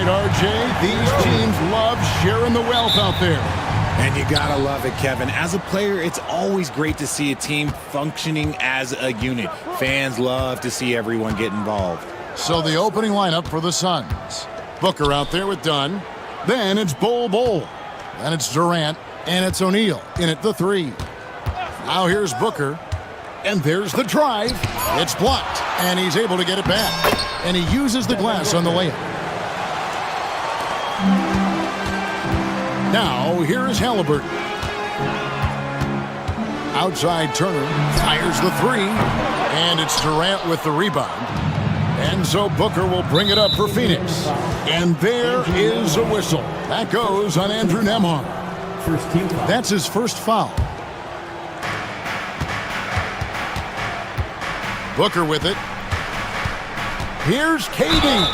RJ, these teams love sharing the wealth out there. And you gotta love it, Kevin. As a player, it's always great to see a team functioning as a unit. Fans love to see everyone get involved. So the opening lineup for the Suns. Booker out there with Dunn. Then it's Bol. Then it's Durant. And it's O'Neal in at the 3. Now here's Booker. And there's the drive. It's blocked. And he's able to get it back. And he uses the glass on the layup. Now here's Halliburton. Outside Turner fires the 3. And it's Durant with the rebound. And so Booker will bring it up for Phoenix. And there is a whistle. That goes on Andrew Nembhard. That's his first foul. Booker with it. Here's KD.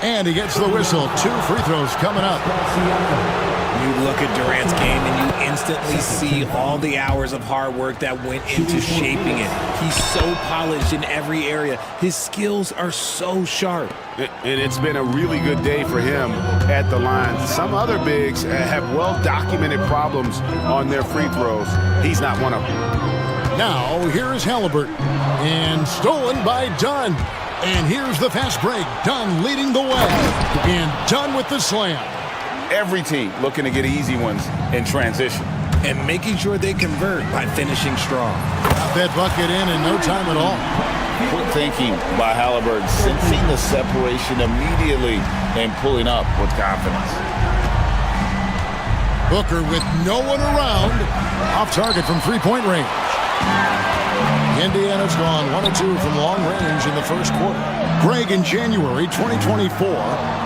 And he gets the whistle. 2 free throws coming up. You look at Durant's game and you instantly see all the hours of hard work that went into shaping it. He's so polished in every area. His skills are so sharp. And it's been a really good day for him at the line. Some other bigs have well-documented problems on their free throws. He's not one of them. Now, here is Halliburton. And stolen by Dunn. And here's the fast break. Dunn leading the way. And Dunn with the slam. Every team looking to get easy ones in transition. And making sure they convert by finishing strong. Got that bucket in no time at all. Quick thinking by Halliburton, sensing the separation immediately and pulling up with confidence. Booker with no one around. Off target from three-point range. Indiana's gone 1-2 from long range in the first quarter. Greg, in January 2024,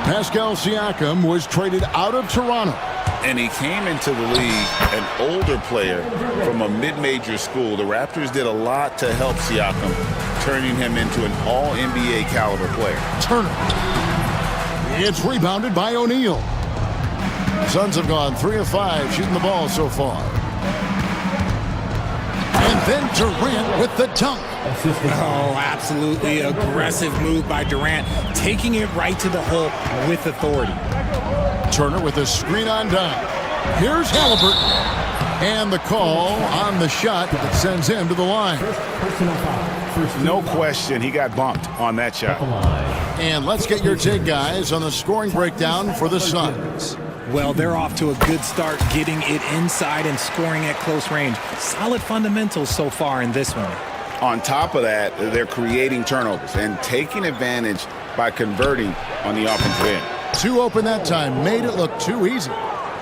Pascal Siakam was traded out of Toronto. And he came into the league an older player from a mid-major school. The Raptors did a lot to help Siakam, turning him into an all-NBA caliber player. Turner. It's rebounded by O'Neal. Suns have gone 3 of 5 shooting the ball so far. And then Durant with the dunk. Oh, absolutely aggressive move by Durant, taking it right to the hole with authority. Turner with a screen on down. Here's Halliburton. And the call on the shot that sends him to the line. No question, he got bumped on that shot. And let's get your take, guys, on the scoring breakdown for the Suns. Well, they're off to a good start getting it inside and scoring at close range. Solid fundamentals so far in this one. On top of that, they're creating turnovers and taking advantage by converting on the offensive end. 2 open that time, made it look too easy.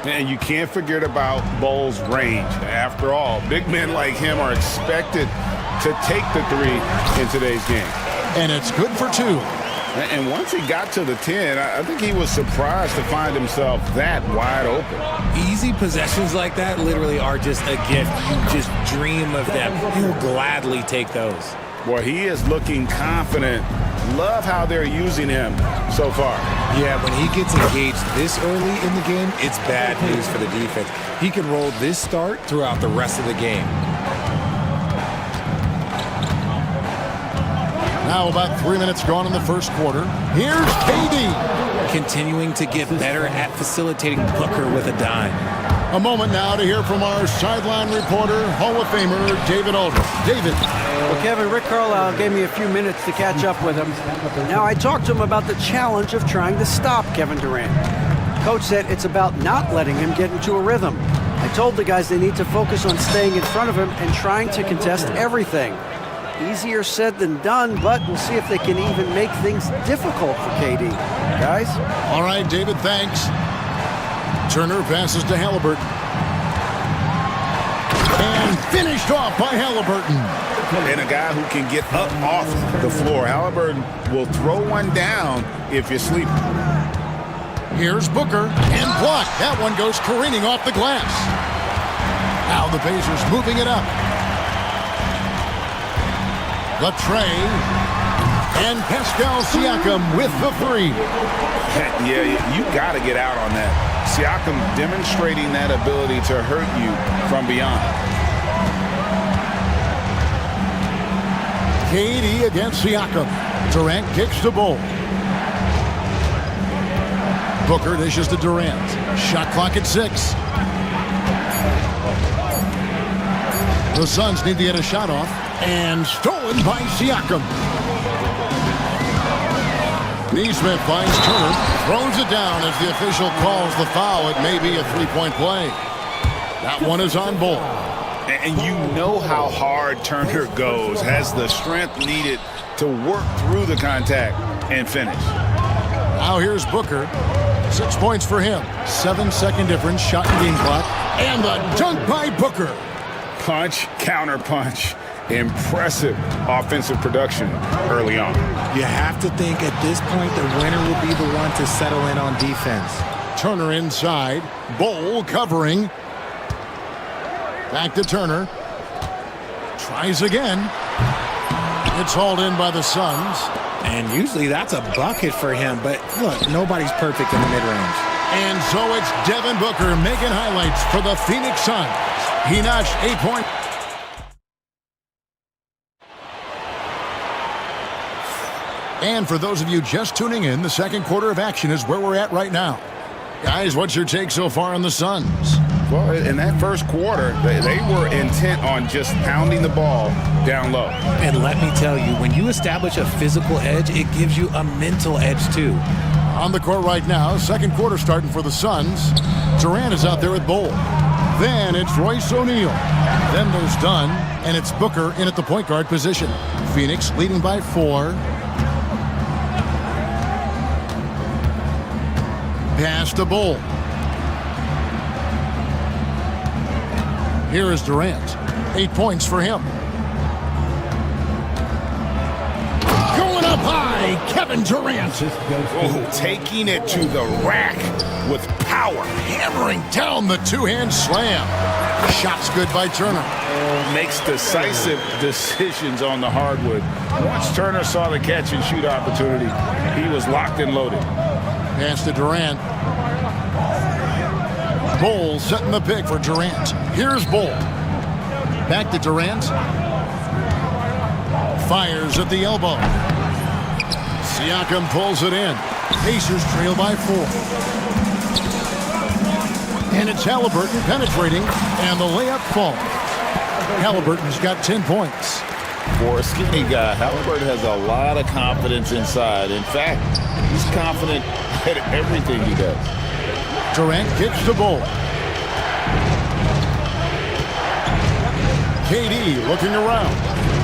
And you can't forget about Bol's range. After all, big men like him are expected to take the 3 in today's game. And it's good for 2. And once he got to the 10, I think he was surprised to find himself that wide open. Easy possessions like that literally are just a gift. You just dream of them. You'll gladly take those. Boy, he is looking confident. Love how they're using him so far. Yeah, when he gets engaged this early in the game, it's bad news for the defense. He can roll this start throughout the rest of the game. Now about 3 minutes gone in the first quarter. Here's KD. Continuing to get better at facilitating Booker with a dime. A moment now to hear from our sideline reporter, Hall of Famer David Aldridge. David. Well, Kevin, Rick Carlisle gave me a few minutes to catch up with him. Now, I talked to him about the challenge of trying to stop Kevin Durant. Coach said it's about not letting him get into a rhythm. I told the guys they need to focus on staying in front of him and trying to contest everything. Easier said than done, but we'll see if they can even make things difficult for KD. Guys? All right, David, thanks. Turner passes to Halliburton. And finished off by Halliburton. And a guy who can get up off the floor. Halliburton will throw one down if you're sleeping. Here's Booker, and blocked. That one goes careening off the glass. Now the Pacers moving it up. The tray, and Pascal Siakam with the 3. Yeah, you got to get out on that. Siakam demonstrating that ability to hurt you from beyond. KD against Siakam. Durant kicks the ball. Booker dishes to Durant. Shot clock at 6. The Suns need to get a shot off. And stolen by Siakam. Neesmith finds Turner, throws it down as the official calls the foul. It may be a three-point play. That one is on Bull. And you know how hard Turner goes, has the strength needed to work through the contact and finish. Now here's Booker. 6 points for him. 7-second difference, shot and game clock. And the dunk by Booker. Punch, counter punch. Impressive offensive production early on. You have to think at this point the winner will be the one to settle in on defense. Turner inside. Bull covering. Back to Turner. Tries again. It's hauled in by the Suns. And usually that's a bucket for him, but look, nobody's perfect in the mid-range. And so it's Devin Booker making highlights for the Phoenix Suns. He notched 8 points. And for those of you just tuning in, the second quarter of action is where we're at right now. Guys, what's your take so far on the Suns? Well, in that first quarter, they were intent on just pounding the ball down low. And let me tell you, when you establish a physical edge, it gives you a mental edge too. On the court right now, second quarter starting for the Suns. Durant is out there with Bull. Then it's Royce O'Neal. Then there's Dunn, and it's Booker in at the point guard position. Phoenix leading by 4. Pass to Bull. Here is Durant. 8 points for him. Going up high, Kevin Durant. Oh, taking it to the rack with power. Hammering down the two-hand slam. Shot's good by Turner. Makes decisive decisions on the hardwood. Once Turner saw the catch and shoot opportunity, he was locked and loaded. Pass to Durant. Bull setting the pick for Durant. Here's Bull. Back to Durant. Fires at the elbow. Siakam pulls it in. Pacers trail by 4. And it's Halliburton penetrating, and the layup falls. Halliburton's got 10 points. For a skinny guy, Halliburton has a lot of confidence inside. In fact, he's confident at everything he does. Durant kicks the Bull. KD looking around.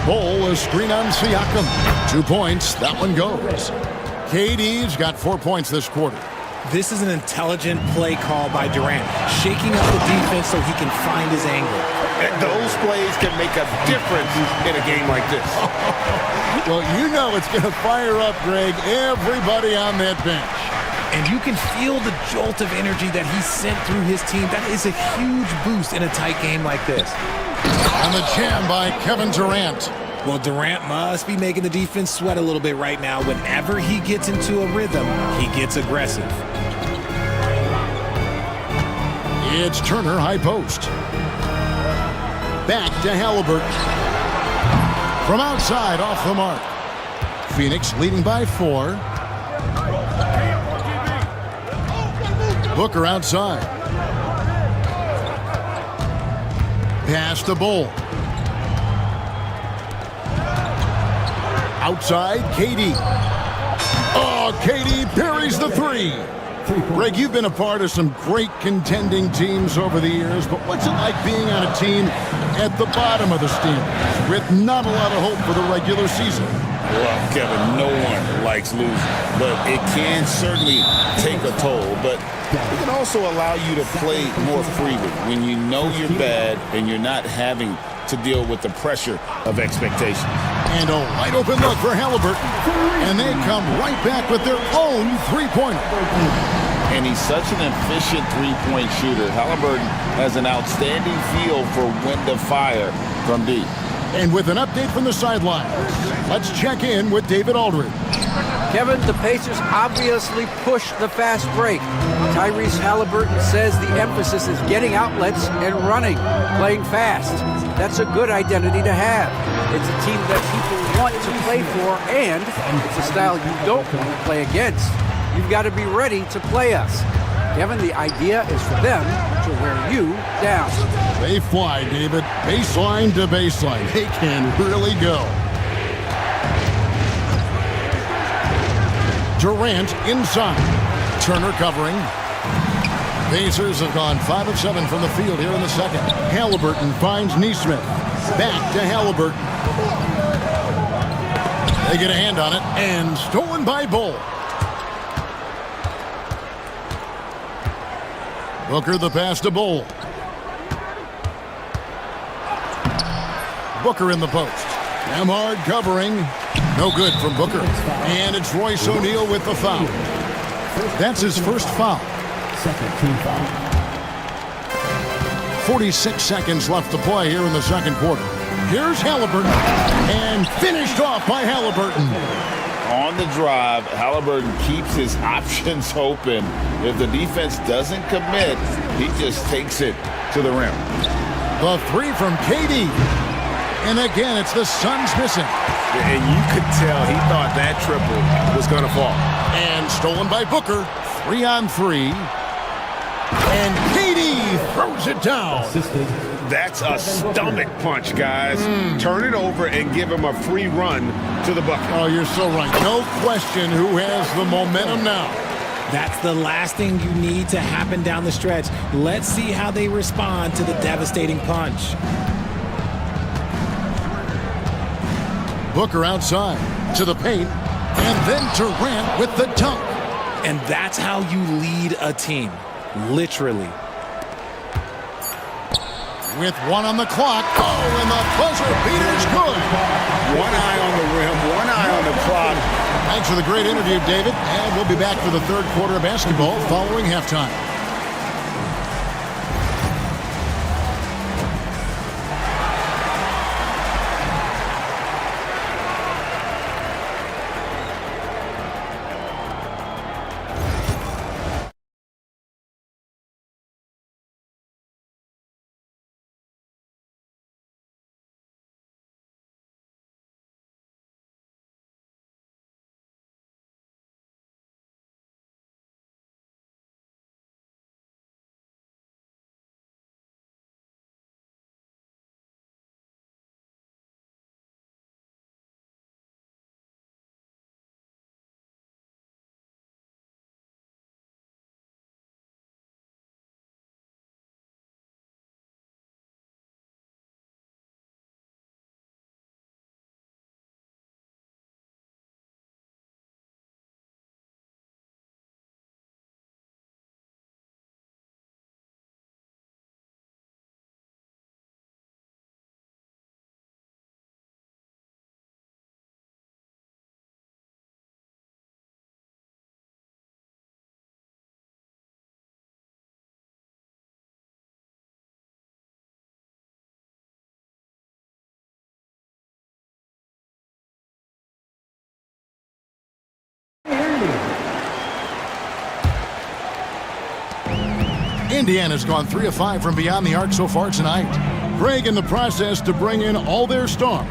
Bull, a screen on Siakam. 2 points. That one goes. KD's got 4 points this quarter. This is an intelligent play call by Durant, shaking up the defense so he can find his angle. And those plays can make a difference in a game like this. Well, you know it's going to fire up, Greg, everybody on that bench. And you can feel the jolt of energy that he sent through his team. That is a huge boost in a tight game like this. And the jam by Kevin Durant. Well, Durant must be making the defense sweat a little bit right now. Whenever he gets into a rhythm, he gets aggressive. It's Turner high post. Back to Halliburton. From outside, off the mark. Phoenix leading by 4. Booker outside. Pass to Bull. Outside, KD. Oh, KD parries the 3. Greg, you've been a part of some great contending teams over the years, but what's it like being on a team at the bottom of the standings with not a lot of hope for the regular season? Well, Kevin, no one likes losing, but it can certainly take a toll. But it can also allow you to play more freely when you know you're bad and you're not having to deal with the pressure of expectations. And a wide open look for Halliburton. And they come right back with their own three-pointer. And he's such an efficient three-point shooter. Halliburton has an outstanding feel for when to fire from deep. And with an update from the sideline, let's check in with David Aldridge. Kevin, the Pacers obviously pushed the fast break. Tyrese Halliburton says the emphasis is getting outlets and running, playing fast. That's a good identity to have. It's a team that people want to play for, and it's a style you don't want to play against. You've got to be ready to play us. Kevin, the idea is for them to wear you down. They fly, David. Baseline to baseline. They can really go. Durant inside. Turner covering. Pacers have gone 5 of 7 from the field here in the second. Halliburton finds Neesmith. Back to Halliburton. They get a hand on it, and stolen by Bull. Booker the pass to Bull. Booker in the post. Amhard covering. No good from Booker. And it's Royce O'Neal with the foul. That's his first foul. Second team foul. 46 seconds left to play here in the second quarter. Here's Halliburton. And finished off by Halliburton. On the drive, Halliburton keeps his options open. If the defense doesn't commit, he just takes it to the rim. The three from KD. And again, it's the Suns missing. And you could tell he thought that triple was going to fall. And stolen by Booker. 3-on-3. And KD throws it down. Assisted. That's a stomach punch, guys. Turn it over and give him a free run to the bucket. Oh, you're so right. No question who has the momentum now. That's the last thing you need to happen down the stretch. Let's see how they respond to the devastating punch. Booker outside to the paint, and then Durant with the dunk. And that's how you lead a team, literally. With 1 on the clock. Oh, and the buzzer beater's good. One eye on the rim, one eye on the clock. Thanks for the great interview, David. And we'll be back for the third quarter of basketball following halftime. Indiana's gone 3 of 5 from beyond the arc so far tonight. Craig in the process to bring in all their stars.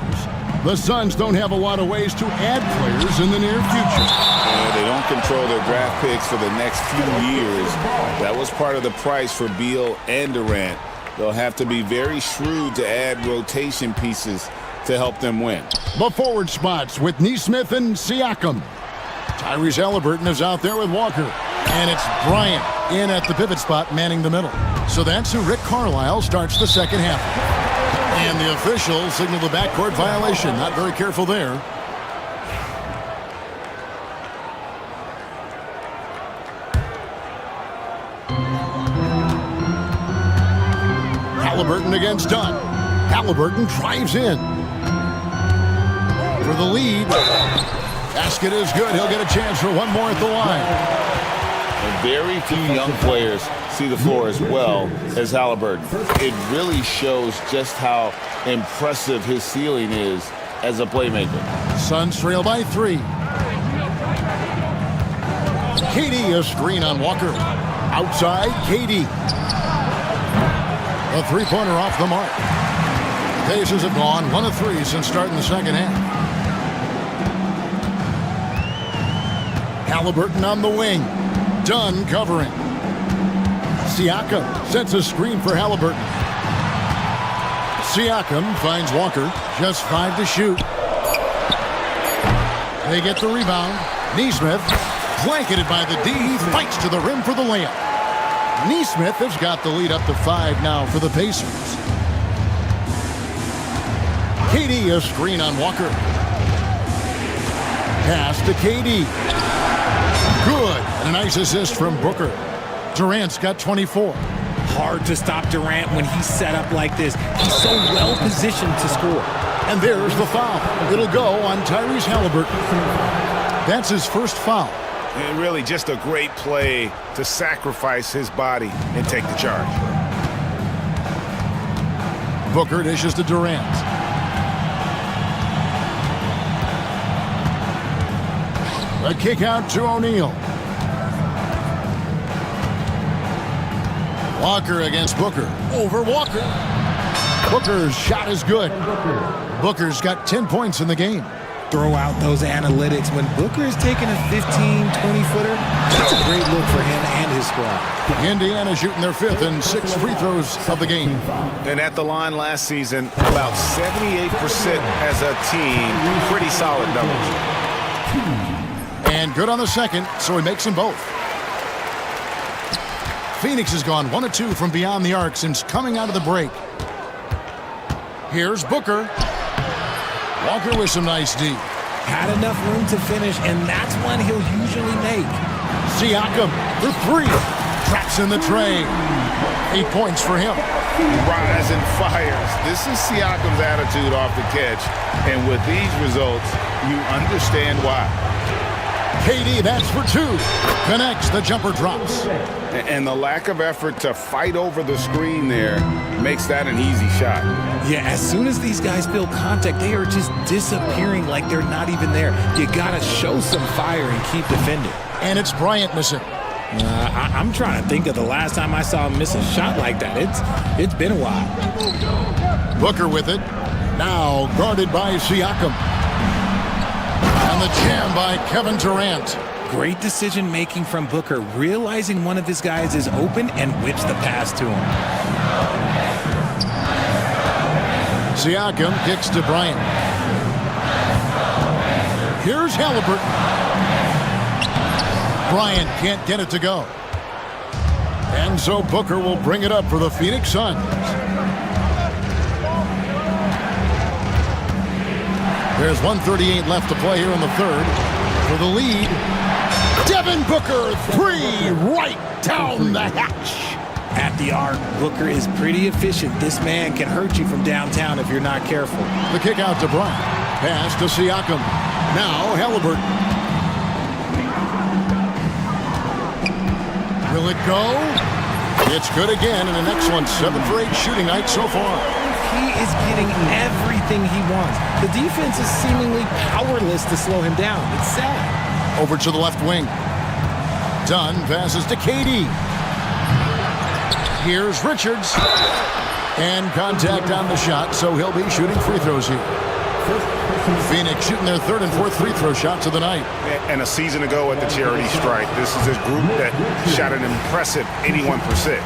The Suns don't have a lot of ways to add players in the near future. They don't control their draft picks for the next few years. That was part of the price for Beal and Durant. They'll have to be very shrewd to add rotation pieces to help them win. The forward spots with Neesmith and Siakam. Tyrese Halliburton is out there with Walker. And it's Bryant in at the pivot spot, manning the middle. So that's who Rick Carlisle starts the second half. And the official signaled the backcourt violation. Not very careful there. Halliburton against Dunn. Halliburton drives in. For the lead. Basket is good. He'll get a chance for one more at the line. And very few young players see the floor as well as Halliburton. It really shows just how impressive his ceiling is as a playmaker. Suns trail by 3. KD a screen on Walker. Outside, KD. A three-pointer off the mark. Pacers have gone 1 of 3 since starting the second half. Halliburton on the wing. Dunn covering. Siakam sets a screen for Halliburton. Siakam finds Walker. Just 5 to shoot. They get the rebound. Neesmith, blanketed by the D, fights to the rim for the layup. Neesmith has got the lead up to 5 now for the Pacers. KD a screen on Walker. Pass to KD. Good. And a nice assist from Booker. Durant's got 24. Hard to stop Durant when he's set up like this. He's so well positioned to score. And there's the foul. It'll go on Tyrese Halliburton. That's his first foul. And really just a great play to sacrifice his body and take the charge. Booker dishes to Durant. A kick out to O'Neal. Walker against Booker. Over Walker. Booker's shot is good. Booker's got 10 points in the game. Throw out those analytics. When Booker is taking a 15, 20-footer, that's a great look for him and his squad. Indiana shooting their 5th and 6th free throws of the game. And at the line last season, about 78% as a team. Pretty solid numbers. And good on the second, so he makes them both. Phoenix has gone 1 of 2 from beyond the arc since coming out of the break. Here's Booker. Walker with some nice D. Had enough room to finish, and that's one he'll usually make. Siakam for 3. Traps in the tray. 8 points for him. Rise and fires. This is Siakam's attitude off the catch. And with these results, you understand why. KD, that's for 2. Connects, the jumper drops. And the lack of effort to fight over the screen there makes that an easy shot. Yeah, as soon as these guys feel contact, they are just disappearing like they're not even there. You gotta show some fire and keep defending. And it's Bryant missing. I'm trying to think of the last time I saw him miss a shot like that. It's been a while. Booker with it. Now guarded by Siakam. And the jam by Kevin Durant. Great decision-making from Booker, realizing one of his guys is open and whips the pass to him. Siakam kicks to Bryant. Here's Halliburton. Bryant can't get it to go. And so Booker will bring it up for the Phoenix Suns. There's 1:38 left to play here in the third. For the lead, Devin Booker, 3 right down the hatch. At the arc, Booker is pretty efficient. This man can hurt you from downtown if you're not careful. The kick out to Bryant. Pass to Siakam. Now Halliburton. Will it go? It's good again, and an excellent 7 for 8 shooting night so far. He is getting everything he wants. The defense is seemingly powerless to slow him down. It's sad. Over to the left wing. Dunn passes to KD. Here's Richards. And contact on the shot, so he'll be shooting free throws here. Phoenix shooting their 3rd and 4th free throw shots of the night. And a season ago at the charity strike, this is a group that shot an impressive 81%.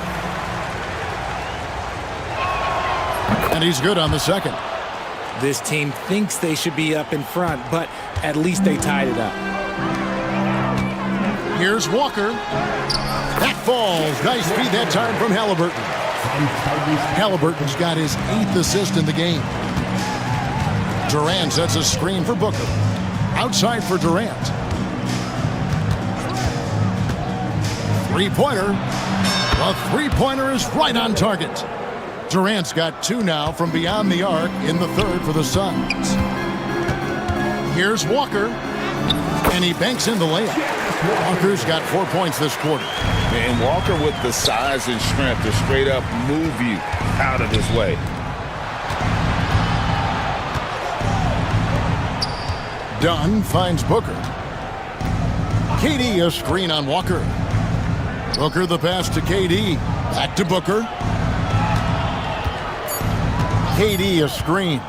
And he's good on the second. This team thinks they should be up in front, but at least they tied it up. Here's Walker. That falls. Nice feed that time from Halliburton. Halliburton's got his 8th assist in the game. Durant sets a screen for Booker. Outside for Durant. 3-pointer. The 3-pointer is right on target. Durant's got 2 now from beyond the arc in the 3rd for the Suns. Here's Walker. And he banks in the layup. Walker's got 4 points this quarter. And Walker with the size and strength to straight up move you out of his way. Dunn finds Booker. KD a screen on Walker. Booker the pass to KD. Back to Booker. KD a screen.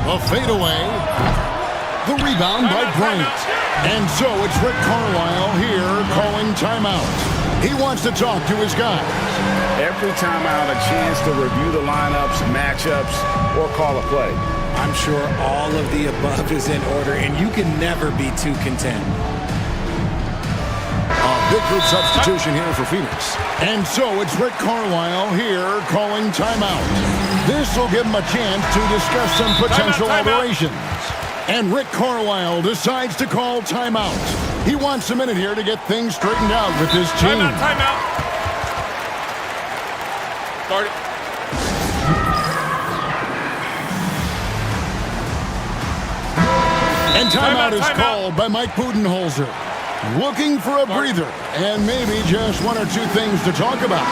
A fadeaway. The rebound by Bryant. And so it's Rick Carlisle here calling timeout. He wants to talk to his guys. Every timeout, a chance to review the lineups, matchups, or call a play. I'm sure all of the above is in order, and you can never be too content. A big group substitution here for Phoenix. And so it's Rick Carlisle here calling timeout. This will give him a chance to discuss some potential aberrations. And Rick Carlisle decides to call timeout. He wants a minute here to get things straightened out with his team. Timeout. Start it. And timeout is called by Mike Budenholzer. Looking for a breather and maybe just one or two things to talk about.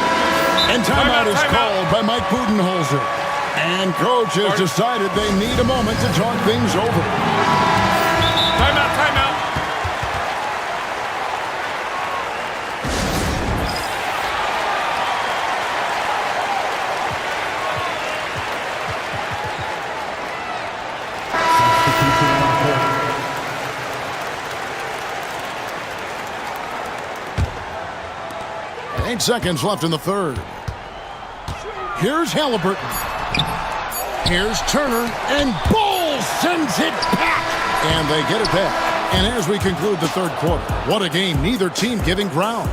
And timeout is called by Mike Budenholzer. And coach has decided they need a moment to talk things over. Timeout, timeout. Eight seconds left in the third. Here's Halliburton. Here's Turner, and Bull sends it back. And they get it back. And as we conclude the third quarter, what a game, neither team giving ground.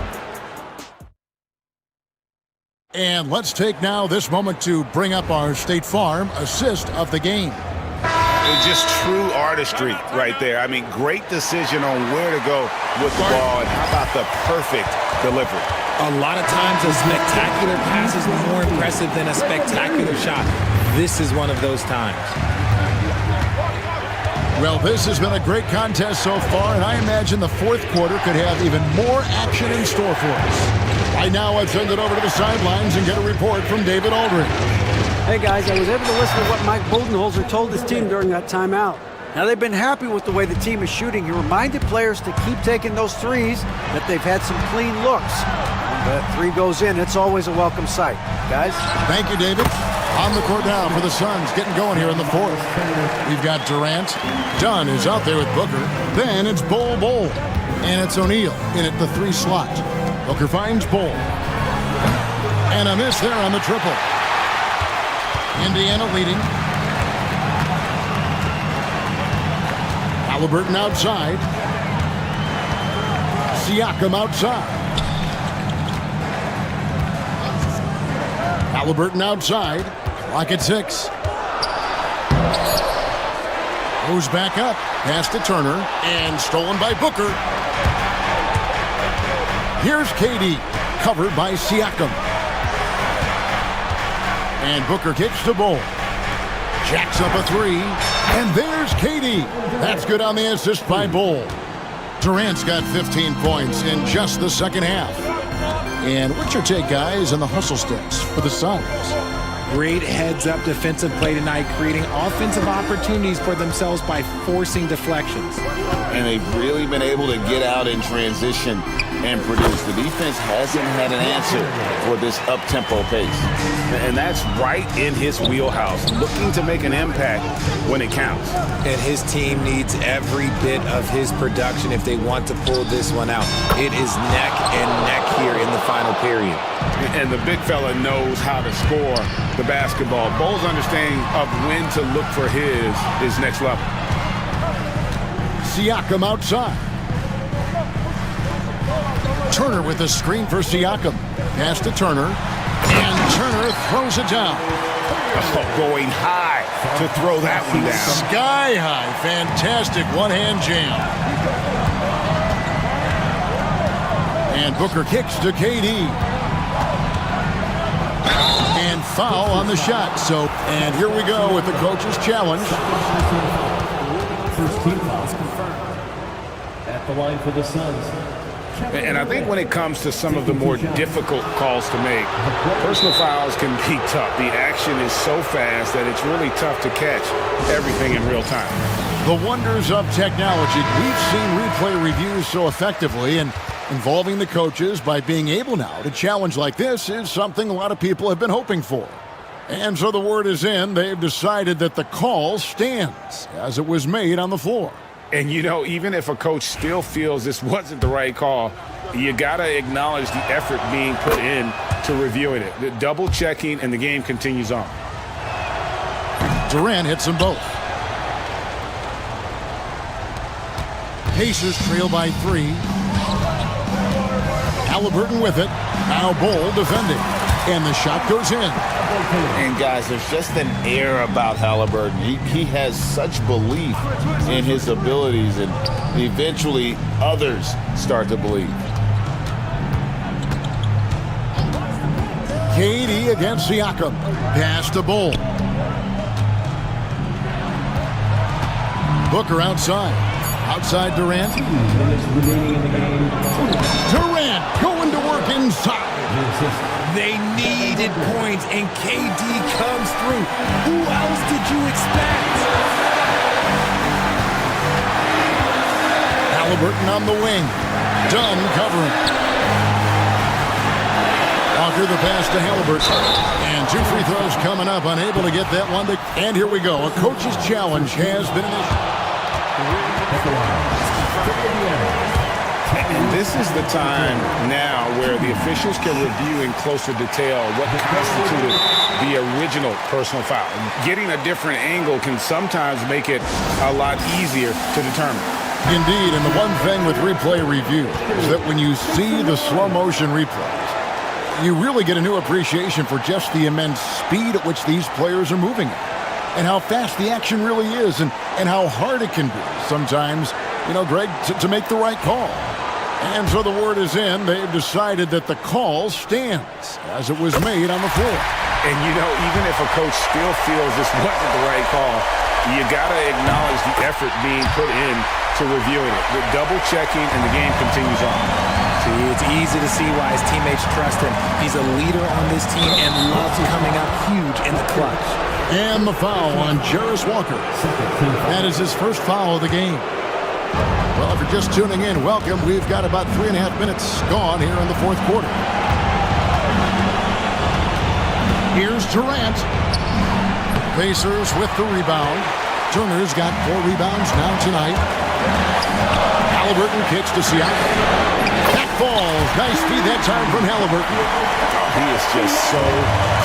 And let's take now this moment to bring up our State Farm assist of the game. It's just true artistry right there. I mean, great decision on where to go with the ball, and how about the perfect delivery. A lot of times a spectacular pass is more impressive than a spectacular shot. This is one of those times. Well, this has been a great contest so far, and I imagine the fourth quarter could have even more action in store for us. Right now, let's send it over to the sidelines and get a report from David Aldridge. Hey guys, I was able to listen to what Mike Budenholzer told his team during that timeout. Now they've been happy with the way the team is shooting. He reminded players to keep taking those threes, that they've had some clean looks. When that three goes in, it's always a welcome sight. Guys? Thank you, David. On the court now for the Suns, getting going here in the fourth. We've got Durant. Dunn is out there with Booker. Then it's Bol, and it's O'Neal in at the 3 slot. Booker finds Bol. And a miss there on the triple. Indiana leading. Halliburton outside. Siakam outside. Halliburton outside. Clock at 6. Goes back up. Pass to Turner. And stolen by Booker. Here's KD. Covered by Siakam. And Booker kicks to Bol. Jacks up a 3. And there's KD. That's good on the assist by Bol. Durant's got 15 points in just the second half. And what's your take, guys, on the hustle steps for the Suns? Great heads-up defensive play tonight, creating offensive opportunities for themselves by forcing deflections. And they've really been able to get out in transition and produce. The defense hasn't had an answer for this up-tempo pace. And that's right in his wheelhouse, looking to make an impact when it counts. And his team needs every bit of his production if they want to pull this one out. It is neck and neck here in the final period. And the big fella knows how to score the basketball. Bol's understanding of when to look for his next level. Siakam outside. Turner with the screen for Siakam. Pass to Turner. And Turner throws it down. Oh, going high to throw that one down. Sky high. Fantastic one-hand jam. And Booker kicks to KD. And foul on the shot. And here we go with the coach's challenge. First team foul is confirmed. At the line for the Suns. And I think when it comes to some of the more difficult calls to make, personal fouls can be tough. The action is so fast that it's really tough to catch everything in real time. The wonders of technology. We've seen replay reviews so effectively, and involving the coaches by being able now to challenge like this is something a lot of people have been hoping for. And so the word is in. They've decided that the call stands as it was made on the floor. And, you know, even if a coach still feels this wasn't the right call, you got to acknowledge the effort being put in to reviewing it. The double checking, and the game continues on. Durant hits them both. Pacers trail by 3. Halliburton with it. Now Bol defending. And the shot goes in. And guys, there's just an air about Halliburton. He has such belief in his abilities, and eventually others start to believe. KD against Siakam. Pass to Bol. Booker outside. Outside Durant. Durant going to work inside. They needed points, and KD comes through. Who else did you expect? Halliburton on the wing. Dunn covering. Walker the pass to Halliburton. And 2 free throws coming up. Unable to get that one. And here we go. A coach's challenge has been initiated. And this is the time now where the officials can review in closer detail what constituted the original personal foul. Getting a different angle can sometimes make it a lot easier to determine. Indeed, and the one thing with replay review is that when you see the slow motion replays, you really get a new appreciation for just the immense speed at which these players are moving at, and how fast the action really is, and how hard it can be sometimes, you know, Greg, to make the right call. And so the word is in. They've decided that the call stands as it was made on the floor. And, you know, even if a coach still feels this wasn't the right call, you got to acknowledge the effort being put in to reviewing it. The double checking, and the game continues on. See, it's easy to see why his teammates trust him. He's a leader on this team and loves coming up huge in the clutch. And the foul on Jarris Walker. That is his first foul of the game. Well, if you're just tuning in, welcome. We've got about 3.5 minutes gone here in the fourth quarter. Here's Durant. Pacers with the rebound. Turner's got 4 rebounds now tonight. Halliburton kicks to Siakam. That falls. Nice feed that time from Halliburton. He is just so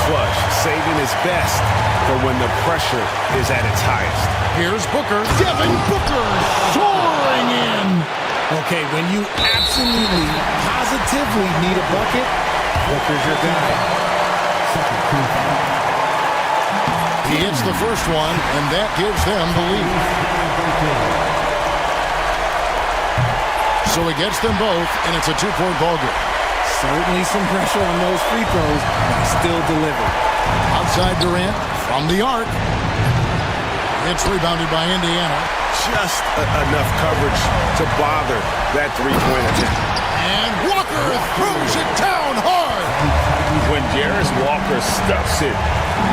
clutch, saving his best for when the pressure is at its highest. Here's Booker. Devin Booker soaring in. Okay, when you absolutely, positively need a bucket, Booker's your guy. He hits the first one, and that gives them the lead. So he gets them both, and it's a 2-point ball game. Certainly some pressure on those free throws, but he still delivered. Outside Durant from the arc. It's rebounded by Indiana. Just enough coverage to bother that three-point attempt. And Walker throws it down hard. When Jarris Walker stuffs it,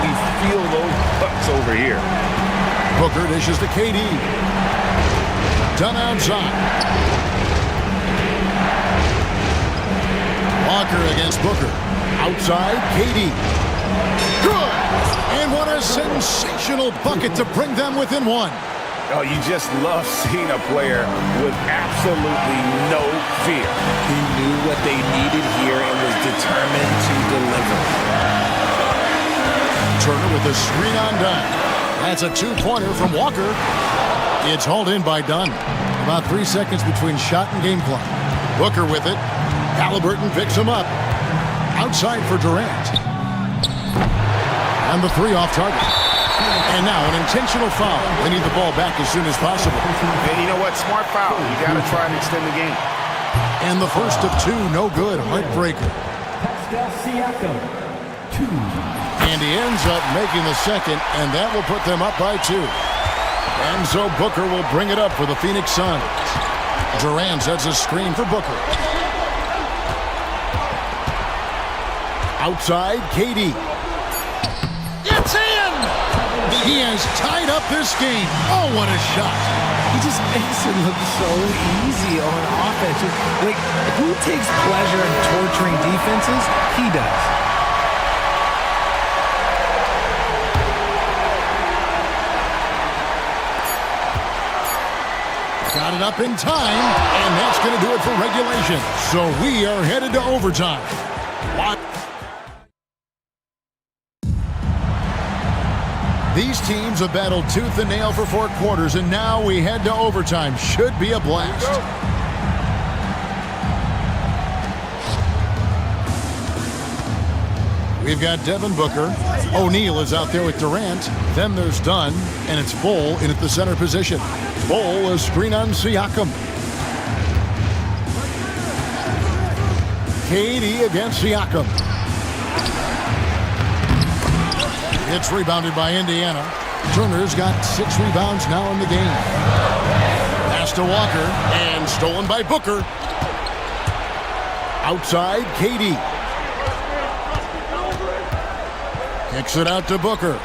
we feel those bucks over here. Booker dishes to KD. Done outside. Walker against Booker. Outside, KD. Good! And what a sensational bucket to bring them within 1. Oh, you just love seeing a player with absolutely no fear. He knew what they needed here and was determined to deliver. Turner with the screen on Dunn. That's a 2-pointer from Walker. It's hauled in by Dunn. About 3 seconds between shot and game clock. Booker with it. Halliburton picks him up. Outside for Durant. And the 3 off target. And now an intentional foul. They need the ball back as soon as possible. And you know what? Smart foul. You got to try and extend the game. And the first of 2, no good. Heartbreaker. And he ends up making the second, and that will put them up by 2. And so Booker will bring it up for the Phoenix Suns. Durant sets a screen for Booker. Outside, KD. It's in! He has tied up this game. Oh, what a shot. He just makes it look so easy on offense. Like, who takes pleasure in torturing defenses? He does. Got it up in time, and that's going to do it for regulation. So we are headed to overtime. What? These teams have battled tooth and nail for 4 quarters, and now we head to overtime. Should be a blast. We've got Devin Booker. O'Neal is out there with Durant. Then there's Dunn, and it's Bull in at the center position. Bull, a screen on Siakam. KD against Siakam. It's rebounded by Indiana. Turner's got 6 rebounds now in the game. Pass to Walker, and stolen by Booker. Outside, KD. Kicks it out to Booker.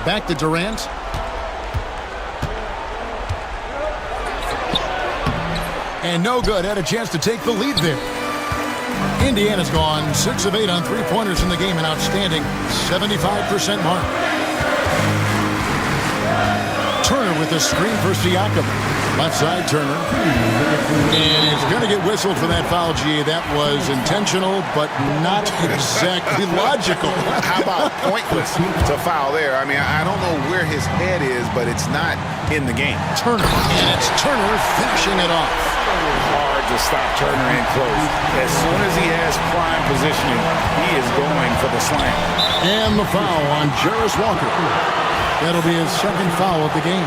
Back to Durant. And no good. Had a chance to take the lead there. Indiana's gone 6 of 8 on 3-pointers in the game, an outstanding 75% mark. Turner with a screen for Siakam. Left side, Turner. And he's going to get whistled for that foul, G. That was intentional, but not exactly logical. How about pointless to foul there? I mean, I don't know where his head is, but it's not in the game. Turner, and it's Turner finishing it off. Hard to stop Turner in close. As soon as he has prime positioning, he is going for the slam. And the foul on Jarris Walker. That'll be his 2nd foul of the game.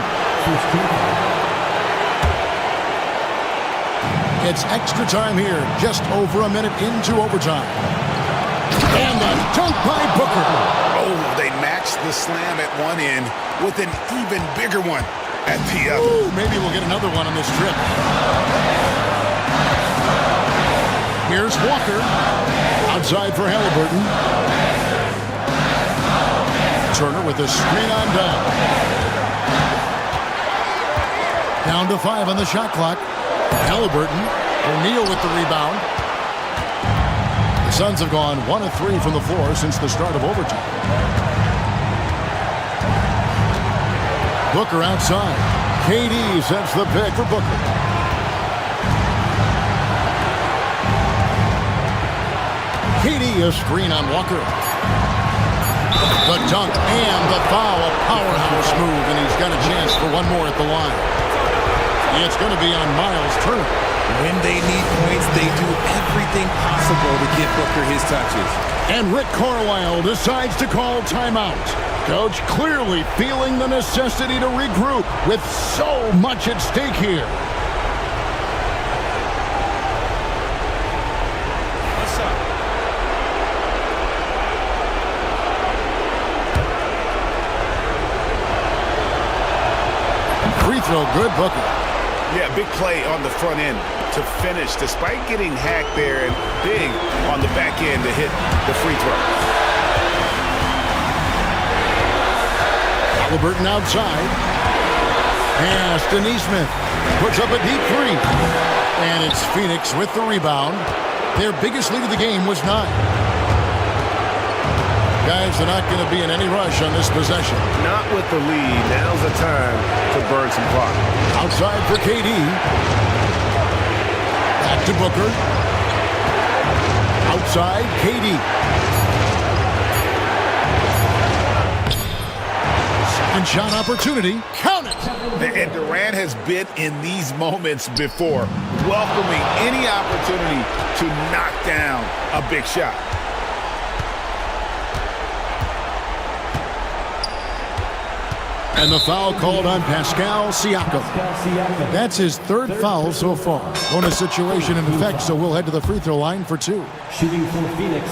It's extra time here, just over a minute into overtime. And the dunk by Booker. Oh, they matched the slam at one end with an even bigger one at the other. Ooh, maybe we'll get another one on this trip. Here's Walker. Outside for Halliburton. Turner with a screen on down. Down to 5 on the shot clock. Halliburton. O'Neal with the rebound. The Suns have gone 1 of 3 from the floor since the start of overtime. Booker outside. KD sets the pick for Booker. KD, a screen on Walker. The dunk and the foul, a powerhouse move, and he's got a chance for one more at the line. It's going to be on Miles Turner. When they need points, they do everything possible to get Booker his touches. And Rick Carlisle decides to call timeout. Coach clearly feeling the necessity to regroup with so much at stake here. What's up? Free throw, good, Booker. Yeah, big play on the front end to finish, despite getting hacked there, and big on the back end to hit the free throw. Halliburton outside. Pass to Neesmith. Puts up a deep 3. And it's Phoenix with the rebound. Their biggest lead of the game was 9. Guys, they're not going to be in any rush on this possession. Not with the lead. Now's the time to burn some clock. Outside for KD. Back to Booker. Outside, KD. Second shot opportunity. Count it! And Durant has been in these moments before, welcoming any opportunity to knock down a big shot. And the foul called on Pascal Siakam. That's his 3rd foul so far. Bonus situation in effect, so we'll head to the free throw line for 2. Shooting for Phoenix.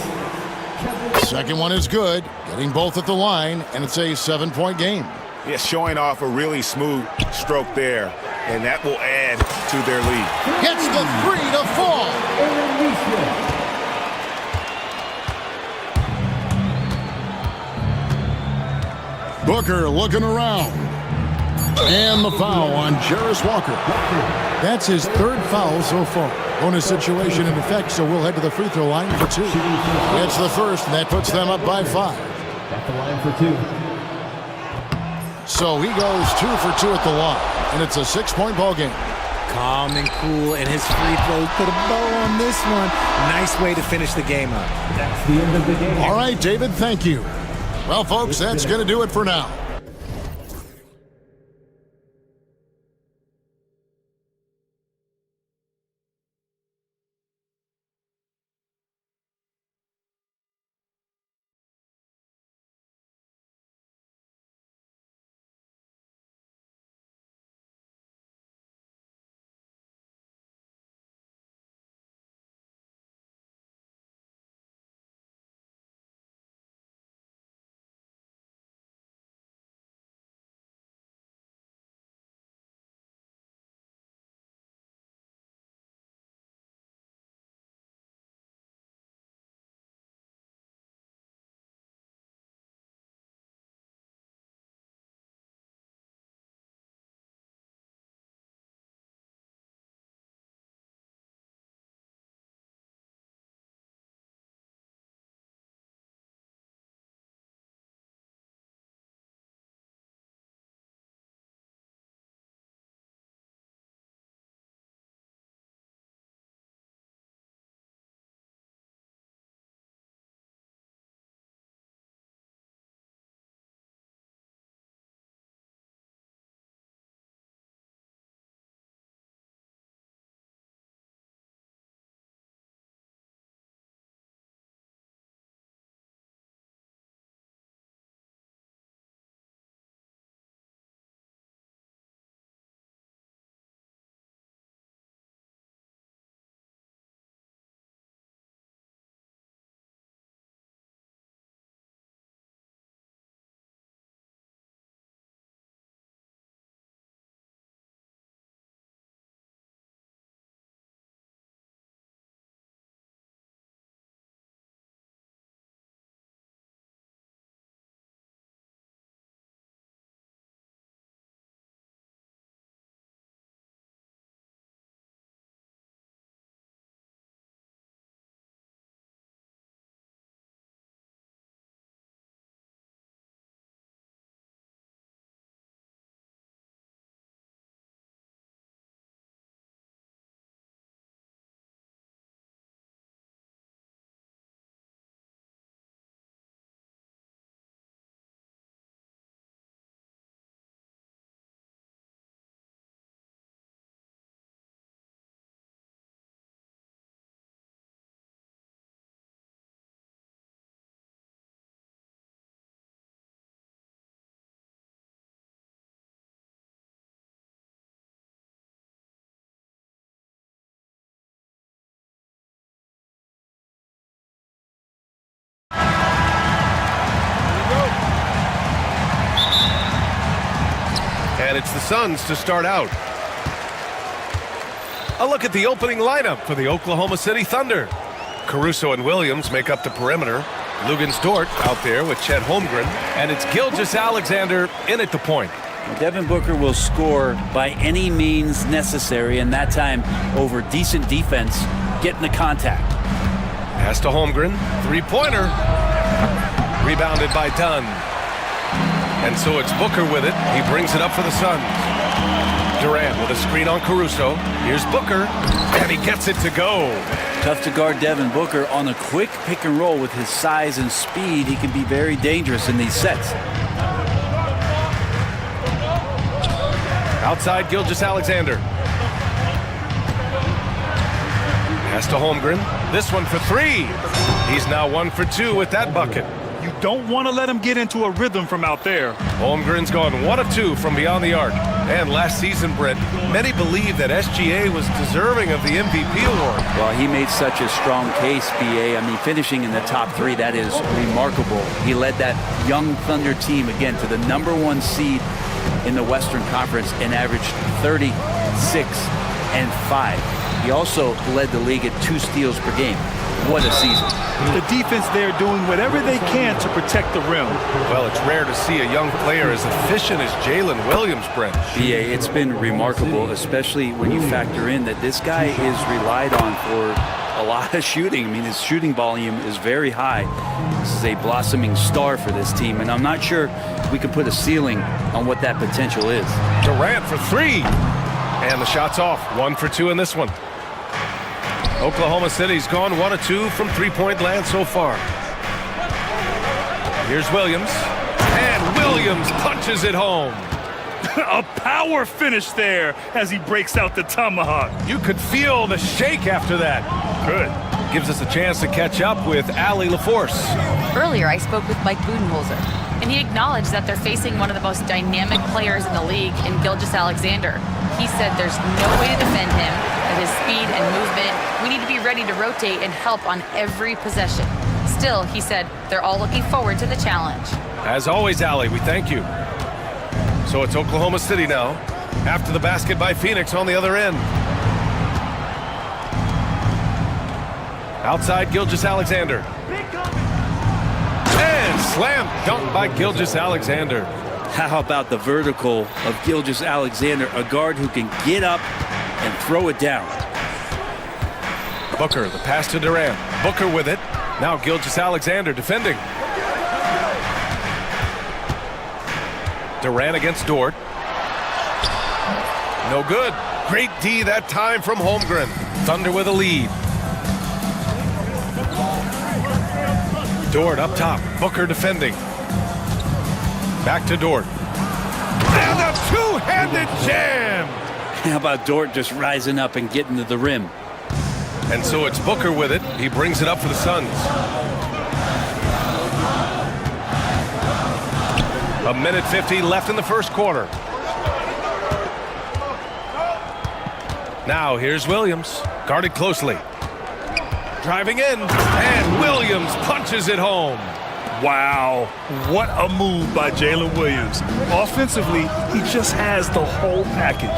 Second one is good, getting both at the line, and it's a 7-point game. Yeah, showing off a really smooth stroke there, and that will add to their lead. Gets the 3 to fall. Booker looking around. And the foul on Jarris Walker. That's his 3rd foul so far. Bonus situation in effect, so we'll head to the free throw line for 2. It's the first, and that puts them up by 5. At the line for 2. So he goes 2 for 2 at the line, and it's a 6-point ball game. Calm and cool, and his free throws put a bow on this one. Nice way to finish the game up. That's the end of the game. All right, David, thank you. Well, folks, that's going to do it for now. And it's the Suns to start out. A look at the opening lineup for the Oklahoma City Thunder. Caruso and Williams make up the perimeter. Luguentz-Dort out there with Chet Holmgren. And it's Gilgeous-Alexander in at the point. Devin Booker will score by any means necessary, and that time over decent defense, getting the contact. Pass to Holmgren. Three-pointer. Rebounded by Dunn. And so it's Booker with it. He brings it up for the Suns. Durant with a screen on Caruso. Here's Booker, and he gets it to go. Tough to guard Devin Booker on a quick pick and roll with his size and speed. He can be very dangerous in these sets. Outside Gilgeous-Alexander. Pass to Holmgren. This one for three. He's now 1 for 2 with that bucket. You don't want to let him get into a rhythm from out there. Holmgren's gone 1 of 2 from beyond the arc. And last season, Brent, many believe that SGA was deserving of the MVP award. Well, he made such a strong case, BA. I mean, finishing in the top 3, that is remarkable. He led that young Thunder team, again, to the #1 seed in the Western Conference and averaged 36 and 5. He also led the league at 2 steals per game. What a season. The defense there doing whatever they can to protect the rim. Well, it's rare to see a young player as efficient as Jalen Williams, Brent. BA, it's been remarkable, especially when you factor in that this guy is relied on for a lot of shooting. I mean, his shooting volume is very high. This is a blossoming star for this team, and I'm not sure we can put a ceiling on what that potential is. Durant for three. And the shot's off. 1 for 2 in this one. Oklahoma City's gone 1 of 2 from three-point land so far. Here's Williams. And Williams punches it home. A power finish there as he breaks out the tomahawk. You could feel the shake after that. Good. Gives us a chance to catch up with Allie LaForce. Earlier, I spoke with Mike Budenholzer, and he acknowledged that they're facing one of the most dynamic players in the league in Gilgeous-Alexander. He said there's no way to defend him, that his speed and movement, we need to be ready to rotate and help on every possession. Still, he said, they're all looking forward to the challenge. As always, Allie, we thank you. So it's Oklahoma City now, after the basket by Phoenix on the other end. Outside Gilgeous-Alexander. And slam dunk by Gilgeous-Alexander. How about the vertical of Gilgeous-Alexander, a guard who can get up and throw it down. Booker, the pass to Durant. Booker with it. Now Gilgeous-Alexander defending. Durant against Dort. No good. Great D that time from Holmgren. Thunder with a lead. Dort up top. Booker defending. Back to Dort. And a two-handed jam! How about Dort just rising up and getting to the rim? And so it's Booker with it. He brings it up for the Suns. A minute 50 left in the first quarter. Now here's Williams, guarded closely. Driving in, and Williams punches it home. Wow, what a move by Jalen Williams. Offensively, he just has the whole package.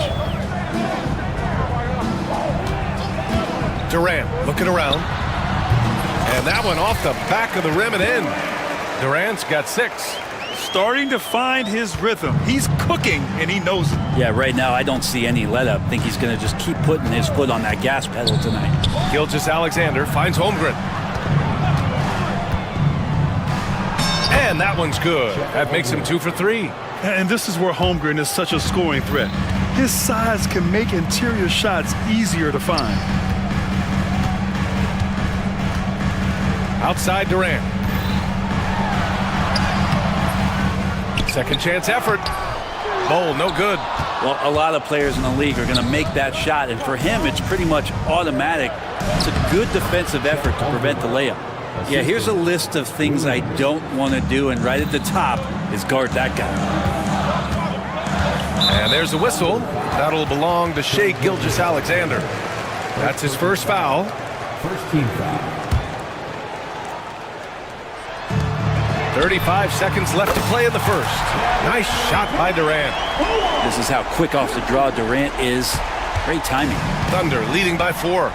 Durant looking around. And that one off the back of the rim and in. Durant's got 6. Starting to find his rhythm. He's cooking, and he knows it. Yeah, right now I don't see any let up. I think he's going to just keep putting his foot on that gas pedal tonight. Gilgeous-Alexander finds Holmgren. And that one's good. That makes him 2 for 3. And this is where Holmgren is such a scoring threat. His size can make interior shots easier to find. Outside Durant. Second chance effort. Bowl, no good. Well, a lot of players in the league are going to make that shot, and for him, it's pretty much automatic. It's a good defensive effort to prevent the layup. Yeah, here's a list of things I don't want to do, and right at the top is guard that guy. And there's a whistle. That'll belong to Shai Gilgeous-Alexander. That's his first foul. First team foul. 35 seconds left to play in the first. Nice shot by Durant. This is how quick off the draw Durant is. Great timing. Thunder leading by 4.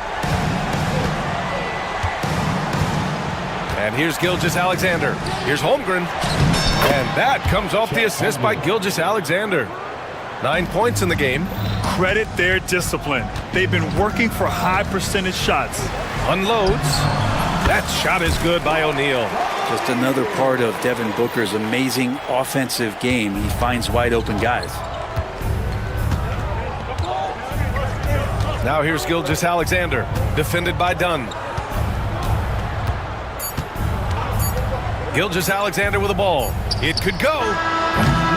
And here's Gilgeous-Alexander. Here's Holmgren. And that comes off the assist by Gilgeous-Alexander. 9 points in the game. Credit their discipline. They've been working for high percentage shots. Unloads. That shot is good by O'Neal. Just another part of Devin Booker's amazing offensive game. He finds wide open guys. Now here's Gilgeous-Alexander, defended by Dunn. Gilgeous-Alexander with the ball. It could go.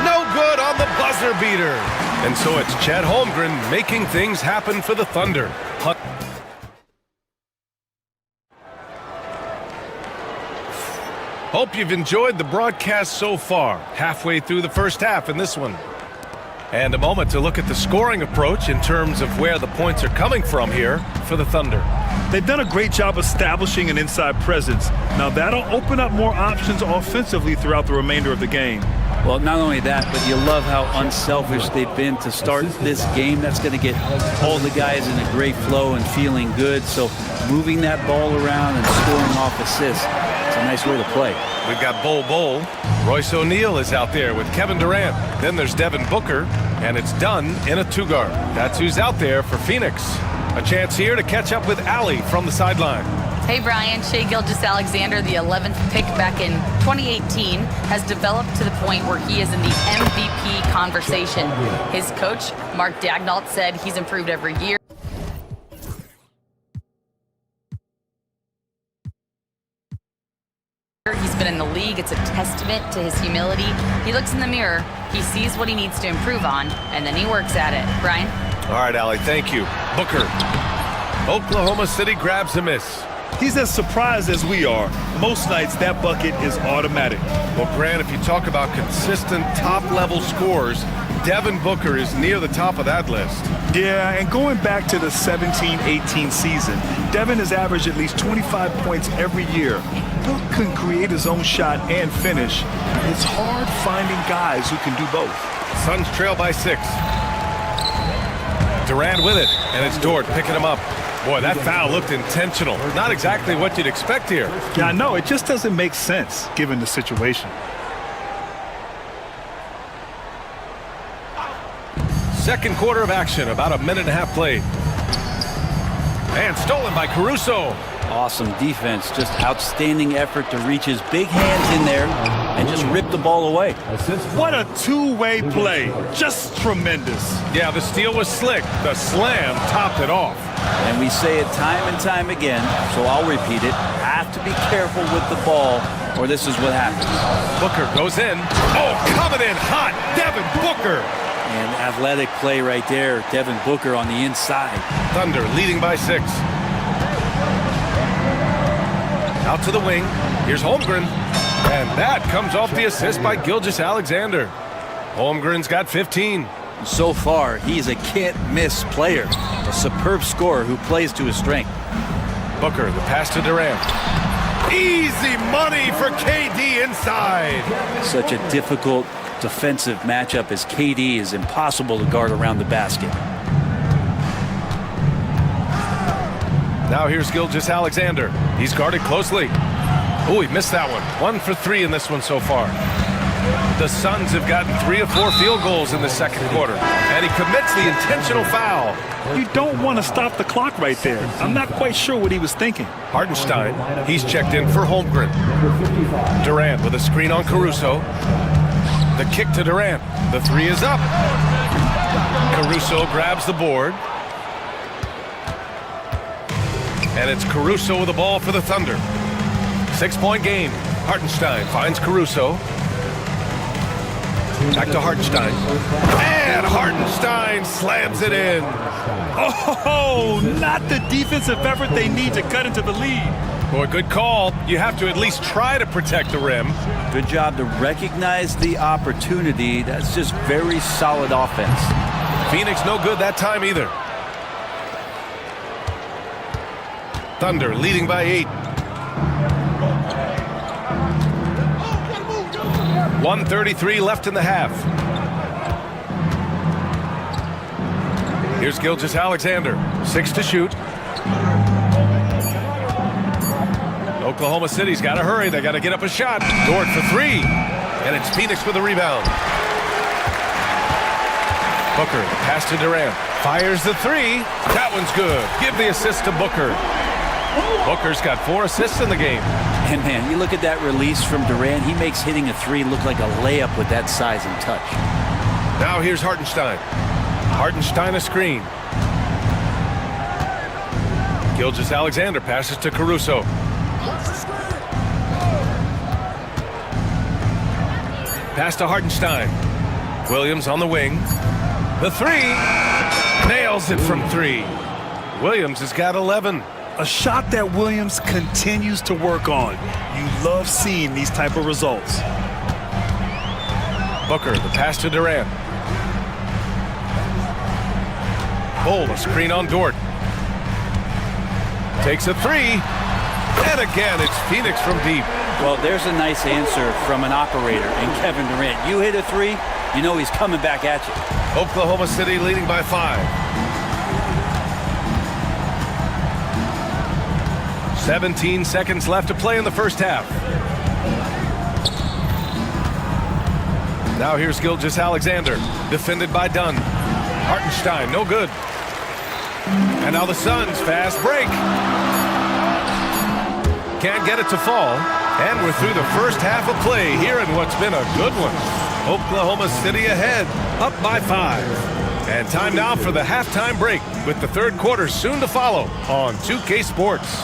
No good on the buzzer beater. And so it's Chet Holmgren making things happen for the Thunder. Hope you've enjoyed the broadcast so far. Halfway through the first half in this one. And a moment to look at the scoring approach in terms of where the points are coming from here for the Thunder. They've done a great job establishing an inside presence. Now that'll open up more options offensively throughout the remainder of the game. Well, not only that, but you love how unselfish they've been to start this game. That's going to get all the guys in a great flow and feeling good. So moving that ball around and scoring off assists, it's a nice way to play. We've got Bol. Royce O'Neal is out there with Kevin Durant. Then there's Devin Booker, and it's Dunn in a 2-guard. That's who's out there for Phoenix. A chance here to catch up with Allie from the sideline. Hey Brian, Shai Gilgeous-Alexander, the 11th pick back in 2018, has developed to the point where he is in the MVP conversation. His coach, Mark Daignault, said he's improved every year. He's been in the league. It's a testament to his humility. He looks in the mirror, he sees what he needs to improve on, and then he works at it. Brian? All right, Allie, thank you. Booker. Oklahoma City grabs a miss. He's as surprised as we are. Most nights, that bucket is automatic. Well, Grant, if you talk about consistent top-level scores, Devin Booker is near the top of that list. Yeah, and going back to the 17-18 season, Devin has averaged at least 25 points every year. Book can create his own shot and finish. It's hard finding guys who can do both. Suns trail by 6. Durant with it, and it's Dort picking him up. Boy, that foul looked intentional. Not exactly what you'd expect here. Yeah, I know. It just doesn't make sense given the situation. Second quarter of action, about a minute and a half played. And stolen by Caruso. Awesome defense, just outstanding effort to reach his big hands in there and just rip the ball away. What a two-way play. Just tremendous. Yeah, the steal was slick. The slam topped it off. And we say it time and time again, so I'll repeat it. Have to be careful with the ball, or this is what happens. Booker goes in. Oh, coming in hot. Devin Booker. And athletic play right there. Devin Booker on the inside. Thunder leading by 6. Out to the wing. Here's Holmgren. And that comes off the assist by Gilgeous-Alexander. Holmgren's got 15. So far, he's a can't-miss player. A superb scorer who plays to his strength. Booker, the pass to Durant. Easy money for KD inside. Such a difficult defensive matchup as KD is impossible to guard around the basket. Now here's Gilgeous-Alexander. He's guarded closely. Oh, he missed that one. 1 for 3 in this one so far. The Suns have gotten 3 of 4 field goals in the second quarter. And he commits the intentional foul. You don't want to stop the clock right there. I'm not quite sure what he was thinking. Hartenstein, he's checked in for Holmgren. Durant with a screen on Caruso. The kick to Durant. The 3 is up. Caruso grabs the board. And it's Caruso with the ball for the Thunder. 6-point game. Hartenstein finds Caruso. Back to Hartenstein. And Hartenstein slams it in. Oh, not the defensive effort they need to cut into the lead. Boy, good call. You have to at least try to protect the rim. Good job to recognize the opportunity. That's just very solid offense. Phoenix no good that time either. Thunder leading by 8. 1:33 left in the half. Here's Gilgeous-Alexander. 6 to shoot. Oklahoma City's got to hurry. They got to get up a shot. Dort for 3. And it's Phoenix with a rebound. Booker, pass to Durant. Fires the 3. That one's good. Give the assist to Booker. Booker's got 4 assists in the game. And man, you look at that release from Durant. He makes hitting a 3 look like a layup with that size and touch. Now here's Hartenstein. Hartenstein a screen. Gilgeous-Alexander passes to Caruso. Pass to Hartenstein. Williams on the wing. The 3. Nails it from 3. Williams has got 11. A shot that Williams continues to work on. You love seeing these type of results. Booker, the pass to Durant. Bull, a screen on Dort. Takes a 3. And again, it's Phoenix from deep. Well, there's a nice answer from an operator in Kevin Durant. You hit a 3, you know he's coming back at you. Oklahoma City leading by 5. 17 seconds left to play in the first half. Now here's Gilgeous-Alexander, defended by Dunn. Hartenstein, no good. And now the Suns fast break. Can't get it to fall. And we're through the first half of play here in what's been a good one. Oklahoma City ahead, up by 5. And time now for the halftime break with the third quarter soon to follow on 2K Sports.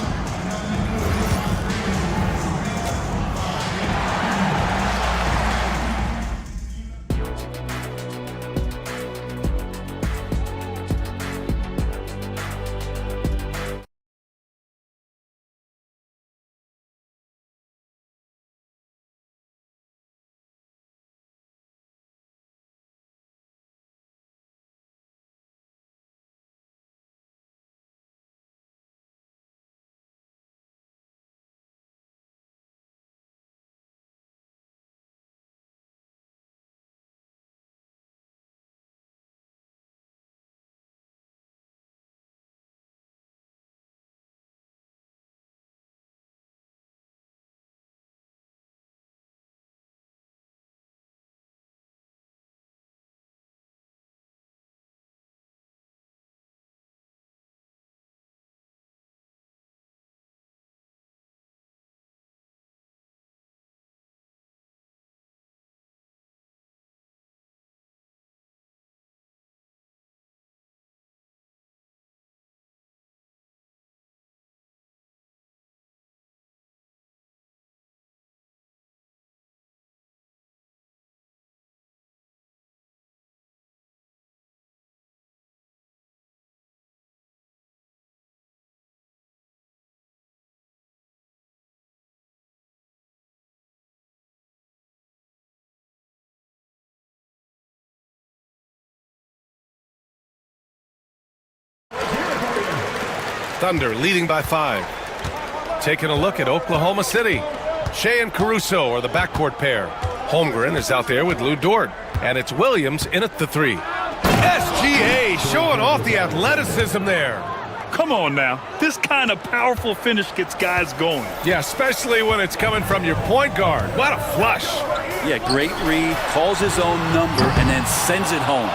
Thunder leading by 5. Taking a look at Oklahoma City. Shea and Caruso are the backcourt pair. Holmgren is out there with Lou Dort. And it's Williams in at the 3. SGA showing off the athleticism there. Come on now. This kind of powerful finish gets guys going. Yeah, especially when it's coming from your point guard. What a flush. Yeah, great read, calls his own number, and then sends it home.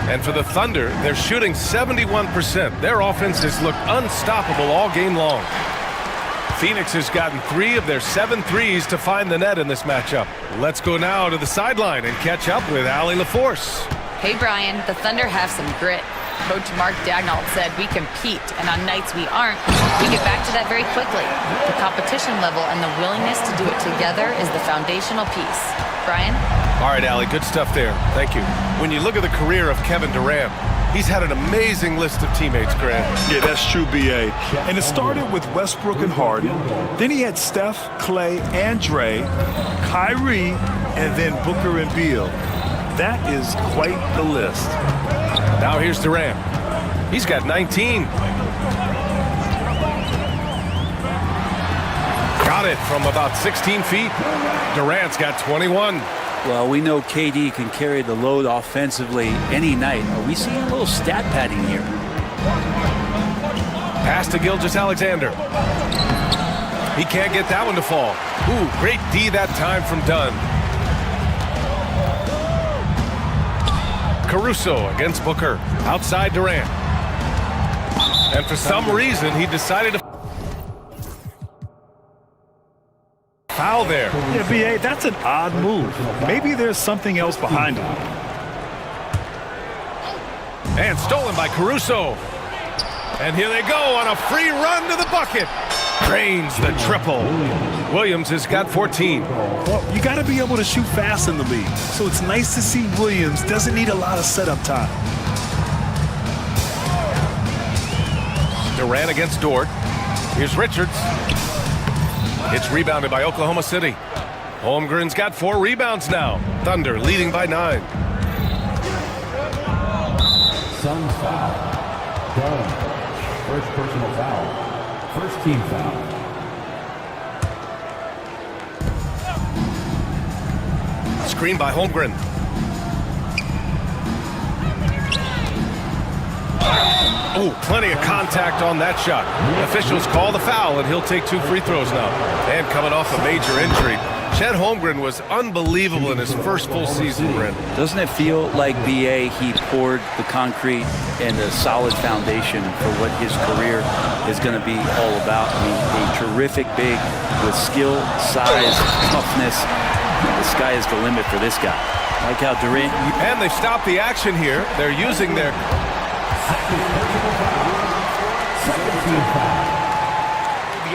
And for the Thunder, they're shooting 71%. Their offense has looked unstoppable all game long. Phoenix has gotten 3 of their 7 threes to find the net in this matchup. Let's go now to the sideline and catch up with Allie LaForce. Hey, Brian, the Thunder have some grit. Coach Mark Dagnall said we compete, and on nights we aren't, we get back to that very quickly. The competition level and the willingness to do it together is the foundational piece. Brian? All right, Allie, good stuff there. Thank you. When you look at the career of Kevin Durant, he's had an amazing list of teammates, Grant. Yeah, that's true, B.A. And it started with Westbrook and Harden. Then he had Steph, Clay, and Dre, Kyrie, and then Booker and Beal. That is quite the list. Now here's Durant. He's got 19. Got it from about 16 feet. Durant's got 21. Well, we know KD can carry the load offensively any night. Are we seeing a little stat padding here? Pass to Gilgeous-Alexander. He can't get that one to fall. Ooh, great D that time from Dunn. Caruso against Booker. Outside Durant. And for some reason, he decided to foul there. Yeah, B.A., that's an odd move. Maybe there's something else behind it. And stolen by Caruso. And here they go on a free run to the bucket. Drains the triple. Williams has got 14. Well, you got to be able to shoot fast in the league. So it's nice to see Williams doesn't need a lot of setup time. Durant against Dort. Here's Richards. It's rebounded by Oklahoma City. Holmgren's got 4 rebounds now. Thunder leading by 9. Suns foul. Done. First personal foul. First team foul. Screen by Holmgren. Oh, plenty of contact on that shot. Officials call the foul, and he'll take 2 free throws now. And coming off a major injury, Chet Holmgren was unbelievable in his first full season, Brent. Doesn't it feel like BA, he poured the concrete and a solid foundation for what his career is going to be all about? I mean, a terrific big with skill, size, toughness. The sky is the limit for this guy. Like how Durant... And they've stopped the action here. They're using their...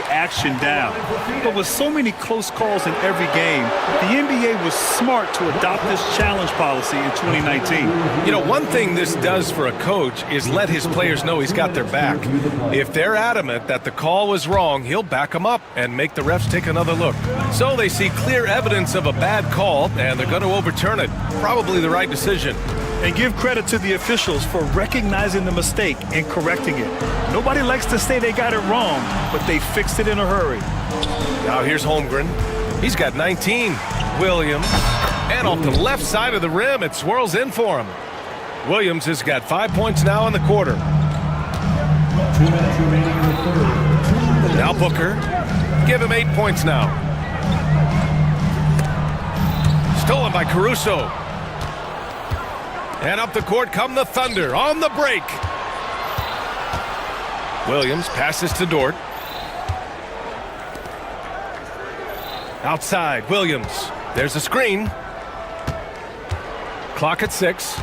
Action down. But with so many close calls in every game, the NBA was smart to adopt this challenge policy in 2019. You know, one thing this does for a coach is let his players know he's got their back. If they're adamant that the call was wrong, he'll back them up and make the refs take another look. So they see clear evidence of a bad call, and they're going to overturn it. Probably the right decision. And give credit to the officials for recognizing the mistake and correcting it. Nobody likes to say they got it wrong, but they fixed it in a hurry. Now here's Holmgren. He's got 19. Williams. And off the left side of the rim, it swirls in for him. Williams has got 5 points now in the quarter. 2 minutes remaining in the third. Now Booker. Give him 8 points now. Stolen by Caruso. And up the court come the Thunder on the break. Williams passes to Dort. Outside, Williams. There's a screen. Clock at 6.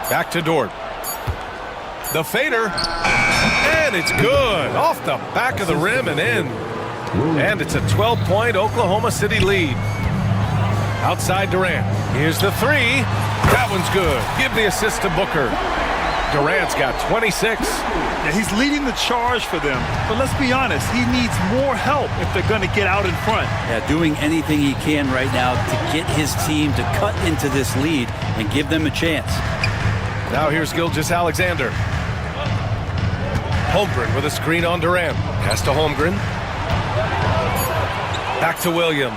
Back to Dort. The fader. And it's good. Off the back of the rim and in. And it's a 12-point Oklahoma City lead. Outside Durant. Here's the three. That one's good. Give the assist to Booker. Durant's got 26. Yeah, he's leading the charge for them. But let's be honest, he needs more help if they're going to get out in front. Yeah, doing anything he can right now to get his team to cut into this lead and give them a chance. Now here's Gilgeous-Alexander. Holmgren with a screen on Durant. Pass to Holmgren. Back to Williams.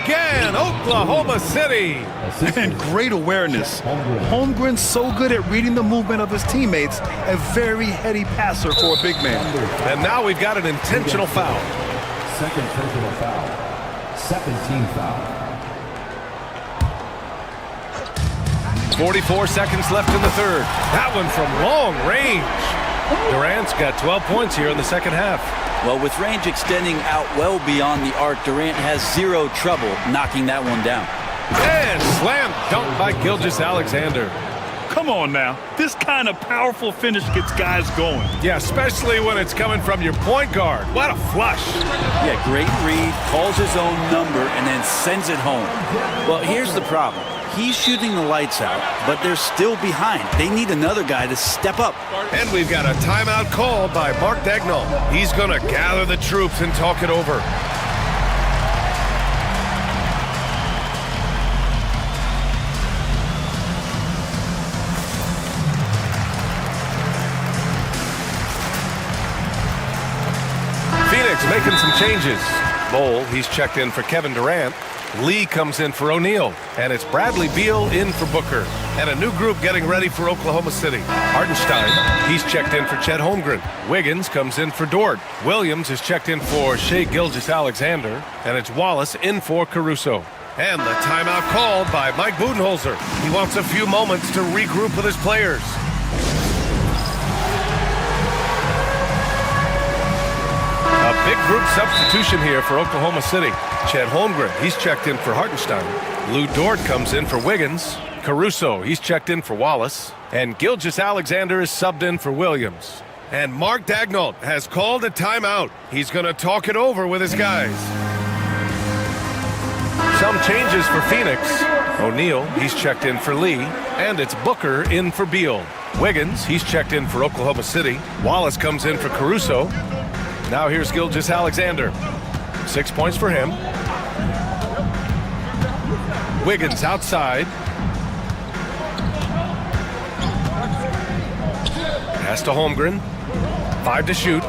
Again, Oklahoma City. And great awareness. Holmgren's so good at reading the movement of his teammates, a very heady passer for a big man. And now we've got an intentional foul. Second personal foul. Second team foul. 44 seconds left in the third. That one from long range. Durant's got 12 points here in the second half. Well, with range extending out well beyond the arc, Durant has zero trouble knocking that one down. And slam dunk by Gilgeous-Alexander. Come on now. This kind of powerful finish gets guys going. Yeah, especially when it's coming from your point guard. What a flush. Yeah, great read, calls his own number, and then sends it home. Well, here's the problem. He's shooting the lights out, but they're still behind. They need another guy to step up. And we've got a timeout called by Mark Daigneault. He's going to gather the troops and talk it over. Phoenix making some changes. Bowl, he's checked in for Kevin Durant. Lee comes in for O'Neal, and it's Bradley Beal in for Booker. And a new group getting ready for Oklahoma City. Hartenstein, he's checked in for Chet Holmgren. Wiggins comes in for Dort. Williams is checked in for Shai Gilgeous-Alexander, and it's Wallace in for Caruso. And the timeout called by Mike Budenholzer. He wants a few moments to regroup with his players. A big group substitution here for Oklahoma City. Chet Holmgren, he's checked in for Hartenstein. Lou Dort comes in for Wiggins. Caruso, he's checked in for Wallace. And Gilgeous-Alexander is subbed in for Williams. And Mark Daigneault has called a timeout. He's going to talk it over with his guys. Some changes for Phoenix. O'Neal, he's checked in for Lee. And it's Booker in for Beal. Wiggins, he's checked in for Oklahoma City. Wallace comes in for Caruso. Now here's Gilgeous-Alexander. 6 points for him. Wiggins outside. Pass to Holmgren. 5 to shoot.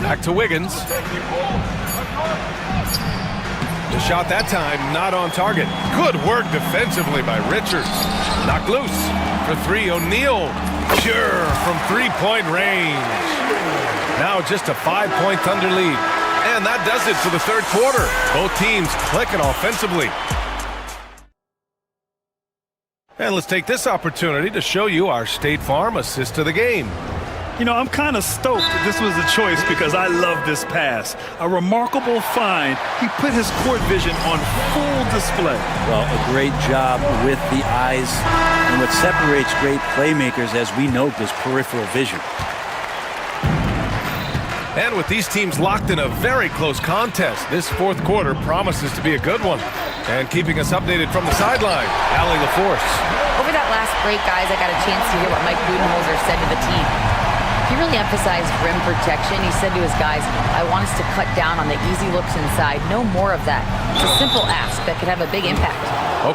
Back to Wiggins. The shot that time not on target. Good work defensively by Richards. Knocked loose. For 3, O'Neal Sure, from three-point range. Now just a 5-point Thunder lead. And that does it for the third quarter. Both teams clicking offensively. And let's take this opportunity to show you our State Farm assist of the game. You know, I'm kind of stoked that this was a choice because I love this pass. A remarkable find. He put his court vision on full display. Well, a great job with the eyes. And what separates great playmakers, as we note, is peripheral vision. And with these teams locked in a very close contest, this fourth quarter promises to be a good one. And keeping us updated from the sideline, Allie LaForce. Over that last break, guys, I got a chance to hear what Mike Budenholzer said to the team. He really emphasized rim protection. He said to his guys, I want us to cut down on the easy looks inside. No more of that. It's a simple ask that could have a big impact.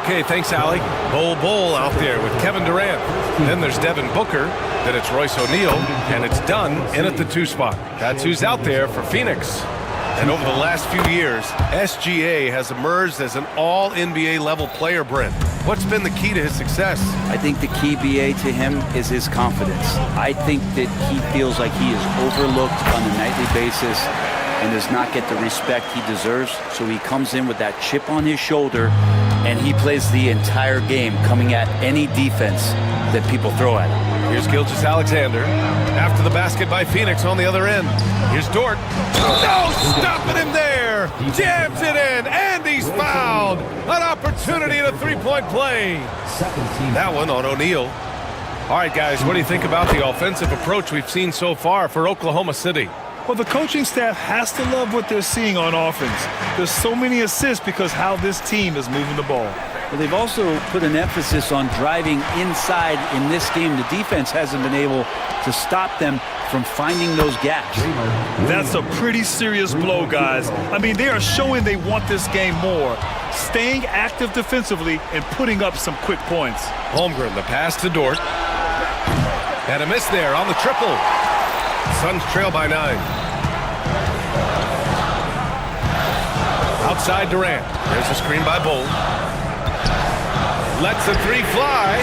Okay, thanks, Allie. Bol out there with Kevin Durant. Then there's Devin Booker. Then it's Royce O'Neal. And it's Dunn in at the 2 spot. That's who's out there for Phoenix. And over the last few years, SGA has emerged as an all-NBA level player, Brent. What's been the key to his success? I think the key, BA, to him is his confidence. I think that he feels like he is overlooked on a nightly basis and does not get the respect he deserves. So he comes in with that chip on his shoulder, and he plays the entire game coming at any defense that people throw at him. Here's Gilgeous-Alexander. After the basket by Phoenix on the other end. Here's Dort. No, stopping him there. Jams it in, and he's fouled. An opportunity at a three-point play. That one on O'Neal. All right, guys, what do you think about the offensive approach we've seen so far for Oklahoma City? Well, the coaching staff has to love what they're seeing on offense. There's so many assists because how this team is moving the ball. Well, they've also put an emphasis on driving inside in this game. The defense hasn't been able to stop them from finding those gaps. That's a pretty serious blow, guys. I mean, they are showing they want this game more, staying active defensively and putting up some quick points. Holmgren, the pass to Dort. And a miss there on the triple. Suns trail by 9. Outside Durant. There's a screen by Bol. Lets the three fly.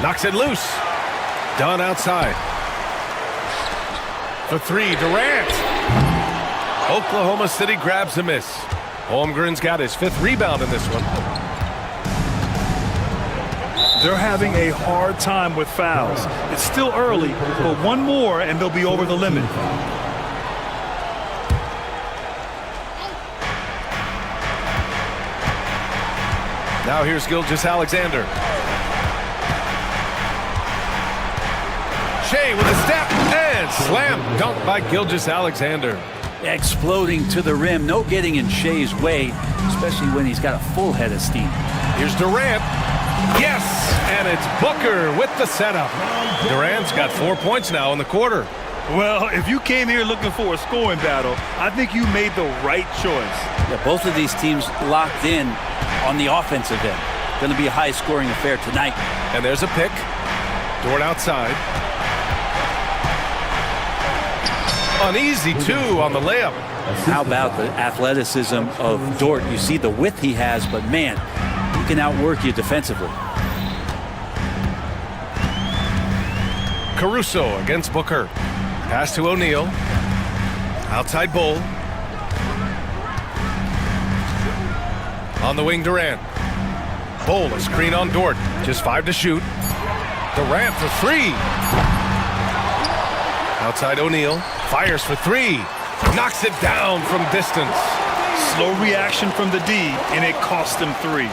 Knocks it loose. Dunn outside. For 3, Durant. Oklahoma City grabs the miss. Holmgren's got his 5th rebound in this one. They're having a hard time with fouls. It's still early, but one more and they'll be over the limit. Now here's Gilgeous-Alexander. Shea with a step and slam dunk by Gilgeous-Alexander. Exploding to the rim, no getting in Shea's way, especially when he's got a full head of steam. Here's Durant. Yes, and it's Booker with the setup. Durant's got 4 points now in the quarter. Well, if you came here looking for a scoring battle, I think you made the right choice. Yeah, both of these teams locked in on the offensive end. Going to be a high-scoring affair tonight. And there's a pick. Dort outside. An easy 2 on the layup. How about the athleticism of Dort? You see the width he has, but man, he can outwork you defensively. Caruso against Booker. Pass to O'Neal. Outside Bol. On the wing, Durant. Bol, a screen on Dort. Just 5 to shoot. Durant for 3. Outside O'Neal. Fires for 3. Knocks it down from distance. Slow reaction from the D, and it cost him 3.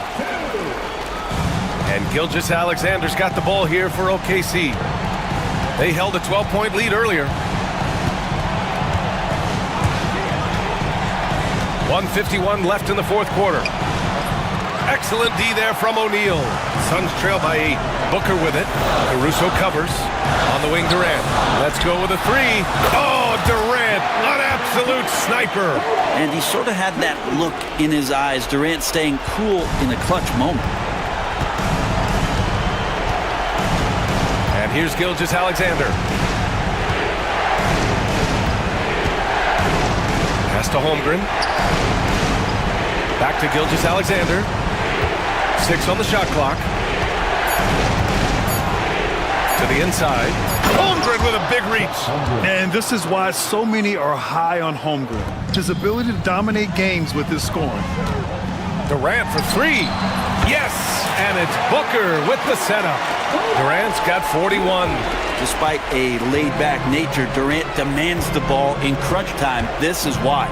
And Gilgeous-Alexander's got the ball here for OKC. They held a 12-point lead earlier. 1:51 left in the fourth quarter. Excellent D there from O'Neal. Suns trail by 8. Booker with it. Caruso covers. On the wing, Durant. Let's go with a 3. Oh, Durant, an absolute sniper. And he sort of had that look in his eyes. Durant staying cool in a clutch moment. And here's Gilgeous-Alexander. Pass to Holmgren. Back to Gilgeous-Alexander. 6 on the shot clock. To the inside. Holmgren with a big reach. And this is why so many are high on Holmgren. His ability to dominate games with his scoring. Durant for three. Yes, and it's Booker with the setup. Durant's got 41. Despite a laid-back nature, Durant demands the ball in crunch time. This is why.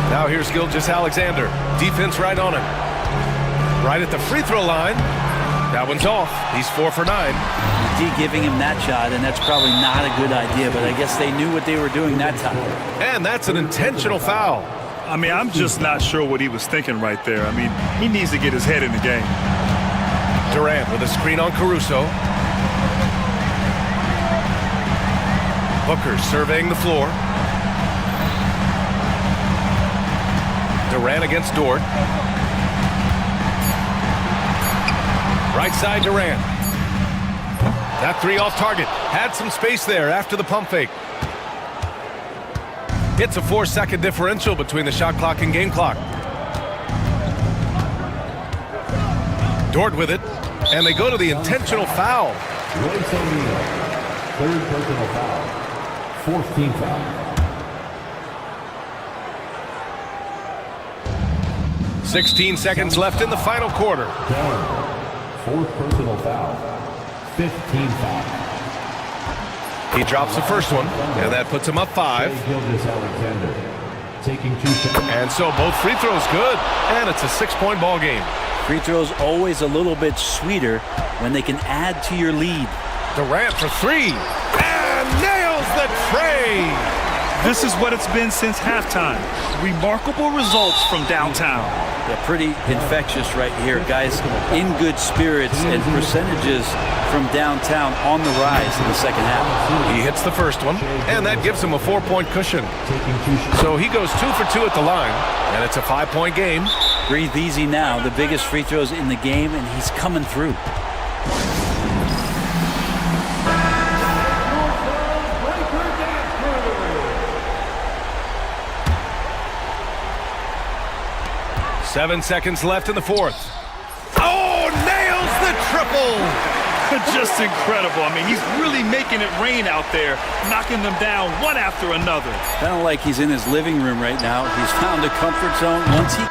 Now here's Gilgeous-Alexander. Defense right on him. Right at the free throw line. That one's off. He's 4 for 9. D giving him that shot, and that's probably not a good idea, but I guess they knew what they were doing that time. And that's an intentional foul. I mean, I'm just not sure what he was thinking right there. I mean, he needs to get his head in the game. Durant with a screen on Caruso. Booker surveying the floor. Durant against Dort. Right side Durant. That three off target. Had some space there after the pump fake. It's a 4-second differential between the shot clock and game clock. Dort with it, and they go to the intentional foul. Royce O'Neal, third personal foul. Fourth team foul. 16 seconds left in the final quarter. Fourth personal foul. 15 foul. He drops the first one, and that puts him up 5. Gilgeous-Alexander taking 2 shots. And so both free throws good, and it's a 6-point ball game. Free throws always a little bit sweeter when they can add to your lead. Durant for 3, and nails the tray. This is what it's been since halftime. Remarkable results from downtown. They're pretty infectious right here, guys. In good spirits and percentages from downtown on the rise in the second half. He hits the first one, and that gives him a 4-point cushion. So he goes 2 for 2 at the line, and it's a 5-point game. Breathe easy now. The biggest free throws in the game, and he's coming through. Seven seconds left in the fourth. Oh, nails the triple! Just incredible. I mean, he's really making it rain out there, knocking them down one after another. Kind of like he's in his living room right now. He's found a comfort zone. Once he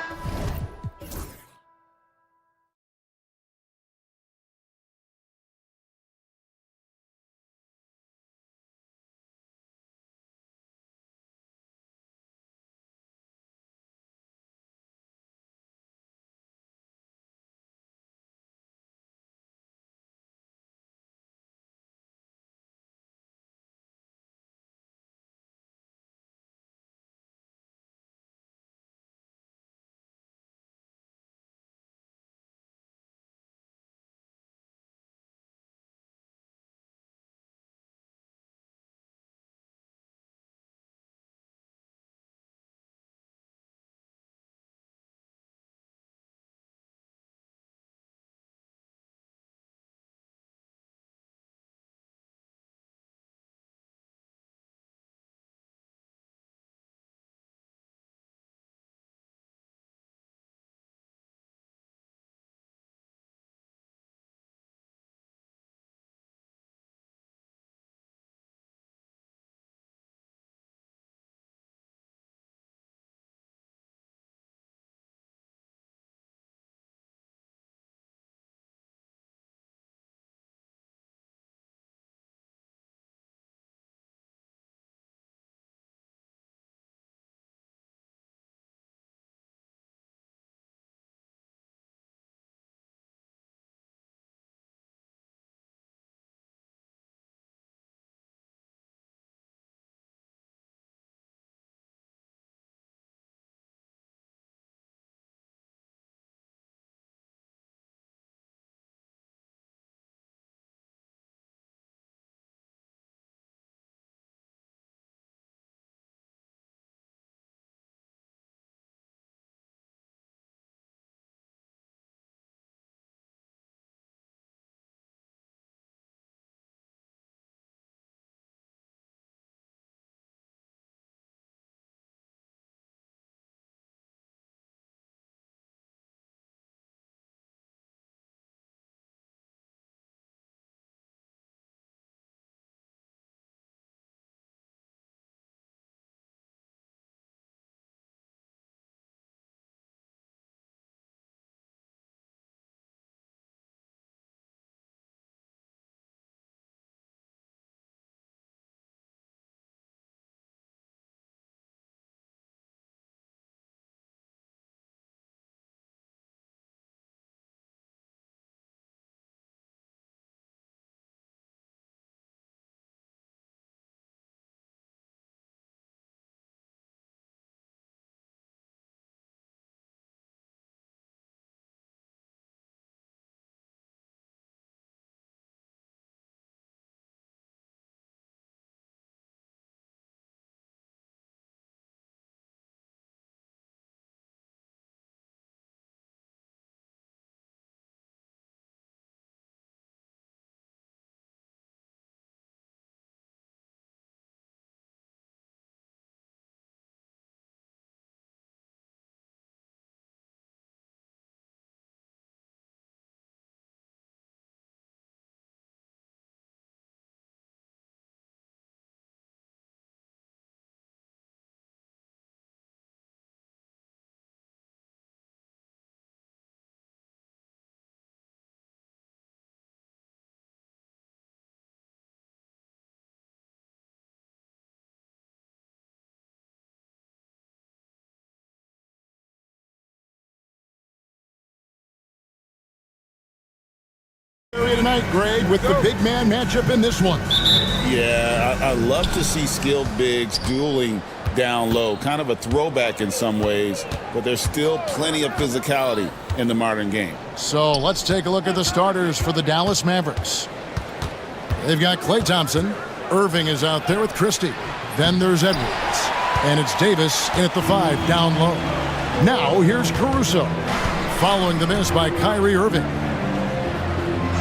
Tonight, Greg, with the big man matchup in this one. Yeah, I love to see skilled bigs dueling down low. Kind of a throwback in some ways, but there's still plenty of physicality in the modern game. So let's take a look at the starters for the Dallas Mavericks. They've got Klay Thompson. Irving is out there with Christie. Then there's Edwards. And it's Davis in at the 5 down low. Now here's Caruso. Following the miss by Kyrie Irving.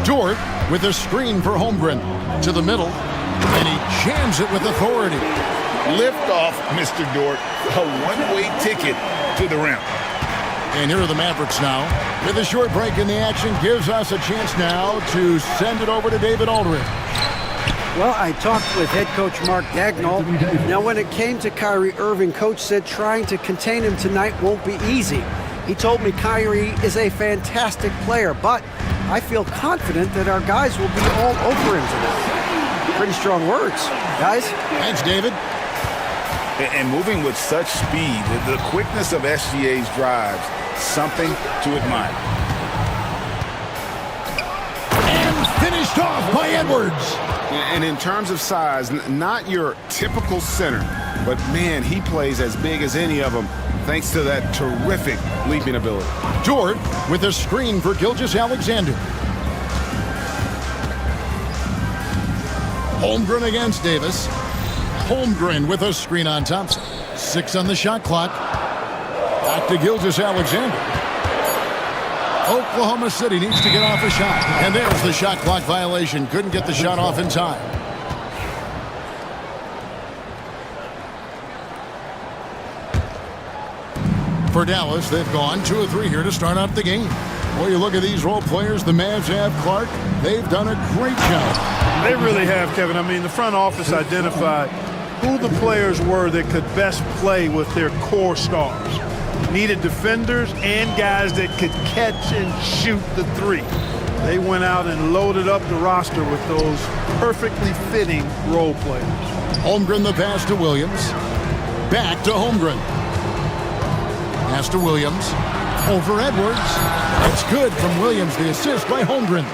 Dort with a screen for Holmgren to the middle, and he jams it with authority. Lift off, Mr. Dort. A one-way ticket to the rim. And here are the Mavericks now. With a short break in the action, gives us a chance now to send it over to David Aldridge. Well, I talked with head coach Mark Dagnall. Now, when it came to Kyrie Irving, coach said trying to contain him tonight won't be easy. He told me Kyrie is a fantastic player, but I feel confident that our guys will be all over him tonight. Pretty strong words, guys. Thanks, David. And moving with such speed, the quickness of SGA's drives, something to admire. And finished off by Edwards. And in terms of size, not your typical center, but man, he plays as big as any of them thanks to that terrific leaping ability. Dort with a screen for Gilgeous-Alexander. Holmgren against Davis. Holmgren with a screen on Thompson. 6 on the shot clock. Back to Gilgeous-Alexander. Oklahoma City needs to get off a shot. And there's the shot clock violation. Couldn't get the shot off in time. For Dallas, they've gone 2 of 3 here to start out the game. Well, you look at these role players the Mavs have, Clark. They've done a great job. They really have, Kevin. I mean, the front office identified who the players were that could best play with their core stars. Needed defenders and guys that could catch and shoot the 3. They went out and loaded up the roster with those perfectly fitting role players. Holmgren the pass to Williams. Back to Holmgren. Pass to Williams. Over Edwards. It's good from Williams. The assist by Holmgren.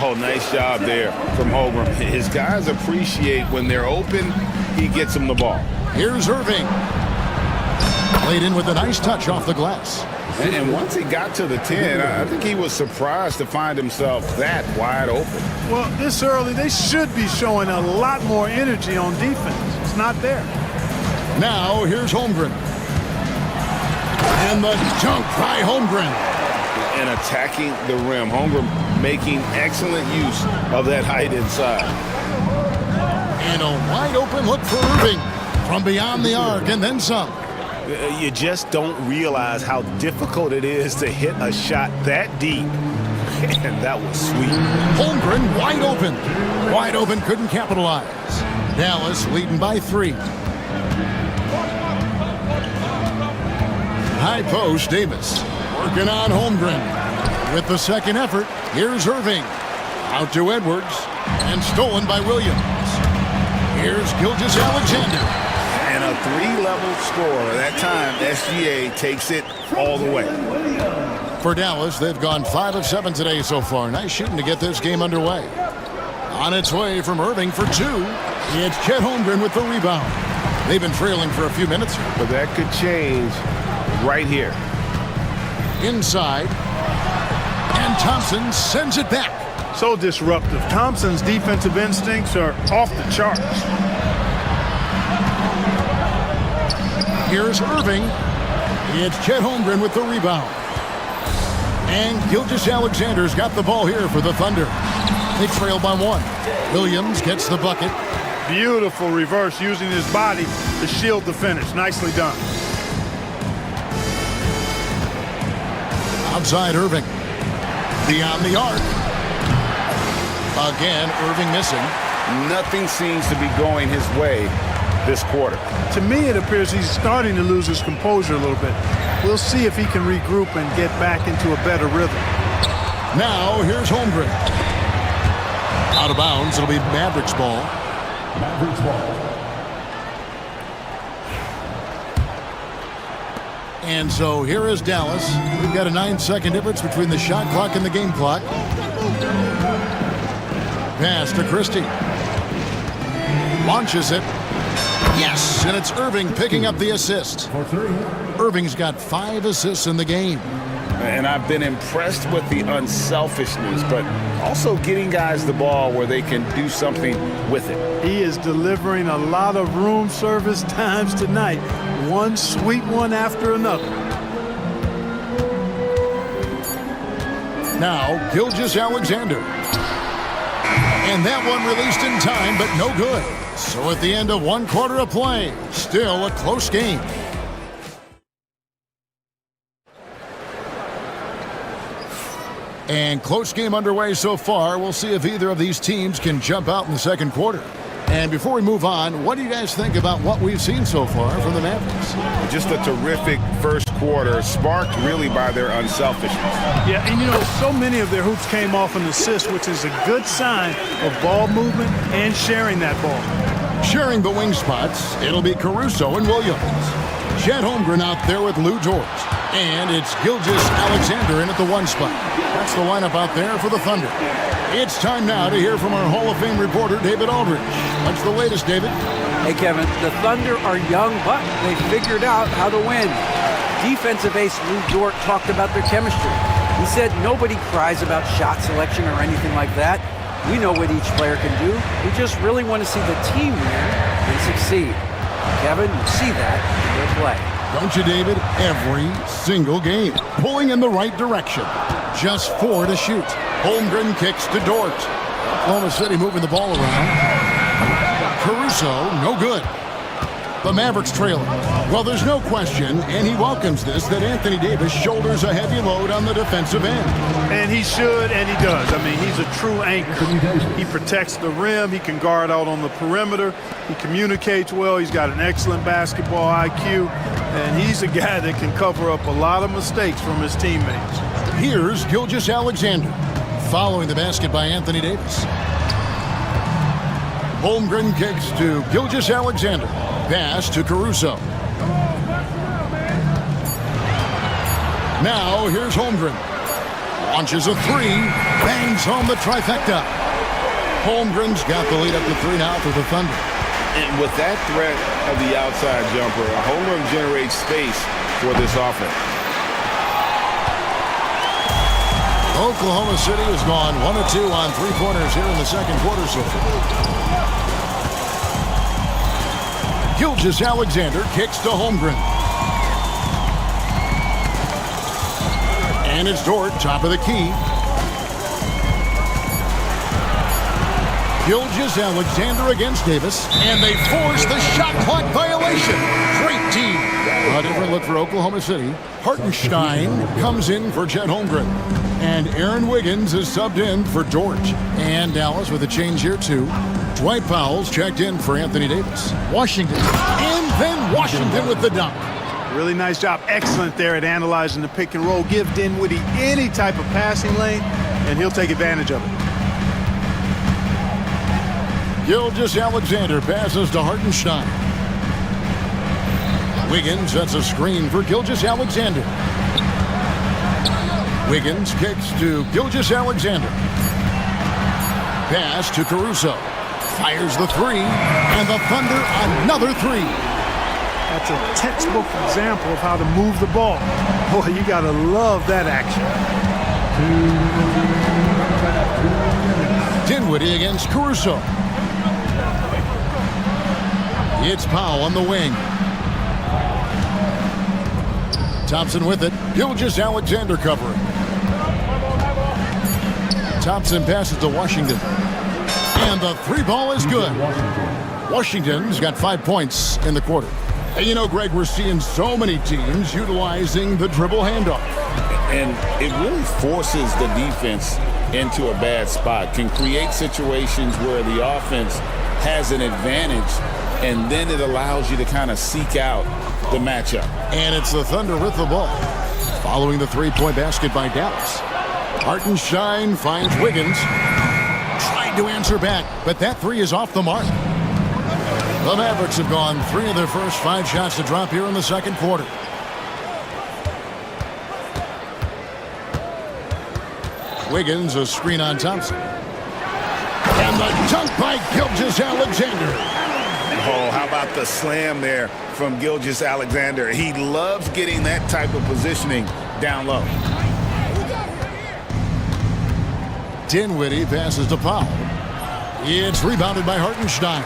Oh, nice job there from Holmgren. His guys appreciate when they're open, he gets them the ball. Here's Irving. Played in with a nice touch off the glass. And once he got to the 10, I think he was surprised to find himself that wide open. Well, this early, they should be showing a lot more energy on defense. It's not there. Now, here's Holmgren. And the dunk by Holmgren. And attacking the rim. Holmgren making excellent use of that height inside. And a wide open look for Irving from beyond the arc and then some. You just don't realize how difficult it is to hit a shot that deep. And that was sweet. Holmgren wide open. Wide open, couldn't capitalize. Dallas leading by 3. High post, Davis working on Holmgren. With the second effort, here's Irving. Out to Edwards and stolen by Williams. Here's Gilgeous-Alexander. And a 3-level score. That time, SGA takes it all the way. For Dallas, they've gone 5 of 7 today so far. Nice shooting to get this game underway. On its way from Irving for 2. It's Chet Holmgren with the rebound. They've been trailing for a few minutes. But that could change right here. Inside. And Thompson sends it back. So disruptive. Thompson's defensive instincts are off the charts. Here's Irving. It's Chet Holmgren with the rebound. And Gilgeous-Alexander's got the ball here for the Thunder. They trail by 1. Williams gets the bucket. Beautiful reverse using his body to shield the finish. Nicely done. Outside Irving. Beyond the arc. Again, Irving missing. Nothing seems to be going his way this quarter. To me, it appears he's starting to lose his composure a little bit. We'll see if he can regroup and get back into a better rhythm. Now, here's Holmgren. Out of bounds, it'll be Mavericks ball. Mavericks ball. And so here is Dallas. We've got a 9-second difference between the shot clock and the game clock. Pass to Christie. Launches it. Yes, and it's Irving picking up the assist. Irving's got 5 assists in the game. And I've been impressed with the unselfishness, but also getting guys the ball where they can do something with it. He is delivering a lot of room service times tonight. One sweet one after another. Now, Gilgeous-Alexander. And that one released in time, but no good. So at the end of 1 quarter of play, still a close game. And close game underway so far. We'll see if either of these teams can jump out in the second quarter. And before we move on, what do you guys think about what we've seen so far from the Mavericks? Just a terrific first quarter, sparked really by their unselfishness. Yeah, and you know, so many of their hoops came off an assist, which is a good sign of ball movement and sharing that ball. Sharing the wing spots, it'll be Caruso and Williams. Chet Holmgren out there with Lou George. And it's Gilgeous-Alexander in at the 1 spot. That's the lineup out there for the Thunder. It's time now to hear from our Hall of Fame reporter, David Aldridge. What's the latest, David? Hey, Kevin, the Thunder are young, but they figured out how to win. Defensive ace Lou Dort talked about their chemistry. He said nobody cries about shot selection or anything like that. We know what each player can do. We just really want to see the team win and succeed. Kevin, you see that in their play. Don't you, David? Every single game. Pulling in the right direction. Just 4 to shoot. Holmgren kicks to Dort. Oklahoma City moving the ball around. Caruso, no good. The Mavericks trailing. Well, there's no question, and he welcomes this, that Anthony Davis shoulders a heavy load on the defensive end. And he should, and he does. I mean, he's a true anchor. He protects the rim. He can guard out on the perimeter. He communicates well. He's got an excellent basketball IQ. And he's a guy that can cover up a lot of mistakes from his teammates. Here's Gilgeous-Alexander, following the basket by Anthony Davis. Holmgren kicks to Gilgeous-Alexander. Pass to Caruso. Now here's Holmgren. Launches a 3. Bangs home the trifecta. Holmgren's got the lead up to 3 now for the Thunder. And with that threat of the outside jumper, Holmgren generates space for this offense. Oklahoma City has gone 1 of 2 on 3-pointers here in the second quarter so far. Gilgeous-Alexander kicks to Holmgren. And it's Dort, top of the key. Gilgeous-Alexander against Davis. And they force the shot clock violation. Great team. A different look for Oklahoma City. Hartenstein comes in for Chet Holmgren. And Aaron Wiggins is subbed in for Dort. And Dallas with a change here too. Dwight Powell's checked in for Anthony Davis. Washington. And then Washington with the dunk. Really nice job. Excellent there at analyzing the pick and roll. Give Dinwiddie any type of passing lane, and he'll take advantage of it. Gilgeous-Alexander passes to Hartenstein. Wiggins sets a screen for Gilgeous-Alexander. Wiggins kicks to Gilgeous-Alexander. Pass to Caruso. Fires the 3, and the Thunder another 3. That's a textbook example of how to move the ball. Boy, you gotta love that action. Dinwiddie against Caruso. It's Powell on the wing. Thompson with it. Gilgeous-Alexander covering. Thompson passes to Washington. And the 3 ball is good. Washington's got 5 points in the quarter. And you know, Greg, we're seeing so many teams utilizing the dribble handoff. And it really forces the defense into a bad spot, can create situations where the offense has an advantage, and then it allows you to kind of seek out the matchup. And it's the Thunder with the ball. Following the 3-point basket by Dallas. Hartenstein finds Wiggins. Tried to answer back, but that 3 is off the mark. The Mavericks have gone 3 of their first 5 shots to drop here in the second quarter. Wiggins, a screen on Thompson. And And the dunk by Gilgeous-Alexander. Oh, how about the slam there from Gilgeous-Alexander? He loves getting that type of positioning down low. Dinwiddie passes to Powell. It's rebounded by Hartenstein.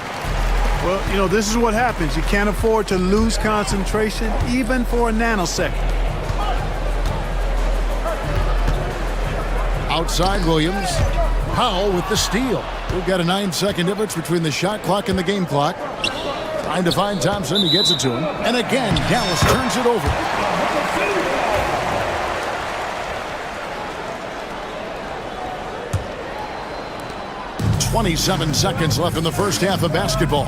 Well, you know, this is what happens. You can't afford to lose concentration, even for a nanosecond. Outside Williams. Powell with the steal. We've got a 9-second difference between the shot clock and the game clock. Trying to find Thompson. He gets it to him. And again, Dallas turns it over. "27 seconds left in the first half of basketball.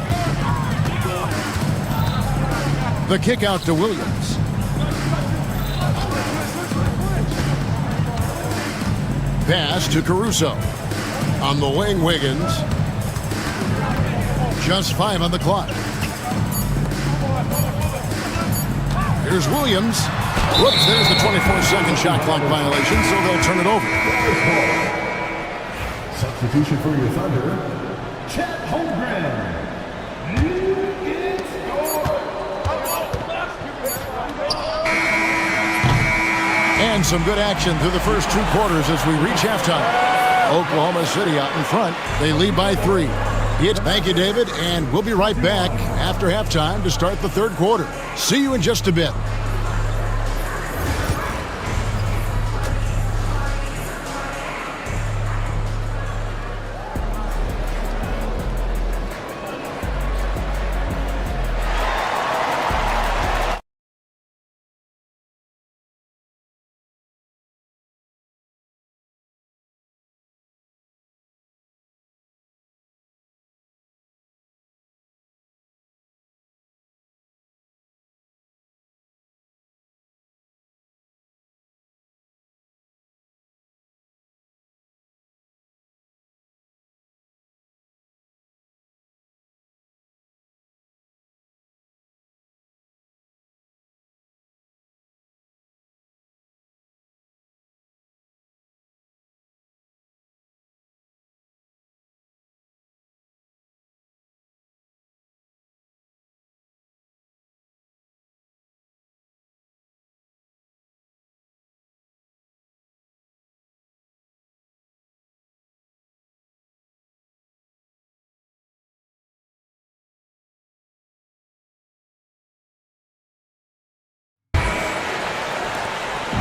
The kick out to Williams. Pass to Caruso. On the wing, Wiggins. Just 5 on the clock. Here's Williams. Whoops, there's the 24-second shot clock violation, so they'll turn it over. Substitution for your Thunder, Chet Holmgren. And some good action through the first 2 quarters as we reach halftime. Oklahoma City out in front. They lead by 3. Thank you, David, and we'll be right back after halftime to start the third quarter. See you in just a bit.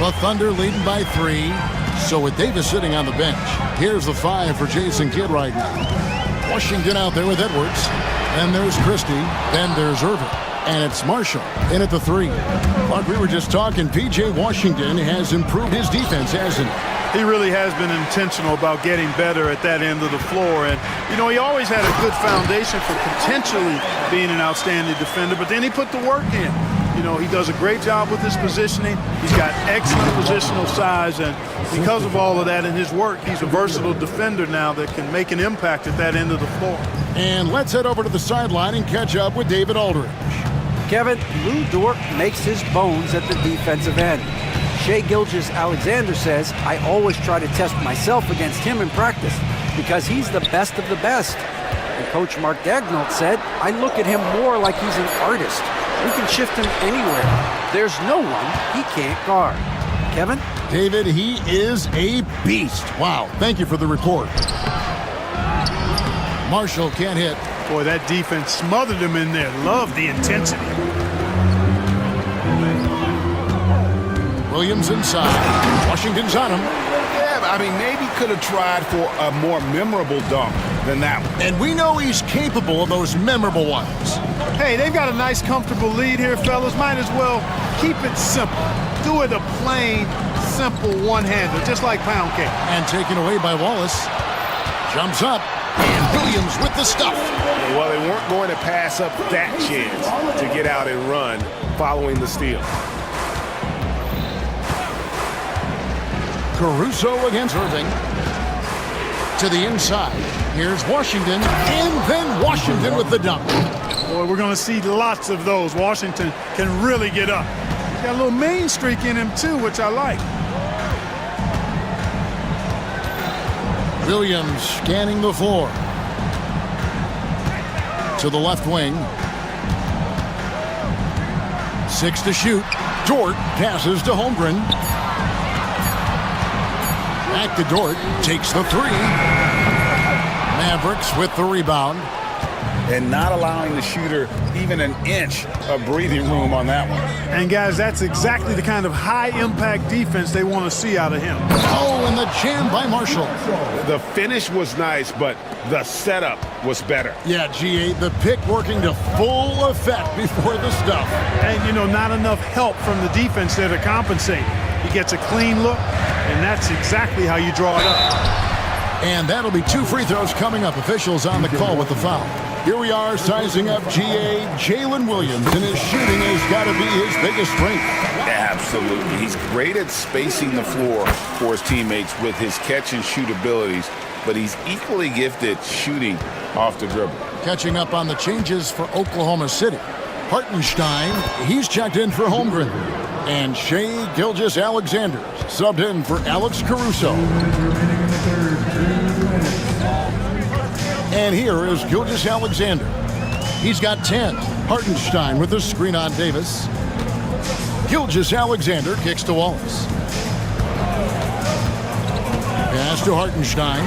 The Thunder leading by 3. So with Davis sitting on the bench, here's the 5 for Jason Kidd right now. Washington out there with Edwards. Then there's Christie. Then there's Irvin. And it's Marshall in at the 3. Like we were just talking, P.J. Washington has improved his defense, hasn't he? He really has been intentional about getting better at that end of the floor. And, you know, he always had a good foundation for potentially being an outstanding defender, but then he put the work in. You know, he does a great job with his positioning. He's got excellent positional size, and because of all of that in his work, he's a versatile defender now that can make an impact at that end of the floor. And let's head over to the sideline and catch up with David Aldridge. Kevin, Lou Dort makes his bones at the defensive end. Shai Gilgeous-Alexander says, I always try to test myself against him in practice because he's the best of the best. And Coach Mark Daigneault said, I look at him more like he's an artist. We can shift him anywhere. There's no one he can't guard. Kevin? David, he is a beast. Wow, thank you for the report. Marshall can't hit. Boy, that defense smothered him in there. Love the intensity. Williams inside. Washington's on him. Yeah, I mean, maybe could have tried for a more memorable dunk than that one. And we know he's capable of those memorable ones. Hey, they've got a nice, comfortable lead here, fellas. Might as well keep it simple. Do it a plain, simple one-hander, just like pound cake. And taken away by Wallace. Jumps up. And Williams with the stuff. Well, they weren't going to pass up that chance to get out and run following the steal. Caruso against Irving. To the inside. Here's Washington. And then Washington with the dunk. Boy, we're going to see lots of those. Washington can really get up. He's got a little main streak in him, too, which I like. Williams scanning the floor. to the left wing. 6 to shoot. Dort passes to Holmgren. Back to Dort. Takes the 3. Mavericks with the rebound. And not allowing the shooter even an inch of breathing room on that one. And guys, that's exactly the kind of high-impact defense they want to see out of him. Oh, and the jam by Marshall. The finish was nice, but the setup was better. Yeah, G8, the pick working to full effect before the stuff. And, you know, not enough help from the defense there to compensate. He gets a clean look, and that's exactly how you draw it up. And that'll be 2 free throws coming up. Officials on the call with the foul. Here we are sizing up GA Jalen Williams, and his shooting has got to be his biggest strength. Absolutely. He's great at spacing the floor for his teammates with his catch and shoot abilities, but he's equally gifted shooting off the dribble. Catching up on the changes for Oklahoma City. Hartenstein, he's checked in for Holmgren. And Shea Gilgeous-Alexander subbed in for Alex Caruso. And here is Gilgeous-Alexander. He's got 10. Hartenstein with a screen on Davis. Gilgeous-Alexander kicks to Wallace. Pass to Hartenstein.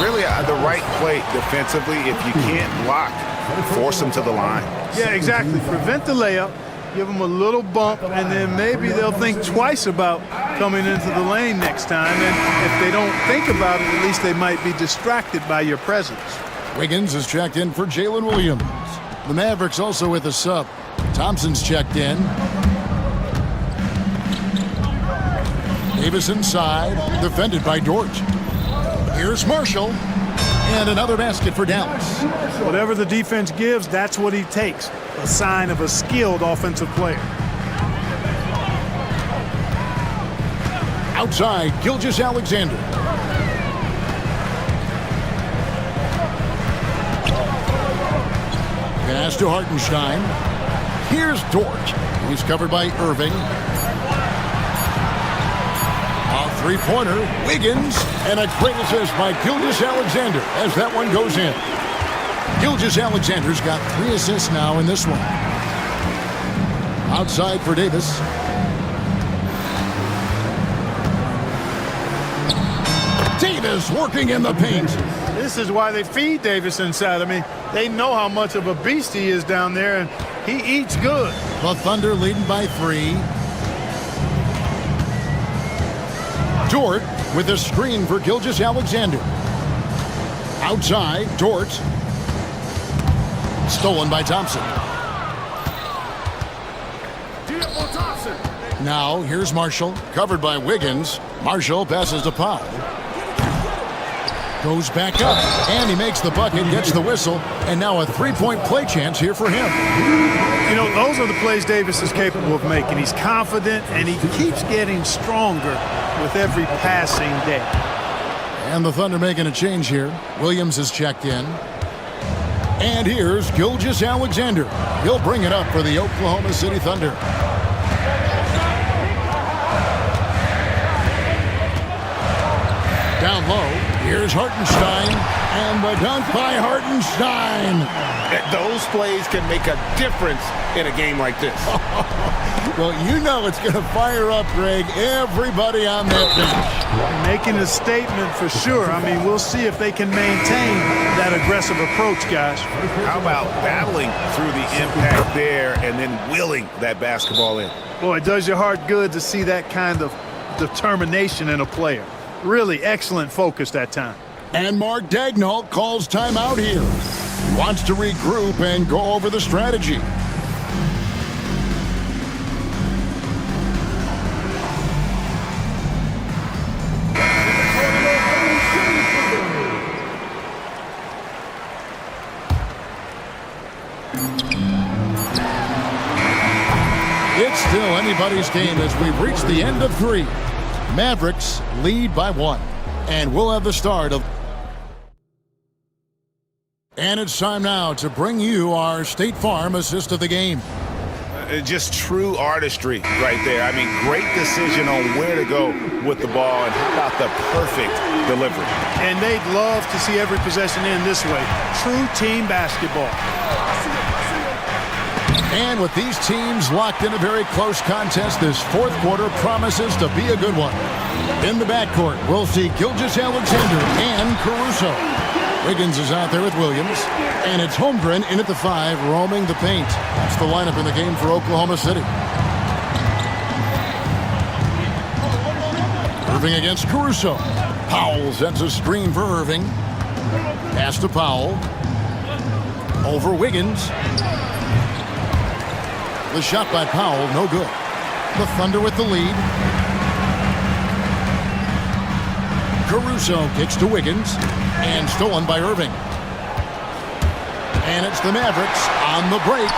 Really the right play defensively. If you can't block, force them to the line. Yeah, exactly. Prevent the layup, give them a little bump, and then maybe they'll think twice about coming into the lane next time. And if they don't think about it, at least they might be distracted by your presence. Wiggins is checked in for Jalen Williams. The Mavericks also with a sub. Thompson's checked in. Davis inside, defended by Dort. Here's Marshall. And another basket for Dallas. Whatever the defense gives, that's what he takes. A sign of a skilled offensive player. Outside, Gilgeous-Alexander. Pass to Hartenstein. Here's Dort. He's covered by Irving. A three-pointer, Wiggins, and a great assist by Gilgeous-Alexander as that one goes in. Gilgeous-Alexander's got 3 assists now in this one. Outside for Davis. Davis working in the paint. This is why they feed Davis inside. I mean, they know how much of a beast he is down there, and he eats good. The Thunder leading by 3. Dort with a screen for Gilgeous-Alexander. Outside, Dort. Stolen by Thompson. Now, here's Marshall, covered by Wiggins. Marshall passes to Powell. Goes back up, and he makes the bucket, gets the whistle, and now a three-point play chance here for him. You know, those are the plays Davis is capable of making. He's confident, and he keeps getting stronger with every passing day. And the Thunder making a change here. Williams is checked in. And here's Gilgeous-Alexander. He'll bring it up for the Oklahoma City Thunder. Down low, here's Hartenstein, and the dunk by Hartenstein. Those plays can make a difference in a game like this. Well, you know it's going to fire up, Greg, everybody on that bench. Making a statement for sure. I mean, we'll see if they can maintain that aggressive approach, guys. How about battling through the impact there and then willing that basketball in? Boy, it does your heart good to see that kind of determination in a player. Really excellent focus that time. And Mark Daigneault calls timeout here. He wants to regroup and go over the strategy. It's still anybody's game as we've reached the end of 3. Mavericks lead by 1. And we'll have the start of... And it's time now to bring you our State Farm assist of the game. just true artistry right there. I mean, great decision on where to go with the ball, and how about the perfect delivery. And they'd love to see every possession end this way. True team basketball. And with these teams locked in a very close contest, this fourth quarter promises to be a good one. In the backcourt, we'll see Gilgeous-Alexander and Caruso. Wiggins is out there with Williams. And it's Holmgren in at the 5, roaming the paint. That's the lineup in the game for Oklahoma City. Irving against Caruso. Powell sends a screen for Irving. Pass to Powell. Over Wiggins. The shot by Powell, no good. The Thunder with the lead. Caruso kicks to Wiggins. And stolen by Irving. And it's the Mavericks on the break.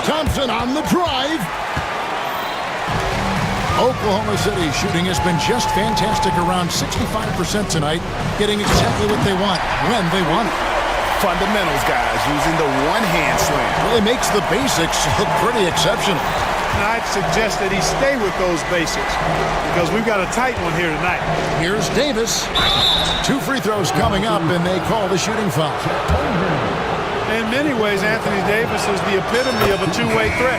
Thompson on the drive. Oklahoma City shooting has been just fantastic, around 65% tonight, getting exactly what they want when they want it. Fundamentals, guys, using the one-hand slam. Really makes the basics look pretty exceptional. And I'd suggest that he stay with those basics because we've got a tight one here tonight. Here's Davis. 2 free throws coming up, and they call the shooting foul. In many ways, Anthony Davis is the epitome of a two-way threat.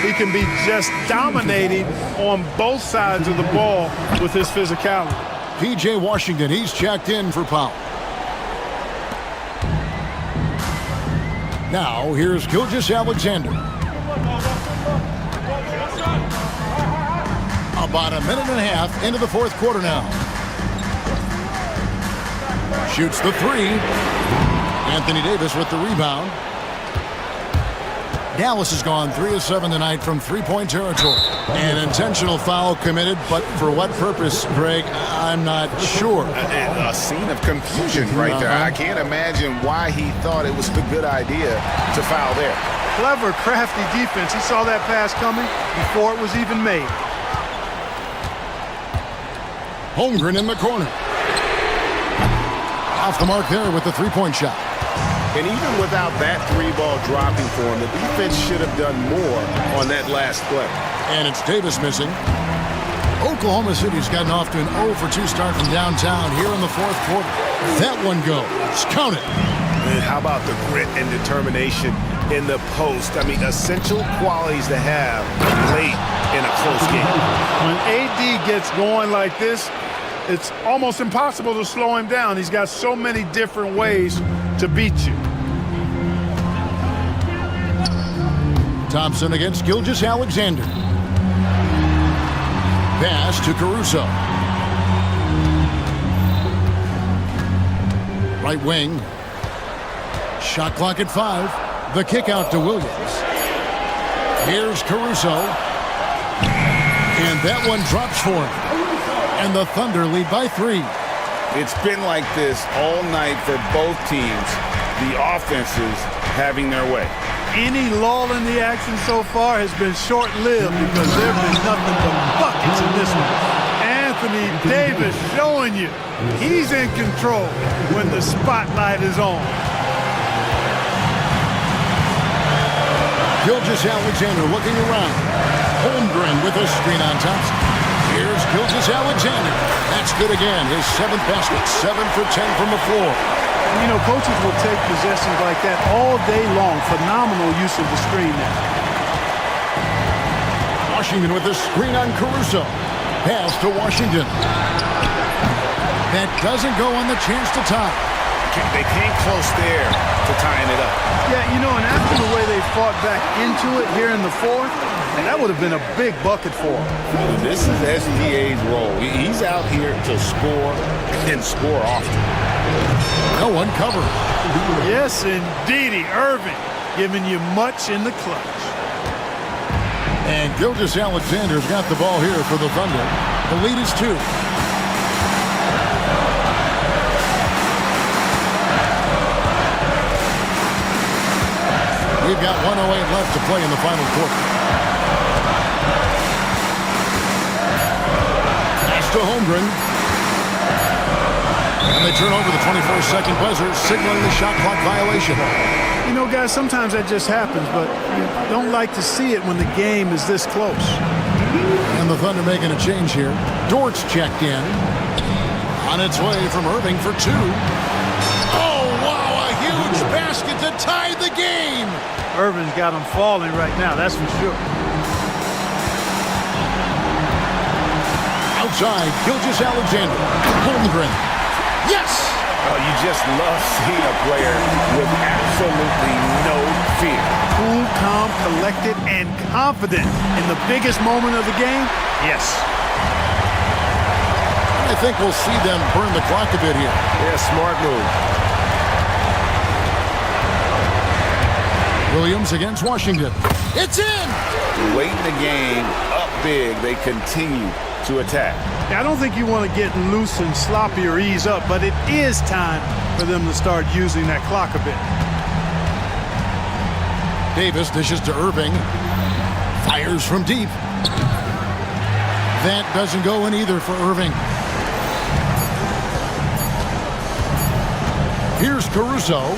He can be just dominating on both sides of the ball with his physicality. P.J. Washington, he's checked in for Powell. Now, here's Gilgeous-Alexander. About a minute and a half into the fourth quarter now. Shoots the 3. Anthony Davis with the rebound. Dallas has gone 3 of 7 tonight from three-point territory. An intentional foul committed, but for what purpose, Greg, I'm not sure. A scene of confusion right there. I can't imagine why he thought it was a good idea to foul there. Clever, crafty defense. He saw that pass coming before it was even made. Holmgren in the corner. Off the mark there with the three-point shot. And even without that 3-ball dropping for him, the defense should have done more on that last play. And it's Davis missing. Oklahoma City's gotten off to an 0 for 2 start from downtown here in the fourth quarter. That one goes. Count it. And how about the grit and determination in the post? I mean, essential qualities to have late in a close game. When AD gets going like this, it's almost impossible to slow him down. He's got so many different ways to beat you. Thompson against Gilgeous-Alexander. Pass to Caruso. Right wing. Shot clock at 5. The kick out to Williams. Here's Caruso. And that one drops for him. And the Thunder lead by 3. It's been like this all night for both teams. The offenses having their way. Any lull in the action so far has been short-lived because there have been nothing but buckets in this one. Anthony Davis showing you he's in control when the spotlight is on. Gilgeous-Alexander looking around. Holmgren with a screen on Thompson. Here's Gilgeous-Alexander. That's good again. His 7th basket. 7 for 10 from the floor. You know, coaches will take possessions like that all day long. Phenomenal use of the screen there. Washington with a screen on Caruso. Pass to Washington. That doesn't go on the chance to tie. They came close there to tying it up. Yeah, you know, and after the way they fought back into it here in the fourth, that would have been a big bucket for him. This is SGA's role. He's out here to score and score often. No one covered. Yes, indeedy. Irving giving you much in the clutch. And Gilgeous-Alexander's got the ball here for the Thunder. The lead is 2. We've got 1:08 left to play in the final quarter. Pass to Holmgren. And the they turn over the 24-second buzzer, signaling the shot clock violation. You know, guys, sometimes that just happens, but you don't like to see it when the game is this close. And the Thunder making a change here. Dort's checked in. On its way from Irving for two. Oh, wow, a huge basket to tie the game. Irving's got him falling right now, that's for sure. Outside, Gilgeous-Alexander. Holmgren. Yes! Oh, you just love seeing a player with absolutely no fear. Cool, calm, collected, and confident in the biggest moment of the game? Yes. I think we'll see them burn the clock a bit here. Yeah, smart move. Williams against Washington. It's in! Late in the game, up big, they continue to attack. I don't think you want to get loose and sloppy or ease up, but it is time for them to start using that clock a bit. Davis dishes to Irving. Fires from deep. That doesn't go in either for Irving. Here's Caruso.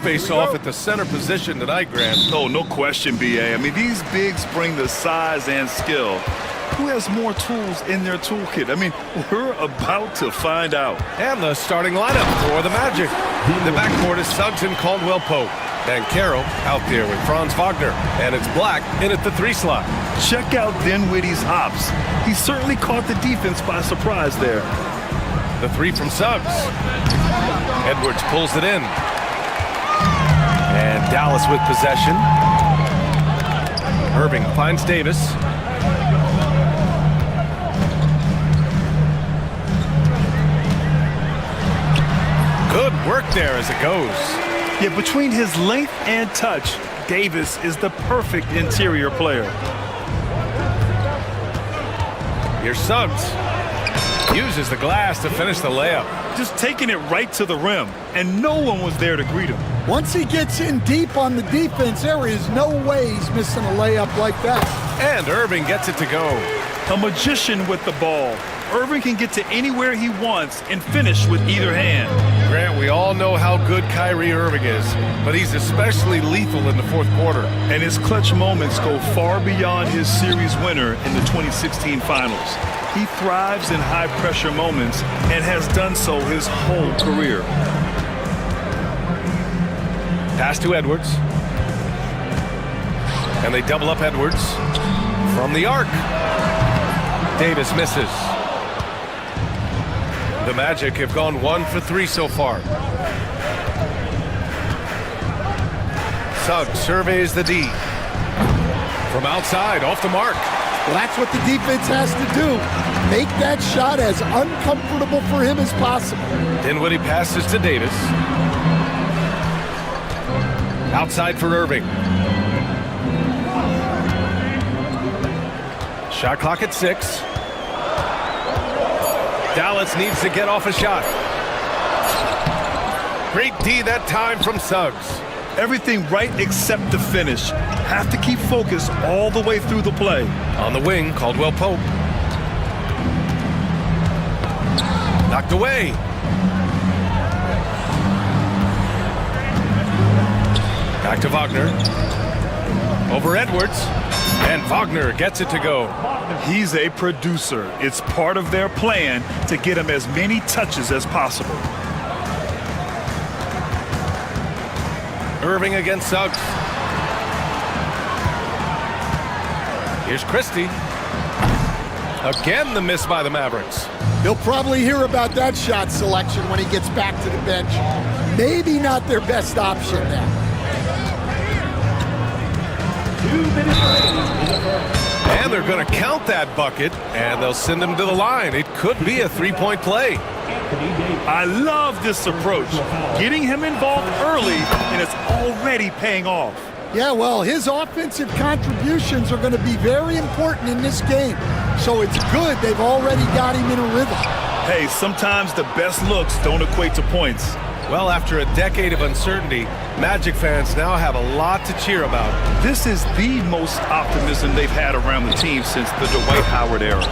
face off at the center position tonight, Grant. Oh, no question, B.A. I mean, these bigs bring the size and skill. Who has more tools in their toolkit? I mean, we're about to find out. And the starting lineup for the Magic. The backcourt is Suggs and Caldwell-Pope. And Carroll out there with Franz Wagner. And it's Black in at the 3 slot. Check out Dinwiddie's hops. He certainly caught the defense by surprise there. The 3 from Suggs. Edwards pulls it in. And Dallas with possession. Irving finds Davis. Good work there as it goes. Yeah, between his length and touch, Davis is the perfect interior player. Here's Suggs. Uses the glass to finish the layup. Just taking it right to the rim, and no one was there to greet him. Once he gets in deep on the defense, there is no way he's missing a layup like that. And Irving gets it to go. A magician with the ball. Irving can get to anywhere he wants and finish with either hand. Grant, we all know how good Kyrie Irving is, but he's especially lethal in the fourth quarter. And his clutch moments go far beyond his series winner in the 2016 finals. He thrives in high-pressure moments and has done so his whole career. Pass to Edwards. And they double up Edwards from the arc. Davis misses. The Magic have gone 1 for 3 so far. Suggs surveys the D. From outside, off the mark. Well, that's what the defense has to do. Make that shot as uncomfortable for him as possible. Dinwiddie passes to Davis. Outside for Irving. Shot clock at 6. Dallas needs to get off a shot. Great D that time from Suggs. Everything right except the finish. Have to keep focused all the way through the play. On the wing, Caldwell-Pope. Knocked away. Back to Wagner. Over Edwards. And Wagner gets it to go. He's a producer. It's part of their plan to get him as many touches as possible. Irving against Suggs. Here's Christie. Again, the miss by the Mavericks. He'll probably hear about that shot selection when he gets back to the bench. Maybe not their best option now. And they're going to count that bucket, and they'll send him to the line. It could be a 3-point play. I love this approach. Getting him involved early, and it's already paying off. Yeah, well, his offensive contributions are going to be very important in this game. So it's good they've already got him in a rhythm. Hey, sometimes the best looks don't equate to points. Well, after a decade of uncertainty, Magic fans now have a lot to cheer about. This is the most optimism they've had around the team since the Dwight Howard era.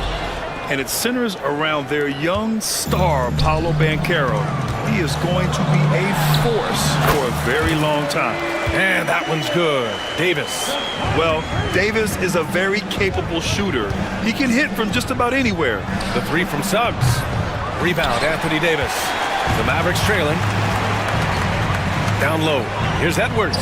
And it centers around their young star, Paolo Banchero. He is going to be a force for a very long time. And that one's good. Davis. Well, Davis is a very capable shooter. He can hit from just about anywhere. The 3 from Suggs. Rebound, Anthony Davis. The Mavericks trailing. Down low. Here's Edwards.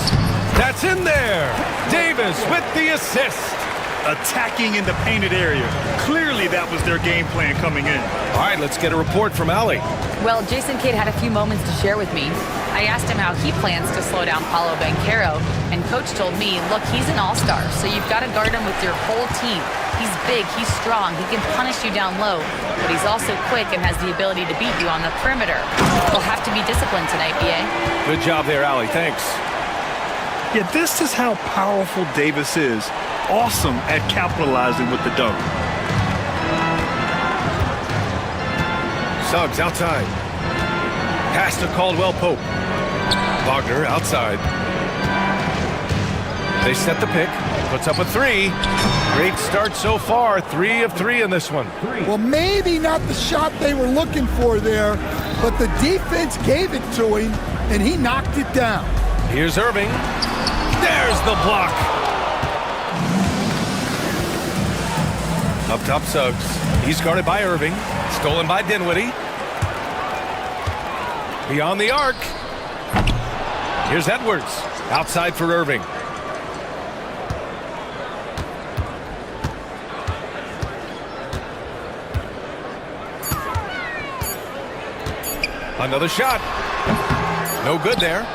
That's in there. Davis with the assist. Attacking in the painted area. Clearly that was their game plan coming in. All right, let's get a report from Allie. Well, Jason Kidd had a few moments to share with me. I asked him how he plans to slow down Paolo Banchero, and Coach told me, look, he's an all-star, so you've got to guard him with your whole team. He's big, he's strong, he can punish you down low, but he's also quick and has the ability to beat you on the perimeter. We'll have to be disciplined tonight, BA. Good job there, Allie. Thanks. Yeah, this is how powerful Davis is. Awesome at capitalizing with the dunk. Suggs outside. Pass to Caldwell-Pope. Wagner outside. They set the pick. Puts up a 3. Great start so far. 3 of 3 in this one. Well, maybe not the shot they were looking for there, but the defense gave it to him, and he knocked it down. Here's Irving. There's the block. Up top, Suggs. He's guarded by Irving. Stolen by Dinwiddie. Beyond the arc. Here's Edwards. Outside for Irving. Another shot. No good there.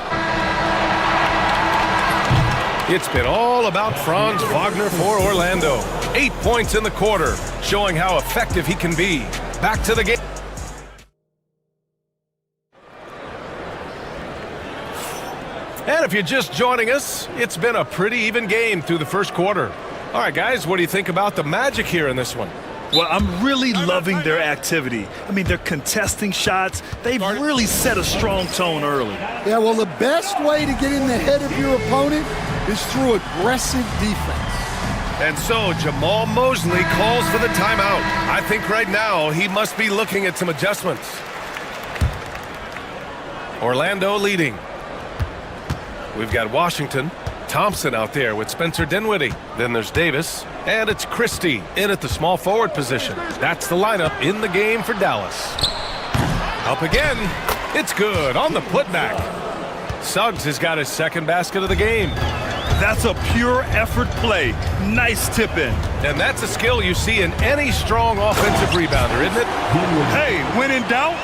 It's been all about Franz Wagner for Orlando. 8 points in the quarter, showing how effective he can be. Back to the game. And if you're just joining us, it's been a pretty even game through the first quarter. All right, guys, what do you think about the Magic here in this one? Well, I'm really loving their activity. I mean, they're contesting shots. They've really set a strong tone early. Yeah, well, the best way to get in the head of your opponent is through aggressive defense. And so Jamal Mosley calls for the timeout. I think right now he must be looking at some adjustments. Orlando leading. We've got Washington. Thompson out there with Spencer Dinwiddie. Then there's Davis. And it's Christie in at the small forward position. That's the lineup in the game for Dallas. Up again. It's good on the putback. Suggs has got his second basket of the game. That's a pure effort play. Nice tip in. And that's a skill you see in any strong offensive rebounder, isn't it? Hey, when in doubt,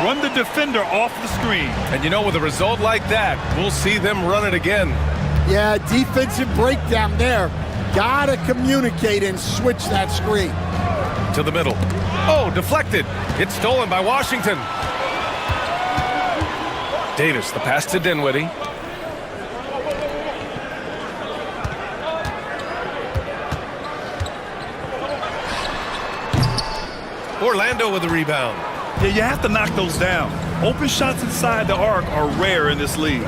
run the defender off the screen. And you know, with a result like that, we'll see them run it again. Yeah, defensive breakdown there. Gotta communicate and switch that screen. To the middle. Oh, deflected. It's stolen by Washington. Davis, the pass to Dinwiddie. Orlando with the rebound. Yeah, you have to knock those down. Open shots inside the arc are rare in this league.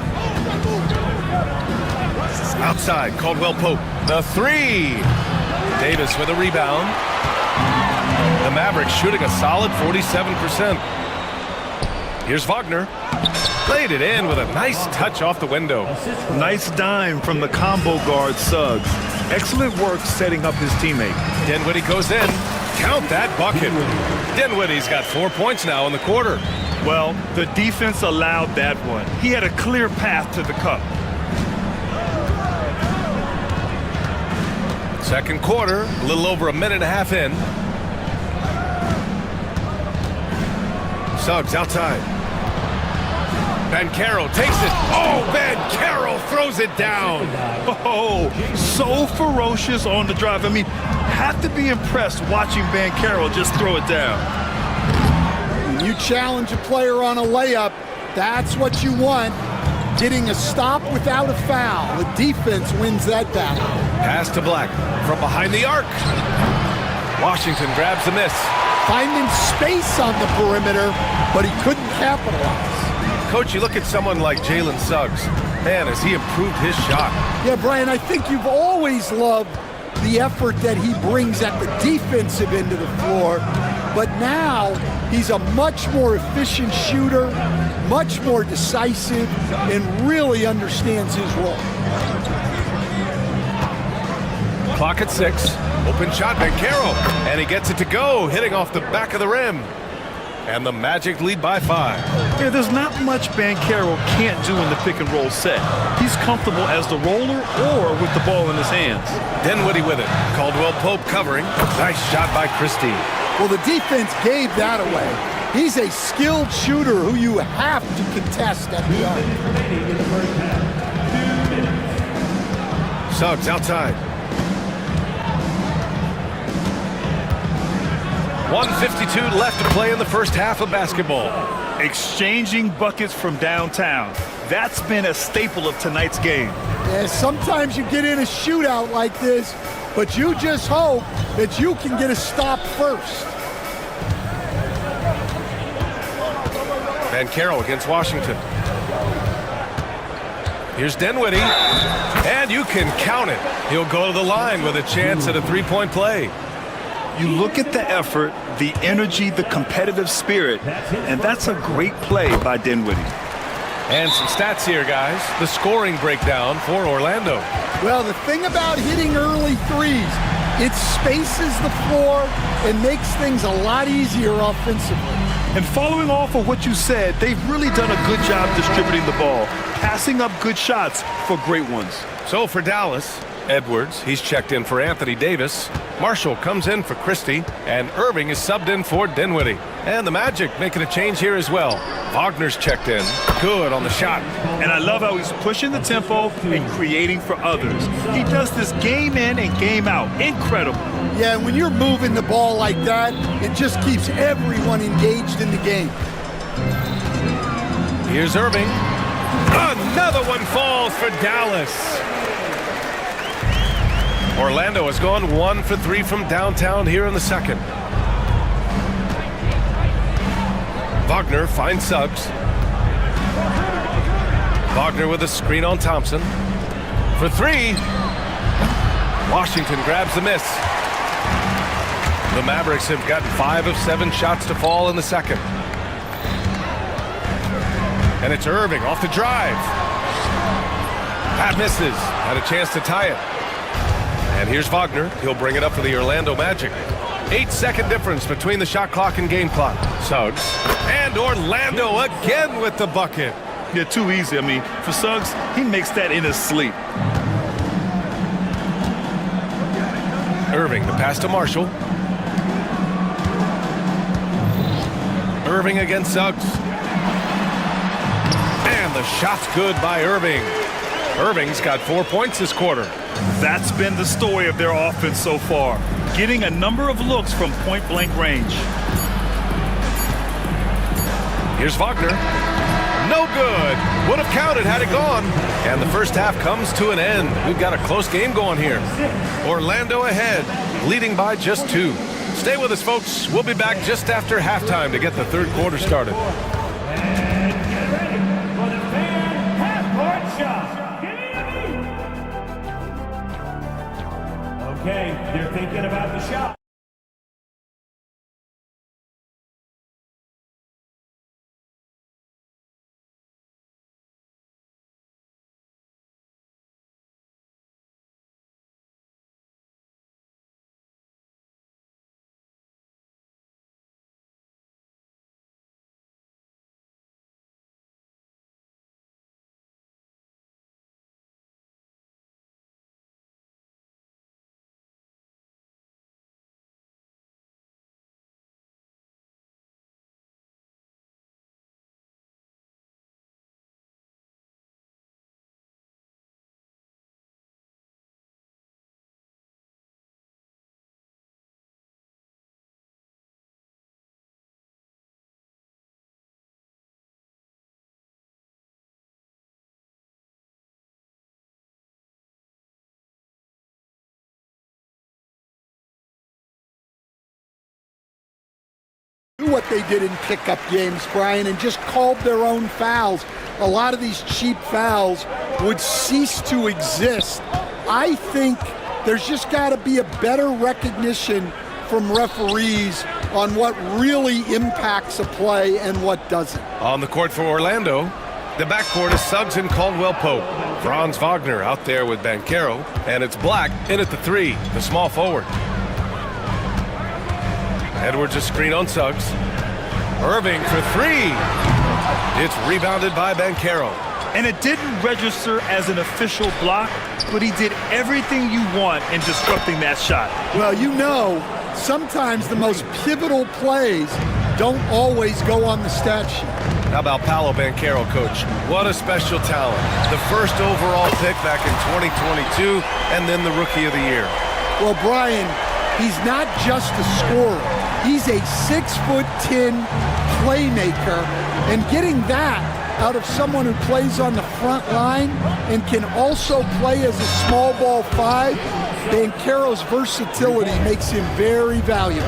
Outside, Caldwell Pope. The three. Davis with a rebound. The Mavericks shooting a solid 47%. Here's Wagner. Played it in with a nice touch off the window. Nice dime from the combo guard Suggs. Excellent work setting up his teammate. Dinwiddie goes in. Count that bucket. Dinwiddie's got 4 points now in the quarter. Well, the defense allowed that one. He had a clear path to the cup. Second quarter, a little over a minute and a half in. Suggs outside. Banchero takes it. Oh, Banchero throws it down. Oh, so ferocious on the drive. I mean, have to be impressed watching Banchero just throw it down. When you challenge a player on a layup, that's what you want. Getting a stop without a foul. The defense wins that battle. Pass to Black from behind the arc. Washington grabs the miss. Finding space on the perimeter, but he couldn't capitalize. Coach, you look at someone like Jalen Suggs. Man, has he improved his shot. Yeah, Brian, I think you've always loved the effort that he brings at the defensive end of the floor. But now he's a much more efficient shooter, much more decisive, and really understands his role. Clock at 6. Open shot, Banchero. And he gets it to go, hitting off the back of the rim. And the Magic lead by 5. Yeah, there's not much Banchero can't do in the pick and roll set. He's comfortable as the roller or with the ball in his hands. Dinwiddie with it. Caldwell Pope covering. Nice shot by Christie. Well, the defense gave that away. He's a skilled shooter who you have to contest at the arc. Suggs outside. 1:52 left to play in the first half of basketball. Exchanging buckets from downtown. That's been a staple of tonight's game. Yeah, sometimes you get in a shootout like this, but you just hope that you can get a stop first. Banchero against Washington. Here's Dinwiddie, and you can count it. He'll go to the line with a chance at a three-point play. You look at the effort, the energy, the competitive spirit, and that's a great play by Dinwiddie. And some stats here, guys. The scoring breakdown for Orlando. Well, the thing about hitting early threes, it spaces the floor and makes things a lot easier offensively. And following off of what you said, they've really done a good job distributing the ball, passing up good shots for great ones. So for Dallas, Edwards, he's checked in for Anthony Davis. Marshall comes in for Christie, and Irving is subbed in for Dinwiddie. And the Magic making a change here as well. Wagner's checked in. Good on the shot. And I love how he's pushing the tempo and creating for others. He does this game in and game out. Incredible. Yeah, and when you're moving the ball like that, it just keeps everyone engaged in the game. Here's Irving. Another one falls for Dallas. Orlando has gone 1 for 3 from downtown here in the second. Wagner finds Suggs. Wagner with a screen on Thompson. For 3. Washington grabs the miss. The Mavericks have gotten 5 of 7 shots to fall in the second. And it's Irving off the drive. That misses. Had a chance to tie it. And here's Wagner. He'll bring it up for the Orlando Magic. 8-second difference between the shot clock and game clock. Suggs. And Orlando again with the bucket. Yeah, too easy. I mean, for Suggs, he makes that in his sleep. Irving, the pass to Marshall. Irving against Suggs. And the shot's good by Irving. Irving's got 4 points this quarter. That's been the story of their offense so far, getting a number of looks from point-blank range. Here's Wagner. No good. Would have counted had it gone. And the first half comes to an end. We've got a close game going here. Orlando ahead, leading by just 2. Stay with us, folks. We'll be back just after halftime to get the third quarter started. Okay, they're thinking about the shot. What they did in pickup games, Brian, and just called their own fouls. A lot of these cheap fouls would cease to exist. I think there's just got to be a better recognition from referees on what really impacts a play and what doesn't. On the court for Orlando, the backcourt is Suggs and Caldwell Pope. Franz Wagner out there with Banchero, and it's Black in at the 3, the small forward. Edwards a screen on Suggs. Irving for 3. It's rebounded by Banchero. And it didn't register as an official block, but he did everything you want in disrupting that shot. Well, you know, sometimes the most pivotal plays don't always go on the stat sheet. How about Paolo Banchero, coach? What a special talent. The first overall pick back in 2022, and then the Rookie of the Year. Well, Brian, he's not just a scorer. He's a 6'10" playmaker, and getting that out of someone who plays on the front line and can also play as a small ball 5, Banchero's versatility makes him very valuable.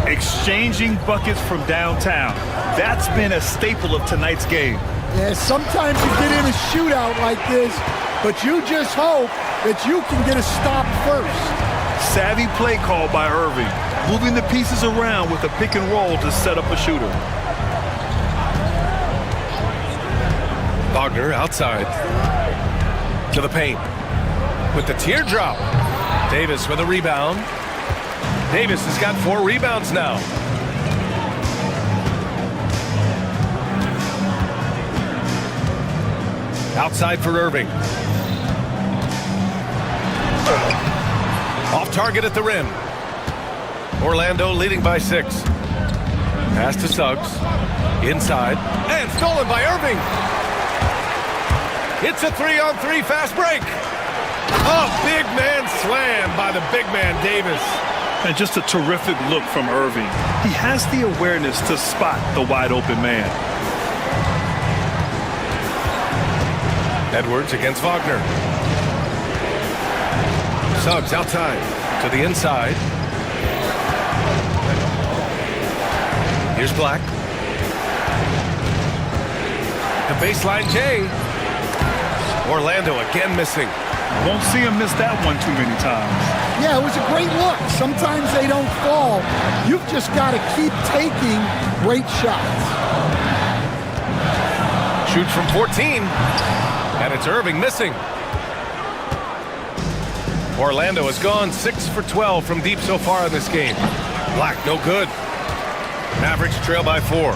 Exchanging buckets from downtown. That's been a staple of tonight's game. Yeah, sometimes you get in a shootout like this, but you just hope that you can get a stop first. Savvy play call by Irving, moving the pieces around with a pick and roll to set up a shooter. Wagner outside to the paint with the teardrop. Davis with a rebound. Davis has got 4 rebounds now. Outside for Irving. Off target at the rim. Orlando leading by 6. Pass to Suggs. Inside. And stolen by Irving. It's a 3-on-3 fast break. A big man slam by the big man Davis. And just a terrific look from Irving. He has the awareness to spot the wide open man. Edwards against Wagner. Suggs outside to the inside. Here's Black. The baseline J. Orlando again missing. Won't see him miss that one too many times. Yeah, it was a great look. Sometimes they don't fall. You've just got to keep taking great shots. Shoots from 14. And it's Irving missing. Orlando has gone 6 for 12 from deep so far in this game. Black, no good. Mavericks trail by 4.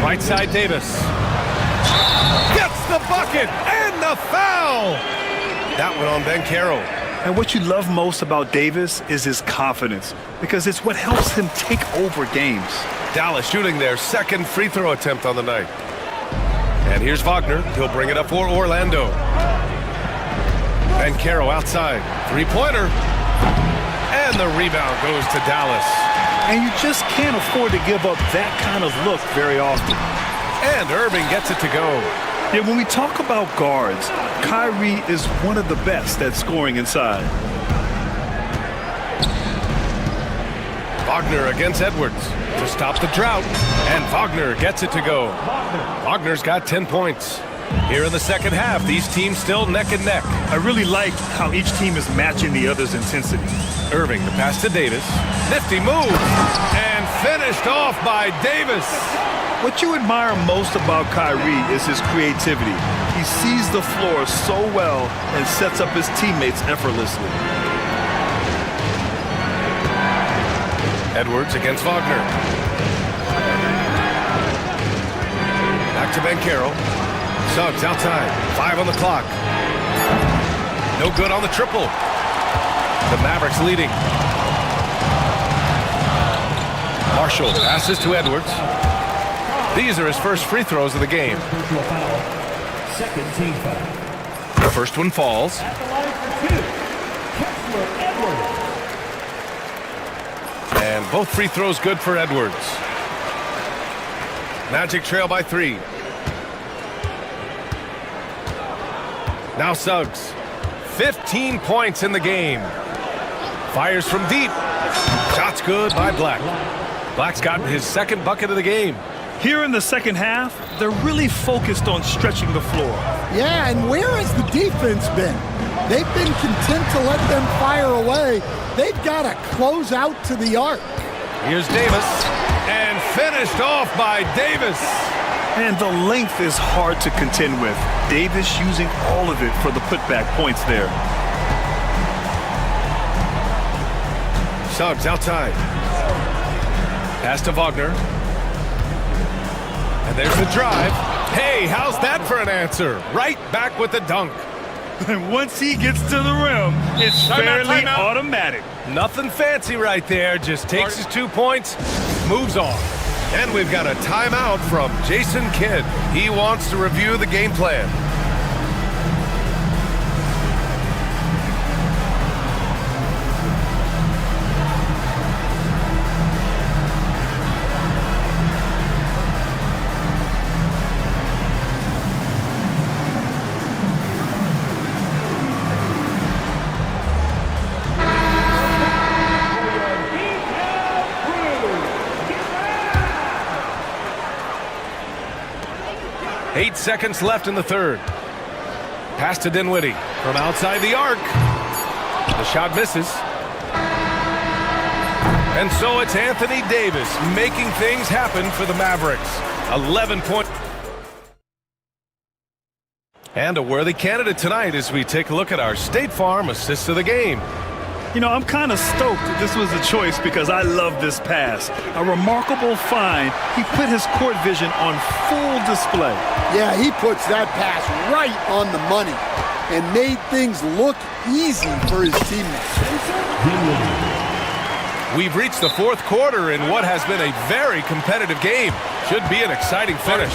Right side Davis. Gets the bucket and the foul. That one on Ben Carroll. And what you love most about Davis is his confidence, because it's what helps him take over games. Dallas shooting their second free throw attempt on the night. And here's Wagner. He'll bring it up for Orlando. Ben Carroll outside. Three-pointer. And the rebound goes to Dallas. And you just can't afford to give up that kind of look very often. And Irving gets it to go. Yeah, when we talk about guards, Kyrie is one of the best at scoring inside. Wagner against Edwards to stop the drought. And Wagner gets it to go. Wagner's got 10 points. Here in the second half, these teams still neck and neck. I really like how each team is matching the other's intensity. Irving, the pass to Davis. Nifty move. And finished off by Davis. What you admire most about Kyrie is his creativity. He sees the floor so well and sets up his teammates effortlessly. Edwards against Wagner. Back to Ben Carroll. Suggs outside. 5 on the clock. No good on the triple. The Mavericks leading. Marshall passes to Edwards. These are his first free throws of the game. Second team foul. The first one falls. At the line for 2, And both free throws good for Edwards. Magic trail by 3. Now Suggs. 15 points in the game. Fires from deep. Shots good by Black. Black's gotten his second bucket of the game. Here in the second half, they're really focused on stretching the floor. Yeah, and where has the defense been? They've been content to let them fire away. They've got to close out to the arc. Here's Davis. And finished off by Davis. And the length is hard to contend with. Davis using all of it for the putback points there. Suggs outside. Pass to Wagner. And there's the drive. Hey, how's that for an answer? Right back with the dunk. And once he gets to the rim, it's fairly automatic. Nothing fancy right there. Just takes his 2 points, moves on. And we've got a timeout from Jason Kidd. He wants to review the game plan. Eight seconds left in the third. Pass to Dinwiddie from outside the arc. The shot misses. And so it's Anthony Davis making things happen for the Mavericks. 11 points. And a worthy candidate tonight as we take a look at our State Farm assist of the game. You know, I'm kind of stoked that this was a choice because I love this pass. A remarkable find. He put his court vision on full display. Yeah, he puts that pass right on the money and made things look easy for his teammates. We've reached the fourth quarter in what has been a very competitive game. Should be an exciting finish.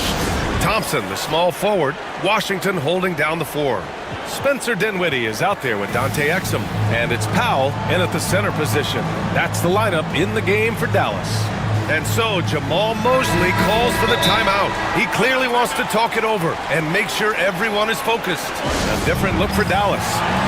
Thompson, the small forward. Washington holding down the four. Spencer Dinwiddie is out there with Dante Exum. And it's Powell in at the center position. That's the lineup in the game for Dallas. And so Jamal Mosley calls for the timeout. He clearly wants to talk it over and make sure everyone is focused. A different look for Dallas.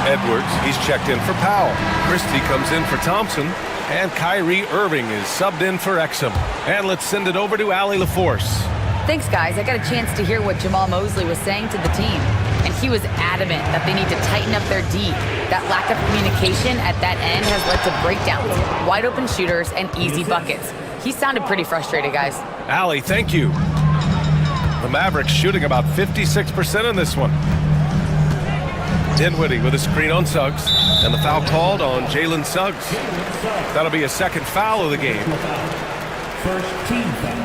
Edwards, he's checked in for Powell. Christie comes in for Thompson. And Kyrie Irving is subbed in for Exum. And let's send it over to Allie LaForce. Thanks, guys. I got a chance to hear what Jamal Mosley was saying to the team. And he was adamant that they need to tighten up their D. That lack of communication at that end has led to breakdowns, wide open shooters, and easy buckets. He sounded pretty frustrated, guys. Allie, thank you. The Mavericks shooting about 56% in this one. Dinwiddie with a screen on Suggs, and the foul called on Jalen Suggs. That'll be a second foul of the game. First team foul.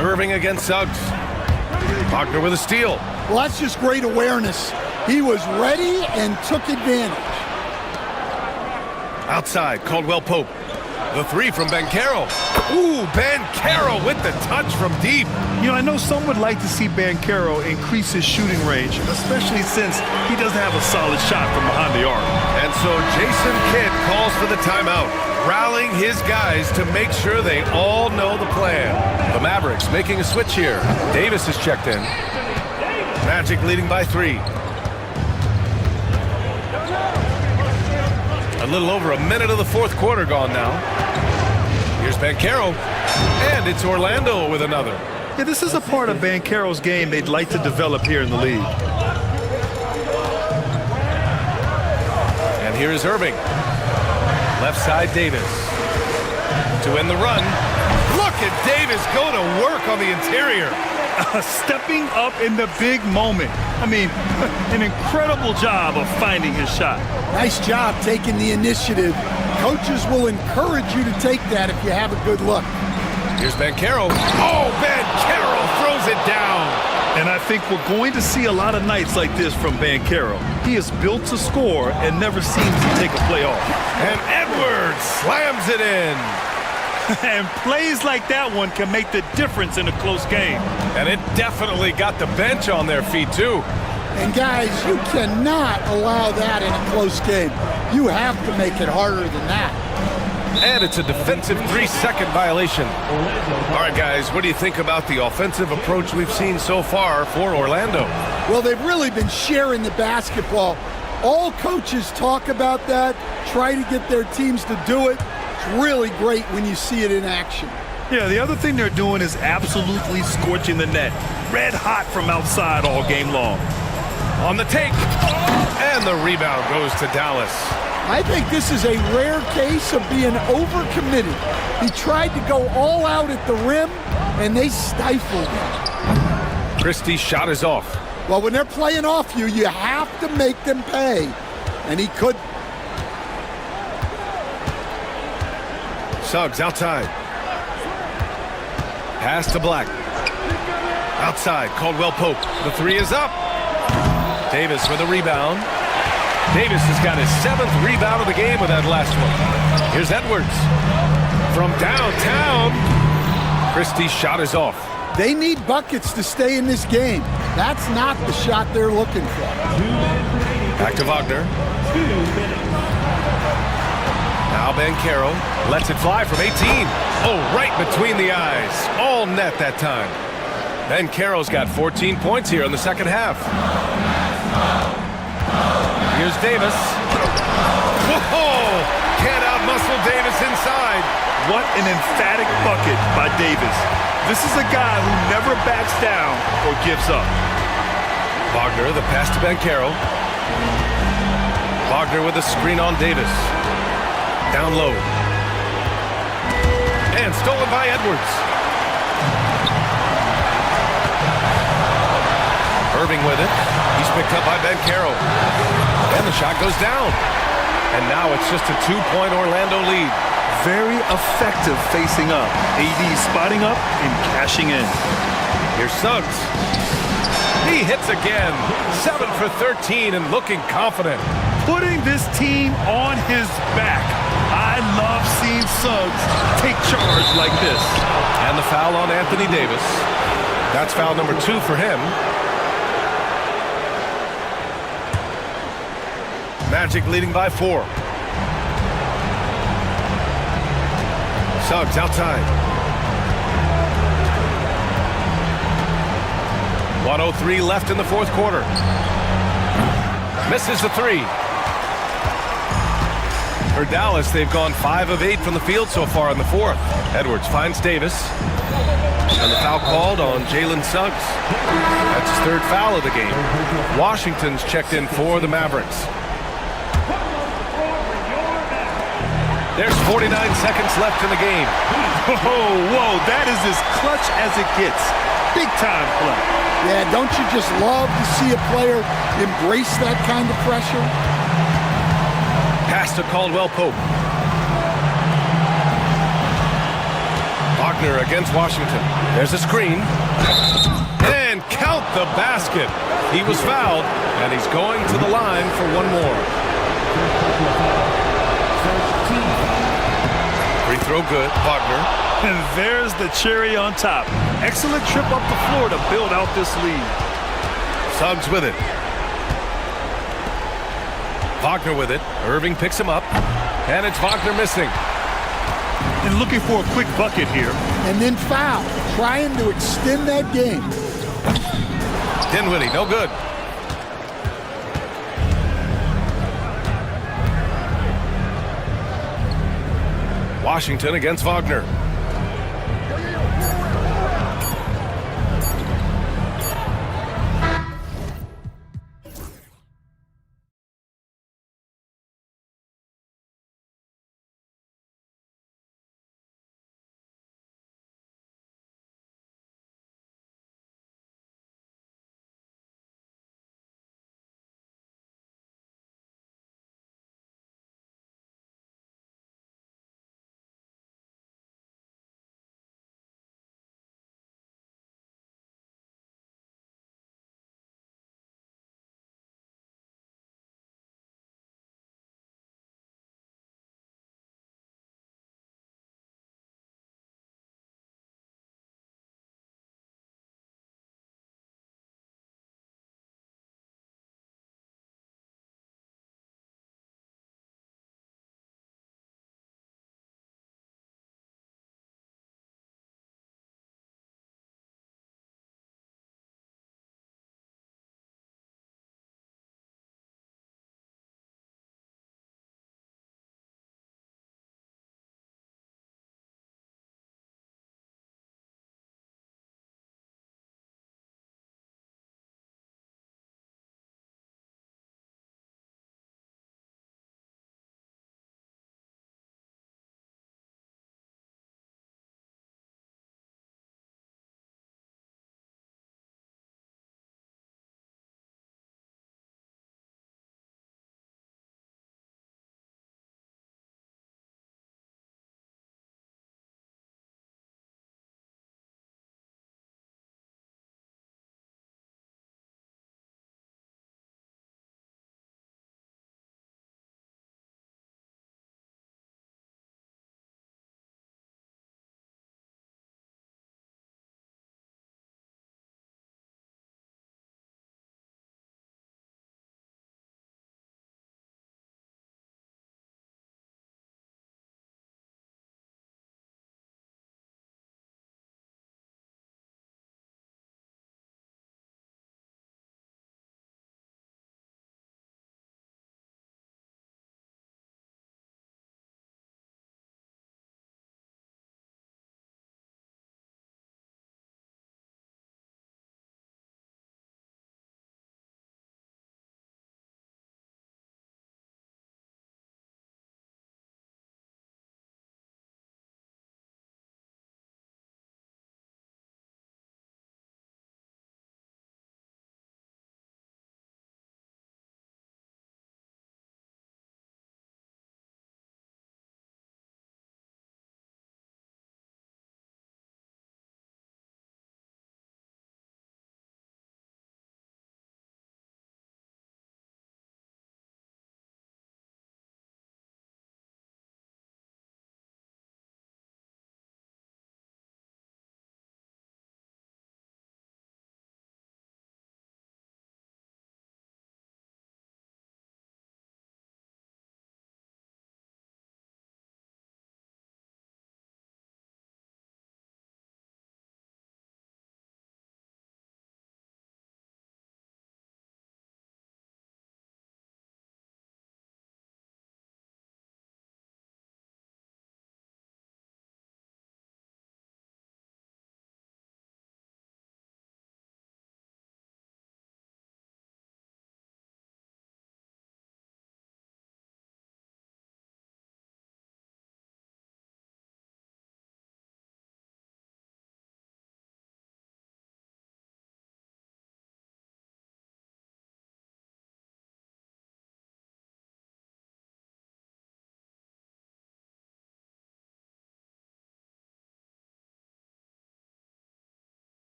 Irving against Suggs. Wagner with a steal. Well, that's just great awareness. He was ready and took advantage. Outside, Caldwell Pope. The three from Banchero. Ooh, Banchero with the touch from deep. You know, I know some would like to see Banchero increase his shooting range, especially since he doesn't have a solid shot from behind the arc. And so Jason Kidd calls for the timeout, rallying his guys to make sure they all know the plan. The Mavericks making a switch here. Davis is checked in. Magic leading by 3. A little over a minute of the fourth quarter gone now. Here's Banchero, and it's Orlando with another. Yeah, this is a part of Banchero's game they'd like to develop here in the league. And here is Irving. Left side, Davis. To end the run. Look at Davis go to work on the interior. Stepping up in the big moment. I mean, an incredible job of finding his shot. Nice job taking the initiative. Coaches will encourage you to take that if you have a good look. Here's Banchero. Oh, Banchero throws it down. And I think we're going to see a lot of nights like this from Banchero. He is built to score and never seems to take a play off. And Edwards slams it in. And plays like that one can make the difference in a close game. And it definitely got the bench on their feet, too. And guys, you cannot allow that in a close game. You have to make it harder than that. And it's a defensive 3-second violation. All right, guys, what do you think about the offensive approach we've seen so far for Orlando? Well, they've really been sharing the basketball. All coaches talk about that, try to get their teams to do it. It's really great when you see it in action. Yeah, the other thing they're doing is absolutely scorching the net. Red hot from outside all game long. On the take, and the rebound goes to Dallas. I think this is a rare case of being overcommitted. He tried to go all out at the rim, and they stifled him. Christie's shot is off. Well, when they're playing off you, you have to make them pay, and he could. Suggs outside. Pass to Black. Outside, Caldwell Pope. The three is up. Davis with a rebound. Davis has got his 7th rebound of the game with that last one. Here's Edwards. From downtown. Christie's shot is off. They need buckets to stay in this game. That's not the shot they're looking for. Back to Wagner. Now Banchero lets it fly from 18. Oh, right between the eyes. All net that time. Banchero's got 14 points here in the second half. Here's Davis. Whoa! Can't outmuscle Davis inside. What an emphatic bucket by Davis. This is a guy who never backs down or gives up. Wagner, the pass to Banchero. Wagner with a screen on Davis. Down low. And stolen by Edwards. Irving with it. He's picked up by Ben Caro. And the shot goes down. And now it's just a 2-point Orlando lead. Very effective facing up. AD spotting up and cashing in. Here's Suggs. He hits again. 7 for 13 and looking confident. Putting this team on his back. I love seeing Suggs take charge like this. And the foul on Anthony Davis. That's foul number 2 for him. Magic leading by 4. Suggs outside. 1:03 left in the fourth quarter. Misses the 3. For Dallas, they've gone 5 of 8 from the field so far in the fourth. Edwards finds Davis. And the foul called on Jalen Suggs. That's his 3rd foul of the game. Washington's checked in for the Mavericks. There's 49 seconds left in the game. Whoa, that is as clutch as it gets. Big time play. Yeah, don't you just love to see a player embrace that kind of pressure? Pass to Caldwell Pope. Wagner against Washington. There's a screen. And count the basket. He was fouled, and he's going to the line for one more. Free throw good. Wagner. And there's the cherry on top. Excellent trip up the floor to build out this lead. Suggs with it. Wagner with it. Irving picks him up. And it's Wagner missing. And looking for a quick bucket here. And then foul. Trying to extend that game. Dinwiddie, no good. Washington against Wagner.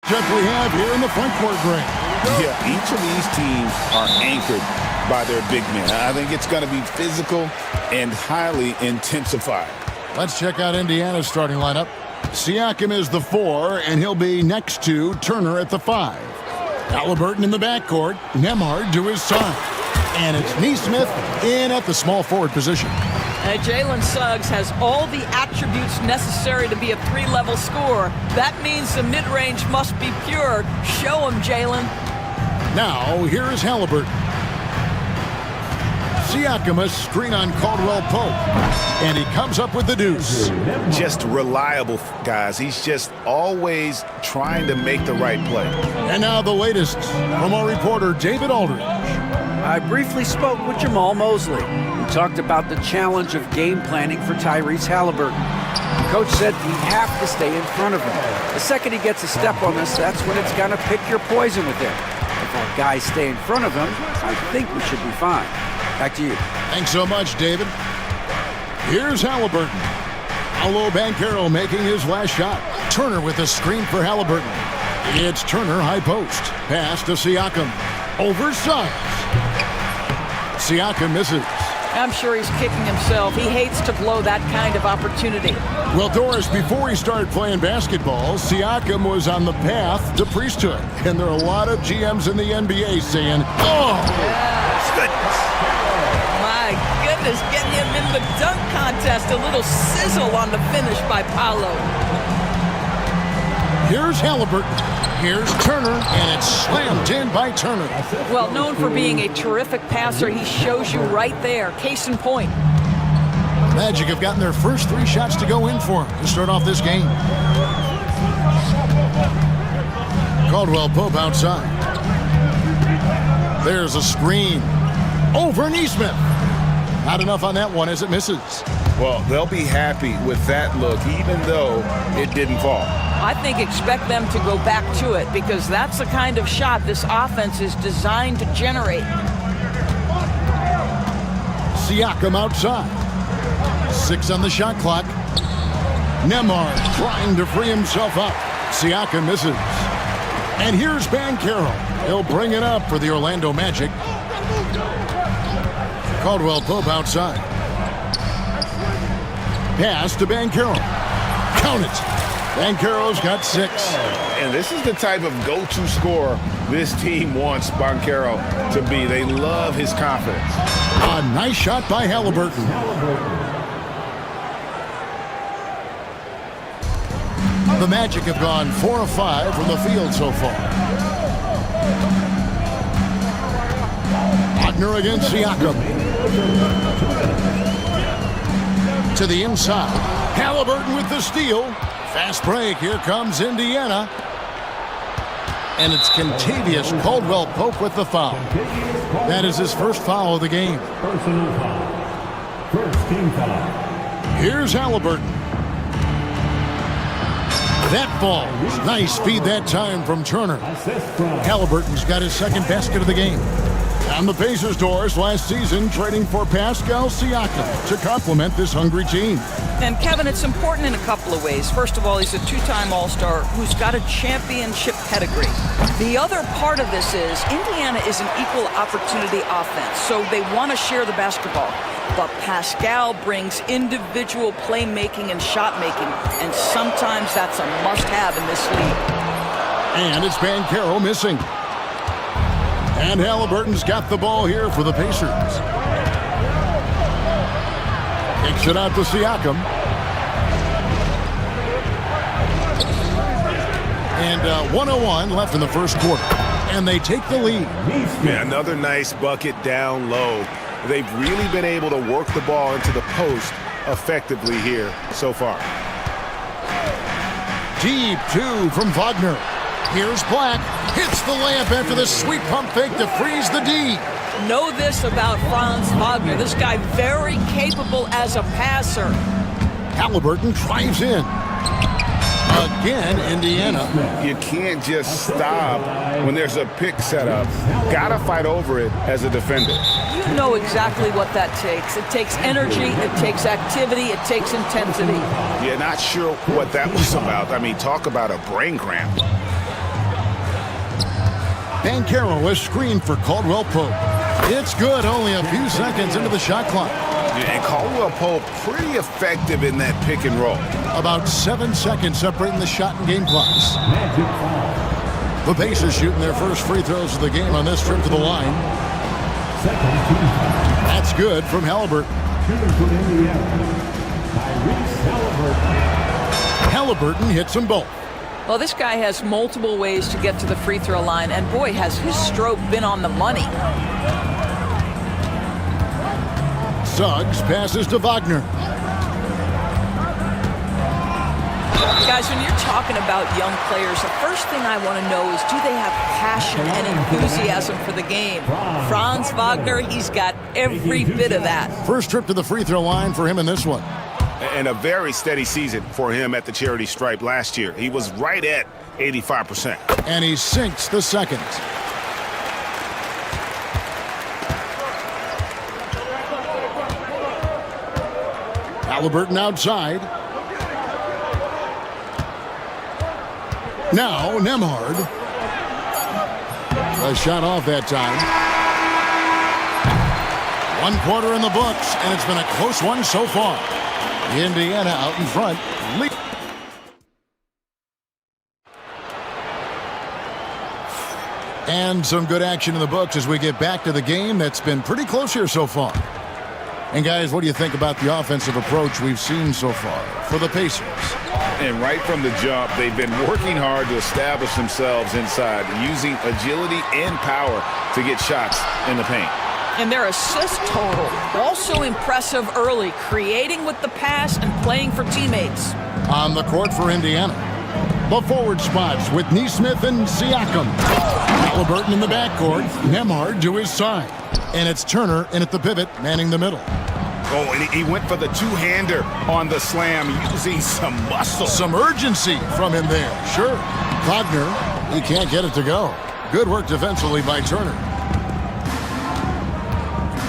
We have here in the front court, Greg. Yeah, each of these teams are anchored by their big men. I think it's going to be physical and highly intensified. Let's check out Indiana's starting lineup. Siakam is the 4, and he'll be next to Turner at the 5. Halliburton in the backcourt, Nemhard to his side. And it's Neesmith in at the small forward position. Jalen Suggs has all the attributes necessary to be a 3-level scorer. That means the mid-range must be pure. Show him, Jalen. Now, here is Halliburton. Siakam, a screen on Caldwell Pope. And he comes up with the deuce. Just reliable, guys. He's just always trying to make the right play. And now the latest from our reporter, David Aldridge. I briefly spoke with Jamal Mosley. We talked about the challenge of game planning for Tyrese Halliburton. The coach said we have to stay in front of him. The second he gets a step on us, that's when it's going to pick your poison with him. If our guys stay in front of him, I think we should be fine. Back to you. Thanks so much, David. Here's Halliburton. Paolo Banchero making his last shot. Turner with a screen for Halliburton. It's Turner high post. Pass to Siakam. Over Suggs. Siakam misses. I'm sure he's kicking himself. He hates to blow that kind of opportunity. Well, Doris, before he started playing basketball, Siakam was on the path to priesthood. And there are a lot of GMs in the NBA saying, oh, goodness. My goodness, getting him in the dunk contest. A little sizzle on the finish by Paolo. Here's Halliburton. Here's Turner, and it's slammed in by Turner. Well, known for being a terrific passer, he shows you right there. Case in point. Magic have gotten their first 3 shots to go in for him to start off this game. Caldwell Pope outside. There's a screen. Over Neesmith. Not enough on that one as it misses. Well, they'll be happy with that look, even though it didn't fall. I think expect them to go back to it because that's the kind of shot this offense is designed to generate. Siakam outside. 6 on the shot clock. Nemhard trying to free himself up. Siakam misses. And here's Banchero. He'll bring it up for the Orlando Magic. Caldwell Pope outside. Pass to Banchero. Count it. Banchero's got 6. And this is the type of go-to scorer this team wants Banchero to be. They love his confidence. A nice shot by Halliburton. The Magic have gone 4 of 5 from the field so far. Wagner against Siakam. To the inside. Halliburton with the steal. Fast break. Here comes Indiana. And it's Kentavious Caldwell Pope with the foul. That is his first foul of the game. Personal foul. First team foul. Here's Halliburton. That ball. Nice feed that time from Turner. Halliburton's got his second basket of the game. On the Pacers' doors last season, trading for Pascal Siakam to complement this hungry team. And Kevin, it's important in a couple of ways. First of all, he's a 2-time All-Star who's got a championship pedigree. The other part of this is Indiana is an equal opportunity offense, so they want to share the basketball. But Pascal brings individual playmaking and shot making, and sometimes that's a must-have in this league. And it's Banchero missing. And Halliburton's got the ball here for the Pacers. Kicks it out to Siakam. And 1:01 left in the first quarter. And they take the lead. Yeah, another nice bucket down low. They've really been able to work the ball into the post effectively here so far. Deep 2 from Wagner. Here's Black. Hits the layup after the sweet pump fake to freeze the D. Know this about Franz Wagner. This guy very capable as a passer. Halliburton drives in. Again, Indiana. You can't just stop when there's a pick set up. Gotta fight over it as a defender. You know exactly what that takes. It takes energy, it takes activity, it takes intensity. Yeah, not sure what that was about. I mean, talk about a brain cramp. Banchero is screened for Caldwell Pope. It's good, only a few seconds into the shot clock. And Caldwell Pope pretty effective in that pick and roll. About 7 seconds separating the shot and game clocks. The Pacers shooting their first free throws of the game on this trip to the line. That's good from Halliburton. Halliburton hits them both. Well, this guy has multiple ways to get to the free throw line, and boy, has his stroke been on the money. Suggs passes to Wagner. Guys, when you're talking about young players, the first thing I want to know is, do they have passion and enthusiasm for the game? Franz Wagner, he's got every bit of that. First trip to the free throw line for him in this one. And a very steady season for him at the charity stripe last year. He was right at 85%. And he sinks the second. Halliburton outside. Now Nembhard. A shot off that time. 1 quarter in the books, and it's been a close one so far. Indiana out in front. And some good action in the books as we get back to the game that's been pretty close here so far. And guys, what do you think about the offensive approach we've seen so far for the Pacers? And right from the jump, they've been working hard to establish themselves inside, using agility and power to get shots in the paint. And their assist total, also impressive early, creating with the pass and playing for teammates. On the court for Indiana, the forward spots with Neesmith and Siakam. Halliburton in the backcourt, Nembhard to his side. And it's Turner in at the pivot, manning the middle. Oh, and he went for the two-hander on the slam, using some muscle. Some urgency from him there, sure. Wagner, he can't get it to go. Good work defensively by Turner.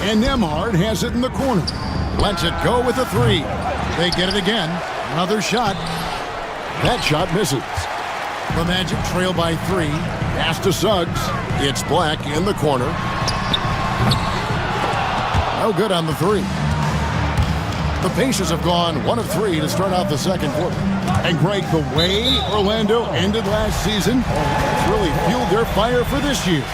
And Nembhard has it in the corner. Lets it go with a three. They get it again. Another shot. That shot misses. The Magic trail by 3. Pass to Suggs. It's Black in the corner. No good on the 3. The Pacers have gone 1 of 3 to start out the second quarter. And Greg, the way Orlando ended last season, it's really fueled their fire for this year.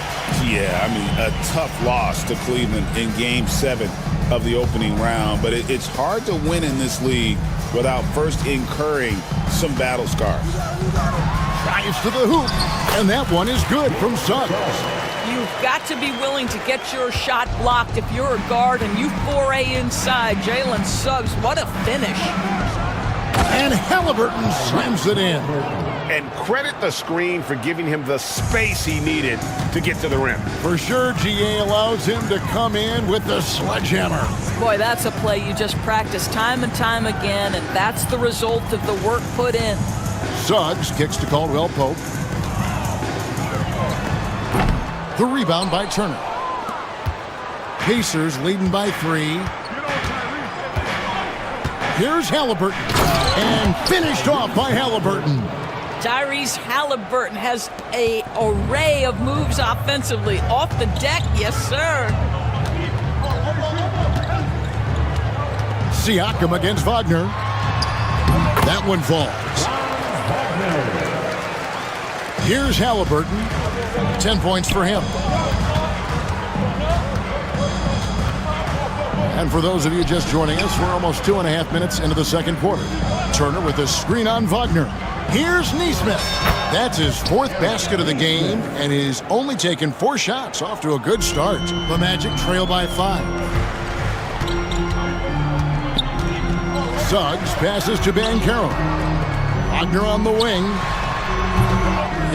Yeah, I mean, a tough loss to Cleveland in Game 7 of the opening round. But it's hard to win in this league without first incurring some battle scars. Drives to the hoop, and that one is good from Suggs. You've got to be willing to get your shot blocked if you're a guard and you foray inside. Jalen Suggs, what a finish. And Halliburton slams it in. And credit the screen for giving him the space he needed to get to the rim. For sure, GA allows him to come in with the sledgehammer. Boy, that's a play you just practice time and time again, and that's the result of the work put in. Suggs kicks to Caldwell Pope. The rebound by Turner. Pacers leading by 3. Here's Halliburton. And finished off by Halliburton. Tyrese Halliburton has an array of moves offensively. Off the deck, yes, sir. Siakam against Wagner. That one falls. Here's Halliburton. 10 points for him. And for those of you just joining us, we're almost 2.5 minutes into the second quarter. Turner with a screen on Wagner. Here's Neesmith. That's his 4th basket of the game, and he's only taken 4 shots, off to a good start. The Magic trail by 5. Suggs passes to Banchero. Wagner on the wing.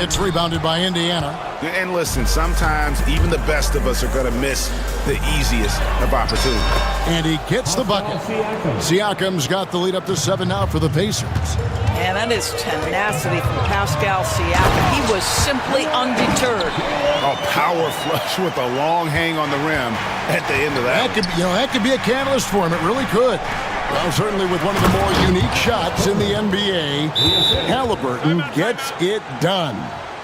It's rebounded by Indiana. And listen, sometimes even the best of us are going to miss the easiest of opportunities. And he gets the bucket. Siakam's got the lead up to 7 now for the Pacers. And that is tenacity from Pascal Siakam. He was simply undeterred. A power flush with a long hang on the rim at the end of that. That could be a catalyst for him. It really could. Well, certainly with one of the more unique shots in the NBA, Halliburton gets it done.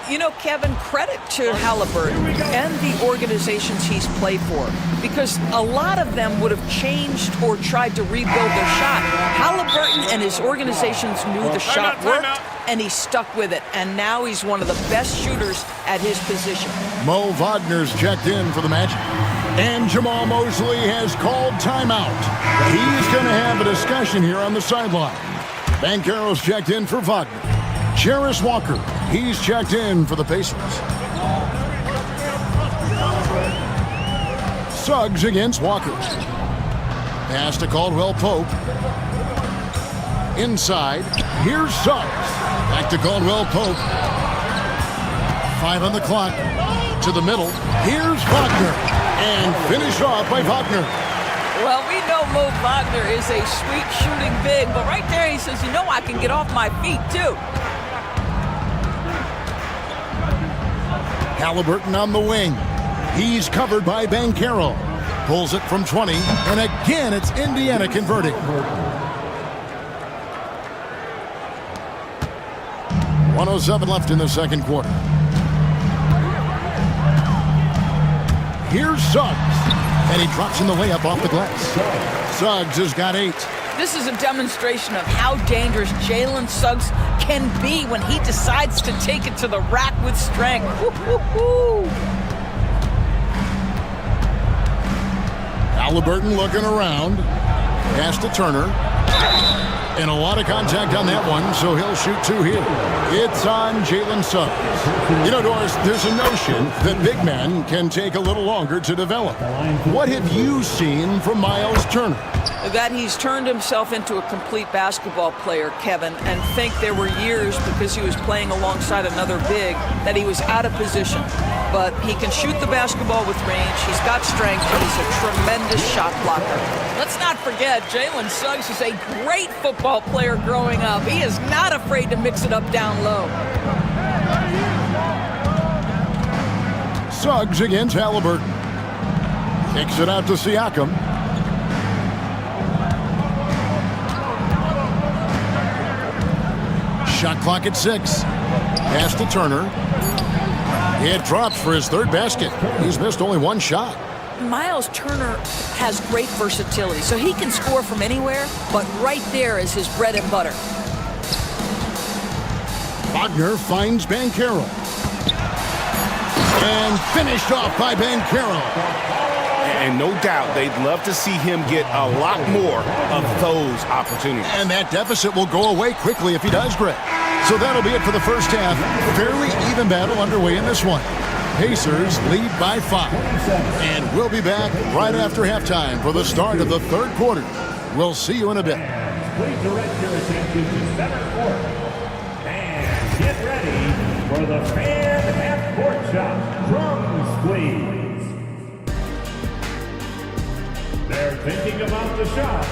You know, Kevin, credit to Halliburton and the organizations he's played for, because a lot of them would have changed or tried to rebuild their shot. Halliburton and his organizations knew the shot worked, and he stuck with it. And now he's one of the best shooters at his position. Mo Wagner's checked in for the Magic. And Jamal Mosley has called timeout. He's going to have a discussion here on the sideline. Banchero's checked in for Wagner. Jarris Walker, he's checked in for the Pacers. Suggs against Walker. Pass to Caldwell Pope. Inside, here's Suggs. Back to Caldwell Pope. 5 on the clock. To the middle, here's Wagner. And finished off by Wagner. Well, we know Mo Wagner is a sweet shooting big, but right there he says, you know, I can get off my feet too. Halliburton on the wing. He's covered by Banchero. Pulls it from 20, and again it's Indiana converting. .107 left in the second quarter. Here's Suggs, and he drops in the layup off the glass. Suggs has got 8. This is a demonstration of how dangerous Jalen Suggs can be when he decides to take it to the rack with strength. Woo-hoo-hoo. Halliburton looking around. Pass to Turner. And a lot of contact on that one, so he'll shoot 2 here. It's on Jalen Suggs. You know, Doris, there's a notion that big men can take a little longer to develop. What have you seen from Miles Turner? That he's turned himself into a complete basketball player, Kevin, and think there were years because he was playing alongside another big that he was out of position. But he can shoot the basketball with range, he's got strength, and he's a tremendous shot blocker. Let's not forget, Jalen Suggs is a great football player growing up. He is not afraid to mix it up down low. Suggs against Halliburton. Kicks it out to Siakam. Shot clock at 6. Pass to Turner. It drops for his 3rd basket. He's missed only 1 shot. Miles Turner has great versatility, so he can score from anywhere, but right there is his bread and butter. Wagner finds Banchero. And finished off by Banchero. And no doubt they'd love to see him get a lot more of those opportunities. And that deficit will go away quickly if he does, Greg. So that'll be it for the first half. Fairly even battle underway in this one. Pacers lead by 5. And we'll be back right after halftime for the start of the 3rd quarter. We'll see you in a bit. Please direct your attention to center court. And get ready for the fan half-court shot. Drums, please. They're thinking about the shot.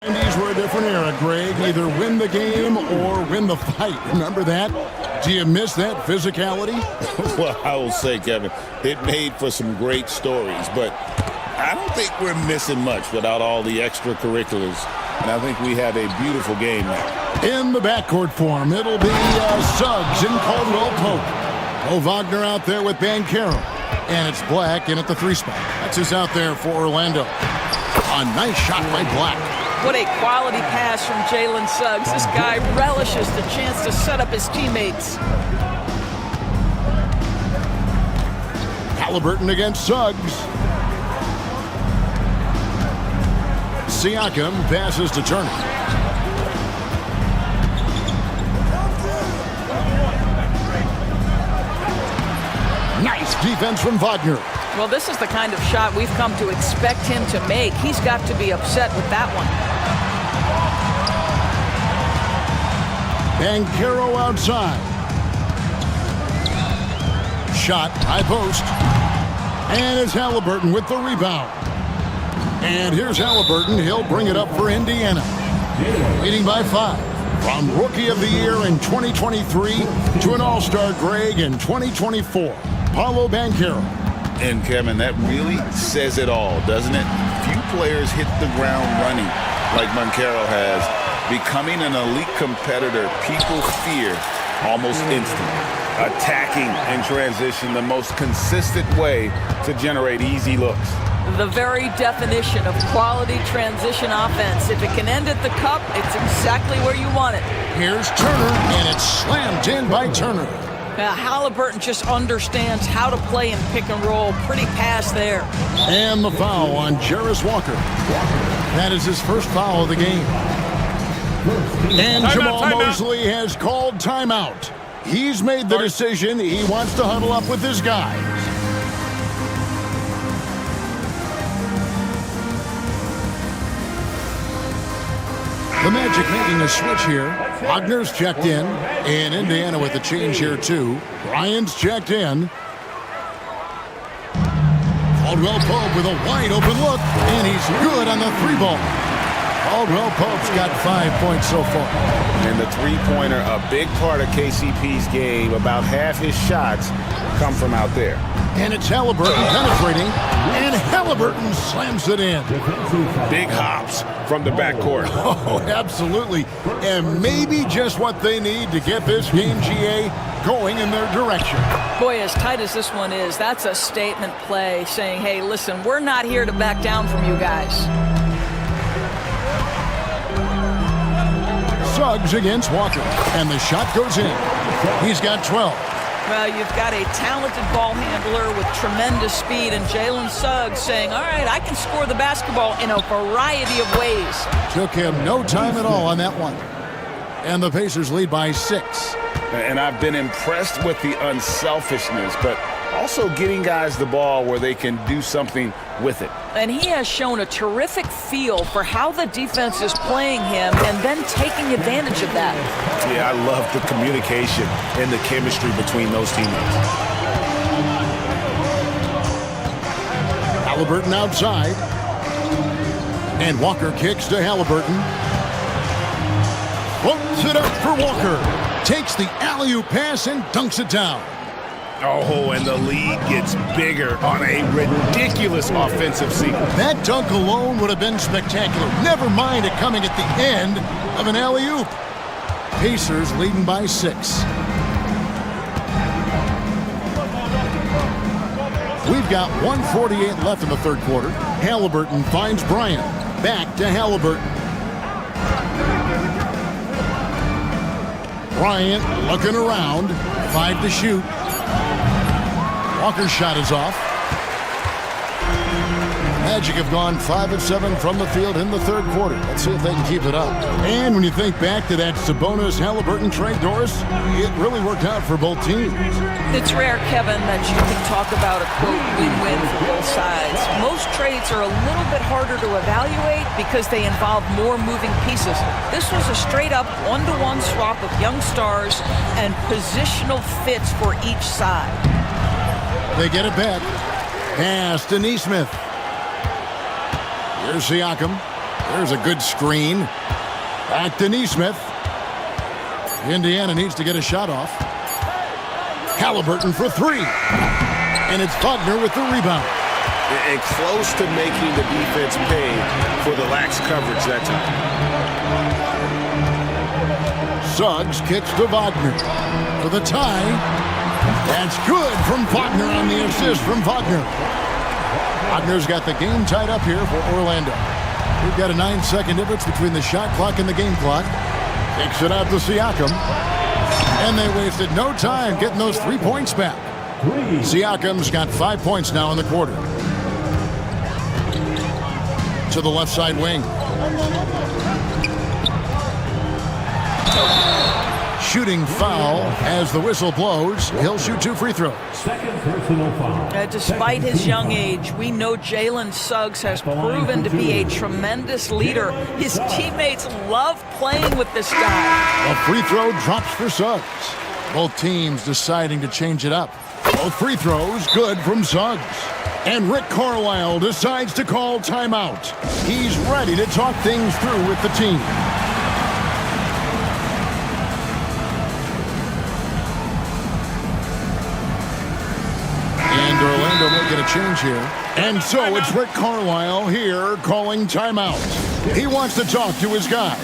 '90s were a different era, Greg. Either win the game or win the fight. Remember that? Do you miss that physicality? Well, I will say, Kevin, it made for some great stories, but I don't think we're missing much without all the extracurriculars, and I think we have a beautiful game now. In the backcourt form, it'll be Suggs and Caldwell Pope. Wagner out there with Banchero. And it's Black in at the 3 spot. That's who's out there for Orlando. A nice shot by Black. What a quality pass from Jalen Suggs. This guy relishes the chance to set up his teammates. Halliburton against Suggs. Siakam passes to Turner. Nice defense from Wagner. Well, this is the kind of shot we've come to expect him to make. He's got to be upset with that one. Banchero outside. Shot, high post. And it's Halliburton with the rebound. And here's Halliburton. He'll bring it up for Indiana. Leading by 5. From Rookie of the Year in 2023 to an All-Star grade in 2024. Paolo Banchero. And Kevin, that really says it all, doesn't it? Few players hit the ground running like Banchero has. Becoming an elite competitor, people fear almost instantly. Attacking in transition, the most consistent way to generate easy looks. The very definition of quality transition offense. If it can end at the cup, it's exactly where you want it. Here's Turner, and it's slammed in by Turner. Now, Halliburton just understands how to play in pick and roll. Pretty pass there. And the foul on Jarris Walker. That is his first foul of the game. And Jamal Mosley has called timeout. He's made the decision. He wants to huddle up with his guys. The Magic making a switch here. Wagner's checked in. And Indiana with a change here, too. Ryan's checked in. Caldwell Pope with a wide open look. And he's good on the 3-ball. Caldwell Pope's got 5 points so far. And the 3-pointer, a big part of KCP's game. About half his shots come from out there. And it's Halliburton penetrating. And Halliburton slams it in. Big hops from the backcourt. Oh, absolutely. And maybe just what they need to get this game, GA, going in their direction. Boy, as tight as this one is, that's a statement play saying, hey, listen, we're not here to back down from you guys. Suggs against Walker. And the shot goes in. He's got 12. Well, you've got a talented ball handler with tremendous speed, and Jalen Suggs saying, all right, I can score the basketball in a variety of ways. Took him no time at all on that one. And the Pacers lead by 6. And I've been impressed with the unselfishness, but also getting guys the ball where they can do something with it. And he has shown a terrific feel for how the defense is playing him and then taking advantage of that. Yeah, I love the communication and the chemistry between those teammates. Halliburton outside. And Walker kicks to Halliburton. Floats it up for Walker. Takes the alley-oop pass and dunks it down. Oh, and the lead gets bigger on a ridiculous offensive sequence. That dunk alone would have been spectacular. Never mind it coming at the end of an alley-oop. Pacers leading by 6. We've got 1:48 left in the third quarter. Halliburton finds Bryant. Back to Halliburton. Bryant looking around. 5 to shoot. Walker's shot is off. Magic have gone 5 of 7 from the field in the third quarter. Let's see if they can keep it up. And when you think back to that Sabonis-Halliburton trade, Doris, it really worked out for both teams. It's rare, Kevin, that you can talk about a, quote, win-win for both sides. Most trades are a little bit harder to evaluate because they involve more moving pieces. This was a straight-up one-to-one swap of young stars and positional fits for each side. They get it back. Pass to Nesmith. Here's Siakam. There's a good screen. Back to Nesmith. Indiana needs to get a shot off. Halliburton for 3. And it's Wagner with the rebound. And close to making the defense pay for the lax coverage that time. Suggs kicks to Wagner for the tie. That's good from Wagner on the assist from Wagner. Wagner's got the game tied up here for Orlando. We've got a 9-second difference between the shot clock and the game clock. Takes it out to Siakam. And they wasted no time getting those 3 points back. Siakam's got 5 points now in the quarter. To the left side wing. Shooting foul as the whistle blows. He'll shoot 2 free throws. Second personal foul. Despite his young age, we know Jalen Suggs has proven to be a tremendous leader. His teammates love playing with this guy. A free throw drops for Suggs. Both teams deciding to change it up. Both free throws good from Suggs. And Rick Carlisle decides to call timeout. He's ready to talk things through with the team. And Orlando making a change here. And so it's Rick Carlisle here calling timeout. He wants to talk to his guys.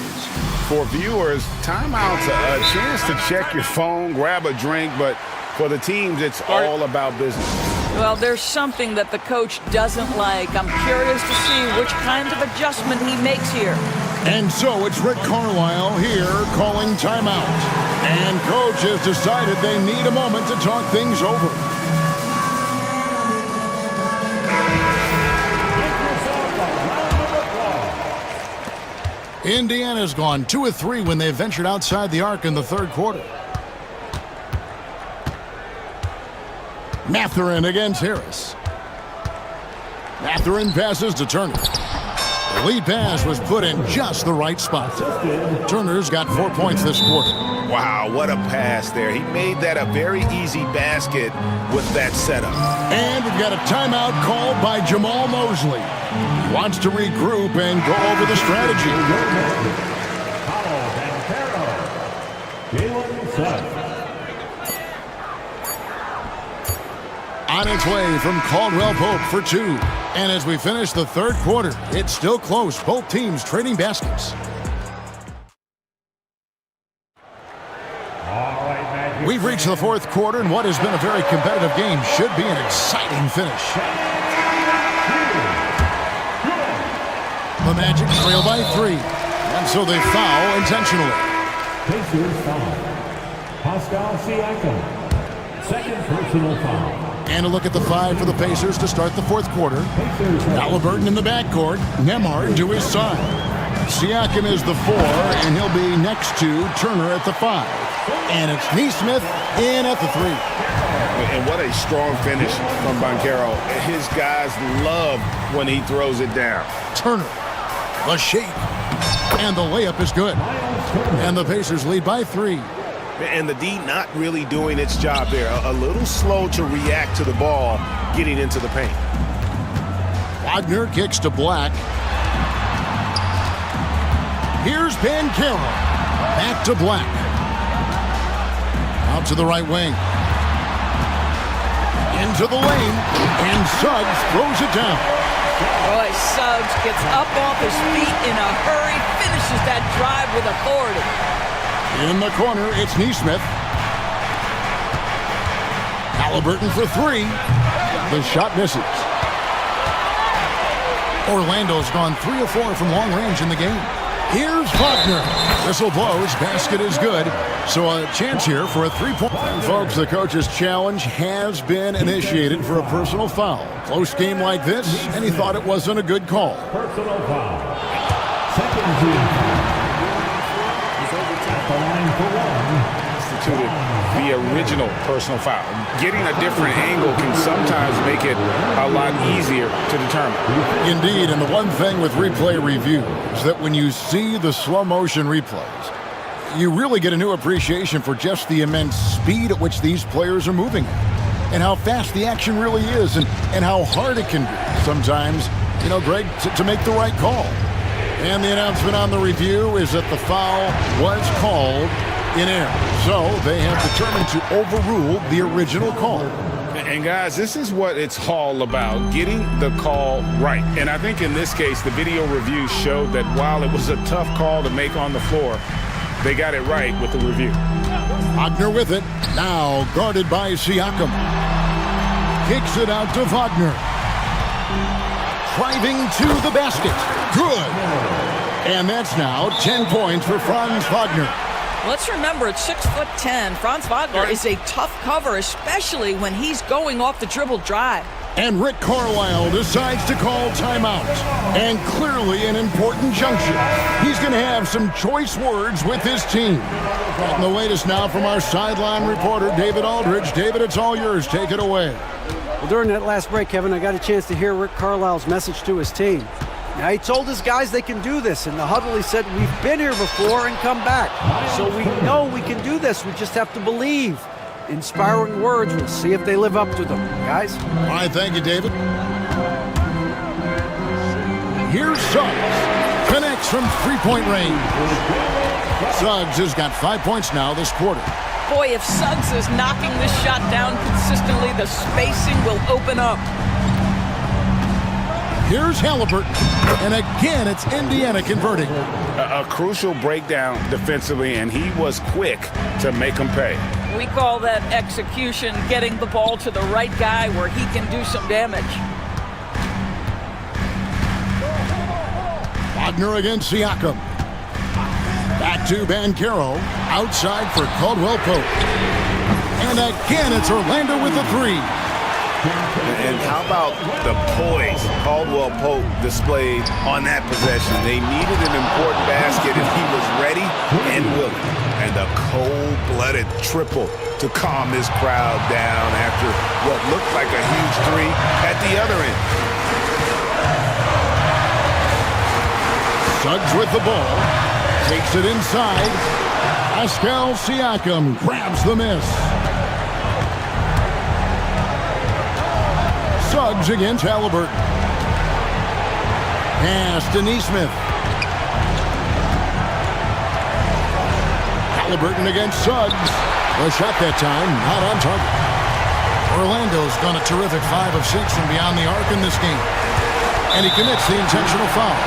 For viewers, timeout's a chance to check your phone, grab a drink, but for the teams, it's all about business. Well, there's something that the coach doesn't like. I'm curious to see which kind of adjustment he makes here. And so it's Rick Carlisle here calling timeout. And coach has decided they need a moment to talk things over. Indiana's gone 2 of 3 when they ventured outside the arc in the third quarter. Mathurin against Harris. Mathurin passes to Turner. The lead pass was put in just the right spot. Turner's got 4 points this quarter. Wow, what a pass there. He made that a very easy basket with that setup. And we've got a timeout called by Jamal Mosley. He wants to regroup and go over the strategy. On its way from Caldwell Pope for 2. And as we finish the third quarter, it's still close. Both teams trading baskets. We've reached the fourth quarter, and what has been a very competitive game should be an exciting finish. The Magic trail by 3. And so they foul intentionally. Pacers foul. Pascal Siakam. Second personal foul. And a look at the 5 for the Pacers to start the fourth quarter. Halliburton in the backcourt. Nembhard to his side. Siakam is the 4, and he'll be next to Turner at the 5. And it's Neesmith in at the 3. And what a strong finish from Banchero. His guys love when he throws it down. Turner, the shake, and the layup is good. And the Pacers lead by 3. And the D not really doing its job there. A little slow to react to the ball getting into the paint. Wagner kicks to Black. Here's Banchero. Back to Black. Out to the right wing. Into the lane. And Suggs throws it down. Boy, Suggs gets up off his feet in a hurry, finishes that drive with authority. In the corner, it's Neesmith. Halliburton for 3. The shot misses. Orlando's gone 3 of 4 from long range in the game. Here's Wagner. Whistle blows. Basket is good. So a chance here for a 3-point. And folks, the coach's challenge has been initiated for a personal foul. Close game like this, and he thought it wasn't a good call. Personal foul. Second team. At the line for 1. Instituted the original personal foul. Getting a different angle can sometimes make it a lot easier to determine. Indeed, and the one thing with replay review is that when you see the slow motion replays, you really get a new appreciation for just the immense speed at which these players are moving and how fast the action really is and how hard it can be sometimes, you know, Greg, to make the right call. And the announcement on the review is that the foul was called in error. So they have determined to overrule the original call. And guys, this is what it's all about, getting the call right. And I think in this case, the video review showed that while it was a tough call to make on the floor, They got it right with the review. Wagner with it. Now guarded by Siakam. Kicks it out to Wagner. Driving to the basket. Good. And that's now 10 points for Franz Wagner. Let's remember, at 6'10", Franz Wagner is a tough cover, especially when he's going off the dribble drive. And Rick Carlisle decides to call timeout. And clearly an important junction. He's going to have some choice words with his team. And the latest now from our sideline reporter, David Aldridge. David, it's all yours. Take it away. Well, during that last break, Kevin, I got a chance to hear Rick Carlisle's message to his team. Now, he told his guys they can do this. In the huddle, he said, we've been here before and come back. So we know we can do this. We just have to believe. Inspiring words. We'll see if they live up to them. Guys? All right, thank you, David. Here's Suggs. Connects from three-point range. Suggs has got 5 points now this quarter. Boy, if Suggs is knocking this shot down consistently, the spacing will open up. Here's Halliburton. And again, it's Indiana converting. A crucial breakdown defensively, and he was quick to make them pay. We call that execution, getting the ball to the right guy where he can do some damage. Wagner against Siakam. Back to Banchero. Outside for Caldwell Pope. And again, it's Orlando with the three. And how about the poise Caldwell Pope displayed on that possession? They needed an important basket, and he was ready and willing. And a cold-blooded triple to calm this crowd down after what looked like a huge three at the other end. Suggs with the ball. Takes it inside. Pascal Siakam grabs the miss. Suggs against Halliburton. Pass to Neesmith. Halliburton against Suggs. The shot that time, not on target. Orlando's gone a terrific 5 of 6 from beyond the arc in this game. And he commits the intentional foul.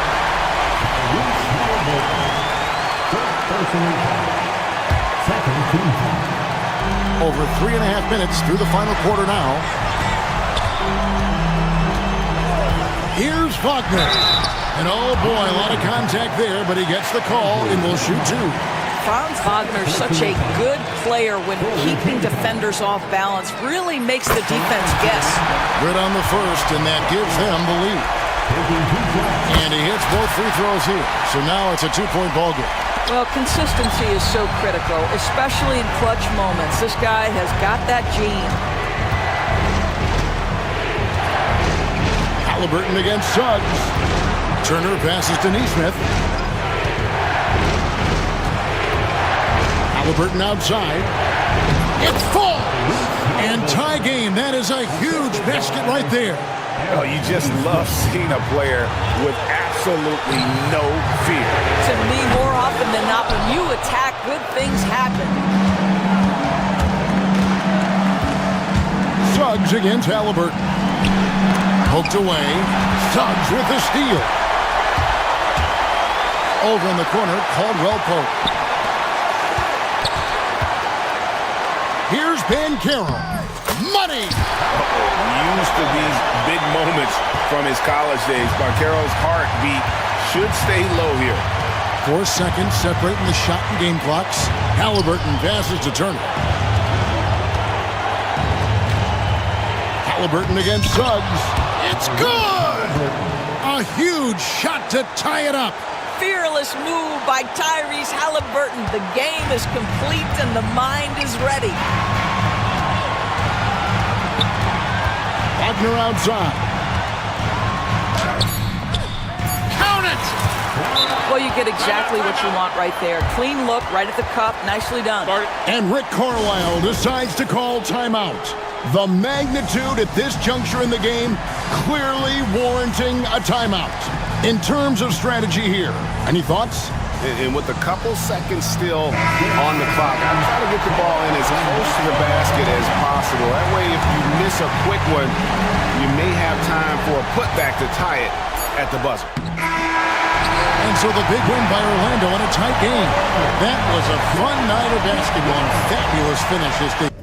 Over 3.5 minutes through the final quarter now. Here's Wagner. And oh boy, a lot of contact there, but he gets the call and will shoot two. Franz Wagner's such a good player when keeping defenders off balance. Really makes the defense guess. Good on the first, and that gives them the lead. And he hits both free throws here. So now it's a 2-point ball game. Well, consistency is so critical, especially in clutch moments. This guy has got that gene. Halliburton against Suggs. Turner passes to Neesmith. Halliburton outside. It falls! And tie game. That is a huge basket right there. Oh, you just love seeing a player with absolutely no fear. To me, more often than not, when you attack, good things happen. Suggs against Halliburton. Poked away. Suggs with the steal. Over in the corner, Caldwell Pope. Here's Banchero. Money! Used to these big moments from his college days. Banchero's heartbeat should stay low here. 4 seconds separating the shot and game clocks. Halliburton passes to Turner. Halliburton against Suggs. It's good! A huge shot to tie it up. Fearless move by Tyrese Halliburton. The game is complete and the mind is ready. Wagner outside. Count it! Well, you get exactly what you want right there. Clean look, right at the cup. Nicely done. And Rick Carlisle decides to call timeout. The magnitude at this juncture in the game clearly warranting a timeout. In terms of strategy here, any thoughts? And with a couple seconds still on the clock, I'm trying to get the ball in as close to the basket as possible. That way, if you miss a quick one, you may have time for a putback to tie it at the buzzer. And so the big win by Orlando in a tight game. That was a fun night of basketball and fabulous finish as they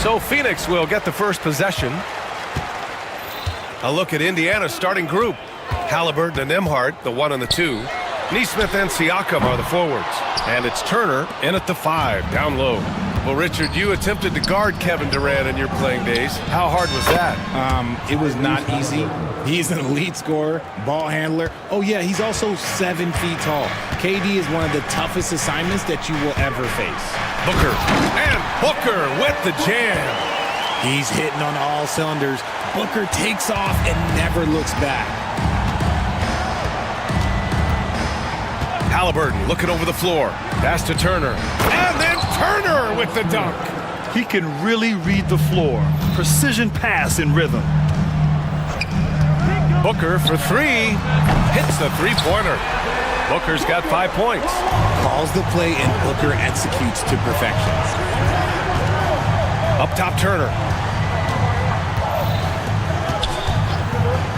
So Phoenix will get the first possession. A look at Indiana's starting group. Halliburton and Nembhard, the 1 and the 2. Neesmith and Siakam are the forwards. And it's Turner in at the 5, down low. Well, Richard, you attempted to guard Kevin Durant in your playing days. How hard was that? It was not easy. He's an elite scorer, ball handler. Oh, yeah, he's also 7 feet tall. KD is one of the toughest assignments that you will ever face. Booker. And Booker with the jam. He's hitting on all cylinders. Booker takes off and never looks back. Halliburton looking over the floor. Pass to Turner. And then Turner with the dunk. He can really read the floor. Precision pass in rhythm. Booker for 3. Hits the three-pointer. Booker's got 5 points. Calls the play and Booker executes to perfection. Up top, Turner.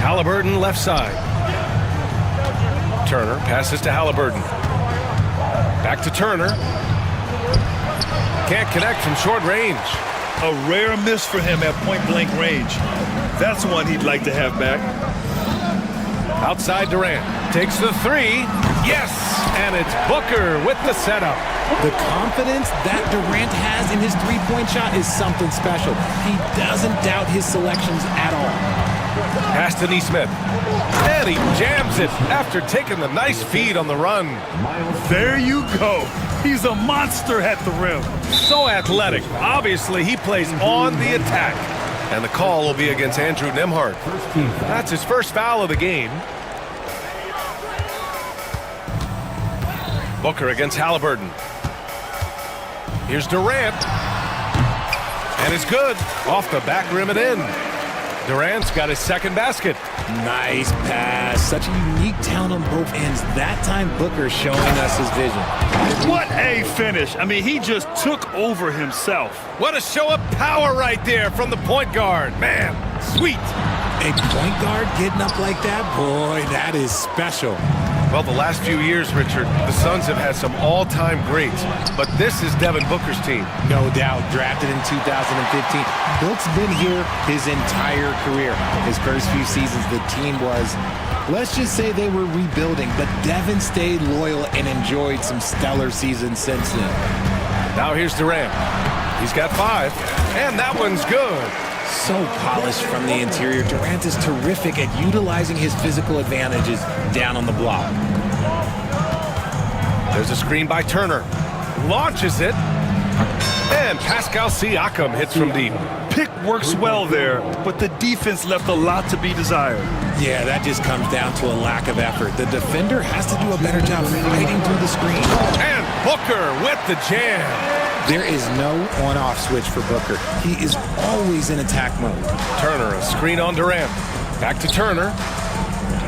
Halliburton left side. Turner passes to Halliburton. Back to Turner. Can't connect from short range. A rare miss for him at point-blank range. That's one he'd like to have back. Outside Durant. Takes the 3. Yes! And it's Booker with the setup. The confidence that Durant has in his three-point shot is something special. He doesn't doubt his selections at all. Pass to Neesmith. And he jams it after taking the nice feed on the run. There you go. He's a monster at the rim. So athletic. Obviously, he plays on the attack. And the call will be against Andrew Nembhard. That's his first foul of the game. Booker against Halliburton. Here's Durant. And it's good. Off the back rim and in. Durant's got his second basket. Nice pass. Such a unique talent on both ends. That time, Booker showing us his vision. What a finish. I mean, he just took over himself. What a show of power right there from the point guard. Man, sweet. A point guard getting up like that? Boy, that is special. Well, the last few years, Richard, the Suns have had some all-time greats, but this is Devin Booker's team. No doubt, drafted in 2015. Book's been here his entire career. His first few seasons, the team was, let's just say they were rebuilding, but Devin stayed loyal and enjoyed some stellar seasons since then. Now here's Durant. He's got 5, and that one's good. So polished from the interior. Durant is terrific at utilizing his physical advantages down on the block. There's a screen by Turner. Launches it. And Pascal Siakam hits from deep. Pick works well there, but the defense left a lot to be desired. Yeah, that just comes down to a lack of effort. The defender has to do a better job fighting through the screen. And Booker with the jam. There is no on-off switch for Booker. He is always in attack mode. Turner, a screen on Durant. Back to Turner.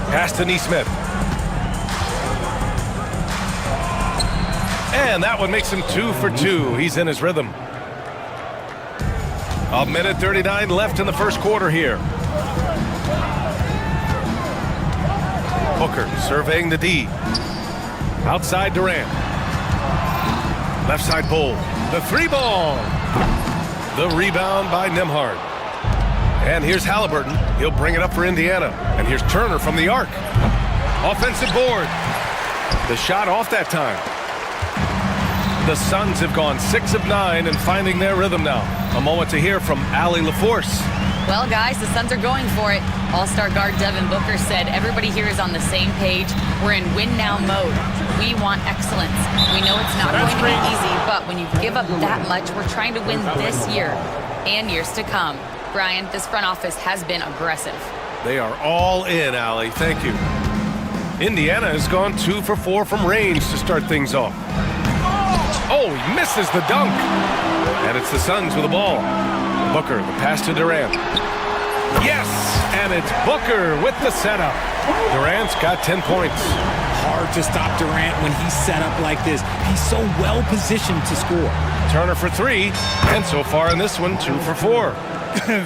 Pass to Neesmith. And that one makes him 2 for 2. He's in his rhythm. 1:39 left in the first quarter here. Booker surveying the D. Outside Durant. Left side Bull. The 3 ball. The rebound by Nembhard. And here's Halliburton. He'll bring it up for Indiana. And here's Turner from the arc. Offensive board. The shot off that time. The Suns have gone 6 of 9 and finding their rhythm now. A moment to hear from Allie LaForce. Well, guys, the Suns are going for it. All-star guard Devin Booker said everybody here is on the same page. We're in win-now mode. We want excellence. We know it's not going to be easy, but when you give up that much, we're trying to win this year and years to come. Brian, this front office has been aggressive. They are all in, Allie. Thank you. Indiana has gone 2 for 4 from range to start things off. Oh, he misses the dunk. And it's the Suns with the ball. Booker, the pass to Durant. Yes, and it's Booker with the setup. Durant's got 10 points. Hard to stop Durant when he's set up like this. He's so well positioned to score. Turner for 3, and so far in this one, 2 for 4.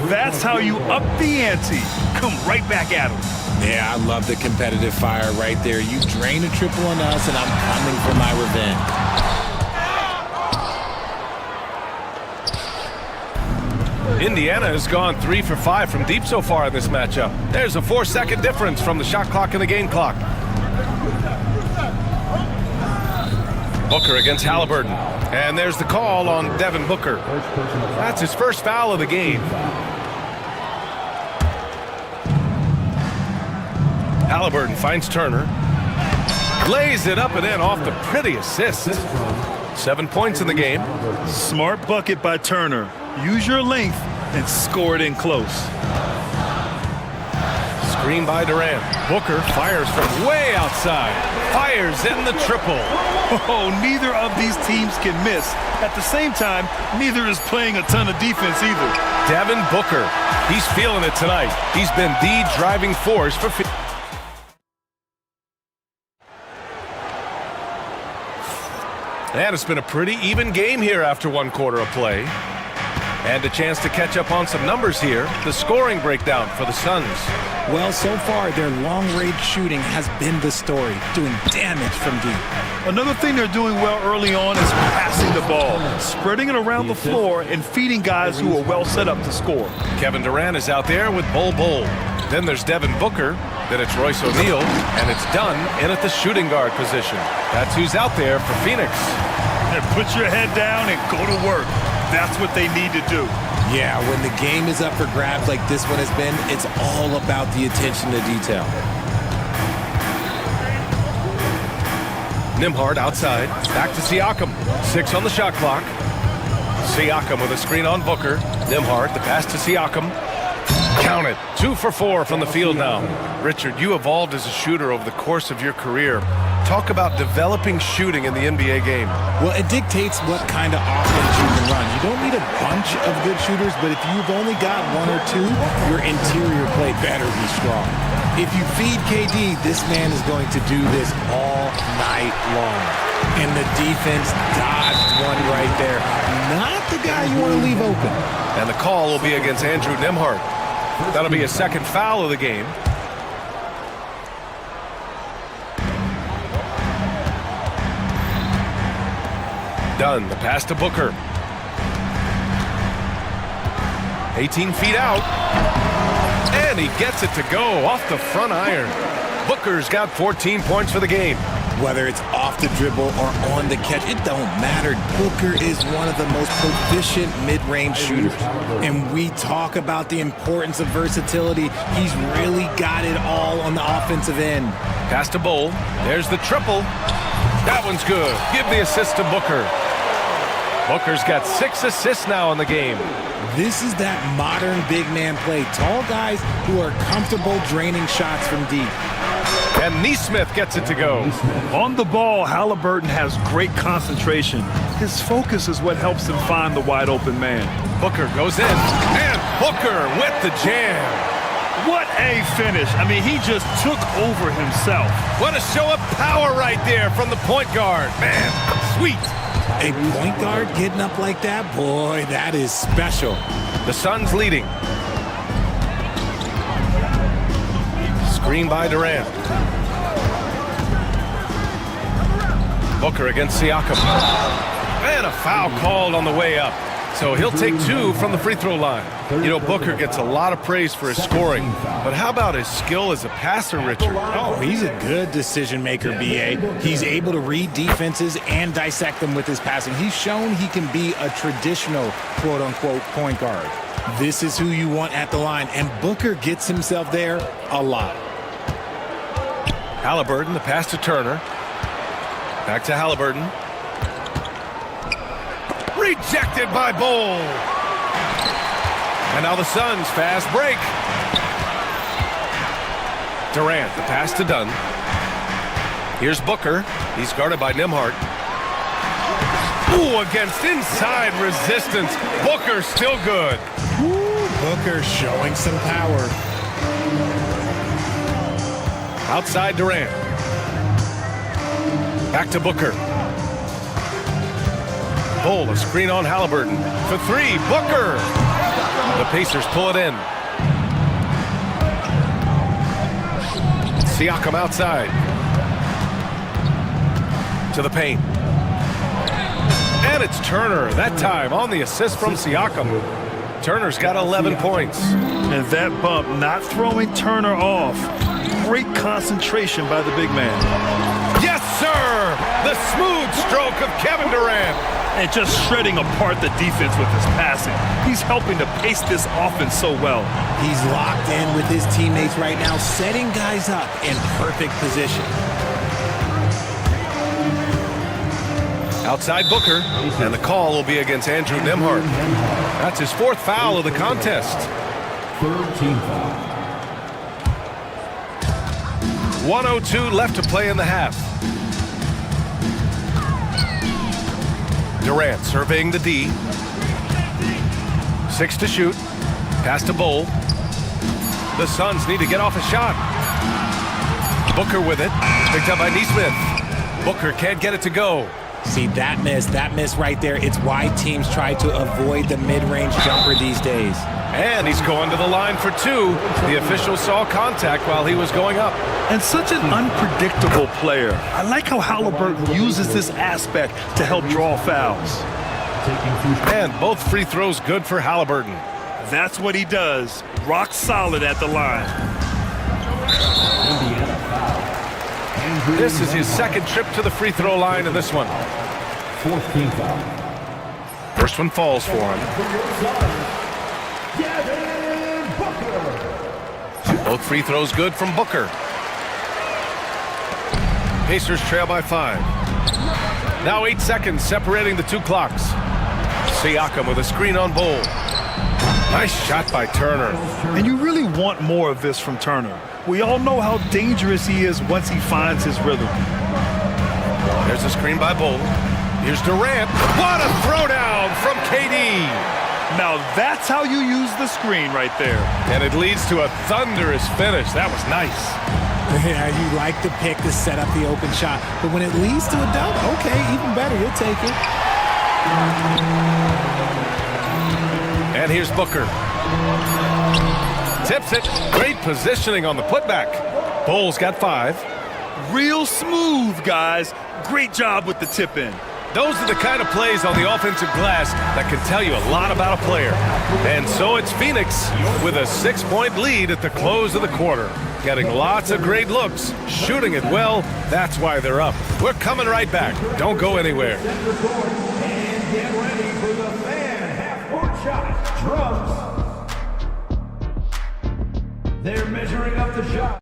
That's how you up the ante. Come right back at him. Yeah, I love the competitive fire right there. You drain a triple on us, and I'm coming for my revenge. Indiana has gone 3 for 5 from deep so far in this matchup. There's a 4-second difference from the shot clock and the game clock. Booker against Halliburton. And there's the call on Devin Booker. That's his first foul of the game. Halliburton finds Turner. Lays it up and in off the pretty assist. 7 points in the game. Smart bucket by Turner. Use your length and score it in close. Screen by Durant. Booker fires from way outside. Fires in the triple. Oh, neither of these teams can miss. At the same time, neither is playing a ton of defense either. Devin Booker. He's feeling it tonight. He's been the driving force for... And it's been a pretty even game here after 1 quarter of play. And a chance to catch up on some numbers here. The scoring breakdown for the Suns. Well, so far, their long-range shooting has been the story, doing damage from deep. Another thing they're doing well early on is passing the ball, spreading it around the floor and feeding guys who are well set up to score. Kevin Durant is out there with Bol Bol. Then there's Devin Booker. Then it's Royce O'Neal. And it's Dunn in at the shooting guard position. That's who's out there for Phoenix. And put your head down and go to work. That's what they need to do. Yeah, when the game is up for grabs like this one has been, it's all about the attention to detail. Nembhard outside. Back to Siakam. 6 on the shot clock. Siakam with a screen on Booker. Nembhard, the pass to Siakam. Count it. 2 for 4 from the field now. Richard, you evolved as a shooter over the course of your career. Talk about developing shooting in the NBA game. Well, it dictates what kind of offense you can run. You don't need a bunch of good shooters, but if you've only got 1 or 2, your interior play better be strong. If you feed KD, this man is going to do this all night long. And the defense dodged one right there. Not the guy you want to leave open. And the call will be against Andrew Nembhard. That'll be a second foul of the game. Dunn, the pass to Booker. 18 feet out. And he gets it to go off the front iron. Booker's got 14 points for the game. Whether it's off the dribble or on the catch, it don't matter. Booker is one of the most proficient mid-range shooters. And we talk about the importance of versatility. He's really got it all on the offensive end. Pass to Bol. There's the triple. That one's good. Give the assist to Booker. Booker's got 6 assists now in the game. This is that modern big man play. Tall guys who are comfortable draining shots from deep. And Nesmith gets it to go. On the ball, Halliburton has great concentration. His focus is what helps him find the wide open man. Booker goes in. And Booker with the jam. What a finish. I mean, he just took over himself. What a show of power right there from the point guard. Man, sweet. A point guard getting up like that? Boy, that is special. The Suns leading. Screen by Durant. Booker against Siakam. And a foul called on the way up. So he'll take 2 from the free throw line. You know, Booker gets a lot of praise for his scoring. But how about his skill as a passer, Richard? Oh, he's a good decision maker, B.A. He's able to read defenses and dissect them with his passing. He's shown he can be a traditional, quote-unquote, point guard. This is who you want at the line, and Booker gets himself there a lot. Halliburton, the pass to Turner. Back to Halliburton. Rejected by Bol. And now the Suns fast break. Durant, the pass to Dunn. Here's Booker. He's guarded by Nembhard. Ooh, against inside resistance. Booker still good. Ooh, Booker showing some power. Outside Durant. Back to Booker. Bol, a screen on Halliburton. For 3, Booker. The Pacers pull it in. Siakam outside. To the paint. And it's Turner, that time on the assist from Siakam. Turner's got 11 points. And that bump not throwing Turner off. Great concentration by the big man. Yes, sir! The smooth stroke of Kevin Durant. And just shredding apart the defense with his passing. He's helping to pace this offense so well. He's locked in with his teammates right now, setting guys up in perfect position. Outside Booker, and the call will be against Andrew Nembhard. That's his 4th foul of the contest. 3rd team foul. 1:02 left to play in the half. Durant surveying the D. 6 to shoot. Pass to Bowl. The Suns need to get off a shot. Booker with it. Picked up by Neesmith. Booker can't get it to go. See, that miss right there, it's why teams try to avoid the mid-range jumper these days. And he's going to the line for 2. The official saw contact while he was going up. And such an unpredictable player. I like how Halliburton uses this aspect to help draw fouls. And both free throws good for Halliburton. That's what he does. Rock solid at the line. This is his 2nd trip to the free throw line in this one. 4th team foul. First one falls for him. Both free throws good from Booker. Pacers trail by 5. Now 8 seconds separating the 2 clocks. Siakam with a screen on Bowl. Nice shot by Turner. And you really want more of this from Turner. We all know how dangerous he is once he finds his rhythm. There's a screen by Bowl. Here's Durant. What a throwdown from KD. Now that's how you use the screen right there. And it leads to a thunderous finish. That was nice. Yeah, you like the pick to set up the open shot. But when it leads to a dunk, okay, even better, you'll take it. And here's Booker. Tips it. Great positioning on the putback. Bowles got 5. Real smooth, guys. Great job with the tip in. Those are the kind of plays on the offensive glass that can tell you a lot about a player. And so it's Phoenix with a 6-point lead at the close of the quarter. Getting lots of great looks, shooting it well. That's why they're up. We're coming right back. Don't go anywhere. And get ready for the fan half-court shot. Drums. They're measuring up the shot.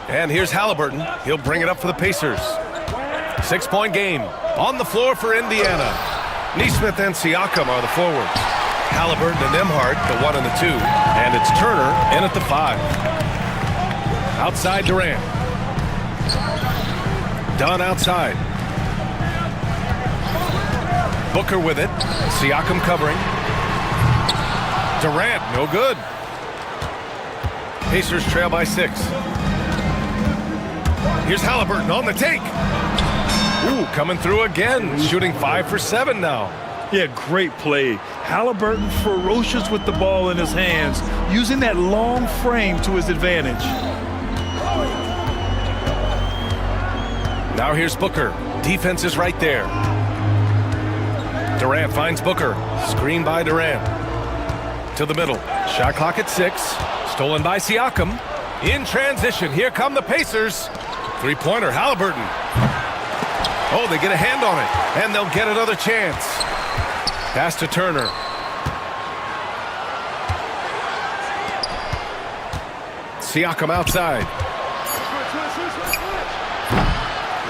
And here's Halliburton. He'll bring it up for the Pacers. 6-point game. On the floor for Indiana. Neesmith and Siakam are the forwards. Halliburton and Nembhard, the 1 and the 2. And it's Turner in at the 5. Outside Durant. Dunn outside. Booker with it. Siakam covering. Durant, no good. Pacers trail by 6. Here's Halliburton on the take. Ooh, coming through again. Shooting 5 for 7 now. Yeah, great play. Halliburton ferocious with the ball in his hands, using that long frame to his advantage. Now here's Booker. Defense is right there. Durant finds Booker. Screen by Durant. To the middle. Shot clock at 6. Stolen by Siakam. In transition. Here come the Pacers. Three-pointer, Halliburton. Oh, they get a hand on it. And they'll get another chance. Pass to Turner. Siakam outside.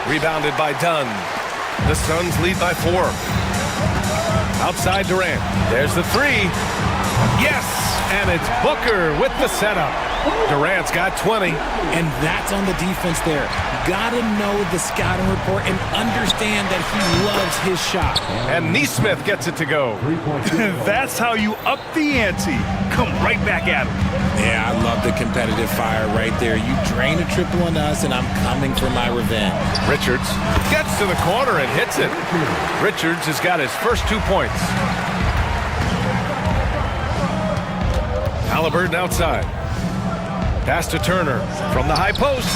Rebounded by Dunn. The Suns lead by 4. Outside Durant. There's the 3. Yes! And it's Booker with the setup. Durant's got 20. And that's on the defense there. Gotta know the scouting report and understand that he loves his shot. And Neesmith gets it to go. That's how you up the ante. Come right back at him. Yeah, I love the competitive fire right there. You drain a triple on us, and I'm coming for my revenge. Richards gets to the corner and hits it. Richards has got his first 2 points. Halliburton outside. Pass to Turner from the high post.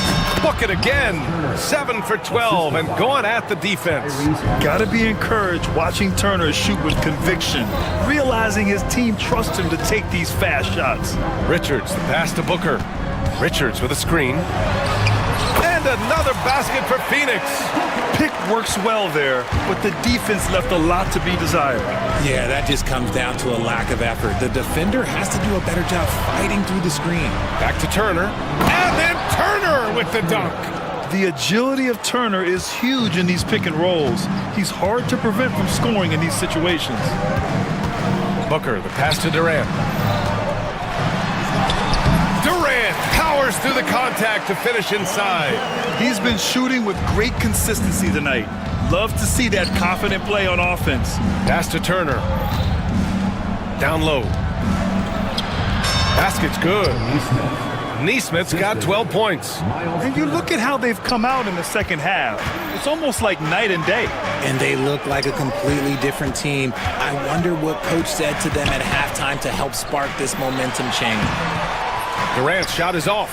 Book it again. 7 for 12 and going at the defense. Gotta be encouraged watching Turner shoot with conviction, realizing his team trusts him to take these fast shots. Richards, the pass to Booker. Richards with a screen. And another basket for Phoenix. Pick works well there, but the defense left a lot to be desired. Yeah, that just comes down to a lack of effort. The defender has to do a better job fighting through the screen. Back to Turner. And then Turner with the dunk. The agility of Turner is huge in these pick and rolls. He's hard to prevent from scoring in these situations. Booker, the pass to Durant. Durant powers through the contact to finish inside. He's been shooting with great consistency tonight. Love to see that confident play on offense. Pass to Turner. Down low. Basket's good. Neesmith's got 12 points. And you look at how they've come out in the second half. It's almost like night and day. And they look like a completely different team. I wonder what coach said to them at halftime to help spark this momentum change. Durant's shot is off.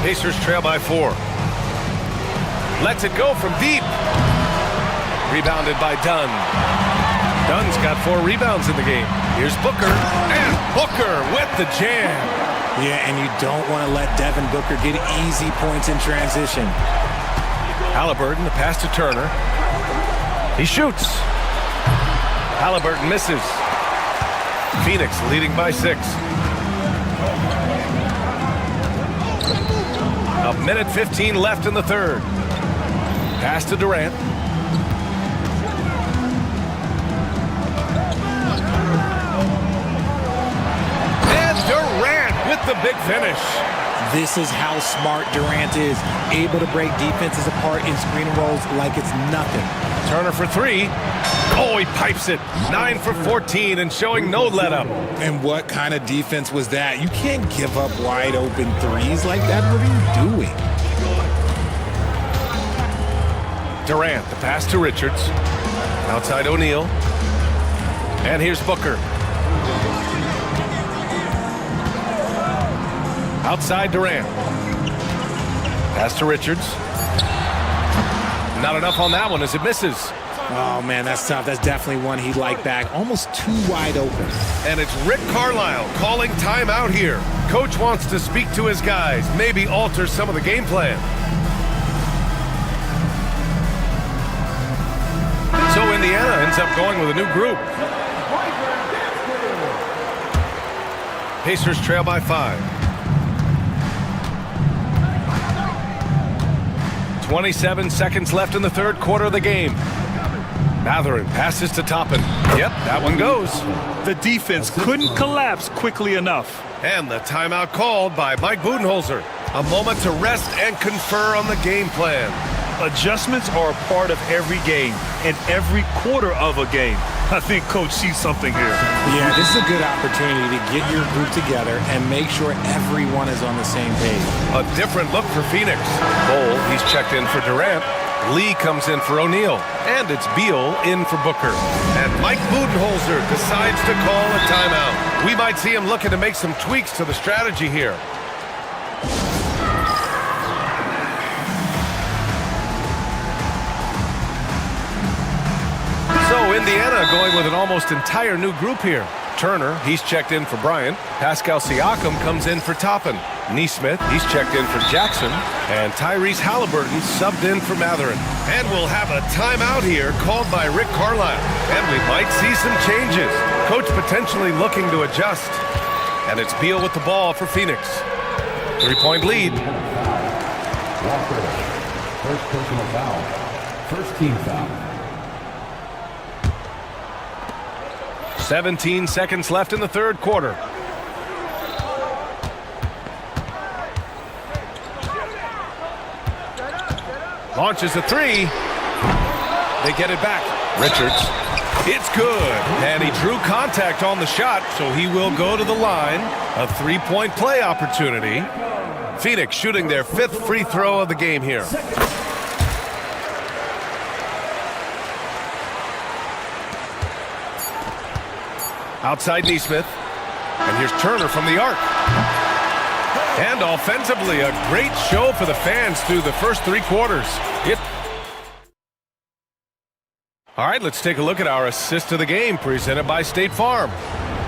Pacers trail by 4. Lets it go from deep. Rebounded by Dunn. Dunn's got 4 rebounds in the game. Here's Booker. And Booker with the jam. Yeah, and you don't want to let Devin Booker get easy points in transition. Halliburton, the pass to Turner. He shoots. Halliburton misses. Phoenix leading by 6. A minute 15 left in the third. Pass to Durant. And Durant with the big finish. This is how smart Durant is. Able to break defenses apart in screen and rolls like it's nothing. Turner for 3. Oh, he pipes it. 9 for 14 and showing no let-up. And what kind of defense was that? You can't give up wide open threes like that. What are you doing? Durant, the pass to Richards. Outside O'Neal. And here's Booker. Outside Durant. Pass to Richards. Not enough on that one as it misses. Oh, man, that's tough. That's definitely one he'd like back. Almost too wide open. And it's Rick Carlisle calling timeout here. Coach wants to speak to his guys, maybe alter some of the game plan. So Indiana ends up going with a new group. Pacers trail by 5. 27 seconds left in the third quarter of the game. Mathurin passes to Toppin. Yep, that one goes. The defense couldn't collapse quickly enough. And the timeout called by Mike Budenholzer. A moment to rest and confer on the game plan. Adjustments are a part of every game and every quarter of a game. I think Coach sees something here. Yeah, this is a good opportunity to get your group together and make sure everyone is on the same page. A different look for Phoenix. Bowl, he's checked in for Durant. Lee comes in for O'Neal. And it's Beal in for Booker. And Mike Budenholzer decides to call a timeout. We might see him looking to make some tweaks to the strategy here. So Indiana going with an almost entire new group here. Turner, he's checked in for Bryant. Pascal Siakam comes in for Toppin. Neesmith, he's checked in for Jackson. And Tyrese Halliburton subbed in for Mathurin. And we'll have a timeout here called by Rick Carlisle. And we might see some changes. Coach potentially looking to adjust. And it's Beal with the ball for Phoenix. 3-point lead. Walker, first personal foul. First team foul. 17 seconds left in the third quarter. Launches a three. They get it back. Richards. It's good. And he drew contact on the shot, so he will go to the line. A three-point play opportunity. Phoenix shooting their 5th free throw of the game here. Outside Neesmith. And here's Turner from the arc. And offensively, a great show for the fans through the first 3 quarters. All right, let's take a look at our assist of the game presented by State Farm.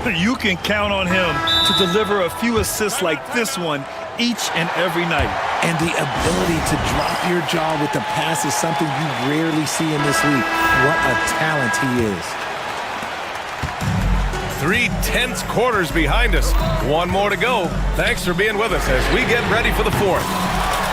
You can count on him to deliver a few assists like this one each and every night. And the ability to drop your jaw with the pass is something you rarely see in this league. What a talent he is. 3 tense quarters behind us. One more to go. Thanks for being with us as we get ready for the 4th.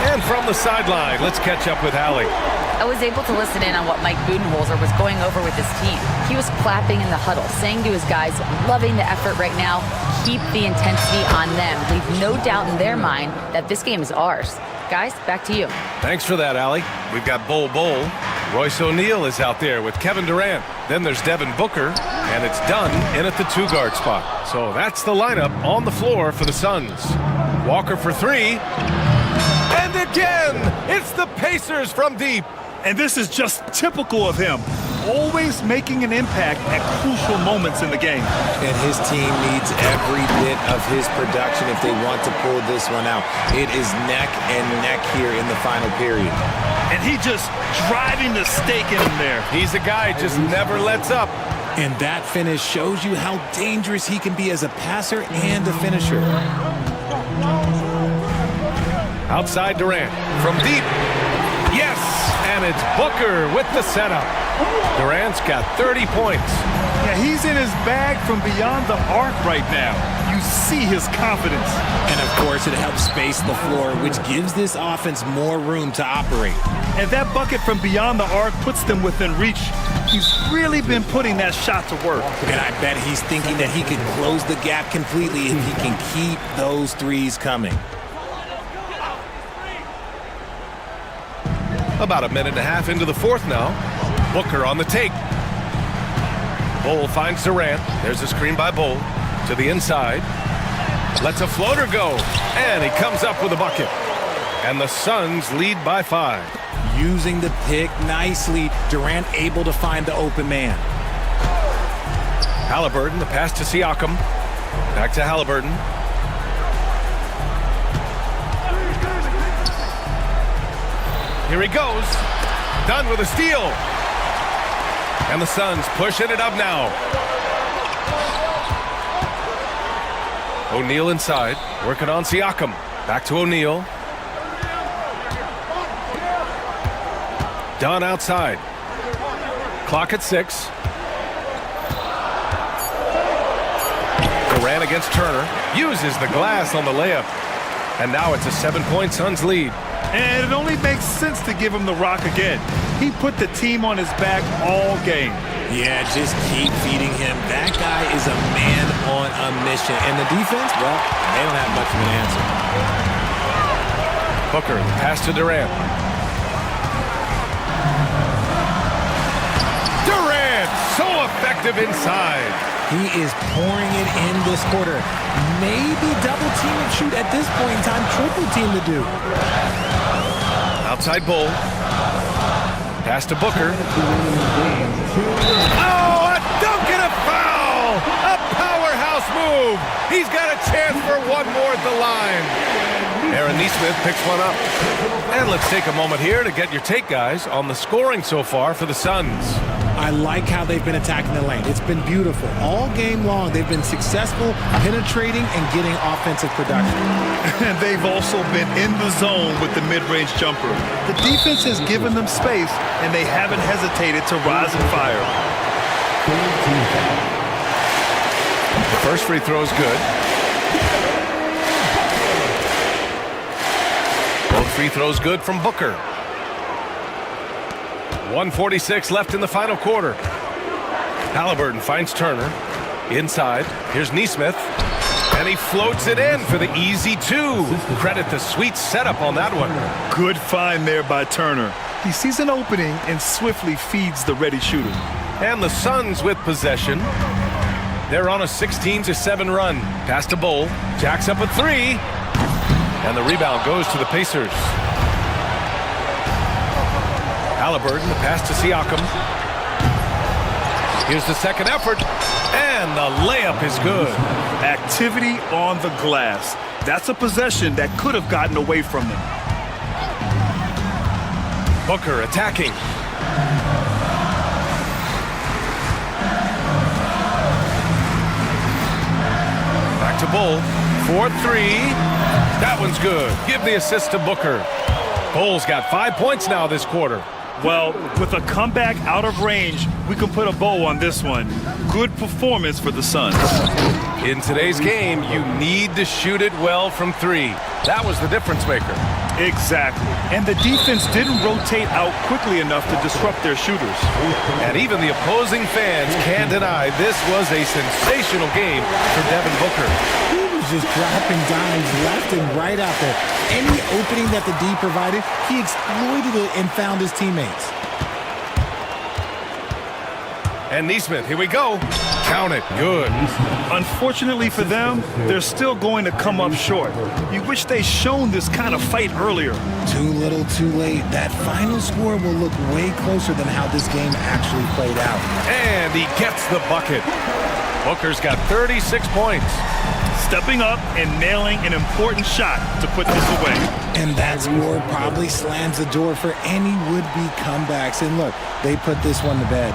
And from the sideline, let's catch up with Allie. I was able to listen in on what Mike Budenholzer was going over with his team. He was clapping in the huddle, saying to his guys, loving the effort right now, keep the intensity on them. Leave no doubt in their mind that this game is ours. Guys, back to you. Thanks for that, Allie. We've got Bull. Royce O'Neal is out there with Kevin Durant. Then there's Devin Booker, and it's Dunn in at the 2-guard spot. So that's the lineup on the floor for the Suns. Walker for 3. And again, it's the Pacers from deep. And this is just typical of him. Always making an impact at crucial moments in the game. And his team needs every bit of his production if they want to pull this one out. It is neck and neck here in the final period. And he just driving the stake in him there. He's a guy who just never lets up. And that finish shows you how dangerous he can be as a passer and a finisher. Outside Durant from deep. Yes, and it's Booker with the setup. Durant's got 30 points. Yeah, he's in his bag from beyond the arc right now. You see his confidence. And of course, it helps space the floor, which gives this offense more room to operate. And that bucket from beyond the arc puts them within reach. He's really been putting that shot to work. And I bet he's thinking that he could close the gap completely if he can keep those threes coming. About a minute and a half into the 4th now. Booker on the take. Bull finds Durant. There's a screen by Bull. To the inside. Lets a floater go. And he comes up with a bucket. And the Suns lead by 5. Using the pick nicely. Durant able to find the open man. Halliburton, the pass to Siakam. Back to Halliburton. Here he goes. Done with a steal. And the Suns pushing it up now. O'Neal inside. Working on Siakam. Back to O'Neal. Dunn outside. Clock at 6. Durant against Turner. Uses the glass on the layup. And now it's a 7-point Suns lead. And it only makes sense to give him the rock again. He put the team on his back all game. Yeah, just keep feeding him. That guy is a man on a mission. And the defense, well, they don't have much of an answer. Booker, pass to Durant. Durant, so effective inside. He is pouring it in this quarter. Maybe double team and shoot at this point in time, triple team to do. Outside Bull. Pass to Booker. Oh, a dunk and a foul! A powerhouse move. He's got a chance for one more at the line. Aaron Nesmith picks one up. And let's take a moment here to get your take, guys, on the scoring so far for the Suns. I like how they've been attacking the lane. It's been beautiful. All game long, they've been successful penetrating and getting offensive production. And they've also been in the zone with the mid-range jumper. The defense has given them space, and they haven't hesitated to rise and fire. The first free throw is good. Both free throws good from Booker. 1:46 left in the final quarter. Halliburton finds Turner. Inside, here's Nesmith. And he floats it in for the easy two. Credit the sweet setup on that one. Good find there by Turner. He sees an opening and swiftly feeds the ready shooter. And the Suns with possession. They're on a 16-7 run. Pass to Bull. Jacks up a three. And the rebound goes to the Pacers. Halliburton, the pass to Siakam. Here's the second effort, and the layup is good. Activity on the glass. That's a possession that could have gotten away from them. Booker attacking. Back to Bull. 4-3. That one's good. Give the assist to Booker. Bull's got 5 points now this quarter. Well, with a comeback out of range, we can put a bow on this one. Good performance for the Suns. In today's game, you need to shoot it well from three. That was the difference maker. Exactly. And the defense didn't rotate out quickly enough to disrupt their shooters. And even the opposing fans can't deny this was a sensational game for Devin Booker. He was just dropping dimes left and right out there. Any opening that the D provided, he exploited it and found his teammates. And Nesmith, here we go. Count it. Good. Unfortunately for them, they're still going to come up short. You wish they'd shown this kind of fight earlier. Too little, too late. That final score will look way closer than how this game actually played out. And he gets the bucket. Booker's got 36 points. Stepping up and nailing an important shot to put this away. And that score probably slams the door for any would-be comebacks. And look, they put this one to bed.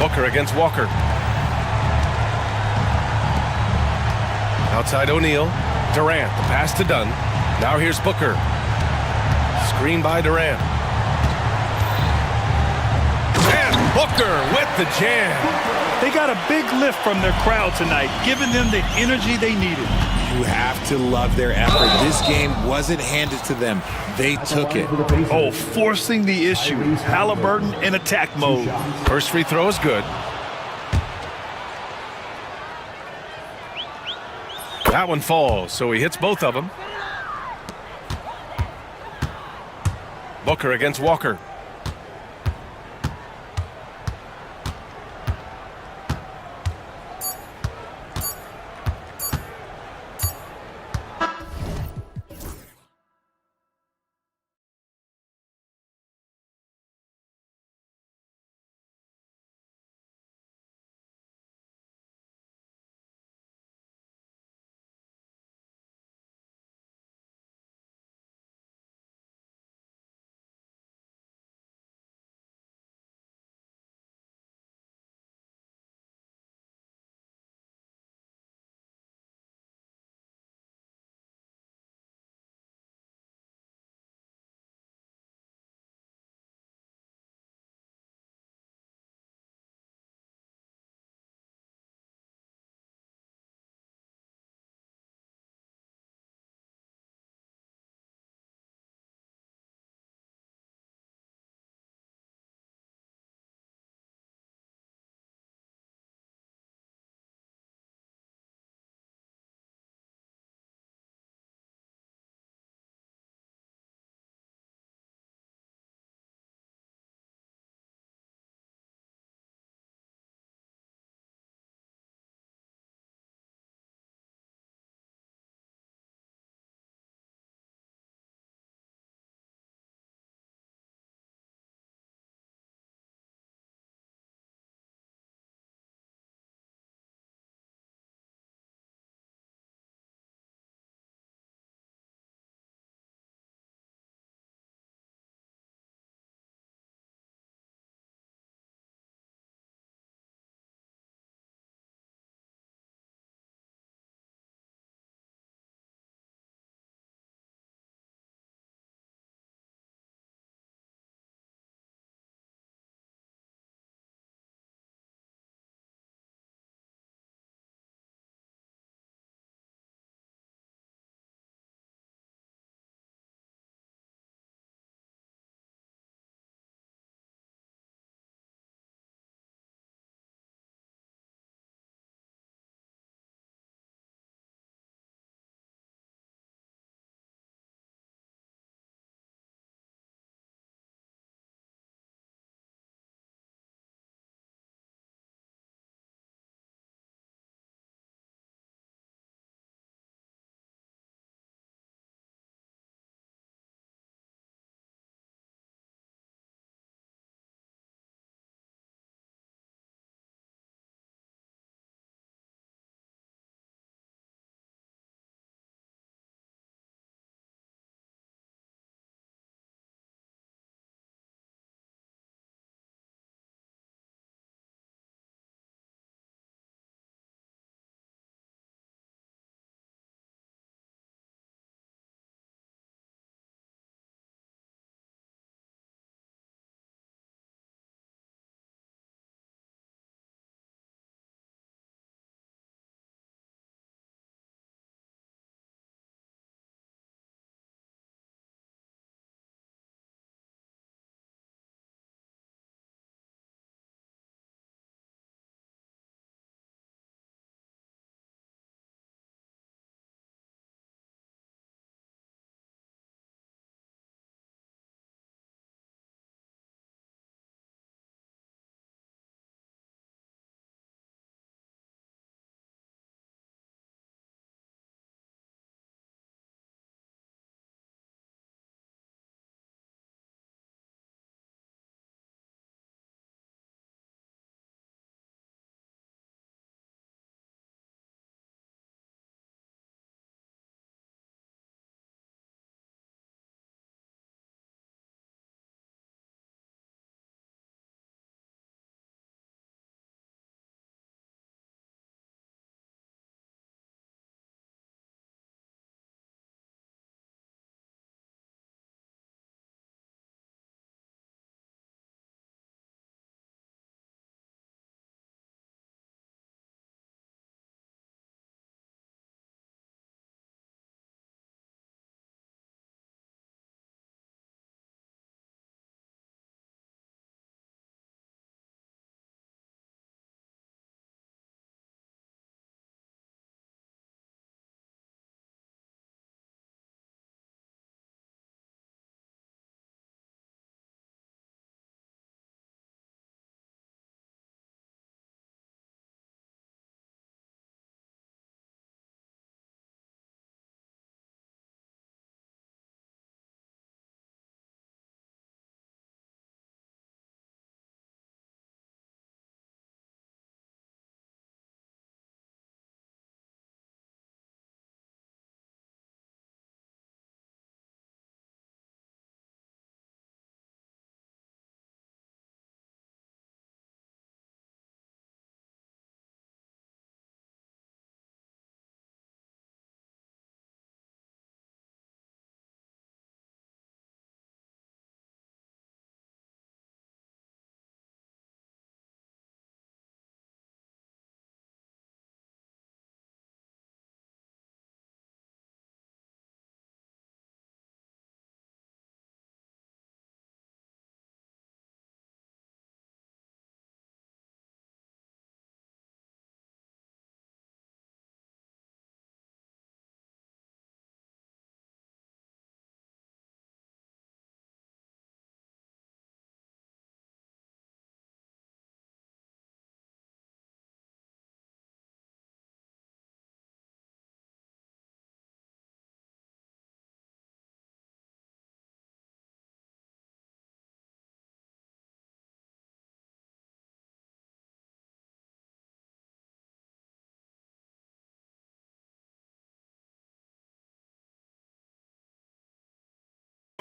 Booker against Walker. Outside O'Neal. Durant, the pass to Dunn. Now here's Booker. Screen by Durant. And Booker with the jam. They got a big lift from their crowd tonight, giving them the energy they needed. You have to love their effort. This game wasn't handed to them. They took it. Oh, forcing the issue. Halliburton in attack mode. First free throw is good. That one falls, so he hits both of them. Booker against Walker.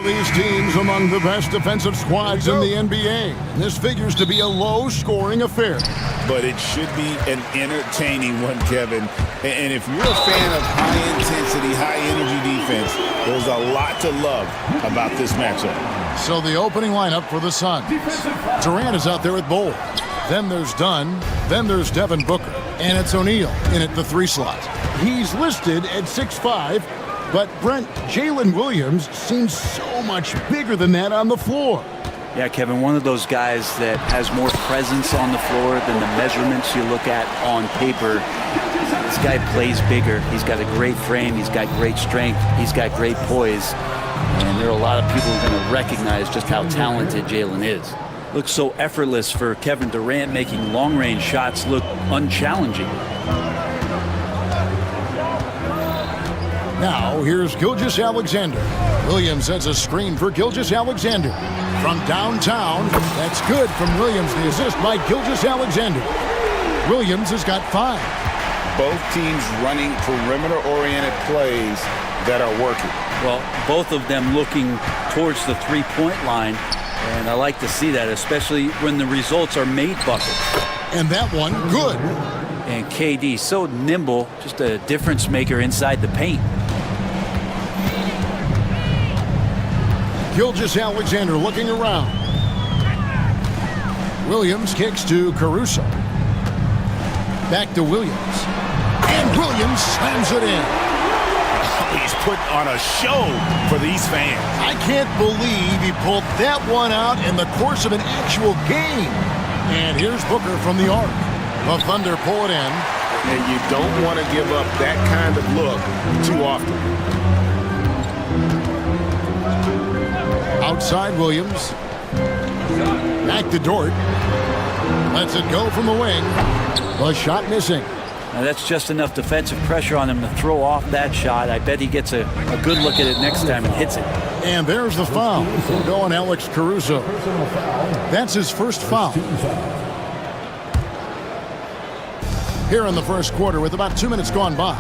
These teams among the best defensive squads in the NBA. This figures to be a low-scoring affair. But it should be an entertaining one, Kevin. And if you're a fan of high-intensity, high-energy defense, there's a lot to love about this matchup. So the opening lineup for the Suns. Durant is out there at Bowl. Then there's Dunn. Then there's Devin Booker. And it's O'Neal in at the 3 slot. He's listed at 6'5", but Brent, Jalen Williams seems so much bigger than that on the floor. Yeah, Kevin, one of those guys that has more presence on the floor than the measurements you look at on paper. This guy plays bigger. He's got a great frame. He's got great strength. He's got great poise. And there are a lot of people who are going to recognize just how talented Jalen is. Looks so effortless for Kevin Durant, making long-range shots look unchallenging. Now, here's Gilgeous-Alexander. Williams sets a screen for Gilgeous-Alexander. From downtown, that's good from Williams. The assist by Gilgeous-Alexander. Williams has got 5. Both teams running perimeter-oriented plays that are working. Well, both of them looking towards the three-point line, and I like to see that, especially when the results are made buckets. And that one, good. And KD, so nimble, just a difference maker inside the paint. Gilgeous-Alexander looking around. Williams kicks to Caruso. Back to Williams. And Williams slams it in. He's put on a show for these fans. I can't believe he pulled that one out in the course of an actual game. And here's Booker from the arc. The Thunder pull it in. And you don't want to give up that kind of look too often. Outside Williams. Back to Dort. Lets it go from the wing. The shot missing. Now that's just enough defensive pressure on him to throw off that shot. I bet he gets a good look at it next time and hits it. And there's the foul. Going Alex Caruso. That's his first foul. Here in the first quarter with about 2 minutes gone by.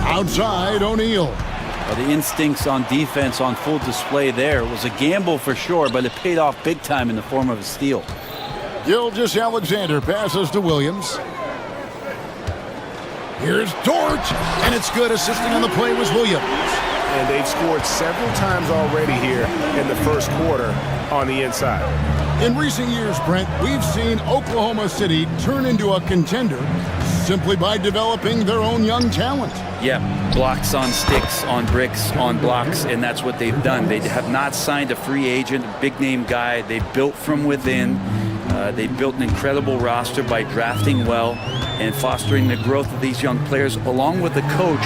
Outside O'Neal. Well, the instincts on defense on full display there. It was a gamble for sure, but it paid off big time in the form of a steal. Gilgeous-Alexander passes to Williams. Here's Dort, and it's good. Assisting on the play was Williams. And they've scored several times already here in the first quarter on the inside. In recent years, Brent, we've seen Oklahoma City turn into a contender simply by developing their own young talent. Yeah, blocks on sticks, on bricks, on blocks, and that's what they've done. They have not signed a free agent, a big-name guy. They built from within. They built an incredible roster by drafting well and fostering the growth of these young players, along with a coach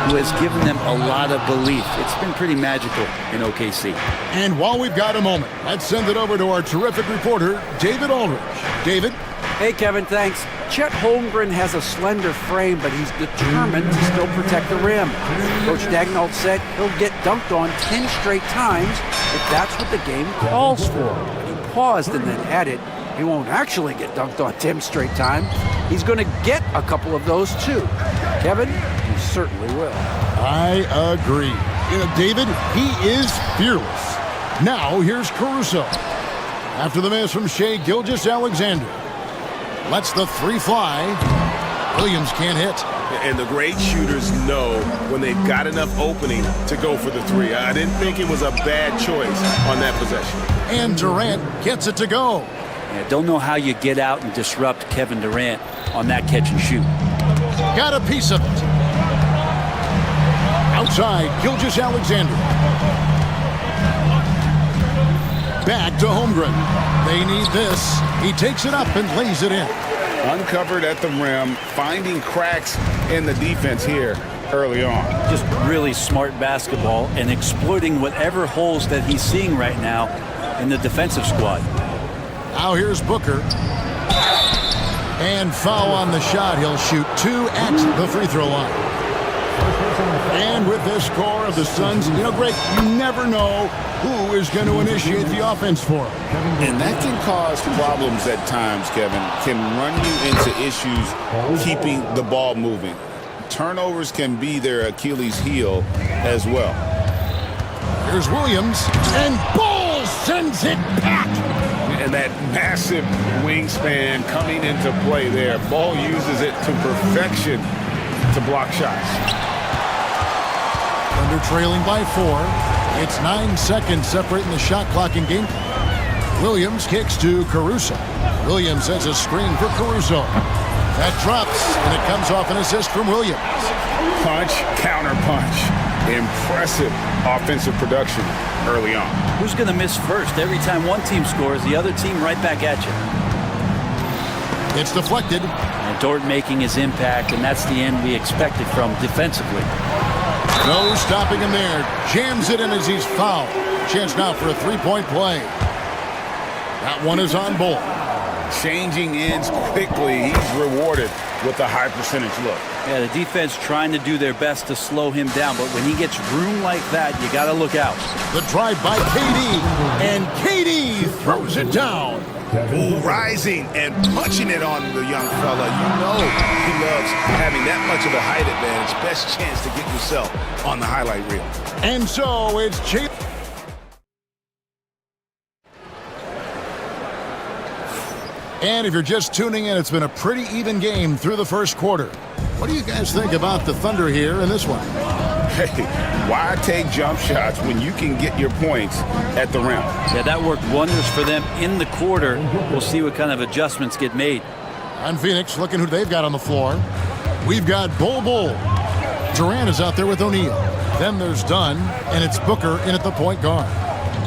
who has given them a lot of belief. It's been pretty magical in OKC. And while we've got a moment, let's send it over to our terrific reporter, David Aldridge. David? Hey, Kevin, thanks. Chet Holmgren has a slender frame, but he's determined to still protect the rim. Coach Dagnall said he'll get dunked on 10 straight times if that's what the game calls for. He paused and then added, he won't actually get dunked on 10 straight times. He's going to get a couple of those too. Kevin, he certainly will. I agree. David, he is fearless. Now here's Caruso. After the miss from Shai Gilgeous-Alexander. Lets the 3 fly. Williams can't hit. And the great shooters know when they've got enough opening to go for the 3. I didn't think it was a bad choice on that possession. And Durant gets it to go. Yeah, don't know how you get out and disrupt Kevin Durant on that catch and shoot. Got a piece of it. Outside, Gilgeous-Alexander. Back to Holmgren. They need this. He takes it up and lays it in. Uncovered at the rim, finding cracks in the defense here early on. Just really smart basketball and exploiting whatever holes that he's seeing right now in the defensive squad. Now here's Booker. And foul on the shot. He'll shoot 2 at the free throw line. And with this score of the Suns, Greg, you never know who is going to initiate the offense for him. And that can cause problems at times, Kevin. Can run you into issues keeping the ball moving. Turnovers can be their Achilles heel as well. Here's Williams, and Ball sends it back. And that massive wingspan coming into play there. Ball uses it to perfection to block shots. Thunder trailing by 4. It's 9 seconds separating the shot clock and game clock. Williams kicks to Caruso. Williams has a screen for Caruso. That drops, and it comes off an assist from Williams. Punch, counter punch. Impressive offensive production early on. Who's going to miss first? Every time one team scores, the other team right back at you. It's deflected. And Dort making his impact, and that's the end we expected from defensively. No stopping him there. Jams it in as he's fouled. Chance now for a three-point play. That one is on Bull. Changing ends quickly. He's rewarded with a high percentage look. Yeah, the defense trying to do their best to slow him down, but when he gets room like that, you got to look out. The drive by KD, and KD throws it down. Bull rising and punching it on the young fella. You know he loves having that much of a height advantage. Best chance to get yourself on the highlight reel. And so it's Chase. And if you're just tuning in, it's been a pretty even game through the first quarter. What do you guys think about the Thunder here in this one? Hey, why take jump shots when you can get your points at the rim? Yeah, that worked wonders for them in the quarter. We'll see what kind of adjustments get made. On Phoenix, looking who they've got on the floor. We've got Bull. Durant is out there with O'Neal. Then there's Dunn, and it's Booker in at the point guard.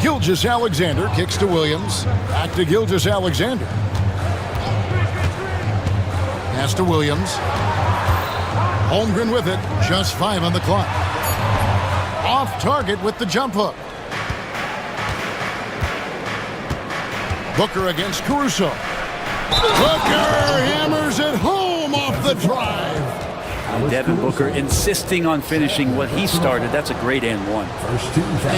Gilgeous-Alexander kicks to Williams. Back to Gilgeous-Alexander. Pass to Williams. Holmgren with it. Just 5 on the clock. Off target with the jump hook. Booker against Caruso. Booker hammers it home off the drive. Devin Booker insisting on finishing what he started. That's a great and one.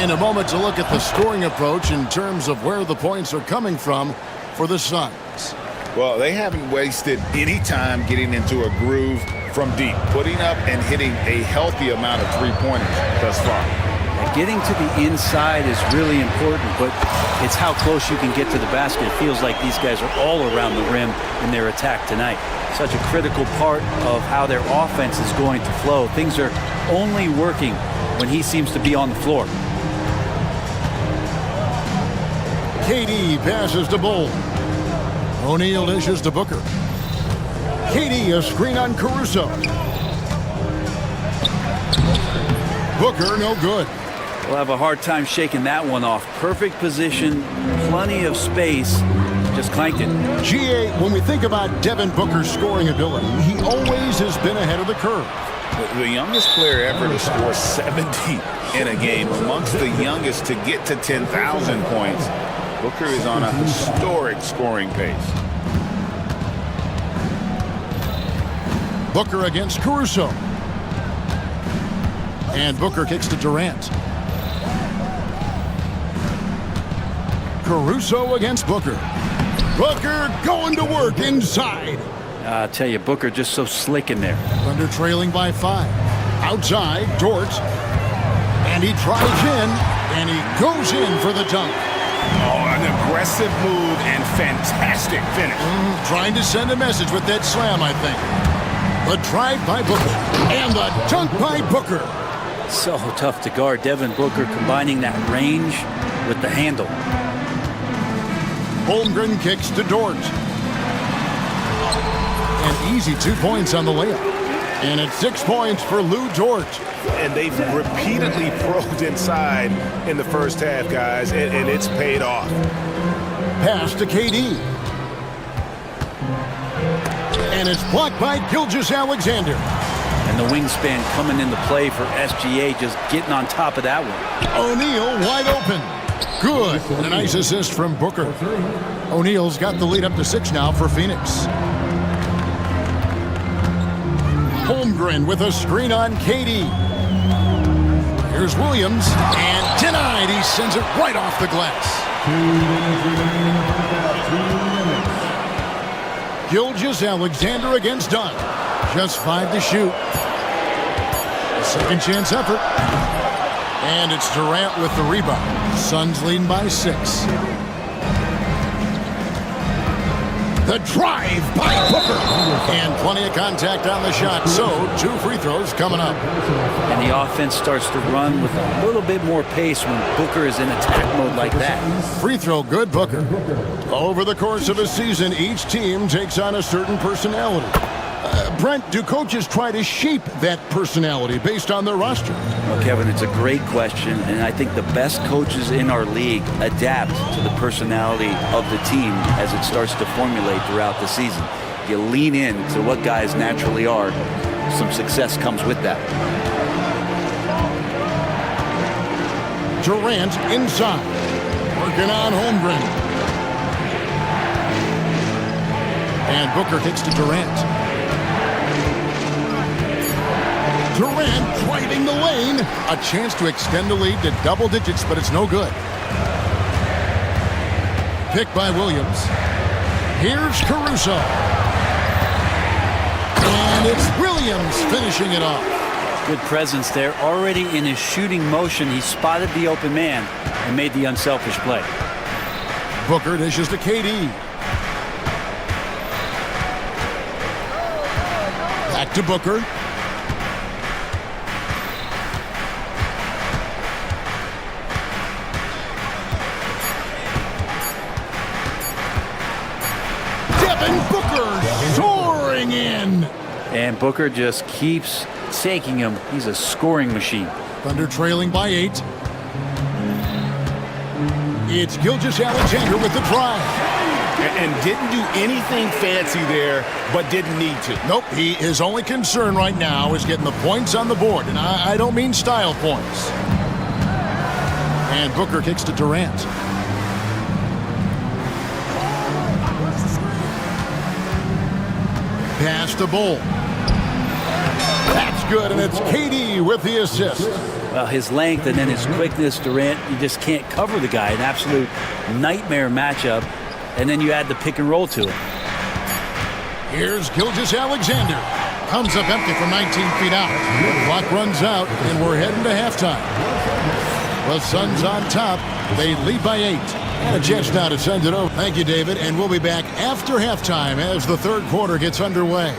In a moment to look at the scoring approach in terms of where the points are coming from for the Suns. Well, they haven't wasted any time getting into a groove from deep, putting up and hitting a healthy amount of three-pointers thus far. Getting to the inside is really important, but it's how close you can get to the basket. It feels like these guys are all around the rim in their attack tonight. Such a critical part of how their offense is going to flow. Things are only working when he seems to be on the floor. KD passes to Bull. O'Neal dishes to Booker. KD a screen on Caruso. Booker no good. We'll have a hard time shaking that one off. Perfect position, plenty of space, just clanked it. GA, when we think about Devin Booker's scoring ability, he always has been ahead of the curve. The youngest player ever to score 70 in a game, amongst the youngest to get to 10,000 points. Booker is on a historic scoring pace. Booker against Caruso. And Booker kicks to Durant. Caruso against Booker. Booker going to work inside. I tell you, Booker just so slick in there. Thunder trailing by 5. Outside, Dort. And he drives in, and he goes in for the dunk. Oh, an aggressive move and fantastic finish. Trying to send a message with that slam, I think. The drive by Booker, and the dunk by Booker. So tough to guard. Devin Booker combining that range with the handle. Holmgren kicks to Dort. An easy 2 points on the layup. And it's 6 points for Lou Dort. And they've repeatedly probed inside in the first half, guys, and it's paid off. Pass to KD. And it's blocked by Gilgeous-Alexander. And the wingspan coming into play for SGA, just getting on top of that one. O'Neal wide open. Good. And a nice assist from Booker. O'Neal's got the lead up to 6 now for Phoenix. Holmgren with a screen on KD. Here's Williams, and denied. He sends it right off the glass. 2 minutes. Gilgeous-Alexander against Dunn. Just 5 to shoot. Second chance effort. And it's Durant with the rebound. Suns leading by 6. The drive by Booker. And plenty of contact on the shot. So, 2 free throws coming up. And the offense starts to run with a little bit more pace when Booker is in attack mode like that. Free throw good, Booker. Over the course of a season, each team takes on a certain personality. Brent, do coaches try to shape that personality based on their roster? Well, Kevin, it's a great question, and I think the best coaches in our league adapt to the personality of the team as it starts to formulate throughout the season. You lean in to what guys naturally are. Some success comes with that. Durant inside. Working on Holmgren. And Booker kicks to Durant. Durant driving the lane. A chance to extend the lead to double digits, but it's no good. Pick by Williams. Here's Caruso. And it's Williams finishing it off. Good presence there. Already in his shooting motion, he spotted the open man and made the unselfish play. Booker dishes to KD. Back to Booker. Soaring in. And Booker just keeps taking him. He's a scoring machine. Thunder trailing by 8. It's Gilgeous-Alexander with the drive. And didn't do anything fancy there, but didn't need to. Nope, his only concern right now is getting the points on the board. And I don't mean style points. And Booker kicks to Durant. Pass to Bull. That's good, and it's KD with the assist. Well, his length and then his quickness, Durant, you just can't cover the guy. An absolute nightmare matchup. And then you add the pick and roll to it. Here's Gilgeous-Alexander. Comes up empty from 19 feet out. The clock runs out, and we're heading to halftime. The Suns on top. They lead by 8. And a chance now to send it over. Thank you, David. And we'll be back after halftime as the third quarter gets underway.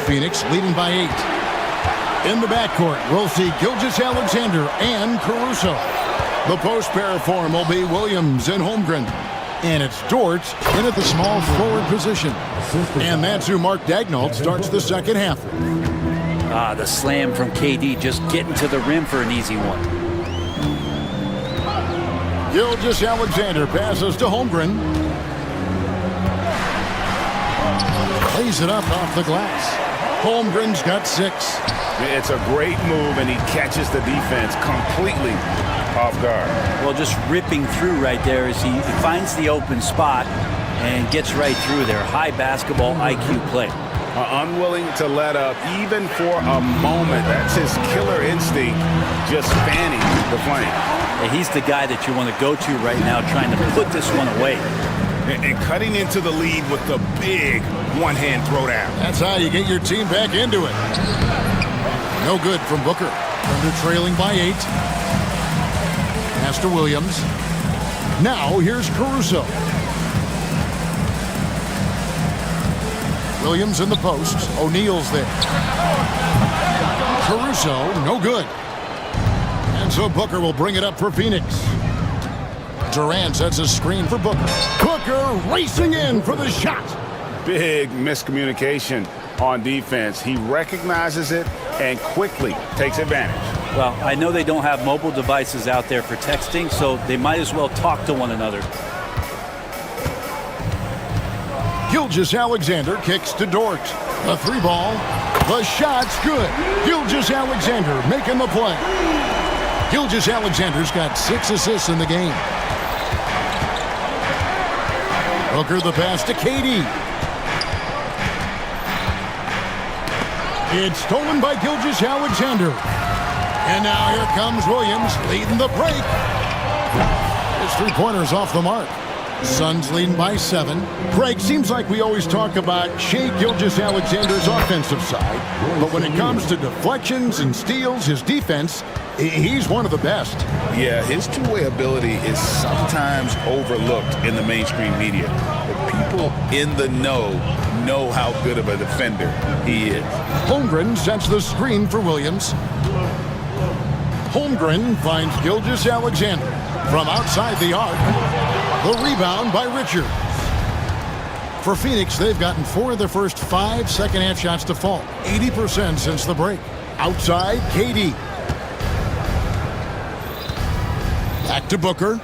Phoenix leading by 8. In the backcourt, we'll see Gilgeous-Alexander and Caruso. The post pair for him will be Williams and Holmgren. And it's Dort in at the small forward position. And that's who Mark Daignault starts the second half. The slam from KD, just getting to the rim for an easy one. Gilgeous-Alexander passes to Holmgren. Plays it up off the glass. Holmgren's got 6. It's a great move, and he catches the defense completely off guard. Well, just ripping through right there as he finds the open spot and gets right through their high basketball IQ play. Unwilling to let up even for a moment. That's his killer instinct, just fanning the flame. And he's the guy that you want to go to right now, trying to put this one away. And cutting into the lead with the big one-hand throwdown. That's how you get your team back into it. No good from Booker. Thunder trailing by 8. Pass to Williams. Now here's Caruso. Williams in the post. O'Neal's there. Caruso, no good. And so Booker will bring it up for Phoenix. Durant sets a screen for Booker. Booker racing in for the shot. Big miscommunication on defense. He recognizes it and quickly takes advantage. Well, I know they don't have mobile devices out there for texting, so they might as well talk to one another. Gilgeous-Alexander kicks to Dort. The 3-ball. The shot's good. Gilgeous-Alexander making the play. Gilgeous-Alexander's got 6 assists in the game. Booker the pass to KD. It's stolen by Gilgeous-Alexander. And now here comes Williams leading the break. His 3-pointer's off the mark. Suns leading by 7. Greg, seems like we always talk about Shai Gilgeous-Alexander's offensive side, but when it comes to deflections and steals, his defense, he's one of the best. Yeah, his two-way ability is sometimes overlooked in the mainstream media. But people in the know how good of a defender he is. Holmgren sets the screen for Williams. Holmgren finds Gilgeous-Alexander from outside the arc. The rebound by Richards. For Phoenix, they've gotten 4 of their first 5 second-half shots to fall. 80% since the break. Outside, KD. Back to Booker.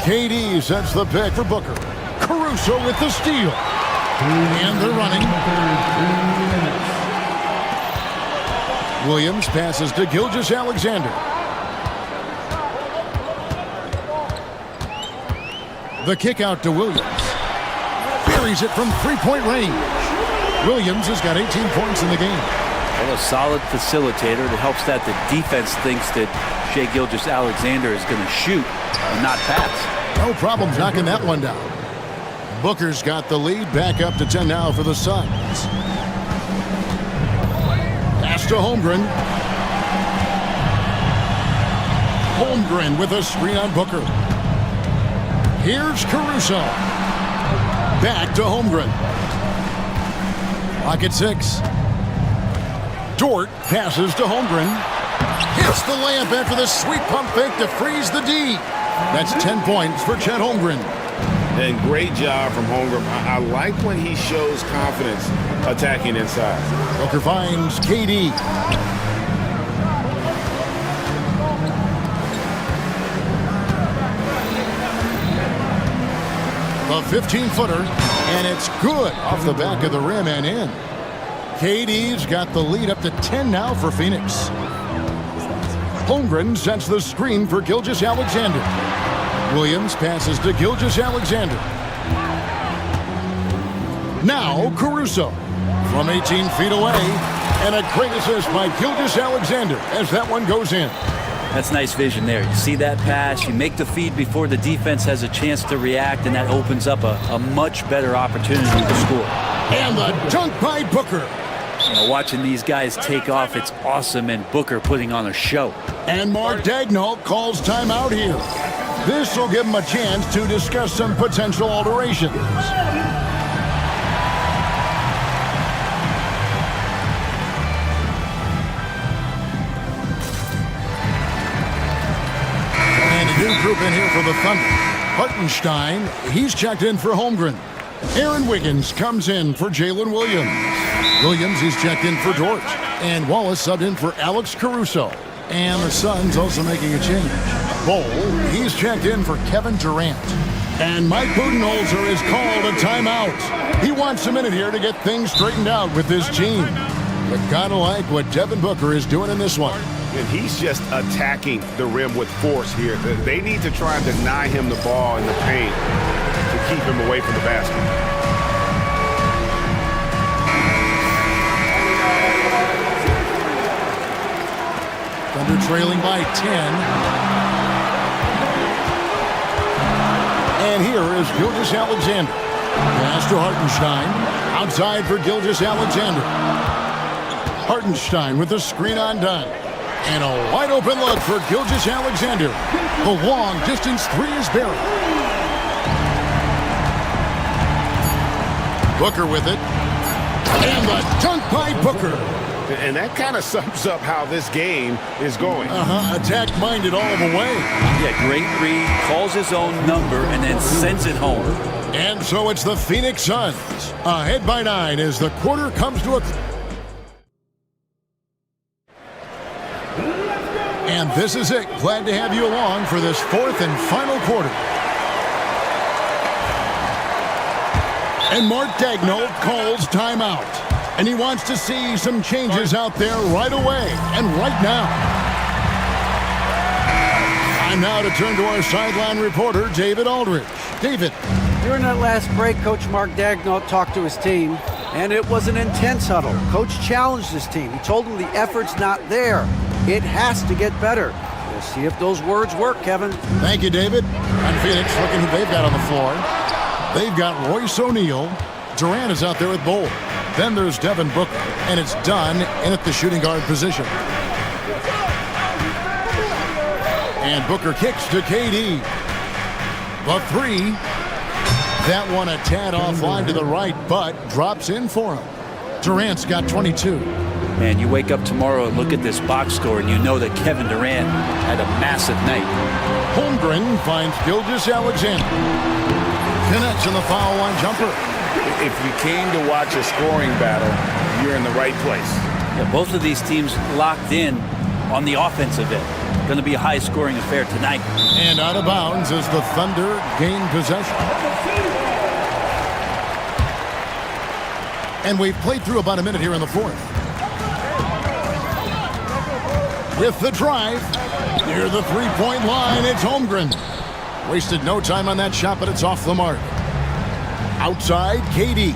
KD sets the pick for Booker. Caruso with the steal. And they're running. Williams passes to Gilgeous-Alexander. The kick out to Williams. Buries it from 3-point range. Williams has got 18 points in the game. Well, a solid facilitator. It helps that the defense thinks that Shai Gilgeous-Alexander is going to shoot and not pass. No problems knocking that one down. Booker's got the lead, back up to 10 now for the Suns. Pass to Holmgren. Holmgren with a screen on Booker. Here's Caruso. Back to Holmgren. Clock at 6. Dort passes to Holmgren. Hits the layup after the sweet pump fake to freeze the D. That's 10 points for Chet Holmgren. And great job from Holmgren. I like when he shows confidence attacking inside. Booker finds KD. A 15-footer, and it's good off the back of the rim and in. KD's got the lead up to 10 now for Phoenix. Holmgren sets the screen for Gilgeous-Alexander. Williams passes to Gilgeous-Alexander. Now Caruso from 18 feet away, and a great assist by Gilgeous-Alexander as that one goes in. That's nice vision there. You see that pass, you make the feed before the defense has a chance to react, and that opens up a much better opportunity to score. And the dunk by Booker. You know, watching these guys take off, it's awesome, and Booker putting on a show. And Mark Daigneault calls timeout here. This will give him a chance to discuss some potential alterations. New group in here for the Thunder. Hartenstein, he's checked in for Holmgren. Aaron Wiggins comes in for Jalen Williams. Williams is checked in for Dort. And Wallace subbed in for Alex Caruso. And the Suns also making a change. Bol, he's checked in for Kevin Durant. And Mike Budenholzer has called a timeout. He wants a minute here to get things straightened out with this team. But gotta like what Devin Booker is doing in this one. And he's just attacking the rim with force here. They need to try and deny him the ball in the paint to keep him away from the basket. Thunder trailing by 10. And here is Gilgeous-Alexander. Pass to Hartenstein. Outside for Gilgeous-Alexander. Hartenstein with the screen on Dunn. And a wide open look for Gilgeous-Alexander. The long distance three is buried. Booker with it. And the dunk by Booker. And that kind of sums up how this game is going. Attack-minded all the way. Yeah, great read, calls his own number, and then sends it home. And so it's the Phoenix Suns. Ahead by 9 as the quarter comes to a... And this is it. Glad to have you along for this fourth and final quarter. And Mark Daigneault calls timeout. And he wants to see some changes out there right away and right now. Time now to turn to our sideline reporter, David Aldridge. David. During that last break, Coach Mark Daigneault talked to his team, and it was an intense huddle. Coach challenged his team. He told them the effort's not there. It has to get better. We'll see if those words work, Kevin. Thank you, David. And Phoenix, looking who they've got on the floor. They've got Royce O'Neal. Durant is out there with Bowl. Then there's Devin Booker, and it's Dunn in at the shooting guard position. And Booker kicks to KD. The three. That one a tad offline to the right, but drops in for him. Durant's got 22. And you wake up tomorrow and look at this box score, and you know that Kevin Durant had a massive night. Holmgren finds Gilgeous-Alexander. Connects on the foul line jumper. If you came to watch a scoring battle, you're in the right place. Yeah, both of these teams locked in on the offensive end. Going to be a high-scoring affair tonight. And out of bounds as the Thunder gain possession. And we've played through about a minute here in the fourth. With the drive, near the three-point line, it's Holmgren. Wasted no time on that shot, but it's off the mark. Outside, KD.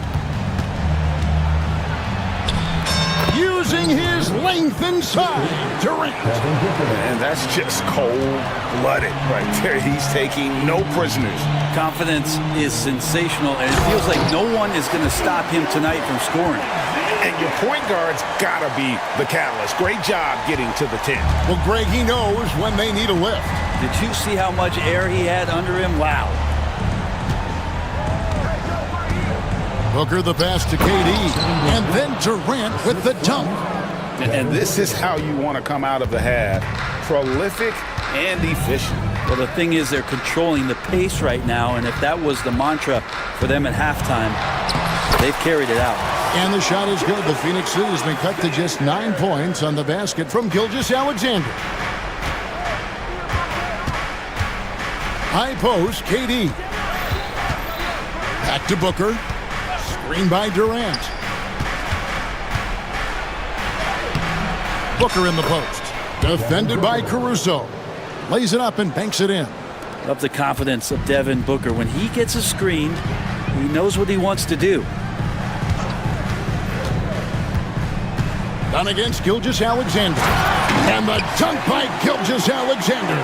Using his length inside, Durant. And that's just cold-blooded right there. He's taking no prisoners. Confidence is sensational, and it feels like no one is going to stop him tonight from scoring. And your point guard's got to be the catalyst. Great job getting to the 10. Well, Greg, he knows when they need a lift. Did you see how much air he had under him? Wow. Booker the pass to KD, and then Durant with the dunk. And this is how you want to come out of the half. Prolific and efficient. Well, the thing is they're controlling the pace right now, and if that was the mantra for them at halftime, they've carried it out. And the shot is good. The Phoenix Suns has been cut to just 9 points on the basket from Gilgeous-Alexander. High post, KD. Back to Booker. Screen by Durant. Booker in the post. Defended by Caruso. Lays it up and banks it in. Love the confidence of Devin Booker. When he gets a screen, he knows what he wants to do. Done against Gilgeous-Alexander. And the dunk by Gilgeous-Alexander.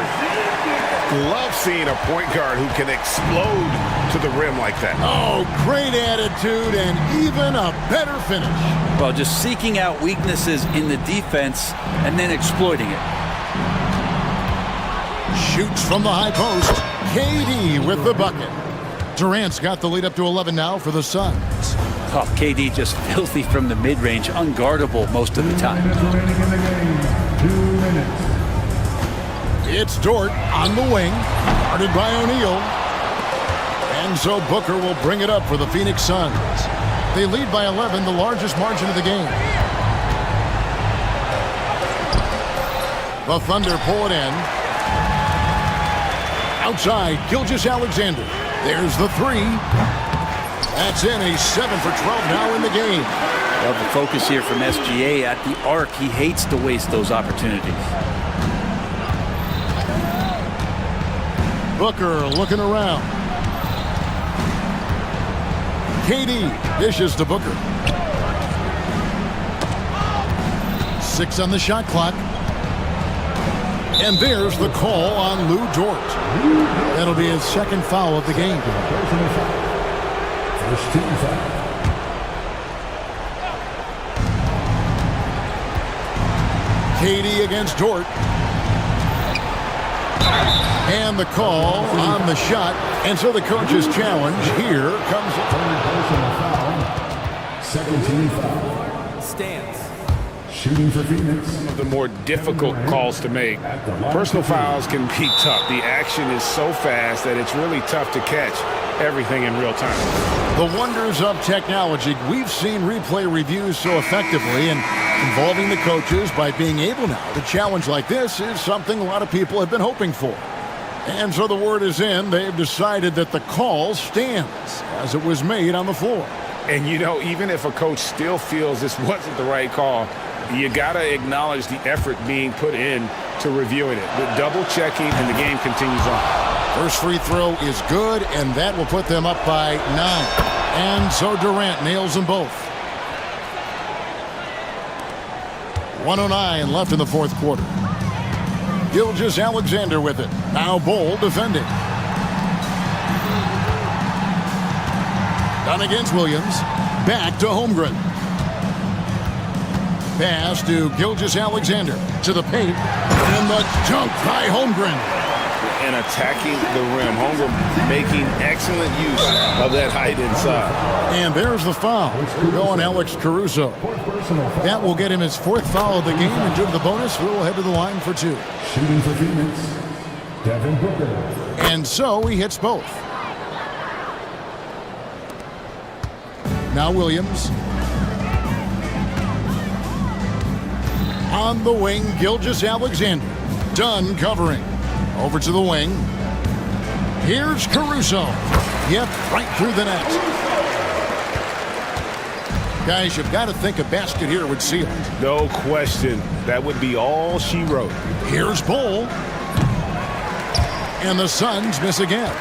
Love seeing a point guard who can explode to the rim like that. Oh, great attitude and even a better finish. Well, just seeking out weaknesses in the defense and then exploiting it. Shoots from the high post. KD with the bucket. Durant's got the lead up to 11 now for the Suns. Oh, KD just filthy from the mid-range, unguardable most of the time. It's Dort on the wing, guarded by O'Neal. And so Booker will bring it up for the Phoenix Suns. They lead by 11, the largest margin of the game. The Thunder pull it in. Outside, Gilgeous-Alexander. There's the three. That's in. He's 7 for 12 now in the game. Love the focus here from SGA at the arc. He hates to waste those opportunities. Booker looking around. KD dishes to Booker. 6 on the shot clock. And there's the call on Lou Dort. That'll be his second foul of the game. First team foul. KD against Dort. And the call on the shot. And so the coach's challenge here comes. Second team foul. Stance. Shooting for Phoenix. Some of the more difficult calls to make. Personal fouls can be tough. The action is so fast that it's really tough to catch everything in real time. The wonders of technology. We've seen replay reviews so effectively, and involving the coaches by being able now to challenge like this is something a lot of people have been hoping for. And so the word is in. They've decided that the call stands as it was made on the floor. And you know, even if a coach still feels this wasn't the right call, you got to acknowledge the effort being put in to reviewing it. The double checking, and the game continues on. First free throw is good, and that will put them up by 9. And so Durant nails them both. 1:09 left in the fourth quarter. Gilgeous-Alexander with it. Now Bol defending. Done against Williams. Back to Holmgren. Pass to Gilgeous-Alexander. To the paint. And the dunk by Holmgren. And attacking the rim. Holmgren making excellent use of that height inside. And there's the foul. Going Alex Caruso. That will get him his 4th foul of the game. And due to the bonus, we'll head to the line for 2. Shooting for Phoenix. Devin Booker. And so he hits both. Now Williams. On the wing, Gilgeous-Alexander. Dunn covering. Over to the wing. Here's Caruso. Yep, right through the net. Guys, you've got to think a basket here would seal it. No question. That would be all she wrote. Here's Bol. And the Suns miss again.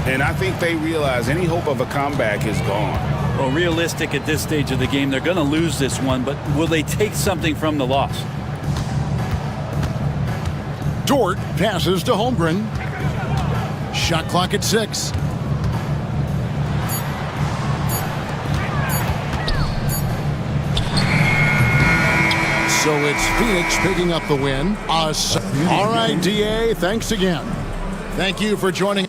And I think they realize any hope of a comeback is gone. Well, realistic at this stage of the game, they're going to lose this one, but will they take something from the loss? Dort passes to Holmgren. Shot clock at 6. So it's Phoenix picking up the win. All right, DA, thanks again. Thank you for joining.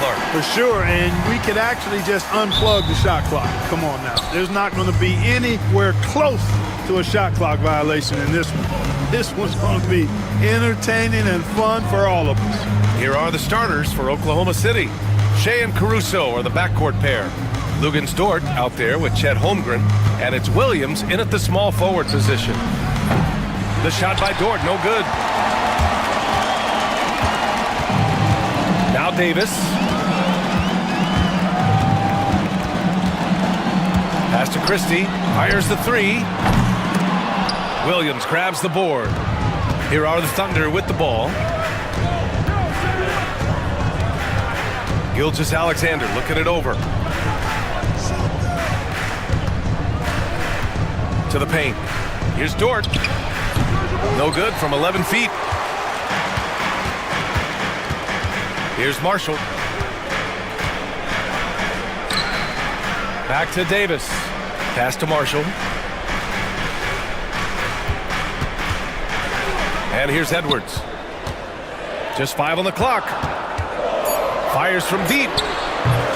start. For sure, and we could actually just unplug the shot clock. Come on now. There's not going to be anywhere close to a shot clock violation in this one. This one's going to be entertaining and fun for all of us. Here are the starters for Oklahoma City. Shea and Caruso are the backcourt pair. Lugens Dort out there with Chet Holmgren, and it's Williams in at the small forward position. The shot by Dort, no good. Now Davis. Pass to Christie, fires the three. Williams grabs the board. Here are the Thunder with the ball. Gilgeous-Alexander looking it over. To the paint. Here's Dort. No good from 11 feet. Here's Marshall. Back to Davis. Pass to Marshall. And here's Edwards. Just 5 on the clock. Fires from deep.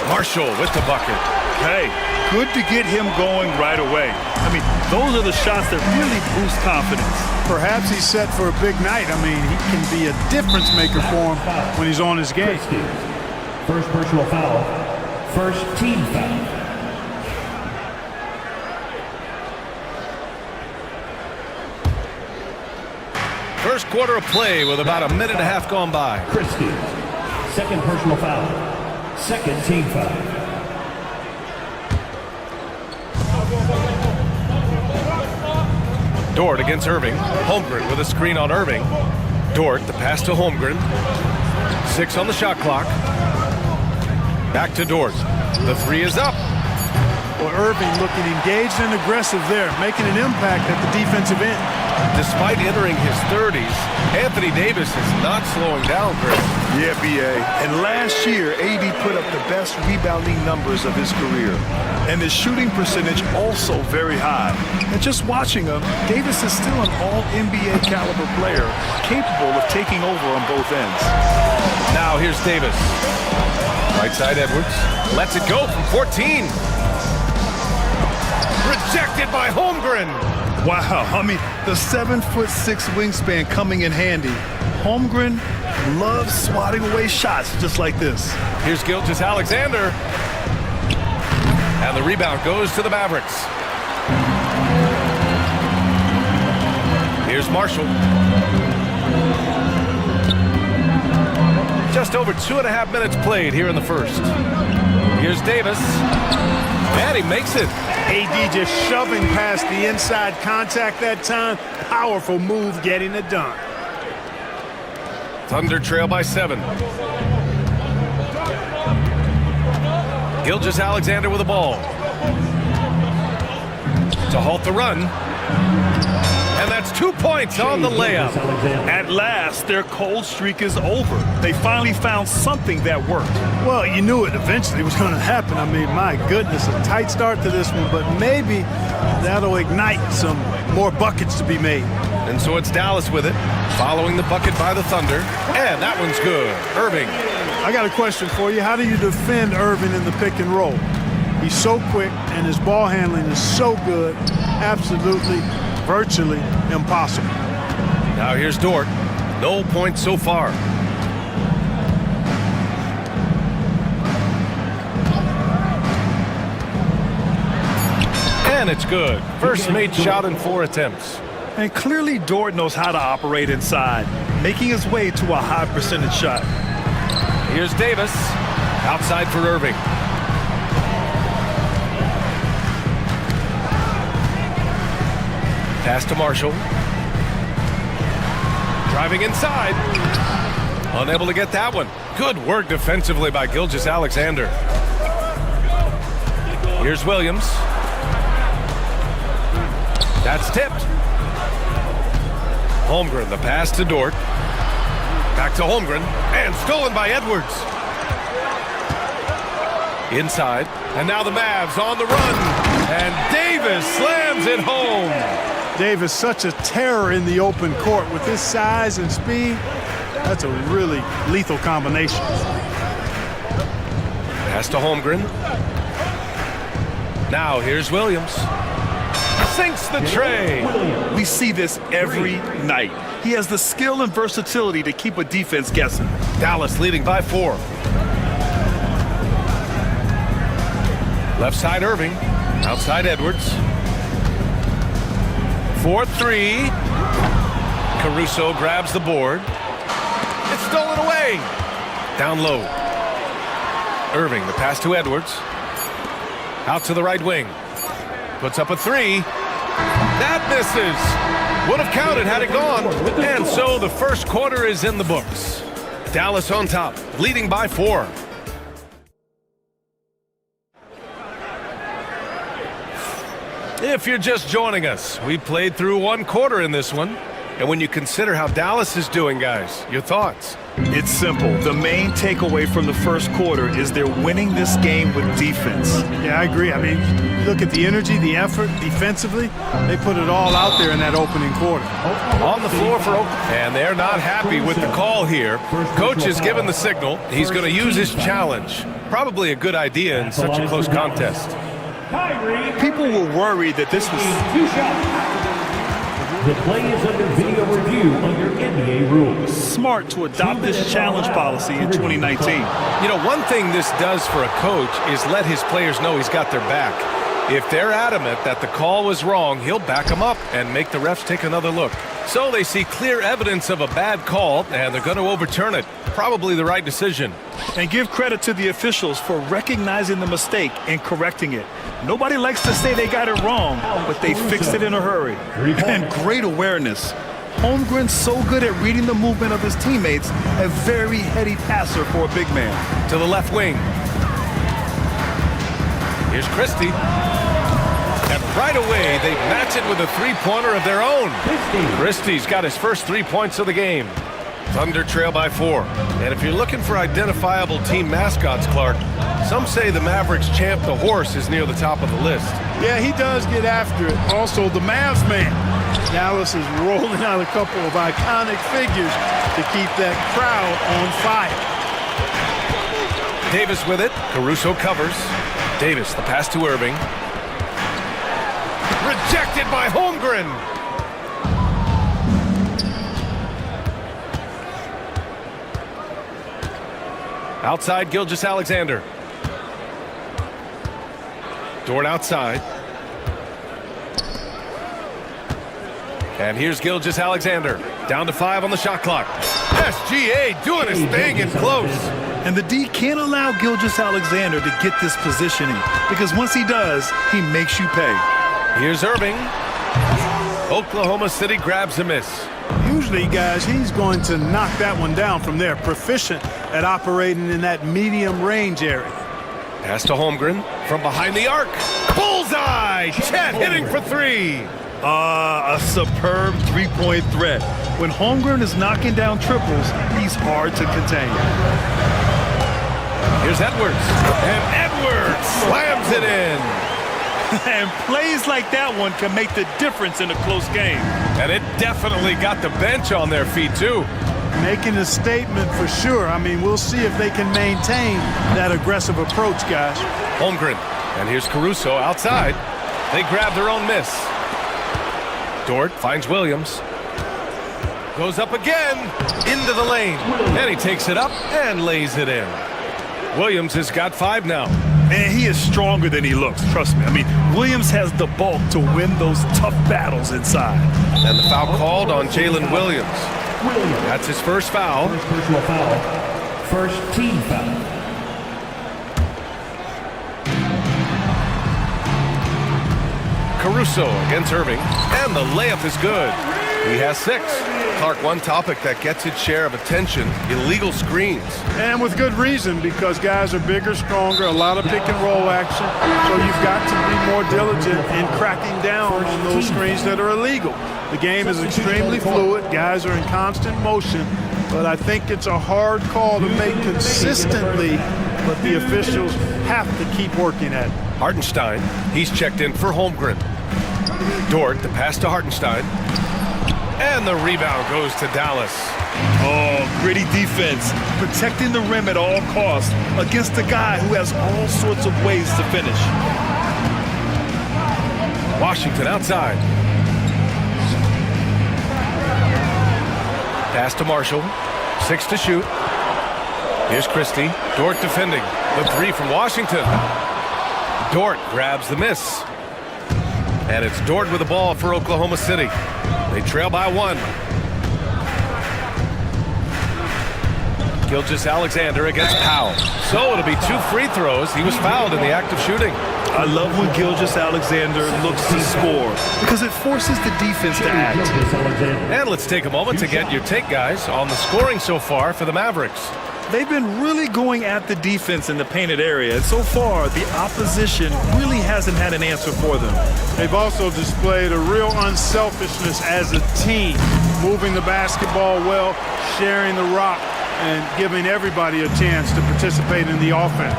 Marshall with the bucket. Hey, good to get him going right away. I mean, those are the shots that really boost confidence. Perhaps he's set for a big night. I mean, he can be a difference maker for him when he's on his game. First personal foul. First team foul. First quarter of play with about a minute and a half gone by. Christie, second personal foul. Second team foul. Dort against Irving. Holmgren with a screen on Irving. Dort, the pass to Holmgren. 6 on the shot clock. Back to Dort. The three is up. Well, Irving looking engaged and aggressive there, making an impact at the defensive end. Despite entering his 30s, Anthony Davis is not slowing down, Chris. Yeah, B.A. And last year, AD put up the best rebounding numbers of his career. And his shooting percentage also very high. And just watching him, Davis is still an all-NBA caliber player, capable of taking over on both ends. Now here's Davis. Right side Edwards. Lets it go from 14. Rejected by Holmgren. Wow, I mean, the 7'6" wingspan coming in handy. Holmgren loves swatting away shots just like this. Here's Gilgeous-Alexander. And the rebound goes to the Mavericks. Here's Marshall. Just over 2.5 minutes played here in the first. Here's Davis. And he makes it. AD just shoving past the inside contact that time. Powerful move getting it done. Thunder trail by 7. Gilgeous-Alexander with the ball. To halt the run. And that's 2 points on the layup. At last, their cold streak is over. They finally found something that worked. Well, you knew it eventually was going to happen. I mean, my goodness, a tight start to this one, but maybe that'll ignite some more buckets to be made. And so it's Dallas with it, following the bucket by the Thunder. And that one's good. Irving. I got a question for you. How do you defend Irving in the pick and roll? He's so quick, and his ball handling is so good. Absolutely, virtually impossible. Now here's Dort. No points so far. And it's good. First made shot in 4 attempts. And clearly Dort knows how to operate inside, making his way to a high percentage shot. Here's Davis. Outside for Irving. Pass to Marshall. Driving inside. Unable to get that one. Good work defensively by Gilgeous-Alexander. Here's Williams. That's tipped. Holmgren, the pass to Dort. Back to Holmgren, and stolen by Edwards. Inside, and now the Mavs on the run, and Davis slams it home. Davis, such a terror in the open court with his size and speed. That's a really lethal combination. Pass to Holmgren. Now here's Williams. Sinks the tray. We see this every night. He has the skill and versatility to keep a defense guessing. Dallas leading by 4. Left side Irving. Outside Edwards. 4-3. Caruso grabs the board. It's stolen away. Down low. Irving, the pass to Edwards. Out to the right wing. Puts up a 3. That misses. Would have counted had it gone. And so the first quarter is in the books. Dallas on top, leading by 4. If you're just joining us, we played through one quarter in this one. And when you consider how Dallas is doing, guys, your thoughts? It's simple. The main takeaway from the first quarter is they're winning this game with defense. Yeah, I agree. I mean, look at the energy, the effort defensively. They put it all out there in that opening quarter. On the floor for Oakland. And they're not happy with the call here. Coach has given the signal. He's going to use his challenge. Probably a good idea in such a close contest. People were worried that this was... The play is under video review under NBA rules. Smart to adopt this challenge policy in 2019. You know, one thing this does for a coach is let his players know he's got their back. If they're adamant that the call was wrong, he'll back them up and make the refs take another look. So they see clear evidence of a bad call, and they're going to overturn it. Probably the right decision. And give credit to the officials for recognizing the mistake and correcting it. Nobody likes to say they got it wrong, but they fixed it in a hurry. And great awareness. Holmgren's so good at reading the movement of his teammates, a very heady passer for a big man. To the left wing. Here's Christie. And right away, they match it with a three-pointer of their own. Christie's got his first 3 points of the game. Thunder trail by 4. And if you're looking for identifiable team mascots, Clark, some say the Mavericks champ, the horse, is near the top of the list. Yeah, he does get after it. Also, the Mavs man. Dallas is rolling out a couple of iconic figures to keep that crowd on fire. Davis with it. Caruso covers. Davis, the pass to Irving. Rejected by Holmgren. Outside, Gilgeous-Alexander. Dort outside. And here's Gilgeous-Alexander. Down to 5 on the shot clock. SGA doing his thing in close. And the D can't allow Gilgeous-Alexander to get this positioning, because once he does, he makes you pay. Here's Irving. Oklahoma City grabs a miss. Usually, guys, he's going to knock that one down from there. Proficient at operating in that medium range area. Pass to Holmgren from behind the arc. Bullseye! Chet hitting for 3. A superb three-point threat. When Holmgren is knocking down triples, he's hard to contain. Here's Edwards. And Edwards slams it in. And plays like that one can make the difference in a close game. And it definitely got the bench on their feet, too. Making a statement for sure. I mean, we'll see if they can maintain that aggressive approach, guys. Holmgren. And here's Caruso outside. They grab their own miss. Dort finds Williams. Goes up again. Into the lane. And he takes it up and lays it in. Williams has got 5 now. And he is stronger than he looks, trust me. I mean, Williams has the bulk to win those tough battles inside. And the foul called on Jalen Williams. That's his first foul. First personal foul. First team foul. Caruso against Irving. And the layup is good. He has 6. Clark, one topic that gets its share of attention, illegal screens. And with good reason, because guys are bigger, stronger, a lot of pick and roll action. So you've got to be more diligent in cracking down on those screens that are illegal. The game is extremely fluid. Guys are in constant motion. But I think it's a hard call to make consistently, but the officials have to keep working at it. Hartenstein, he's checked in for Holmgren. Dort, the pass to Hartenstein. And the rebound goes to Dallas. Oh, Gritty defense, protecting the rim at all costs against a guy who has all sorts of ways to finish. Washington outside. Pass to Marshall. 6 to shoot. Here's Christie. Dort defending. The three from Washington. Dort grabs the miss. And it's Dort with the ball for Oklahoma City. They trail by 1. Gilgeous-Alexander against Powell. So it'll be 2 free throws. He was fouled in the act of shooting. I love when Gilgeous-Alexander looks to score because it forces the defense to act. And let's take a moment to get your take, guys, on the scoring so far for the Mavericks. They've been really going at the defense in the painted area, and so far the opposition really hasn't had an answer for them. They've also displayed a real unselfishness as a team, moving the basketball well, sharing the rock, and giving everybody a chance to participate in the offense.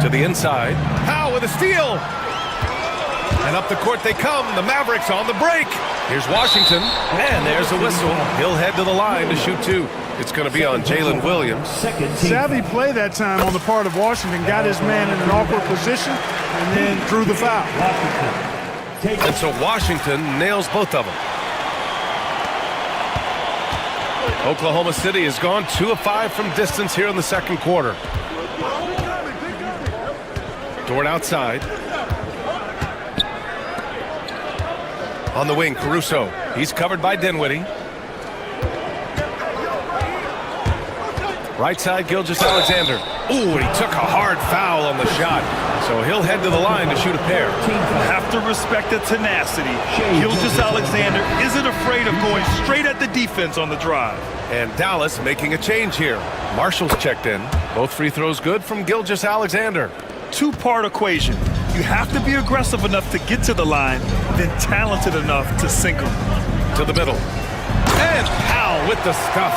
To the inside. Powell with a steal. And up the court they come. The Mavericks on the break. Here's Washington. And there's a whistle. He'll head to the line to shoot 2. It's going to be on Jalen Williams. Savvy play that time on the part of Washington. Got his man in an awkward position and then drew the foul. And so Washington nails both of them. Oklahoma City has gone 2 of 5 from distance here in the second quarter. Dort outside. On the wing, Caruso. He's covered by Dinwiddie. Right side, Gilgeous-Alexander. Ooh, and he took a hard foul on the shot. So he'll head to the line to shoot a pair. Have to respect the tenacity. Gilgeous-Alexander isn't afraid of going straight at the defense on the drive. And Dallas making a change here. Marshall's checked in. Both free throws good from Gilgeous-Alexander. 2-part equation. You have to be aggressive enough to get to the line, then talented enough to sink them. To the middle. And Powell with the stuff.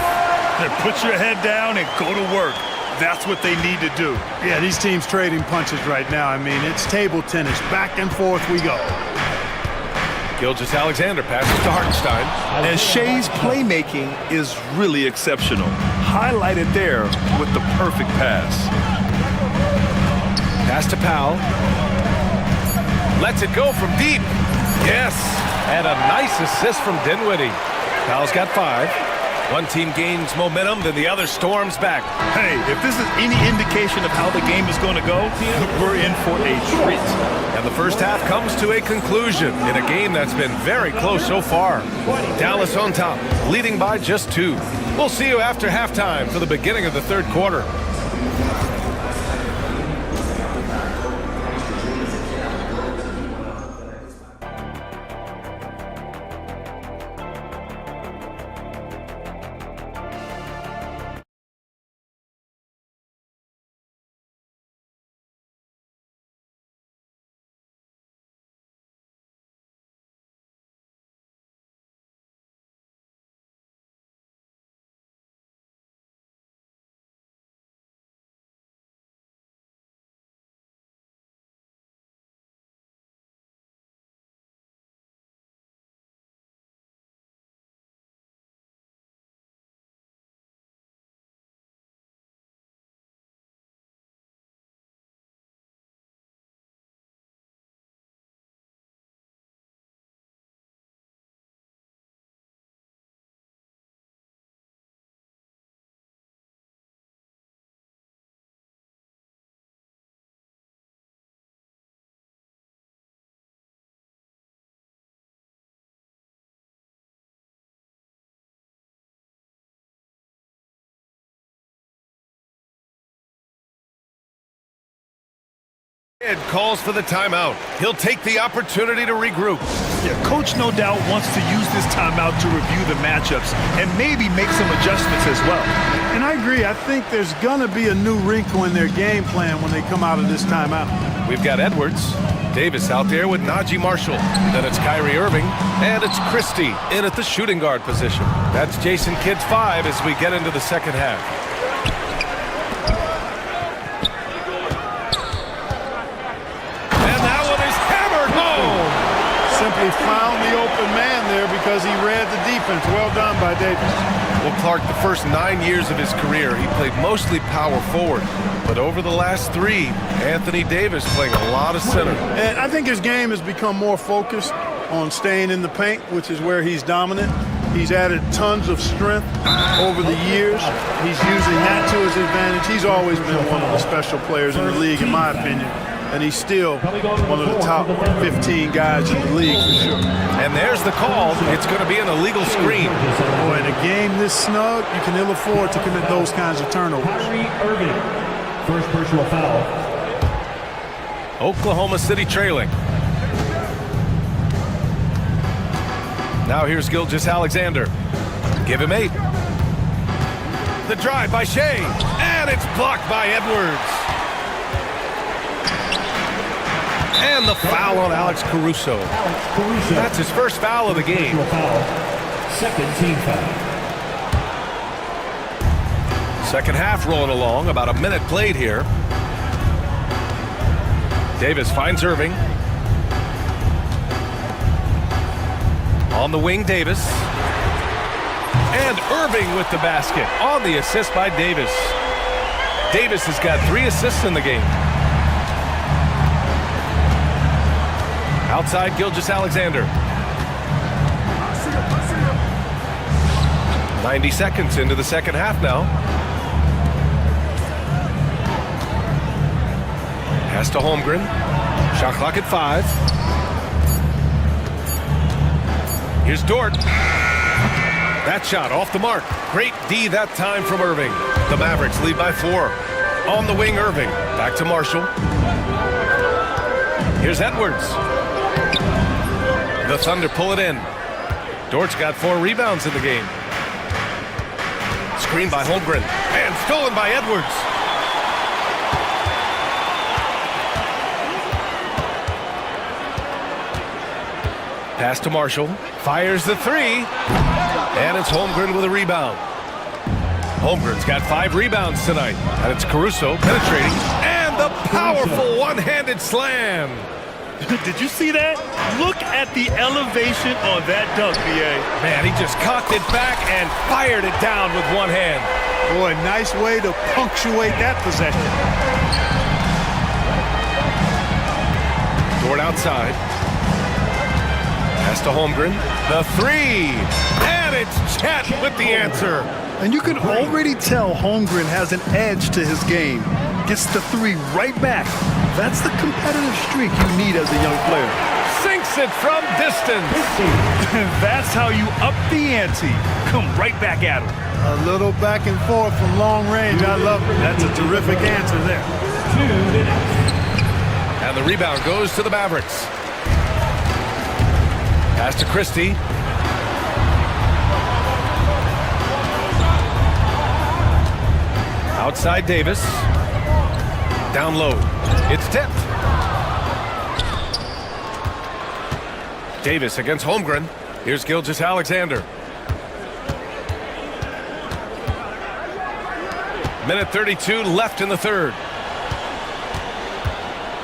Then put your head down and go to work. That's what they need to do. Yeah, these teams trading punches right now. I mean, it's table tennis. Back and forth we go. Gilgeous-Alexander passes to Hartenstein. And Shea's playmaking is really exceptional. Highlighted there with the perfect pass. Pass to Powell. Lets it go from deep. Yes. And a nice assist from Dinwiddie. Powell's got 5. One team gains momentum, then the other storms back. Hey, if this is any indication of how the game is going to go, we're in for a treat. And the first half comes to a conclusion in a game that's been very close so far. Dallas on top, leading by just 2. We'll see you after halftime for the beginning of the third quarter. Ed calls for the timeout. He'll take the opportunity to regroup. Yeah, Coach no doubt wants to use this timeout to review the matchups and maybe make some adjustments as well. And I agree. I think there's going to be a new wrinkle in their game plan when they come out of this timeout. We've got Edwards. Davis out there with Najee Marshall. Then it's Kyrie Irving. And it's Christie in at the shooting guard position. That's Jason Kidd's 5 as we get into the second half. simply found the open man there because he read the defense. Well done by Davis. Well, Clark, the first 9 years of his career, he played mostly power forward. But over the last 3, Anthony Davis playing a lot of center. And I think his game has become more focused on staying in the paint, which is where he's dominant. He's added tons of strength over the years. He's using that to his advantage. He's always been one of the special players in the league, in my opinion. And he's still one of the top 15 guys in the league for sure. And there's the call. It's going to be an illegal screen. Boy, in a game this snug, you can ill afford to commit those kinds of turnovers. First personal foul. Oklahoma City trailing. Now here's Gilgeous-Alexander. Give him 8. The drive by Shea. And it's blocked by Edwards. And the foul on Alex Caruso. That's his first foul of the game. Second team foul. Second half rolling along. About a minute played here. Davis finds Irving. On the wing, Davis. And Irving with the basket on the assist by Davis. Davis has got 3 assists in the game. Outside, Gilgeous-Alexander. 90 seconds into the second half now. Pass to Holmgren. Shot clock at 5. Here's Dort. That shot off the mark. Great D that time from Irving. The Mavericks lead by 4. On the wing, Irving. Back to Marshall. Here's Edwards. The Thunder pull it in. Dort's got 4 rebounds in the game. Screen by Holmgren. And stolen by Edwards. Pass to Marshall. Fires the 3. And it's Holmgren with a rebound. Holmgren's got 5 rebounds tonight. And it's Caruso penetrating. And the powerful one-handed slam. Did you see that? Look at the elevation on that dunk, B.A. Man, he just cocked it back and fired it down with one hand. Boy, nice way to punctuate that possession. Dort outside. Pass to Holmgren. The 3. And it's Chet with the answer. And you can already tell Holmgren has an edge to his game. Gets the 3 right back. That's the competitive streak you need as a young player. Sinks it from distance. That's how you up the ante. Come right back at him. A little back and forth from long range. I love it. That's a terrific answer there. 2 minutes. And the rebound goes to the Mavericks. Pass to Christie. Outside Davis. Down low. It's tipped. Davis against Holmgren. Here's Gilgeous-Alexander. Minute 32 left in the third.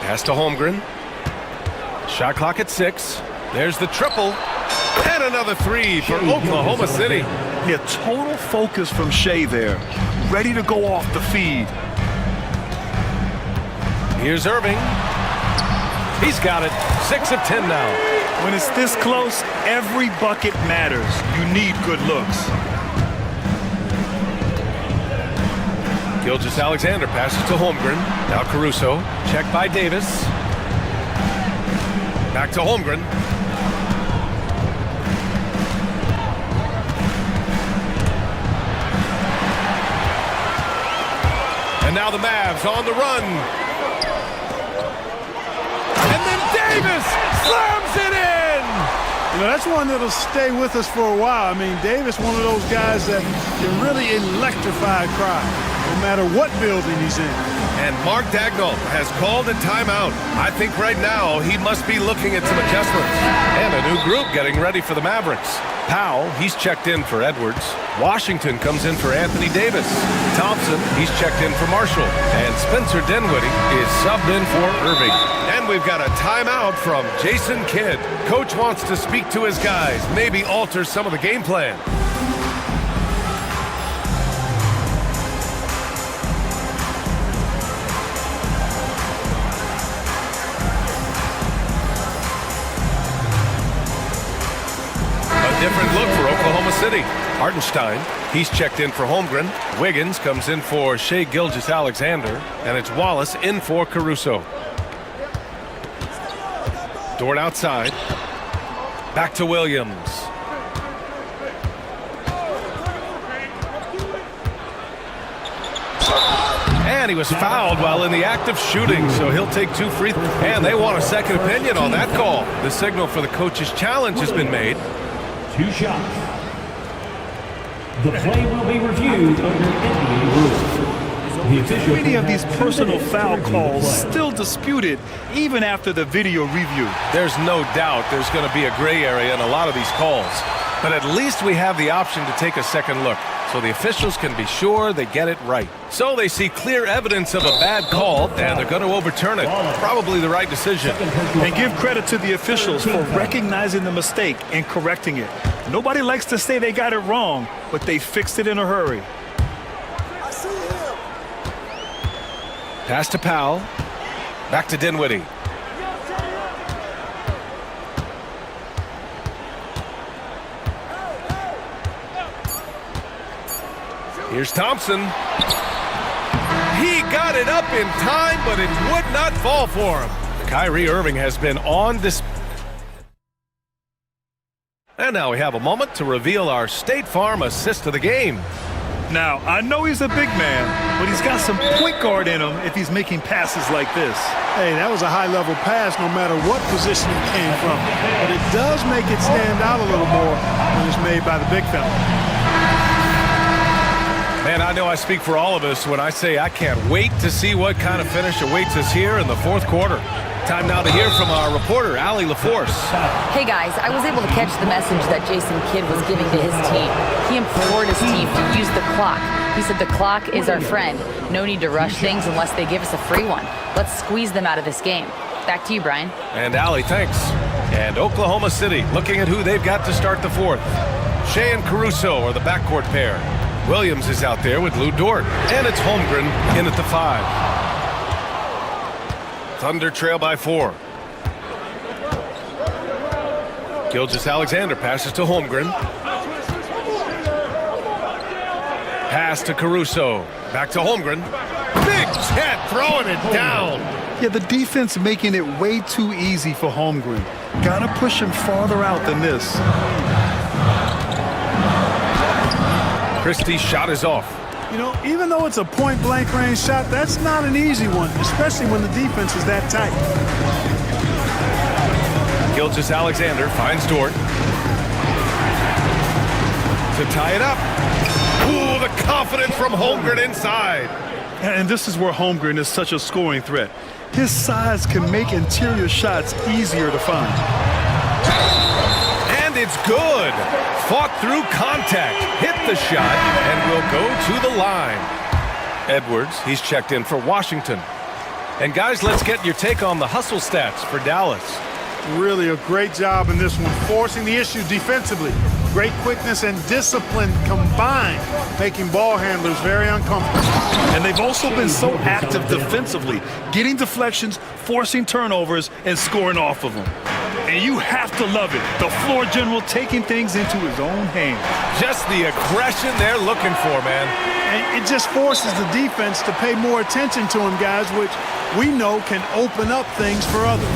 Pass to Holmgren. Shot clock at 6. There's the triple. And another 3 for Oklahoma City. Yeah, total focus from Shea there. Ready to go off the feed. Here's Irving. He's got it. 6 of 10 now. When it's this close, every bucket matters. You need good looks. Gilgeous-Alexander passes to Holmgren. Now Caruso. Checked by Davis. Back to Holmgren. And now the Mavs on the run. And then Davis slams it in! You know, that's one that'll stay with us for a while. I mean, Davis, one of those guys that can really electrify a crowd, no matter what building he's in. And Mark Daigneault has called a timeout. I think right now he must be looking at some adjustments. And a new group getting ready for the Mavericks. Powell, he's checked in for Edwards. Washington comes in for Anthony Davis. Thompson, he's checked in for Marshall. And Spencer Dinwiddie is subbed in for Irving. And we've got a timeout from Jason Kidd. Coach wants to speak to his guys, maybe alter some of the game plan. Different look for Oklahoma City. Hartenstein, he's checked in for Holmgren. Wiggins comes in for Shai Gilgeous-Alexander. And it's Wallace in for Caruso. Dort outside. Back to Williams. And he was fouled while in the act of shooting, so he'll take 2 free throws. And they want a second opinion on that call. The signal for the coach's challenge has been made. 2 shots. The play will be reviewed under NBA rules. Many of these personal foul calls still disputed even after the video review. There's no doubt there's going to be a gray area in a lot of these calls. But at least we have the option to take a second look, so the officials can be sure they get it right. So they see clear evidence of a bad call, and they're going to overturn it. Probably the right decision. And give credit to the officials for recognizing the mistake and correcting it. Nobody likes to say they got it wrong, but they fixed it in a hurry. Pass to Powell. Back to Dinwiddie. Here's Thompson. He got it up in time, but it would not fall for him. Kyrie Irving has been on display. And now we have a moment to reveal our State Farm assist of the game. Now, I know he's a big man, but he's got some point guard in him if he's making passes like this. Hey, that was a high-level pass no matter what position it came from. But it does make it stand out a little more when it's made by the big fella. Man, I know I speak for all of us when I say I can't wait to see what kind of finish awaits us here in the 4th quarter. Time now to hear from our reporter, Allie LaForce. Hey guys, I was able to catch the message that Jason Kidd was giving to his team. He implored his team to use the clock. He said the clock is our friend. No need to rush things unless they give us a free one. Let's squeeze them out of this game. Back to you, Brian. And Allie, thanks. And Oklahoma City looking at who they've got to start the 4th. Shai and Caruso are the backcourt pair. Williams is out there with Lou Dort. And it's Holmgren in at the 5. Thunder trail by 4. Gilgeous-Alexander passes to Holmgren. Pass to Caruso. Back to Holmgren. Big Chet throwing it down. Yeah, the defense making it way too easy for Holmgren. Gotta push him farther out than this. Christie's shot is off. You know, even though it's a point-blank range shot, that's not an easy one, especially when the defense is that tight. Gilgeous-Alexander finds Dort. To tie it up. Ooh, the confidence from Holmgren inside. And this is where Holmgren is such a scoring threat. His size can make interior shots easier to find. And it's good. Fought through contact, hit the shot, and will go to the line. Edwards, he's checked in for Washington. And guys, let's get your take on the hustle stats for Dallas. Really a great job in this one, forcing the issue defensively. Great quickness and discipline combined, making ball handlers very uncomfortable. And they've also been so active defensively, getting deflections, forcing turnovers, and scoring off of them. And you have to love it. The floor general taking things into his own hands. Just the aggression they're looking for, man. And it just forces the defense to pay more attention to him, guys, which we know can open up things for others.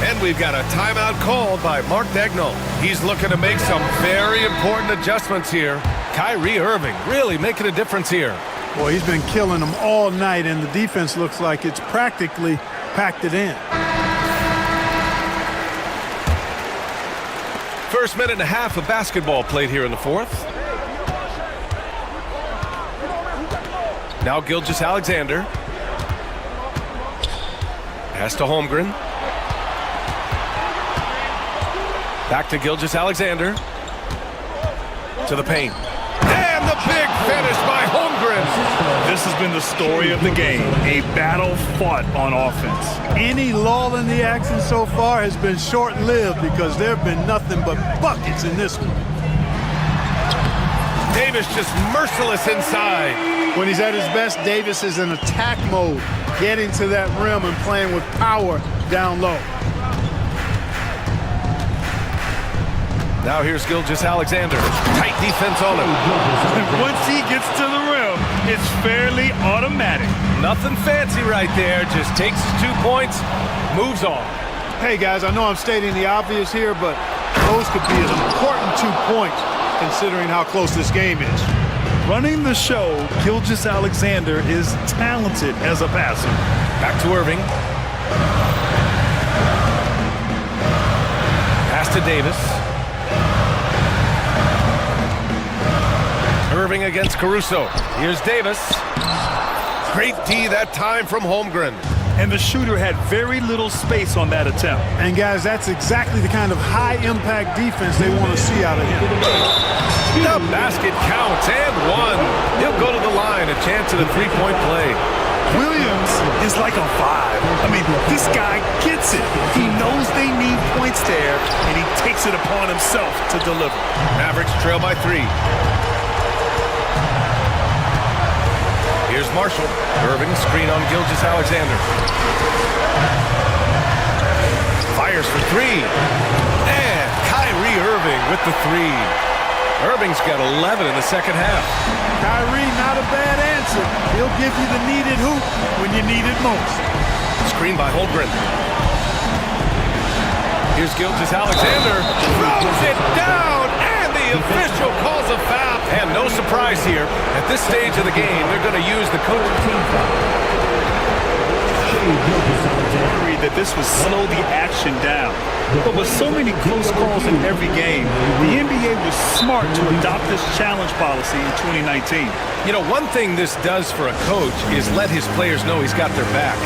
And we've got a timeout called by Mark Dagnall. He's looking to make some very important adjustments here. Kyrie Irving really making a difference here. Boy, he's been killing them all night, and the defense looks like it's practically packed it in. First minute and a half of basketball played here in the 4th. Now Gilgeous-Alexander. Pass to Holmgren. Back to Gilgeous-Alexander. to the paint. And the big finish by Holmgren. This has been the story of the game, a battle fought on offense. Any lull in the action so far has been short-lived because there have been nothing but buckets in this one. Davis just merciless inside. When he's at his best, Davis is in attack mode, getting to that rim and playing with power down low. Now here's Gilgeous-Alexander. Tight defense on him. Once he gets to the rim, it's fairly automatic. Nothing fancy right there. Just takes his 2 points, moves on. Hey guys, I know I'm stating the obvious here, but those could be an important 2 points considering how close this game is. Running the show, Gilgeous-Alexander is talented as a passer. Back to Irving. Pass to Davis. Irving against Caruso. Here's Davis. Great D that time from Holmgren. And the shooter had very little space on that attempt. And guys, that's exactly the kind of high-impact defense they want to see out of him. The basket counts and one. He'll go to the line, a chance at a three-point play. Williams is like a vibe. I mean, this guy gets it. He knows they need points there, and he takes it upon himself to deliver. Mavericks trail by 3. Here's Marshall. Irving screen on Gilgeous-Alexander. Fires for 3. And Kyrie Irving with the 3. Irving's got 11 in the second half. Kyrie, not a bad answer. He'll give you the needed hoop when you need it most. Screen by Holmgren. Here's Gilgeous-Alexander. Throws it down, and the official calls a foul. And no surprise here. At this stage of the game, they're going to use the coaching team foul. Agreed that this would slow the action down. But with so many close calls in every game, the NBA was smart to adopt this challenge policy in 2019. You know, one thing this does for a coach is let his players know he's got their back.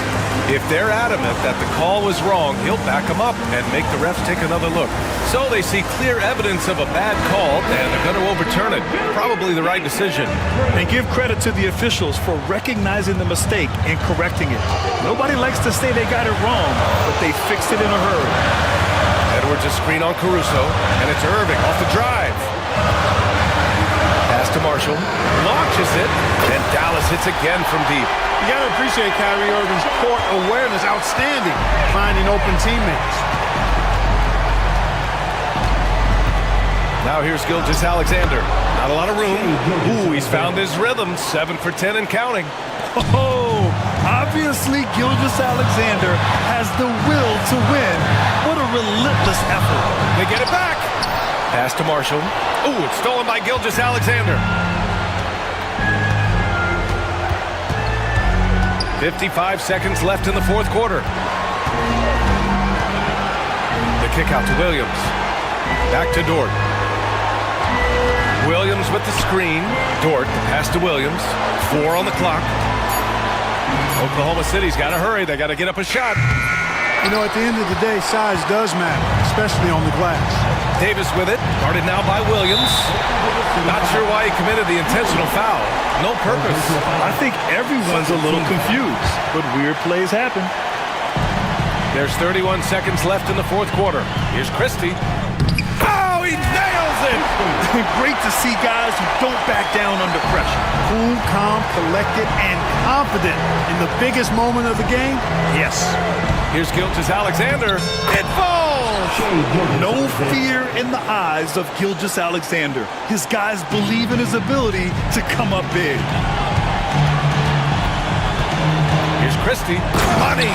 If they're adamant that the call was wrong, he'll back them up and make the refs take another look. So they see clear evidence of a bad call, and they're going to overturn it. Probably the right decision. And give credit to the officials for recognizing the mistake and correcting it. Nobody likes to say they got it wrong, but they fixed it in a hurry. Edwards a screen on Caruso, and it's Irving off the drive. Pass to Marshall, launches it, and Dallas hits again from deep. You got to appreciate Kyrie Irving's court awareness, outstanding, finding open teammates. Now here's Gilgeous-Alexander. Not a lot of room. Ooh, he's found his rhythm. 7 for 10 and counting. Oh, obviously Gilgeous-Alexander has the will to win. What a relentless effort. They get it back. Pass to Marshall. Ooh, it's stolen by Gilgeous-Alexander. 55 seconds left in the fourth quarter. The kick out to Williams. Back to Dort. Williams with the screen. Dort, the pass to Williams. 4 on the clock. Oklahoma City's got to hurry. They got to get up a shot. You know, at the end of the day, size does matter, especially on the glass. Davis with it. Guarded now by Williams. Not sure why he committed the intentional foul. No purpose. I think everyone's a little confused, but weird plays happen. There's 31 seconds left in the fourth quarter. Here's Christie. Oh, he nails it! Great to see guys who don't back down under pressure. Cool, calm, collected, and confident in the biggest moment of the game. Yes. Here's Gilgeous-Alexander. It falls! No fear in the eyes of Gilgeous-Alexander. His guys believe in his ability to come up big. Here's Christie. Money!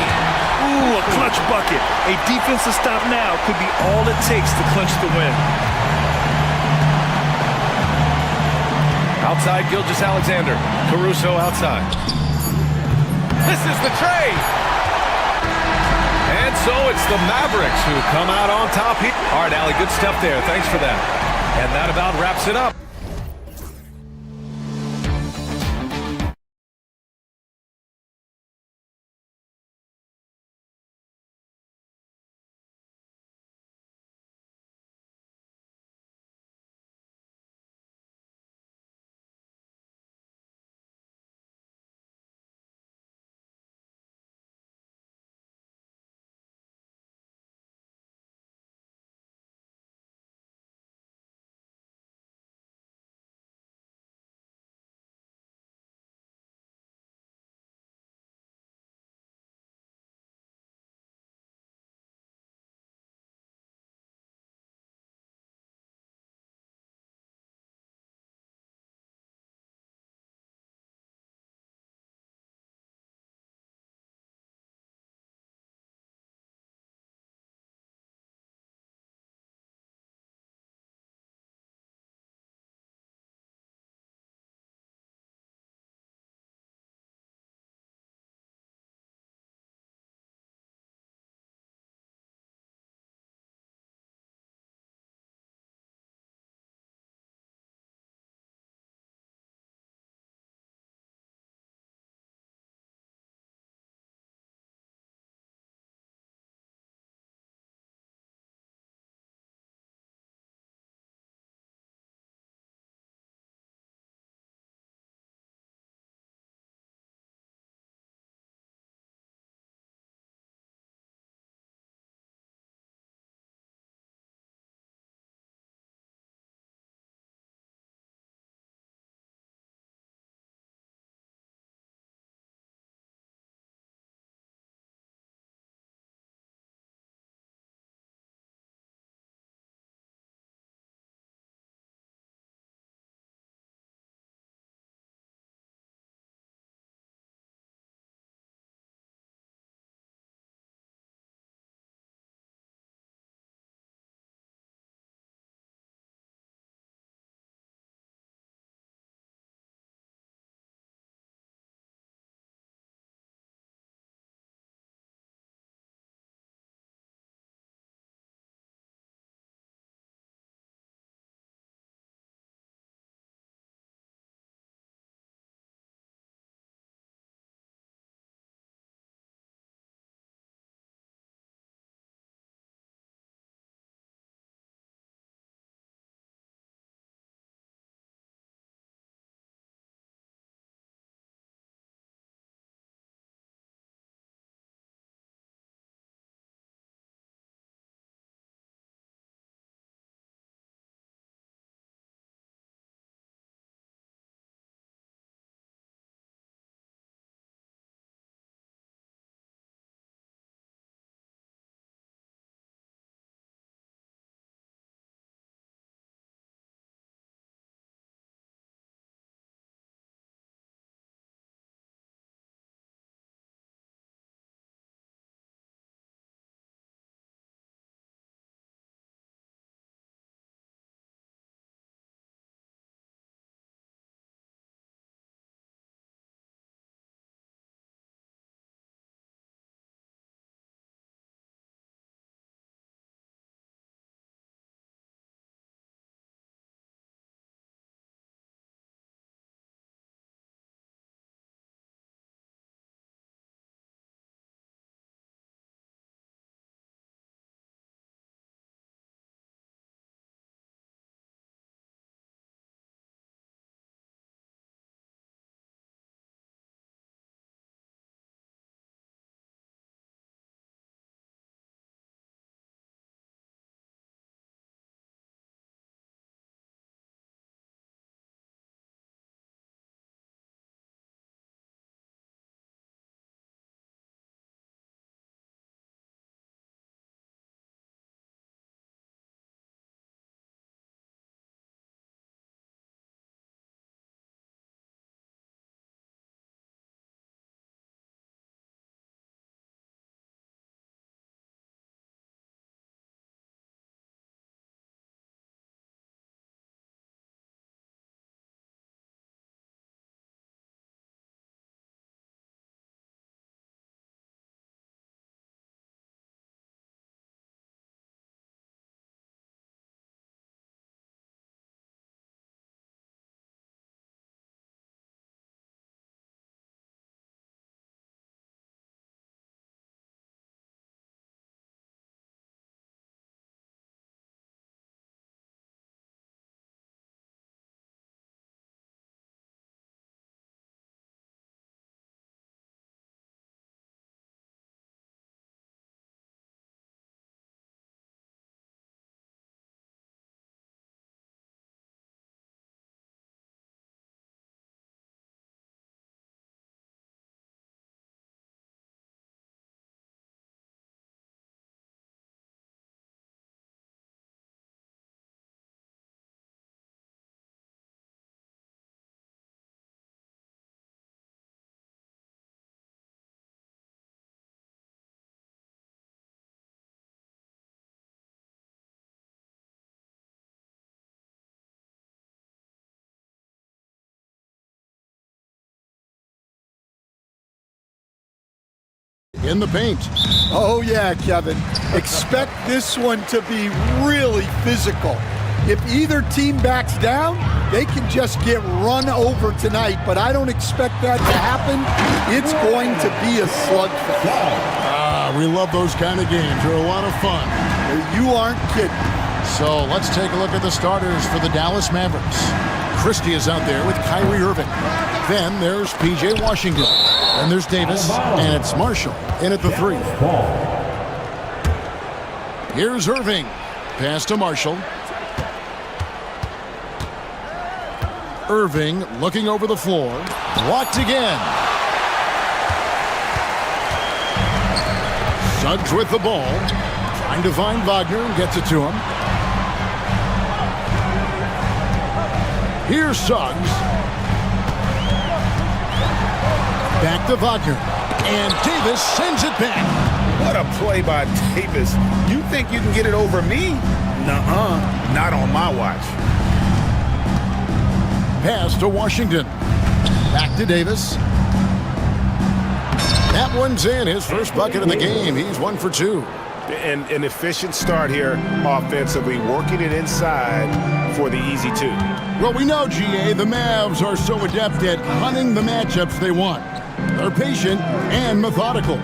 Ooh, a clutch bucket. A defensive stop now could be all it takes to clinch the win. Outside Gilgeous-Alexander. Caruso outside. This is the trade! And so it's the Mavericks who come out on top here. All right, Allie, good stuff there. Thanks for that. And that about wraps it up. in the paint. Oh, yeah, Kevin. Expect this one to be really physical. If either team backs down, they can just get run over tonight, but I don't expect that to happen. It's going to be a slugfest. We love those kind of games. They're a lot of fun. You aren't kidding. So let's take a look at the starters for the Dallas Mavericks. Christie is out there with Kyrie Irving. Then there's P.J. Washington. Then there's Davis, and it's Marshall in at the 3. Here's Irving. Pass to Marshall. Irving looking over the floor. Blocked again. Suggs with the ball. Trying to find Wagner and gets it to him. Here's Suggs. Back to Wagner. And Davis sends it back. What a play by Davis. You think you can get it over me? Nuh-uh. Not on my watch. Pass to Washington. Back to Davis. That one's in. His first bucket of the game. He's 1 for 2. And an efficient start here offensively, working it inside for the easy 2. Well, we know, GA, the Mavs are so adept at hunting the matchups they want. They're patient and methodical.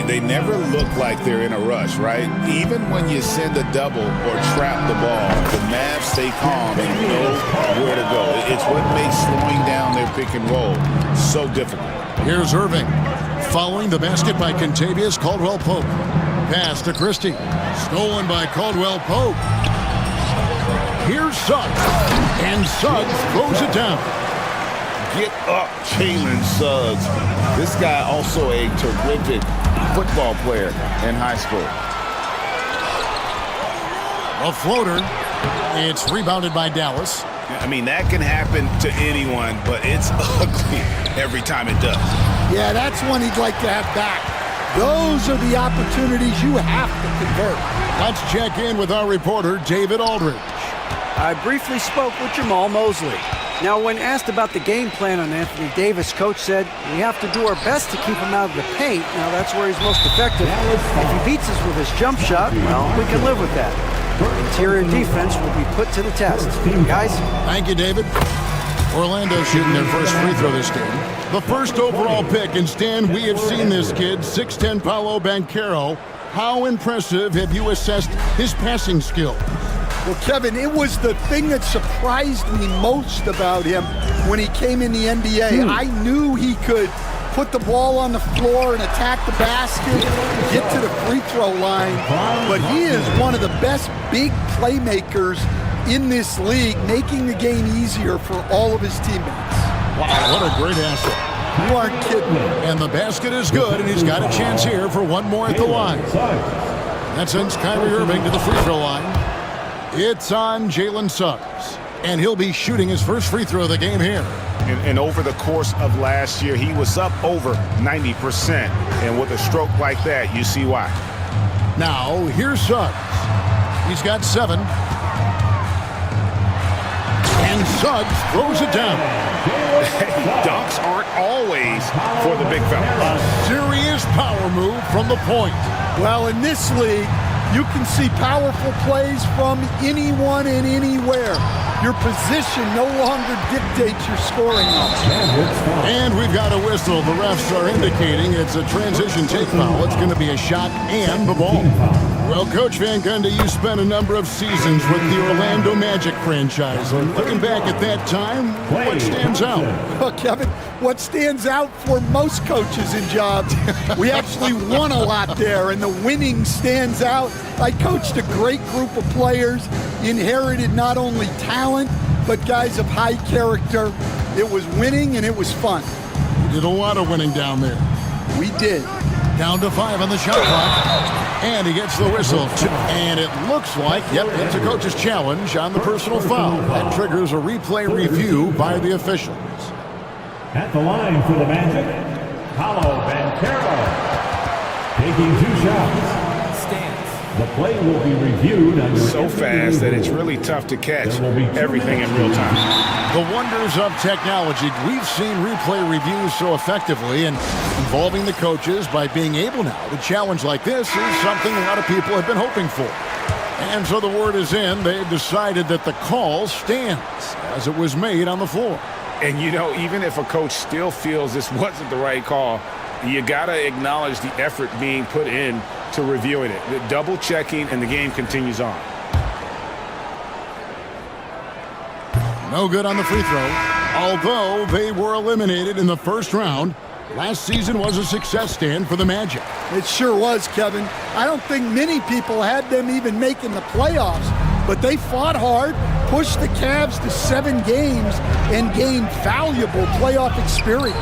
They never look like they're in a rush, right? Even when you send a double or trap the ball, the Mavs stay calm and know where to go. It's what makes slowing down their pick and roll so difficult. Here's Irving. Following the basket by Contavious Caldwell-Pope. Pass to Christie. Stolen by Caldwell-Pope. Here's Suggs. And Suggs throws it down. Get up, Jalen Suggs. This guy also a terrific football player in high school. A floater. It's rebounded by Dallas. I mean, that can happen to anyone, but it's ugly every time it does. Yeah, that's one he'd like to have back. Those are the opportunities you have to convert. Let's check in with our reporter, David Aldridge. I briefly spoke with Jamal Mosley. Now, when asked about the game plan on Anthony Davis, coach said, we have to do our best to keep him out of the paint. Now, that's where he's most effective. If he beats us with his jump shot, well, we can live with that. Interior defense will be put to the test. Guys? Thank you, David. Orlando shooting their first free throw this game. The first overall pick, and Stan, we have seen this kid, 6'10" Paolo Banchero. How impressive have you assessed his passing skills? Well, Kevin, it was the thing that surprised me most about him when he came in the NBA. I knew he could put the ball on the floor and attack the basket, get to the free throw line, but he is one of the best big playmakers in this league, making the game easier for all of his teammates. Wow, what a great asset. You aren't kidding. And the basket is good, and he's got a chance here for one more at the line. That sends Kyrie Irving to the free throw line. It's on Jalen Suggs, and he'll be shooting his first free throw of the game here. And over the course of last year, he was up over 90%. And with a stroke like that, you see why. Now, here's Suggs. He's got 7. And Suggs throws it down. Dunks aren't always for the big fella. A serious power move from the point. Well, in this league, you can see powerful plays from anyone and anywhere. Your position no longer dictates your scoring option. And we've got a whistle. The refs are indicating it's a transition take foul. It's going to be a shot and the ball. Well, Coach Van Gundy, you spent a number of seasons with the Orlando Magic franchise. And looking back at that time, what stands out? Well, Kevin, what stands out for most coaches in jobs, we actually won a lot there, and the winning stands out. I coached a great group of players, inherited not only talent, but guys of high character. It was winning, and it was fun. You did a lot of winning down there. We did. Down to 5 on the shot clock. And he gets the whistle. And it looks like, yep, it's a coach's challenge on the personal foul. That triggers a replay review by the officials. At the line for the Magic, Paolo Banchero. Taking 2 shots. Stands. The play will be reviewed under So fast that it's really tough to catch everything in real time. The wonders of technology. We've seen replay reviews so effectively, and involving the coaches by being able now to challenge like this is something a lot of people have been hoping for. And so the word is in. They've decided that the call stands as it was made on the floor. And, you know, even if a coach still feels this wasn't the right call, you got to acknowledge the effort being put in to reviewing it. The double checking, and the game continues on. No good on the free throw. Although they were eliminated in the first round, last season was a success stand for the Magic. It sure was, Kevin. I don't think many people had them even making the playoffs, but they fought hard, pushed the Cavs to 7 games, and gained valuable playoff experience.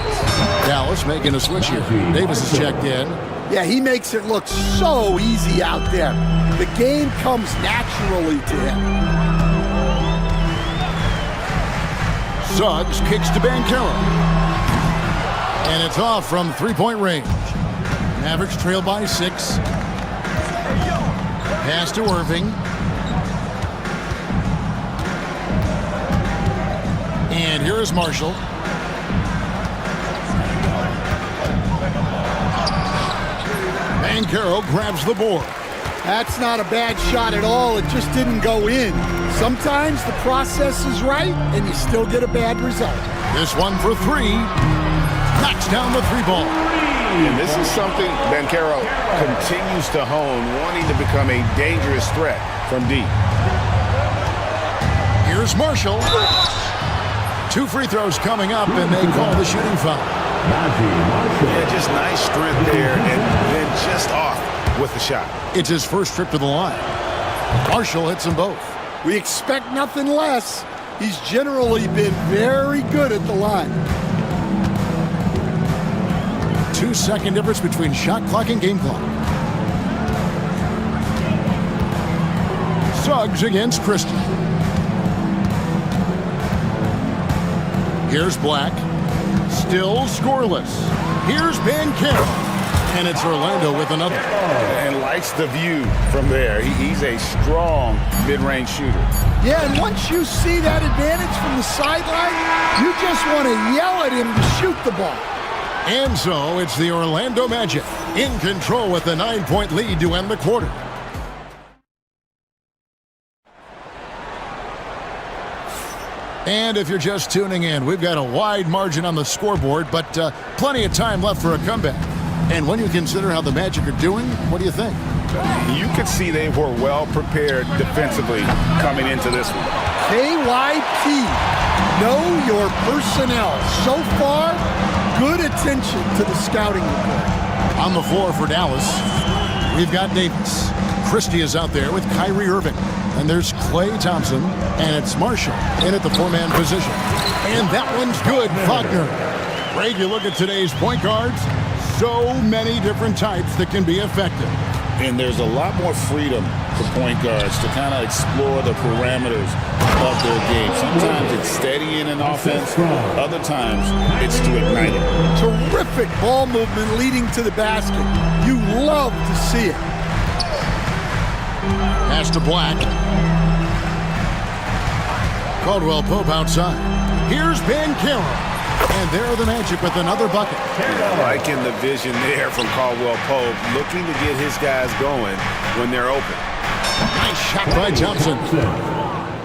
Dallas making a switch here. Davis is checked in. Yeah, he makes it look so easy out there. The game comes naturally to him. Suggs kicks to Banchero. And it's off from three-point range. Mavericks trail by 6. Pass to Irving. And here is Marshall. Banchero grabs the board. That's not a bad shot at all. It just didn't go in. Sometimes the process is right, and you still get a bad result. This one for 3. Knocks down the 3-ball. And this is something Banchero continues to hone, wanting to become a dangerous threat from deep. Here's Marshall. 2 free throws coming up, and they call the shooting foul. Yeah, just nice strength there, and then just off with the shot. It's his first trip to the line. Marshall hits them both. We expect nothing less. He's generally been very good at the line. 2-second difference between shot clock and game clock. Suggs against Christie. Here's Black. Still scoreless. Here's Banchero. And it's Orlando with another. And likes the view from there. He's a strong mid-range shooter. Yeah, and once you see that advantage from the sideline, you just want to yell at him to shoot the ball. And so it's the Orlando Magic in control with a 9-point lead to end the quarter. And if you're just tuning in, we've got a wide margin on the scoreboard, but plenty of time left for a comeback. And when you consider how the Magic are doing, what do you think? You could see they were well prepared defensively coming into this one. KYP, know your personnel. So far, good attention to the scouting report. On the floor for Dallas, we've got Davis. Christie is out there with Kyrie Irving. And there's Klay Thompson, and it's Marshall in at the 4-man position. And that one's good, Faulkner. Greg, you look at today's point guards, so many different types that can be effective. And there's a lot more freedom for point guards to kind of explore the parameters of their game. Sometimes it's steadying an offense, other times it's to ignite it. Terrific ball movement leading to the basket. You love to see it. Pass to Black. Caldwell Pope outside. Here's Banchero. And there are the Magic with another bucket. Liking the vision there from Caldwell Pope, looking to get his guys going when they're open. Nice shot by Thompson.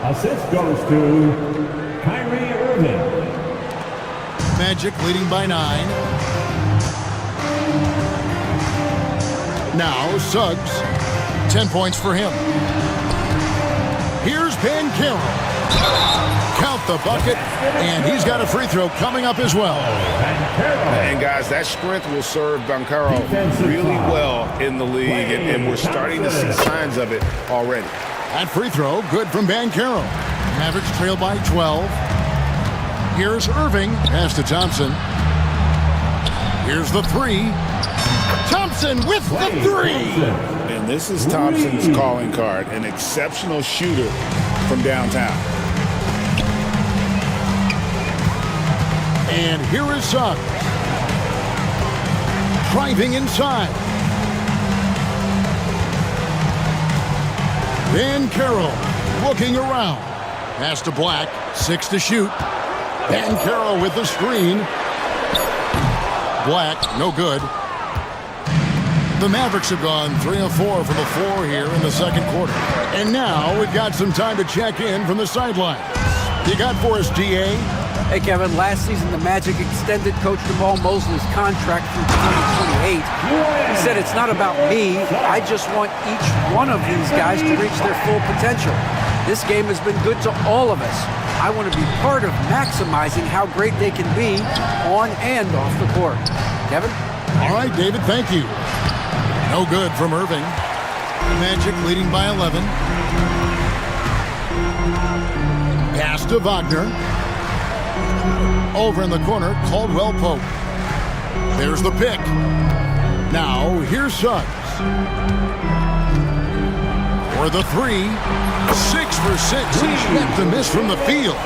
Assist goes to Kyrie Irving. Magic leading by 9. Now Suggs. 10 points for him. Here's Banchero. Count the bucket, and he's got a free throw coming up as well. And guys, that strength will serve Banchero really well in the league, and we're starting to see signs of it already. That free throw, good from Banchero. Mavericks trail by 12. Here's Irving, pass to Thompson. Here's the 3. Thompson with the 3. And this is Thompson's calling card, an exceptional shooter from downtown. And here is Suggs. Driving inside. Ben Carroll looking around. Pass to Black, 6 to shoot. Ben Carroll with the screen. Black, no good. The Mavericks have gone 3 of 4 from the floor here in the second quarter. And now we've got some time to check in from the sideline. You got for us, DA? Hey, Kevin, last season the Magic extended Coach Jamal Mosley's contract through 2028. He said, it's not about me. I just want each one of these guys to reach their full potential. This game has been good to all of us. I want to be part of maximizing how great they can be on and off the court. Kevin? All right, David, thank you. No good from Irving. Magic leading by 11. Pass to Wagner. Over in the corner, Caldwell Pope. There's the pick. Now, here's Suggs. For the 3. 6 for 6. He's yet to miss from the field.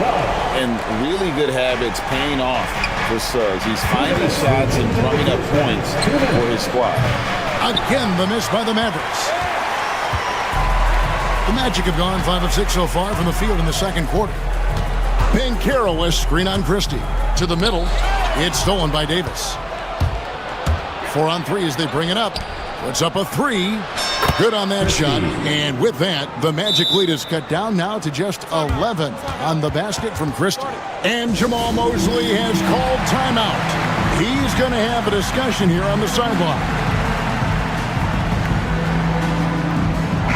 And really good habits paying off for Suggs. He's finding shots and drumming up points for his squad. Again, the miss by the Mavericks. The Magic have gone 5 of 6 so far from the field in the second quarter. Ben Carroll with screen on Christie. To the middle. It's stolen by Davis. 4 on 3 as they bring it up. Puts up a 3. Good on that shot. And with that, the Magic lead is cut down now to just 11 on the basket from Christie. And Jamal Mosley has called timeout. He's going to have a discussion here on the sideline.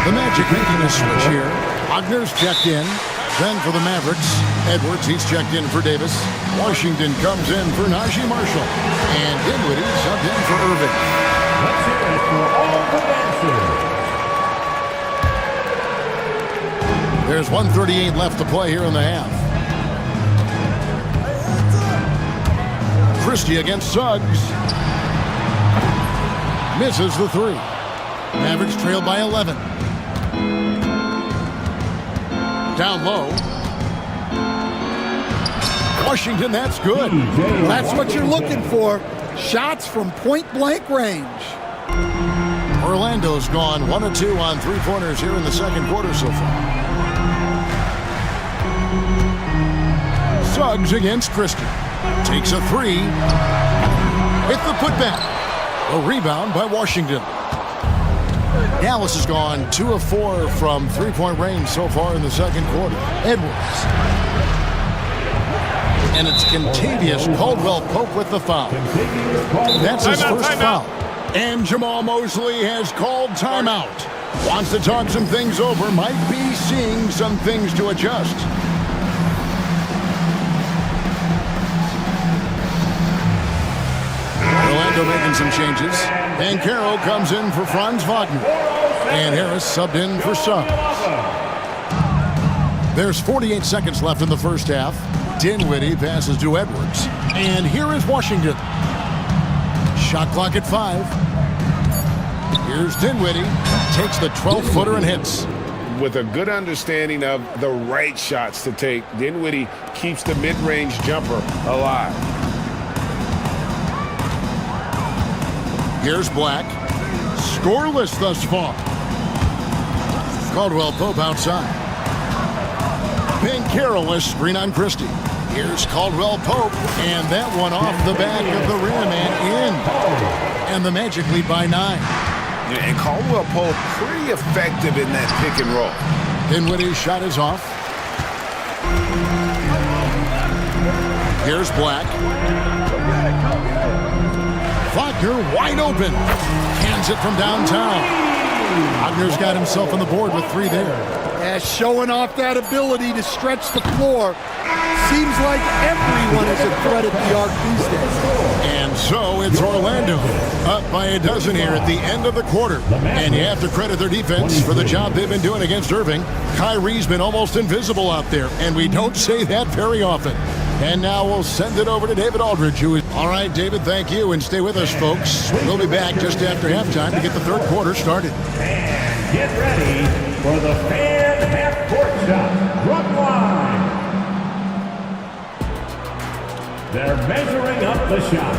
The Magic making a switch here. Wagner's checked in. Then for the Mavericks, Edwards, he's checked in for Davis. Washington comes in for Najee Marshall. And Dinwiddie subbed in for Irving. Let's hear it for all the dancers. There's 1:38 left to play here in the half. Christie against Suggs. Misses the 3. Mavericks trail by 11. Down low. Washington, that's good. That's what you're looking for. Shots from point-blank range. Orlando's gone 1 of 2 on 3-pointers here in the second quarter so far. Suggs against Christie. Takes a 3. With the putback. A rebound by Washington. Dallas has gone 2 of 4 from 3-point range so far in the second quarter. Edwards. And it's Contavious Caldwell Pope with the foul. That's his first foul. And Jamal Mosley has called timeout. Wants to talk some things over. Might be seeing some things to adjust. Orlando making some changes. And Carroll comes in for Franz Wagner. And Harris subbed in for Suggs. There's 48 seconds left in the first half. Dinwiddie passes to Edwards. And here is Washington. Shot clock at 5. Here's Dinwiddie. Takes the 12-footer and hits. With a good understanding of the right shots to take, Dinwiddie keeps the mid-range jumper alive. Here's Black. Scoreless thus far. Caldwell Pope outside. Ben Carroll with screen on Christie. Here's Caldwell Pope, and that one off the back of the rim and in. And the Magic lead by 9. Yeah, and Caldwell Pope pretty effective in that pick and roll. Dinwiddie's shot is off. Here's Black. Wagner wide open. Cans it from downtown. Wagner's got himself on the board with 3 there. Yeah, showing off that ability to stretch the floor. Seems like everyone is a threat at the arc these days. And so it's Orlando up by a dozen here at the end of the quarter. And you have to credit their defense for the job they've been doing against Irving. Kyrie's been almost invisible out there, and we don't say that very often. And now we'll send it over to David Aldridge, who is... All right, David, thank you, and stay with us, folks. We'll be back just after halftime to get the third quarter started. And get ready for the fan half-court shot from line. They're measuring up the shot.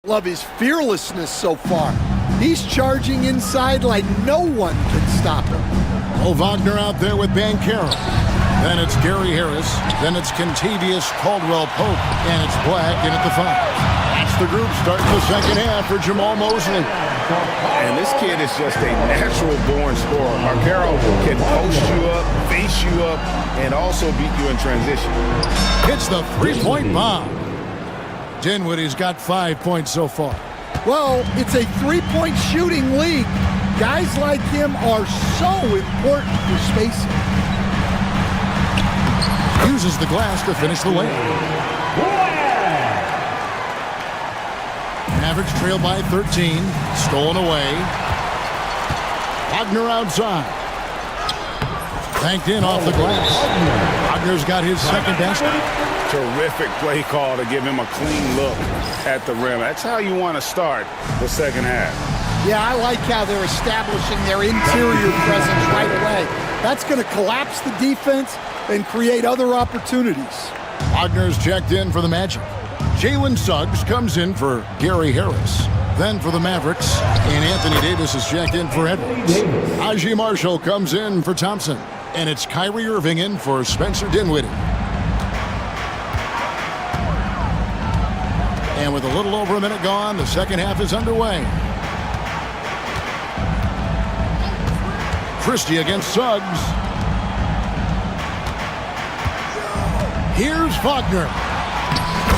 Love his fearlessness so far. He's charging inside like no one can stop him. Oh, Wagner out there with Bankero. Then it's Gary Harris. Then it's Contavious Caldwell-Pope. And it's Black in at the 5. That's the group starting the second half for Jamal Mosley. And this kid is just a natural-born scorer. Arcaro can post you up, face you up, and also beat you in transition. Hits the three-point bomb. Dinwiddie's got 5 points so far. Well, it's a three-point shooting league. Guys like him are so important for spacing. Uses the glass to finish the layup. Mavericks trail by 13. Stolen away. Wagner outside. Banked in off the glass. Wagner's got his second basket. Terrific play call to give him a clean look at the rim. That's how you want to start the second half. Yeah, I like how they're establishing their interior presence right away. That's going to collapse the defense and create other opportunities. Wagner's checked in for the Magic. Jalen Suggs comes in for Gary Harris. Then for the Mavericks, and Anthony Davis is checked in for Edwards. Aji Marshall comes in for Thompson. And it's Kyrie Irving in for Spencer Dinwiddie. And with a little over a minute gone, the second half is underway. Christie against Suggs. Here's Wagner.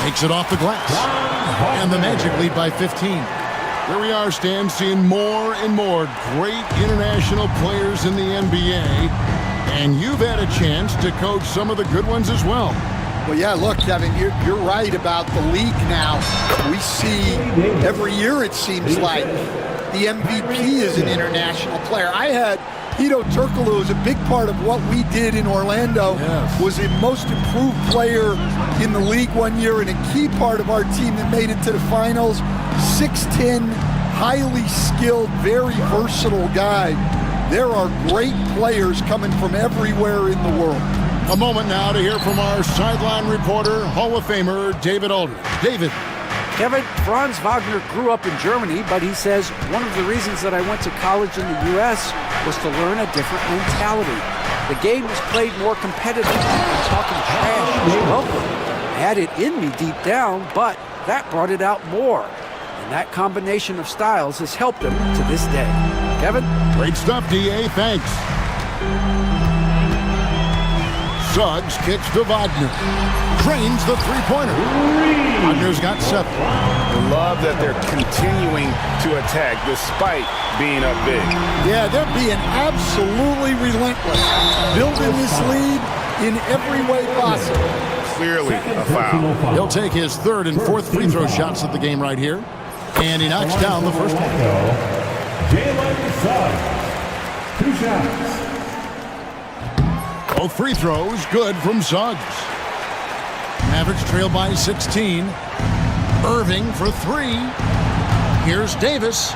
Takes it off the glass. And the Magic lead by 15. Here we are, Stan, seeing more and more great international players in the NBA. And you've had a chance to coach some of the good ones as well. Well, yeah, look, Kevin, you're right about the league now. We see every year, it seems like, the MVP is an international player. I had Hito Turkoglu as a big part of what we did in Orlando. Yes. Was the most improved player in the league one year and a key part of our team that made it to the finals. 6'10", highly skilled, very versatile guy. There are great players coming from everywhere in the world. A moment now to hear from our sideline reporter, Hall of Famer David Aldridge. David. Kevin, Franz Wagner grew up in Germany, but he says one of the reasons that I went to college in the U.S. was to learn a different mentality. The game was played more competitive, and talking trash was welcome. I had it in me deep down, but that brought it out more. And that combination of styles has helped him to this day. Kevin? Great stuff, D.A. Thanks. Suggs kicks to Wagner. Drains the three-pointer. Wagner's got 7. I love that they're continuing to attack despite being up big. Yeah, they're being absolutely relentless. Building this lead in every way possible. Clearly a foul. He'll take his third and fourth free throw shots at the game right here. And he knocks down the first one. Jalen Suggs. 2 shots. Both free throws good from Suggs. Mavericks trail by 16. Irving for 3. Here's Davis.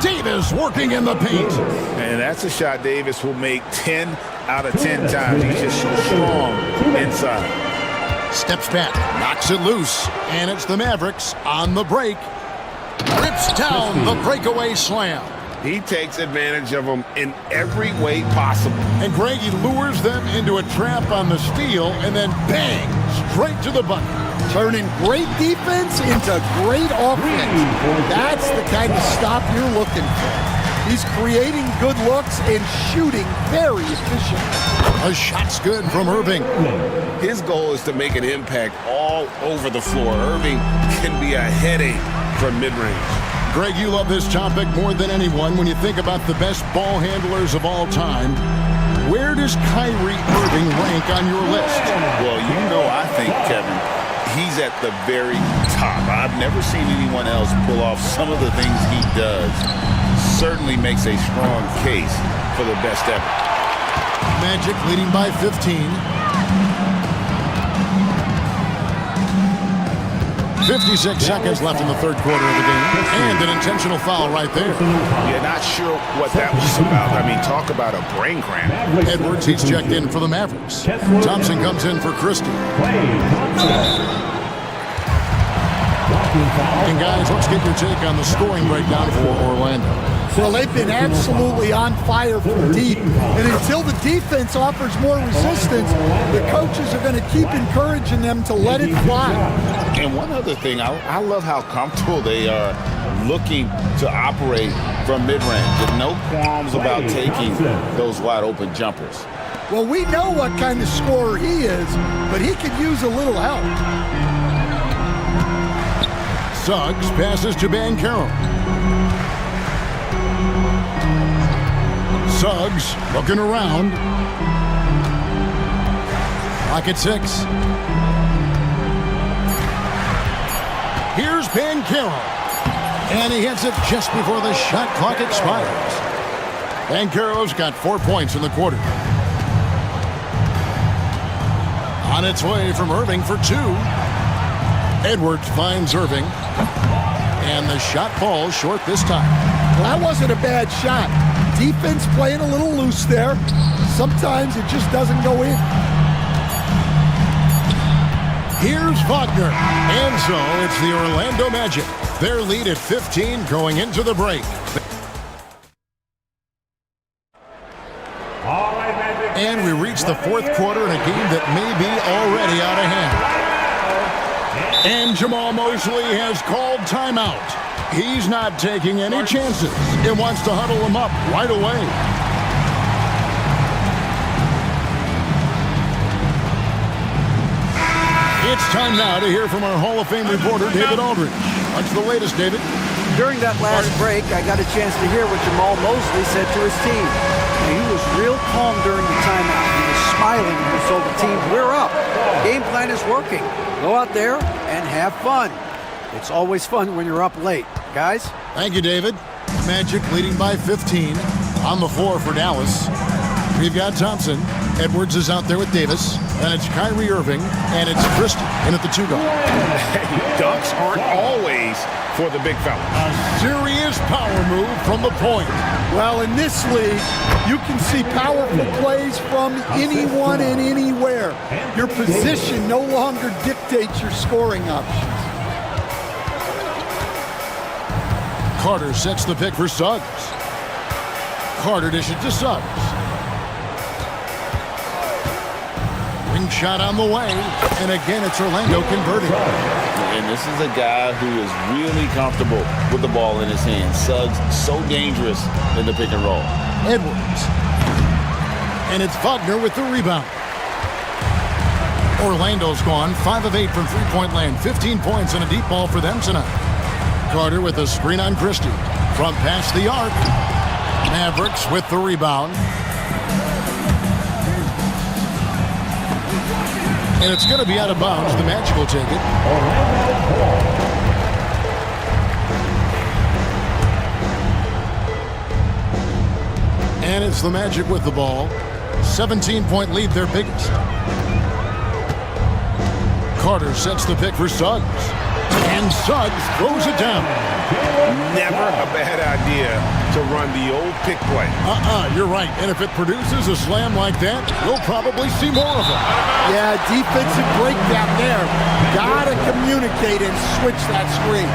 Davis working in the paint. And that's a shot Davis will make 10 out of 10 times. He's just so strong inside. Steps back, knocks it loose, and it's the Mavericks on the break. Rips down the breakaway slam. He takes advantage of them in every way possible. And Greg, he lures them into a trap on the steal, and then bang, straight to the bucket. Turning great defense into great offense. That's the kind of stop you're looking for. He's creating good looks and shooting very efficiently. A shot's good from Irving. His goal is to make an impact all over the floor. Irving can be a headache from mid-range. Greg, you love this topic more than anyone when you think about the best ball handlers of all time. Where does Kyrie Irving rank on your list? Well, you know, I think, Kevin, he's at the very top. I've never seen anyone else pull off some of the things he does. Certainly makes a strong case for the best ever. Magic leading by 15. 56 seconds left in the third quarter of the game. And an intentional foul right there. Yeah, not sure what that was about. I mean, talk about a brain cramp. Edwards, he's checked in for the Mavericks. Thompson comes in for Christie. And guys, let's get your take on the scoring breakdown for Orlando. Well, they've been absolutely on fire from deep. And until the defense offers more resistance, the coaches are going to keep encouraging them to let it fly. And one other thing, I love how comfortable they are looking to operate from mid-range. With no qualms about taking those wide-open jumpers. Well, we know what kind of scorer he is, but he could use a little help. Suggs passes to Banchero. Suggs looking around. Clock at 6. Here's Banchero. And he hits it just before the shot clock expires. Banchero's got 4 points in the quarter. On its way from Irving for 2. Edwards finds Irving. And the shot falls short this time. Well, that wasn't a bad shot. Defense playing a little loose there. Sometimes it just doesn't go in. Here's Wagner. And so it's the Orlando Magic. Their lead at 15 going into the break. And we reach the fourth quarter in a game that may be already out of hand. And Jamal Mosley has called timeout. He's not taking any chances. He wants to huddle him up right away. It's time now to hear from our Hall of Fame reporter, David Aldridge. What's the latest, David? During that last break, I got a chance to hear what Jamal Mosley said to his team. He was real calm during the timeout. He was smiling and he told the team, we're up. Game plan is working. Go out there and have fun. It's always fun when you're up late. Guys? Thank you, David. Magic leading by 15 on the floor for Dallas. We've got Thompson. Edwards is out there with Davis. And it's Kyrie Irving. And it's Christie in at the 2-guard. Dunks aren't always for the big fella. A serious power move from the point. Well, in this league, you can see powerful plays from anyone and anywhere. Your position no longer dictates your scoring options. Carter sets the pick for Suggs. Carter dishes to Suggs. Ring shot on the way, and again it's Orlando converting. And this is a guy who is really comfortable with the ball in his hands. Suggs, so dangerous in the pick and roll. Edwards. And it's Wagner with the rebound. Orlando's gone 5 of 8 from three-point land. 15 points and a deep ball for them tonight. Carter with a screen on Christie. From past the arc. Mavericks with the rebound. And it's going to be out of bounds. The Magic will take it. And it's the Magic with the ball. 17-point lead, their biggest. Carter sets the pick for Suggs. And Suggs throws it down. Never a bad idea to run the old pick play. You're right. And if it produces a slam like that, you'll probably see more of it. Yeah, defensive breakdown there. Gotta communicate and switch that screen.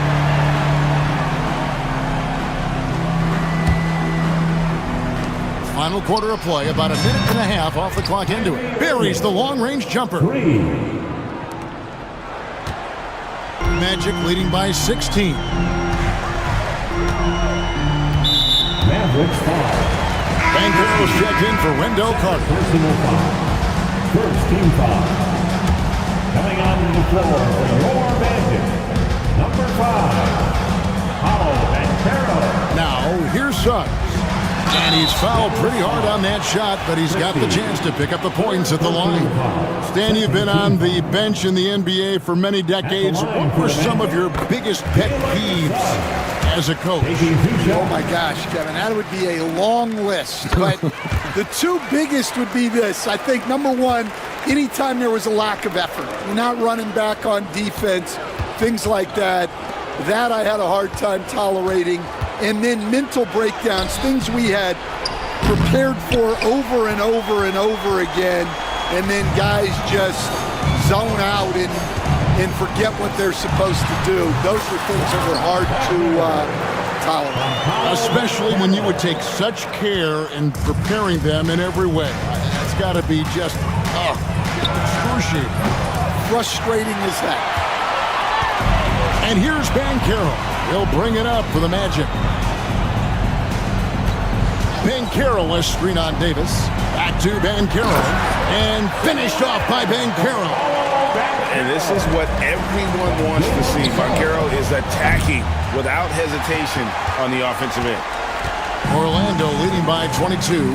Final quarter of play, about a minute and a half off the clock into it. Buries the long-range jumper. Magic leading by 16. Mavericks foul. Banchero's checked in for Wendell Carter. Personal foul. First team foul. Coming onto the floor for your Magic. Number 5. Paulo Banchero. Now, here's Suggs. And he's fouled pretty hard on that shot, but he's got the chance to pick up the points at the line. Stan, you've been on the bench in the NBA for many decades. What were some of your biggest pet peeves as a coach? Oh my gosh, Kevin, that would be a long list. But the two biggest would be this. I think number one, anytime there was a lack of effort, you're not running back on defense, things like that. That I had a hard time tolerating. And then mental breakdowns, things we had prepared for over and over and over again. And then guys just zone out and and forget what they're supposed to do. Those are things that were hard to tolerate. Especially when you would take such care in preparing them in every way. That's got to be just, excruciating. Frustrating as heck. And here's Banchero. He'll bring it up for the Magic. Banchero, a screen on Davis. Back to Banchero. And finished off by Banchero. And this is what everyone wants to see. Banchero is attacking without hesitation on the offensive end. Orlando leading by 22.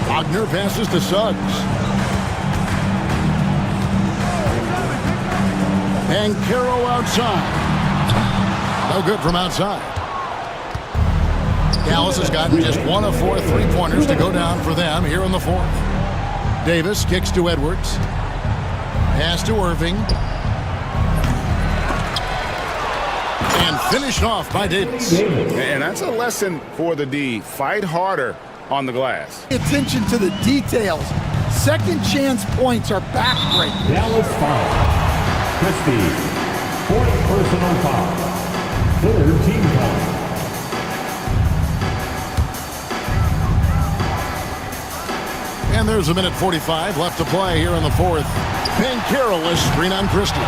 Wagner passes to Suggs. Banchero outside. No good from outside. Dallas has gotten just 1 of 4 3-pointers to go down for them here in the fourth. Davis kicks to Edwards. Pass to Irving. And finished off by Davis. And that's a lesson for the D. Fight harder on the glass. Pay attention to the details. Second chance points are backbreaking. Dallas foul. Christie, 4th personal foul. 3rd team foul. And there's a minute 45 left to play here in the fourth. Banchero is screen on Christie.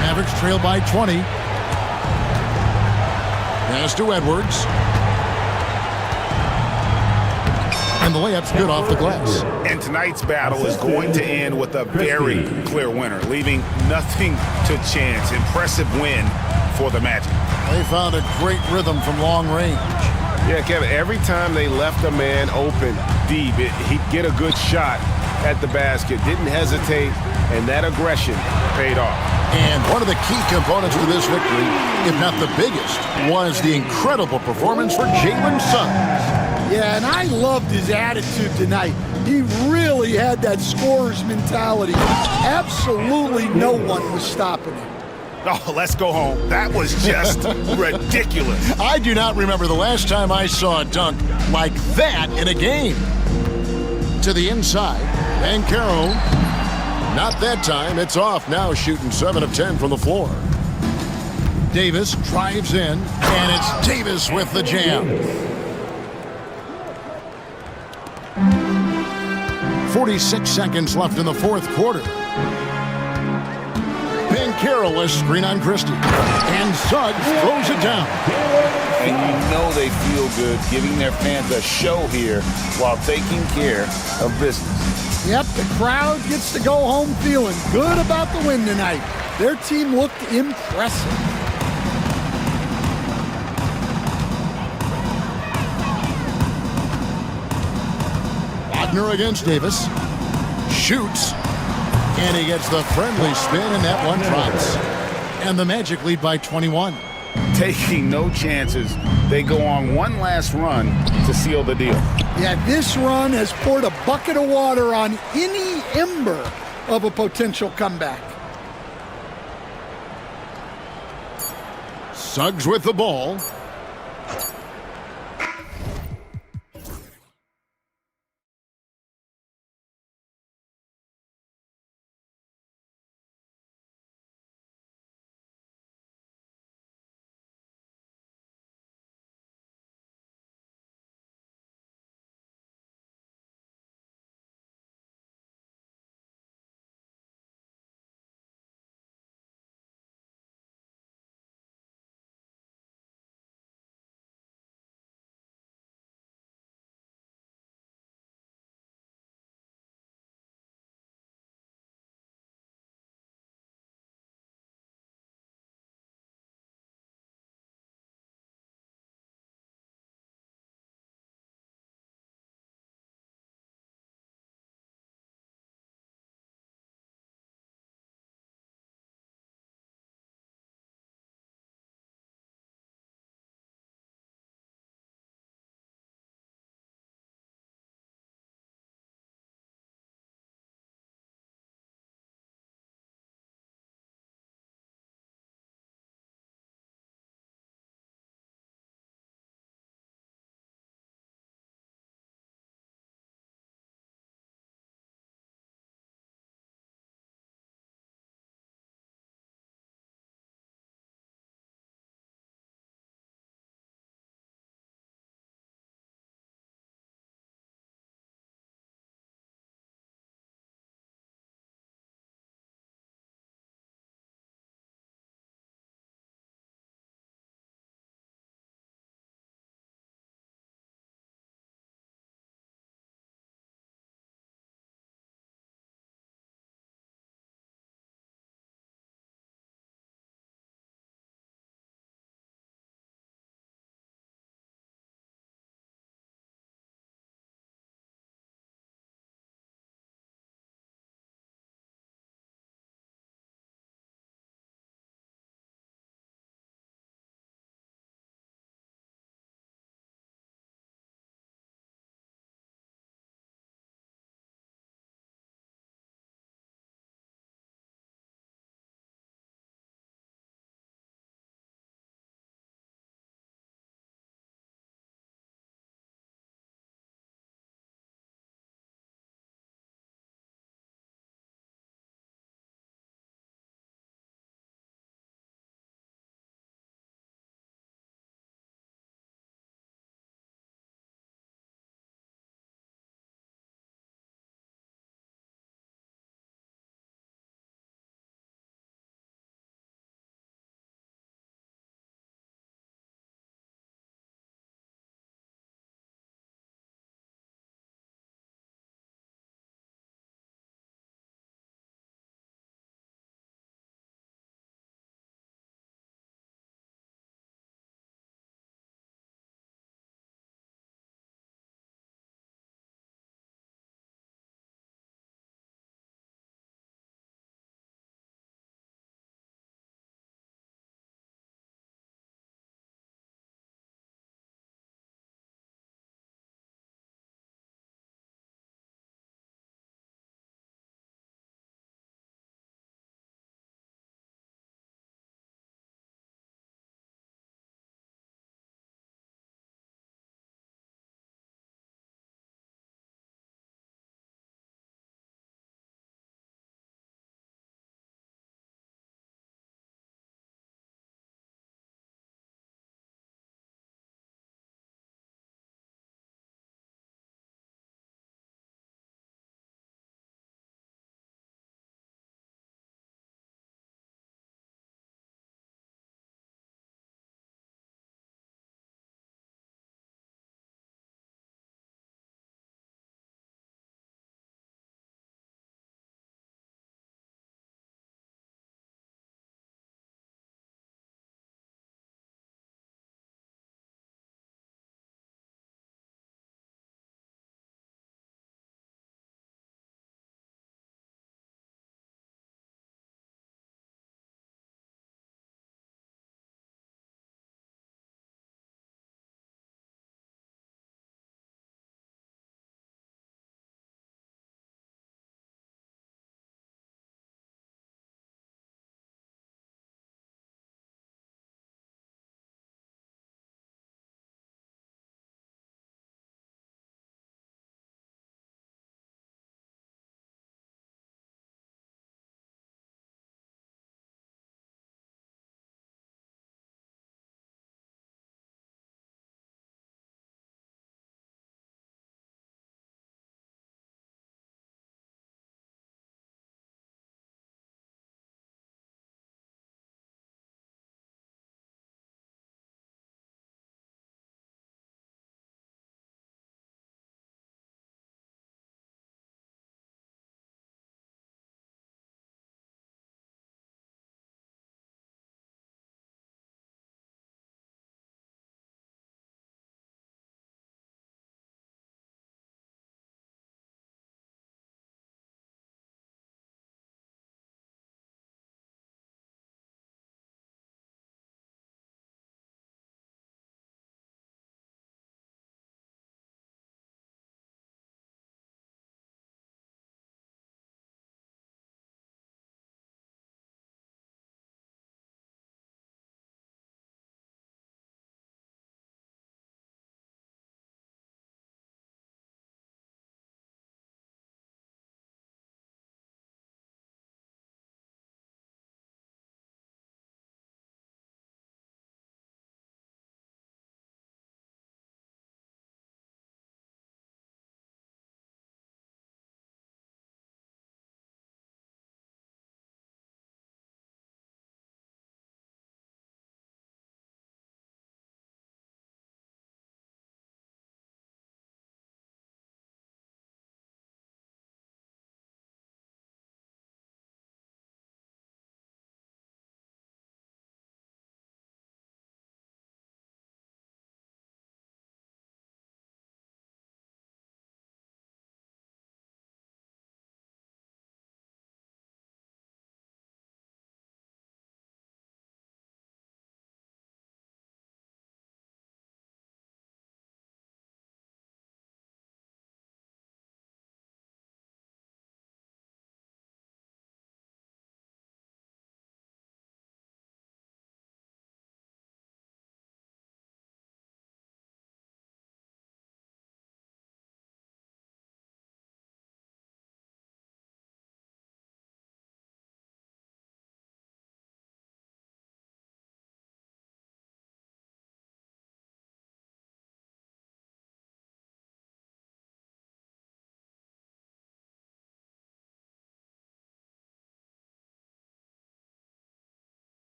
Mavericks trail by 20. Pass to Edwards. And the layup's good off the glass. And tonight's battle is going to end with a very clear winner, leaving nothing to chance. Impressive win for the Magic. They found a great rhythm from long range. Yeah, Kevin, every time they left a man open deep, he'd get a good shot at the basket, didn't hesitate, and that aggression paid off. And one of the key components to this victory, if not the biggest, was the incredible performance for Jalen Suggs. Yeah, and I loved his attitude tonight. He really had that scorer's mentality. Absolutely no one was stopping him. Oh, let's go home. That was just ridiculous. I do not remember the last time I saw a dunk like that in a game. To the inside, Banchero. Not that time. It's off now, shooting 7 of 10 from the floor. Davis drives in, and it's Davis with the jam. 46 seconds left in the fourth quarter. Banchero, a screen on Christie. And Suggs throws it down. And you know they feel good giving their fans a show here while taking care of business. Yep, the crowd gets to go home feeling good about the win tonight. Their team looked impressive. Wagner against Davis. Shoots. And he gets the friendly spin, and that one drops. And the Magic lead by 21. Taking no chances, they go on one last run to seal the deal. Yeah, this run has poured a bucket of water on any ember of a potential comeback. Suggs with the ball.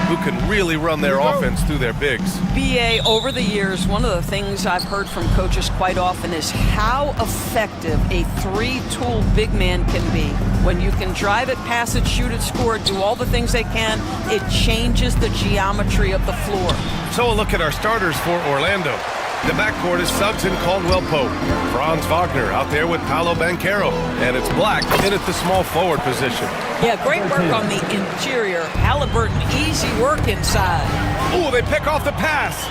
who can really run their offense through their bigs. BA, over the years, one of the things I've heard from coaches quite often is how effective a three-tool big man can be. When you can drive it, pass it, shoot it, score it, do all the things they can, it changes the geometry of the floor. So a look at our starters for Orlando. The backcourt is Suggs and Caldwell Pope. Franz Wagner out there with Paolo Banchero. And it's Black in at the small forward position. Yeah, great work on the interior. Halliburton, easy work inside. Ooh, they pick off the pass.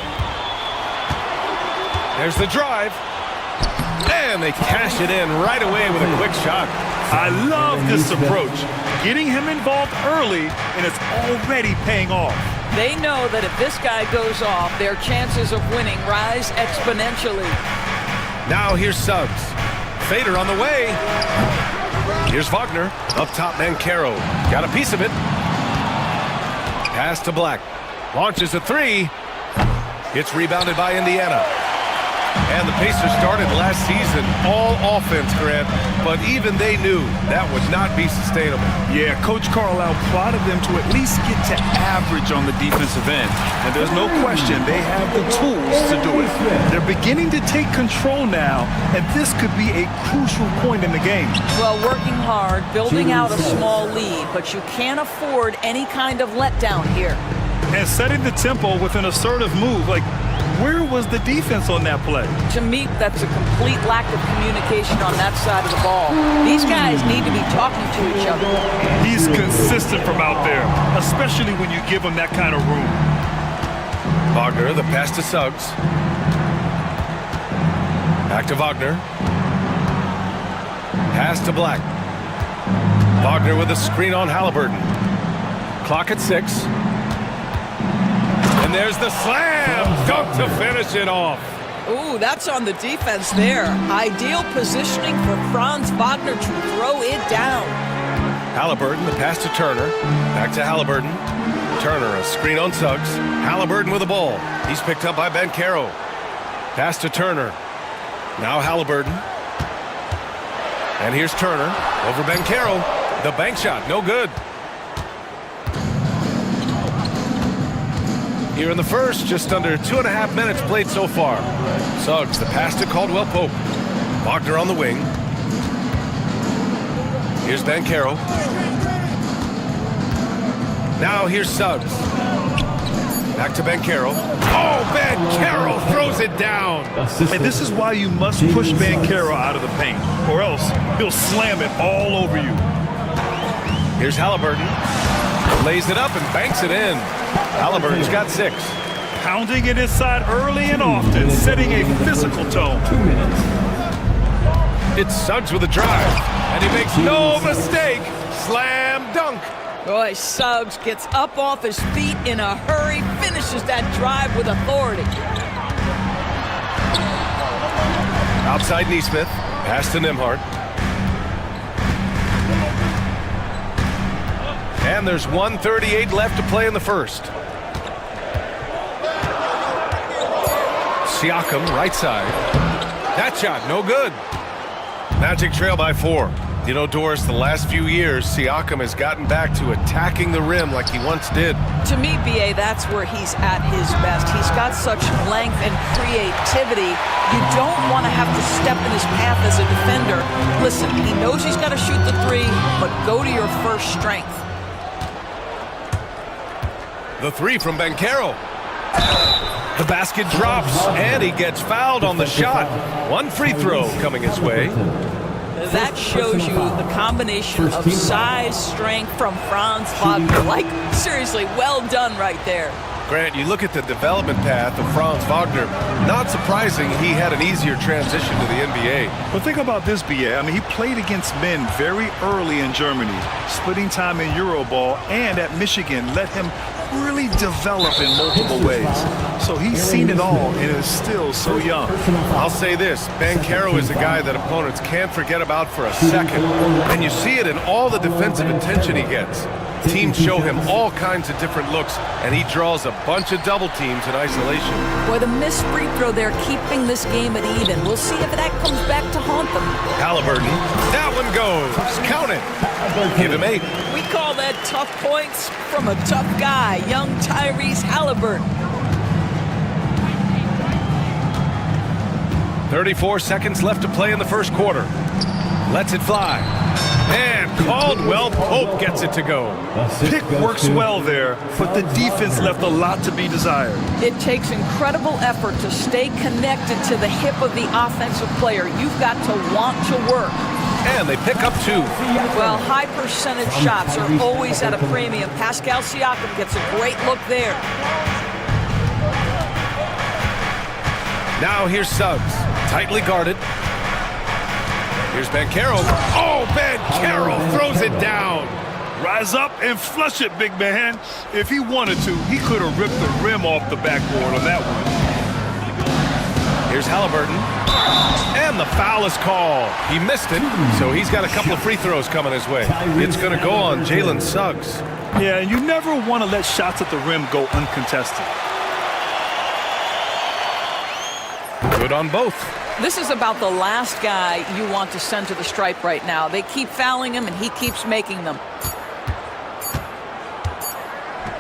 There's the drive. And they cash it in right away with a quick shot. I love this approach. Getting him involved early, and it's already paying off. They know that if this guy goes off, their chances of winning rise exponentially. Now here's Suggs. Fader on the way. Here's Wagner. Up top, Banchero. Got a piece of it. Pass to Black. Launches a three. It's rebounded by Indiana. And the Pacers started last season all offense, Grant, but even they knew that would not be sustainable. Yeah, Coach Carlisle plotted them to at least get to average on the defensive end. And there's no question they have the tools to do it. They're beginning to take control now, and this could be a crucial point in the game. Well, working hard, building out a small lead, but you can't afford any kind of letdown here. And setting the tempo with an assertive move, like, where was the defense on that play? To me, that's a complete lack of communication on that side of the ball. These guys need to be talking to each other. He's consistent from out there, especially when you give him that kind of room. Wagner, the pass to Suggs. Back to Wagner. Pass to Black. Wagner with a screen on Halliburton. Clock at 6. And there's the slam dunk to finish it off. Ooh, that's on the defense there. Ideal positioning for Franz Wagner to throw it down. Halliburton, the pass to Turner. Back to Halliburton. Turner, a screen on Suggs. Halliburton with the ball. He's picked up by Banchero. Pass to Turner. Now Halliburton. And here's Turner over Banchero. The bank shot, no good. Here in the first, just under 2.5 minutes played so far. Suggs, the pass to Caldwell Pope. Wagner on the wing. Here's Banchero. Now here's Suggs. Back to Banchero. Oh, Banchero throws it down. And this is why you must push Banchero out of the paint, or else he'll slam it all over you. Here's Halliburton. Lays it up and banks it in. Halliburton's got 6. Pounding it inside early and often, setting a physical tone. 2 minutes. It's Suggs with a drive, and he makes no mistake. Slam dunk. Boy, Suggs gets up off his feet in a hurry, finishes that drive with authority. Outside Neesmith, pass to Nembhard. And there's 1:38 left to play in the first. Siakam, right side. That shot, no good. Magic trail by 4. You know, Doris, the last few years, Siakam has gotten back to attacking the rim like he once did. To me, BA, that's where he's at his best. He's got such length and creativity. You don't want to have to step in his path as a defender. Listen, he knows he's got to shoot the 3, but go to your first strength. The 3 from Banchero. The basket drops, and he gets fouled on the shot. One free throw coming his way. That shows you the combination of size, strength from Franz Wagner. Like, seriously, well done right there. Grant, you look at the development path of Franz Wagner, not surprising he had an easier transition to the NBA. But think about this, BA. I mean, he played against men very early in Germany, splitting time in Euroball, and at Michigan let him really develop in multiple ways. So he's seen it all and is still so young. I'll say this, Banchero is a guy that opponents can't forget about for a second. And you see it in all the defensive attention he gets. Teams show him all kinds of different looks, and he draws a bunch of double teams in isolation. Boy, the missed free throw there keeping this game at even. We'll see if that comes back to haunt them. Halliburton, that one goes. Count it. Give him 8. We call that tough points from a tough guy, young Tyrese Halliburton. 34 seconds left to play in the first quarter. Lets it fly. And Caldwell Pope gets it to go. Pick works well there, but the defense left a lot to be desired. It takes incredible effort to stay connected to the hip of the offensive player. You've got to want to work. And they pick up 2. Well, high percentage shots are always at a premium. Pascal Siakam gets a great look there. Now here's Suggs, tightly guarded. Here's Banchero. Oh, Banchero throws it down. Rise up and flush it, big man. If he wanted to, he could have ripped the rim off the backboard on that one. Here's Halliburton. And the foul is called. He missed it, so he's got a couple of free throws coming his way. It's going to go on Jalen Suggs. Yeah, and you never want to let shots at the rim go uncontested. Good on both. This is about the last guy you want to send to the stripe right now. They keep fouling him, and he keeps making them.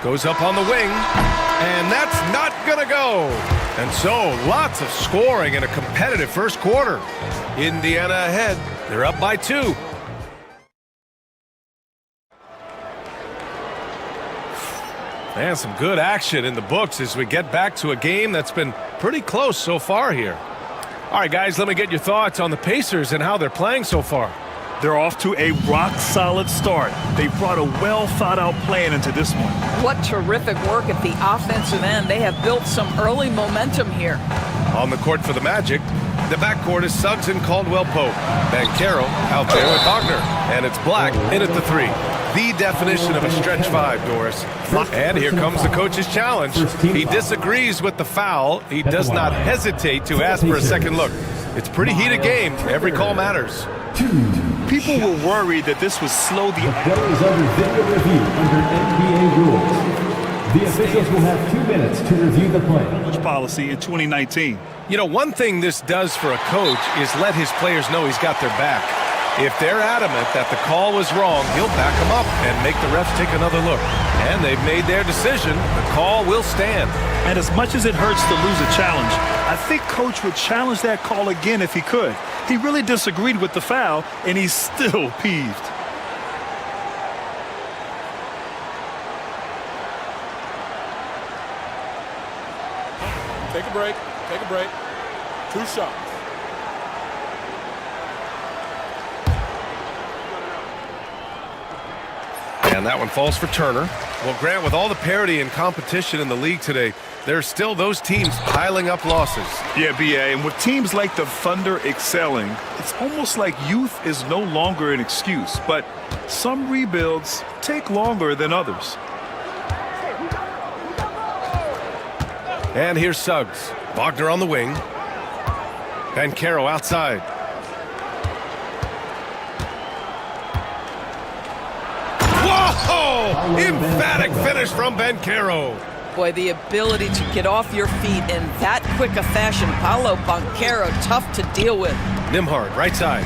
Goes up on the wing, and that's not going to go. And so, lots of scoring in a competitive first quarter. Indiana ahead. They're up by 2. And some good action in the books as we get back to a game that's been pretty close so far here. All right, guys, let me get your thoughts on the Pacers and how they're playing so far. They're off to a rock-solid start. They brought a well-thought-out plan into this one. What terrific work at the offensive end. They have built some early momentum here. On the court for the Magic, the backcourt is Suggs and Caldwell Pope. Banchero out there with Wagner. And it's Black in at the 3. The definition of a stretch 5, Doris. And here comes the coach's challenge. He disagrees with the foul. He does not hesitate to ask for a second look. It's a pretty heated game. Every call matters. People were worried that this would slow the... There is under video review under NBA rules. The officials will have 2 minutes to review the play. Policy in 2019. You know, one thing this does for a coach is let his players know he's got their back. If they're adamant that the call was wrong, he'll back them up and make the refs take another look. And they've made their decision. The call will stand. And as much as it hurts to lose a challenge, I think Coach would challenge that call again if he could. He really disagreed with the foul, and he's still peeved. Take a break. Take a break. 2 shots. And that one falls for Turner. Well, Grant, with all the parity and competition in the league today, there's still those teams piling up losses. Yeah, BA, and with teams like the Thunder excelling, it's almost like youth is no longer an excuse, but some rebuilds take longer than others. And here's Suggs. Wagner on the wing. Banchero outside. Whoa! Emphatic finish from Banchero. Boy, the ability to get off your feet in that quick a fashion. Paolo Banchero, tough to deal with. Nembhard, right side.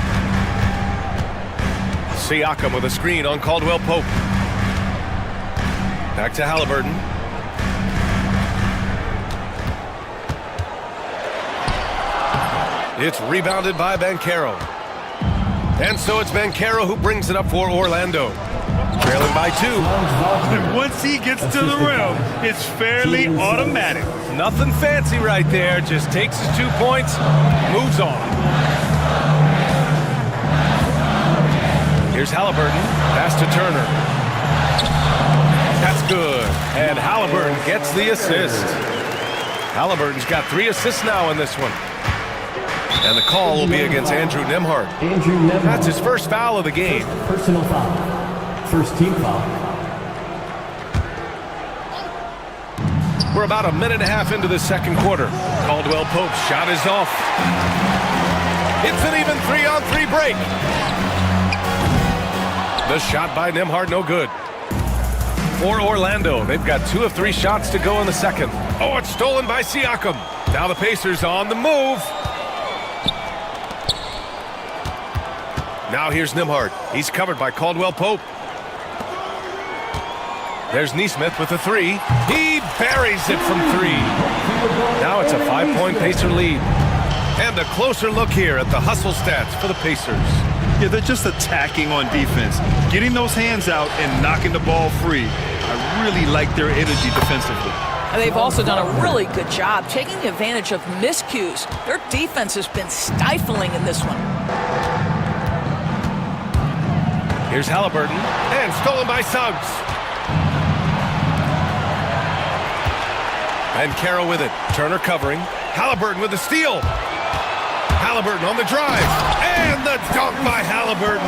Siakam with a screen on Caldwell Pope. Back to Halliburton. It's rebounded by Banchero. And so it's Banchero who brings it up for Orlando. Trailing by 2. And once he gets to the rim, it's fairly automatic. Nothing fancy right there. Just takes his 2 points, moves on. Here's Halliburton. Pass to Turner. That's good. And Halliburton gets the assist. Halliburton's got 3 assists now in this one. And the call will be against Andrew Nembhard. That's his first foul of the game. Personal foul. First team foul. We're about a minute and a half into the second quarter. Caldwell Pope's shot is off. It's an even 3-on-3 break. The shot by Nembhard, no good. For Orlando, they've got 2 of 3 shots to go in the second. Oh, it's stolen by Siakam. Now the Pacers on the move. Now here's Nembhard. He's covered by Caldwell Pope. There's Neesmith with a three. He buries it from three. Now it's a 5-point Pacer lead. And a closer look here at the hustle stats for the Pacers. Yeah, they're just attacking on defense, getting those hands out and knocking the ball free. I really like their energy defensively. And they've also done a really good job taking advantage of miscues. Their defense has been stifling in this one. Here's Halliburton, and stolen by Suggs. And Carroll with it. Turner covering. Halliburton with the steal. Halliburton on the drive. And the dunk by Halliburton.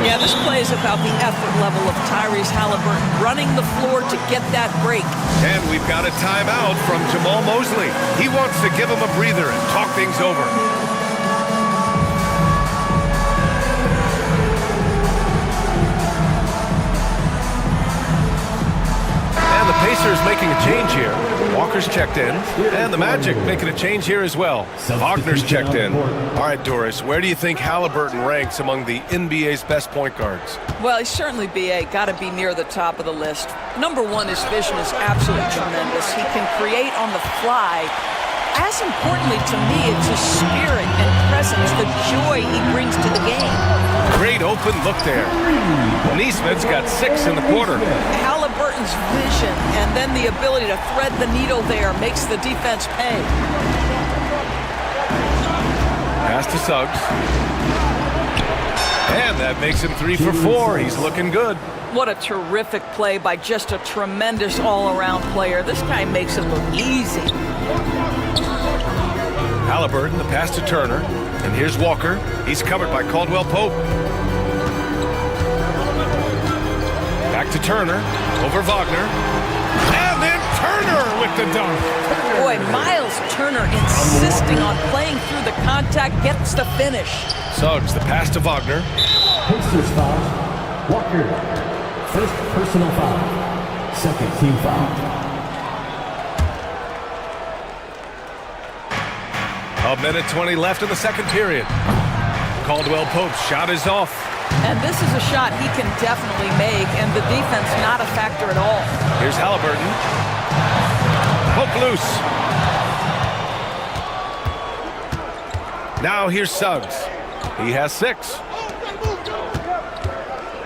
Yeah, this play is about the effort level of Tyrese Halliburton running the floor to get that break. And we've got a timeout from Jamal Mosley. He wants to give him a breather and talk things over. And the Pacers making a change here. Walker's checked in. And the Magic making a change here as well. Wagner's checked in. All right, Doris, where do you think Halliburton ranks among the NBA's best point guards? Well, he's certainly, B.A., got to be near the top of the list. Number one, his vision is absolutely tremendous. He can create on the fly. As importantly to me, it's his spirit and presence, the joy he brings to the game. Great open look there. Neesmith's got 6 in the quarter. Halliburton's vision and then the ability to thread the needle there makes the defense pay. Pass to Suggs. And that makes him 3 for 4. He's looking good. What a terrific play by just a tremendous all-around player. This guy makes it look easy. Halliburton, the pass to Turner. And here's Walker. He's covered by Caldwell Pope. Back to Turner. Over Wagner. And then Turner with the dunk. Boy, Miles Turner insisting on playing through the contact, gets the finish. Suggs, the pass to Wagner. Pacers foul. Walker. First personal foul. Second team foul. A minute 20 left in the second period. Caldwell Pope's shot is off. And this is a shot he can definitely make, and the defense not a factor at all. Here's Halliburton. Pope loose. Now here's Suggs. He has 6.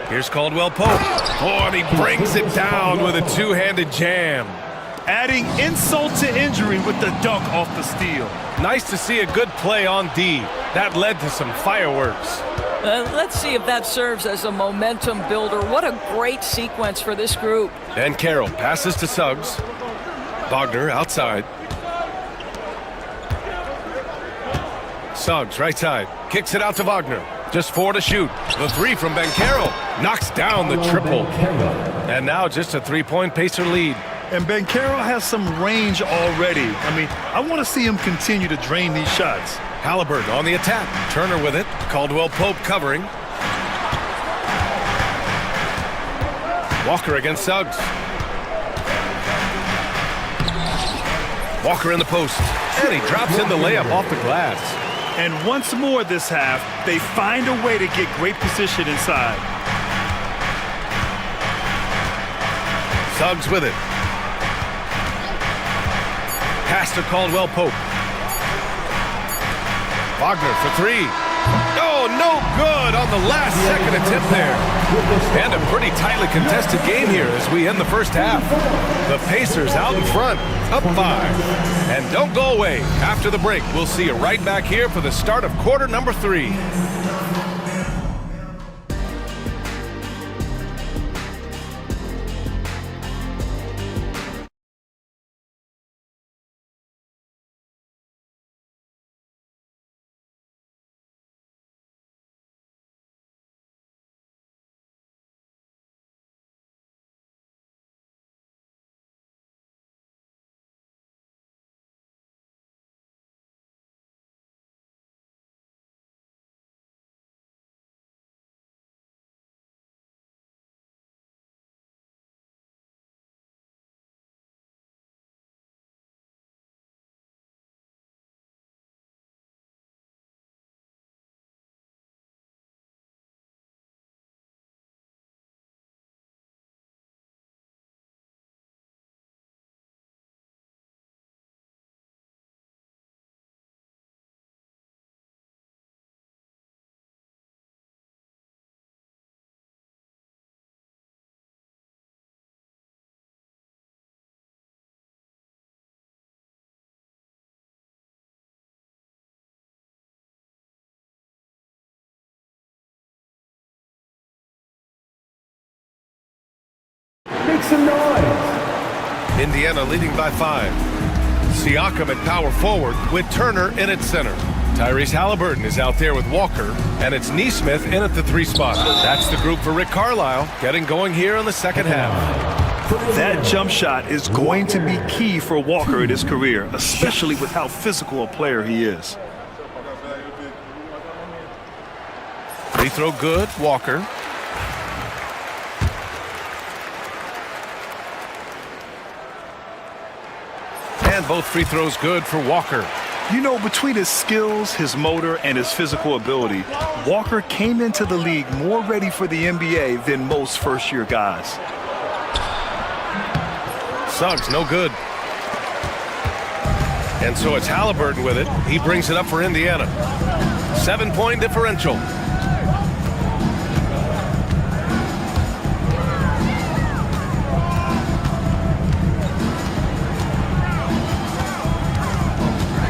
Here's Caldwell Pope. Oh, and he brings it down with a two-handed jam. Adding insult to injury with the dunk off the steal. Nice to see a good play on D. That led to some fireworks. Let's see if that serves as a momentum builder. What a great sequence for this group. And Carroll passes to Suggs. Wagner outside. Suggs right side. Kicks it out to Wagner. Just 4 to shoot. The 3 from Banchero knocks down the triple. And now just a 3-point Pacer lead. And Banchero has some range already. I mean, I want to see him continue to drain these shots. Halliburton on the attack. Turner with it. Caldwell Pope covering. Walker against Suggs. Walker in the post. And he drops in the layup off the glass. And once more this half, they find a way to get great position inside. Suggs with it. Pass to Caldwell Pope. Wagner for 3. Oh, no good on the last second attempt there. And a pretty tightly contested game here as we end the first half. The Pacers out in front, up 5. And don't go away. After the break, we'll see you right back here for the start of quarter number 3. Make some noise. Indiana leading by 5. Siakam at power forward with Turner in at center. Tyrese Halliburton is out there with Walker, and it's Neesmith in at the 3 spot. That's the group for Rick Carlisle, getting going here in the second half. That jump shot is going to be key for Walker in his career, especially with how physical a player he is. Free throw good, Walker. And both free throws good for Walker. You know, between his skills, his motor, and his physical ability, Walker came into the league more ready for the NBA than most first-year guys. Suggs, no good. And so it's Halliburton with it. He brings it up for Indiana. 7-point differential.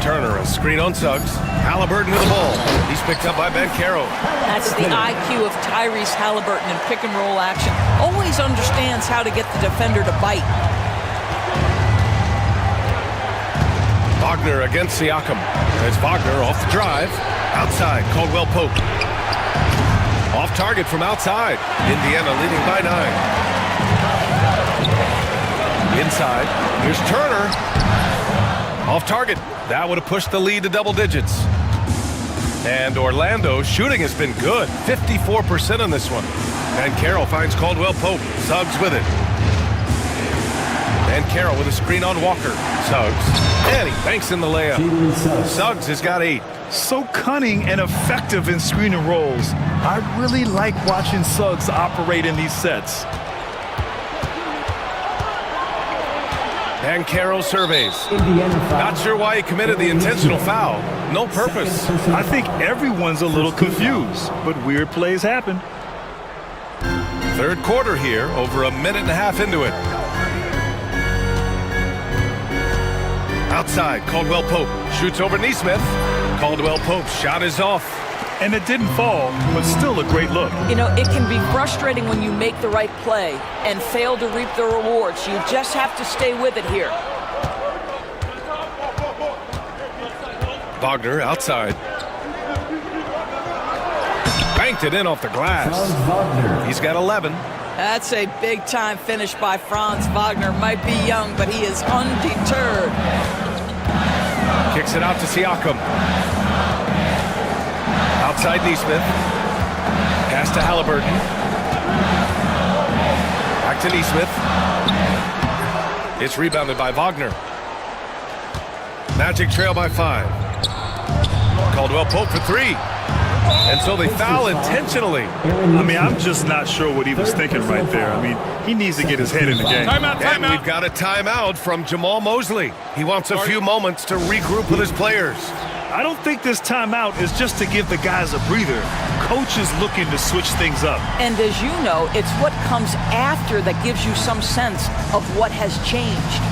Turner, a screen on Suggs. Halliburton with the ball. He's picked up by Bankero. That's the IQ of Tyrese Halliburton in pick-and-roll action. Always understands how to get the defender to bite. Wagner against Siakam. There's Wagner off the drive. Outside, Caldwell Pope. Off target from outside. Indiana leading by 9. Inside, here's Turner. Off target. That would have pushed the lead to double digits. And Orlando's shooting has been good. 54% on this one. And Carroll finds Caldwell Pope. Suggs with it. And Carroll with a screen on Walker. Suggs. And he banks in the layup. Suggs has got 8. So cunning and effective in screen and rolls. I really like watching Suggs operate in these sets. And Carroll surveys. Not sure why he committed the intentional foul. No purpose. I think everyone's a little confused, but weird plays happen. Third quarter here, over a minute and a half into it. Outside, Caldwell Pope shoots over Neesmith. Caldwell Pope's shot is off. And it didn't fall, but still a great look. You know, it can be frustrating when you make the right play and fail to reap the rewards. You just have to stay with it here. Wagner outside. Banked it in off the glass. He's got 11. That's a big-time finish by Franz Wagner. Might be young, but he is undeterred. Kicks it out to Siakam. Outside Neesmith. Pass to Halliburton. Back to Neesmith. It's rebounded by Wagner. Magic trail by 5. Caldwell Pope for 3. And so they foul intentionally. I mean, I'm just not sure what he was thinking right there. I mean, he needs to get his head in the game. Timeout. And we've got a timeout from Jamal Mosley. He wants a few moments to regroup with his players. I don't think this timeout is just to give the guys a breather. Coach is looking to switch things up. And as you know, it's what comes after that gives you some sense of what has changed.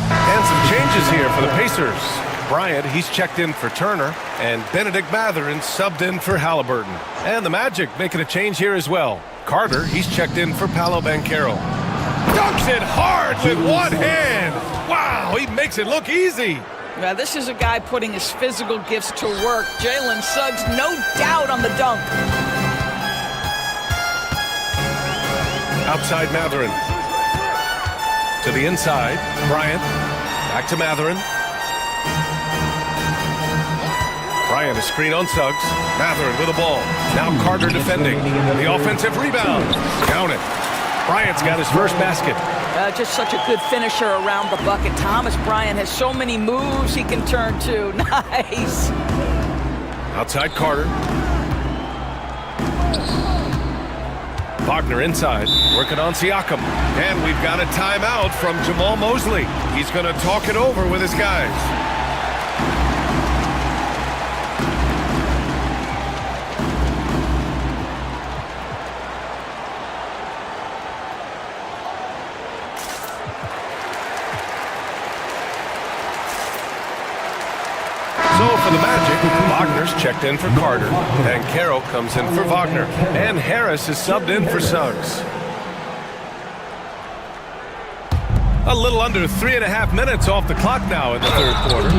And some changes here for the Pacers. Bryant, he's checked in for Turner, and Benedict Mathurin subbed in for Halliburton. And the Magic making a change here as well. Carter, he's checked in for Paolo Banchero. Dunks it hard with one hand. Wow, he makes it look easy. Now, this is a guy putting his physical gifts to work. Jalen Suggs, no doubt on the dunk. Outside Mathurin. To the inside, Bryant. Back to Mathurin. Bryant, a screen on Suggs. Mathurin with the ball. Now Carter defending. The offensive rebound. Count it. Bryant's got his first basket. Just such a good finisher around the bucket. Thomas Bryant has so many moves he can turn to. Nice. Outside Carter. Wagner inside, working on Siakam. And we've got a timeout from Jamal Mosley. He's going to talk it over with his guys. So for the Magic, Wagner's checked in for Carter, and Carroll comes in for Wagner, and Harris is subbed in for Suggs. A little under 3.5 minutes off the clock now in the third quarter.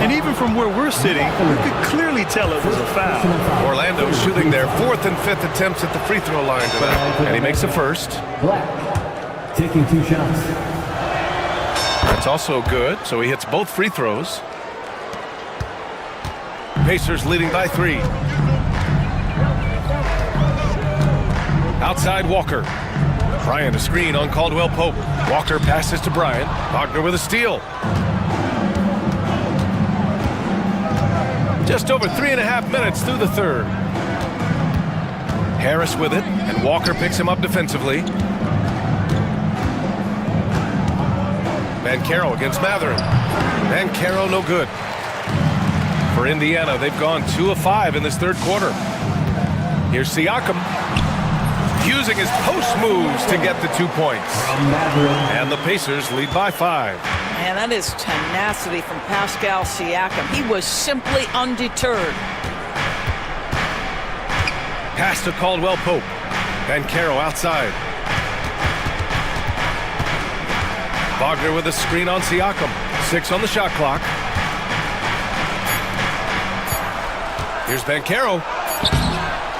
And even from where we're sitting, you could clearly tell it was a foul. Orlando shooting their 4th and 5th attempts at the free throw line tonight. And he makes the first. Black, taking 2 shots. That's also good, so he hits both free throws. Pacers leading by 3. Outside Walker. Bryant a screen on Caldwell Pope. Walker passes to Bryant. Wagner with a steal. Just over 3.5 minutes through the third. Harris with it, and Walker picks him up defensively. Banchero against Matherin. Banchero no good. For Indiana, they've gone 2 of 5 in this third quarter. Here's Siakam, using his post moves to get the 2 points. And the Pacers lead by 5. Man, that is tenacity from Pascal Siakam. He was simply undeterred. Pass to Caldwell Pope. Banchero outside. Wagner with a screen on Siakam. 6 on the shot clock. Here's Banchero.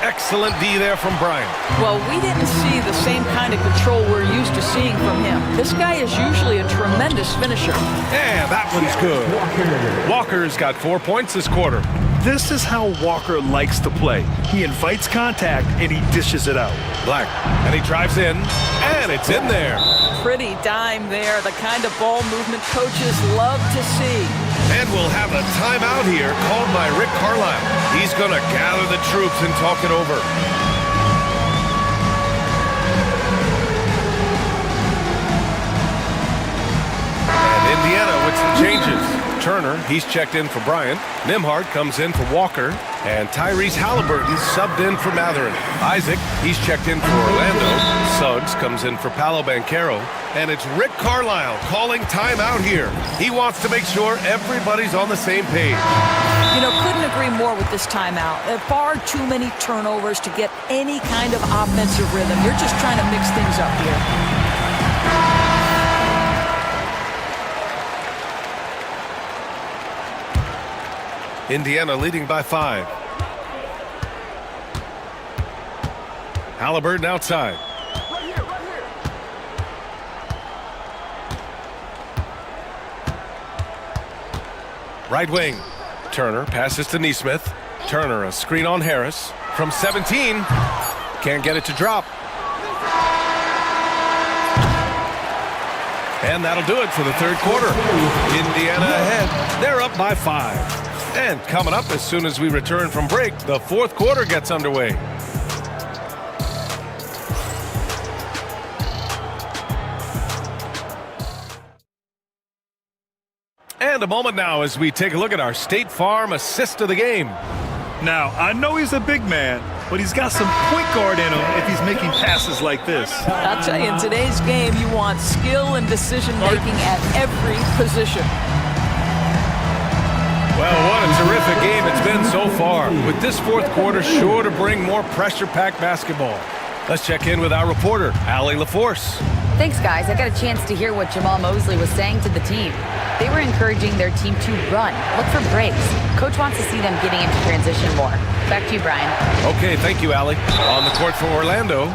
Excellent D there from Bryant. Well, we didn't see the same kind of control we're used to seeing from him. This guy is usually a tremendous finisher. And that one's good. Walker's got 4 points this quarter. This is how Walker likes to play. He invites contact and he dishes it out. Black, and he drives in, and it's in there. Pretty dime there, the kind of ball movement coaches love to see. And we'll have a timeout here called by Rick Carlisle. He's going to gather the troops and talk it over. And Indiana with some changes. Turner, he's checked in for Bryant. Nimhard comes in for Walker. And Tyrese Halliburton subbed in for Matherin. Isaac, he's checked in for Orlando. Suggs comes in for Paolo Banchero. And it's Rick Carlisle calling timeout here. He wants to make sure everybody's on the same page. You know, couldn't agree more with this timeout. There are far too many turnovers to get any kind of offensive rhythm. You're just trying to mix things up here. Indiana leading by 5. Halliburton outside. Right wing. Turner passes to Nesmith. Turner a screen on Harris. From 17. Can't get it to drop. And that'll do it for the third quarter. Indiana ahead. They're up by 5. And coming up as soon as we return from break, the fourth quarter gets underway. And a moment now as we take a look at our State Farm assist of the game. Now, I know he's a big man, but he's got some point guard in him if he's making passes like this. I'll tell you, in today's game, you want skill and decision-making at every position. Well, what a terrific game it's been so far, with this fourth quarter sure to bring more pressure-packed basketball. Let's check in with our reporter, Allie LaForce. Thanks, guys. I got a chance to hear what Jamal Mosley was saying to the team. They were encouraging their team to run, look for breaks. Coach wants to see them getting into transition more. Back to you, Brian. Okay, thank you, Allie. On the court for Orlando,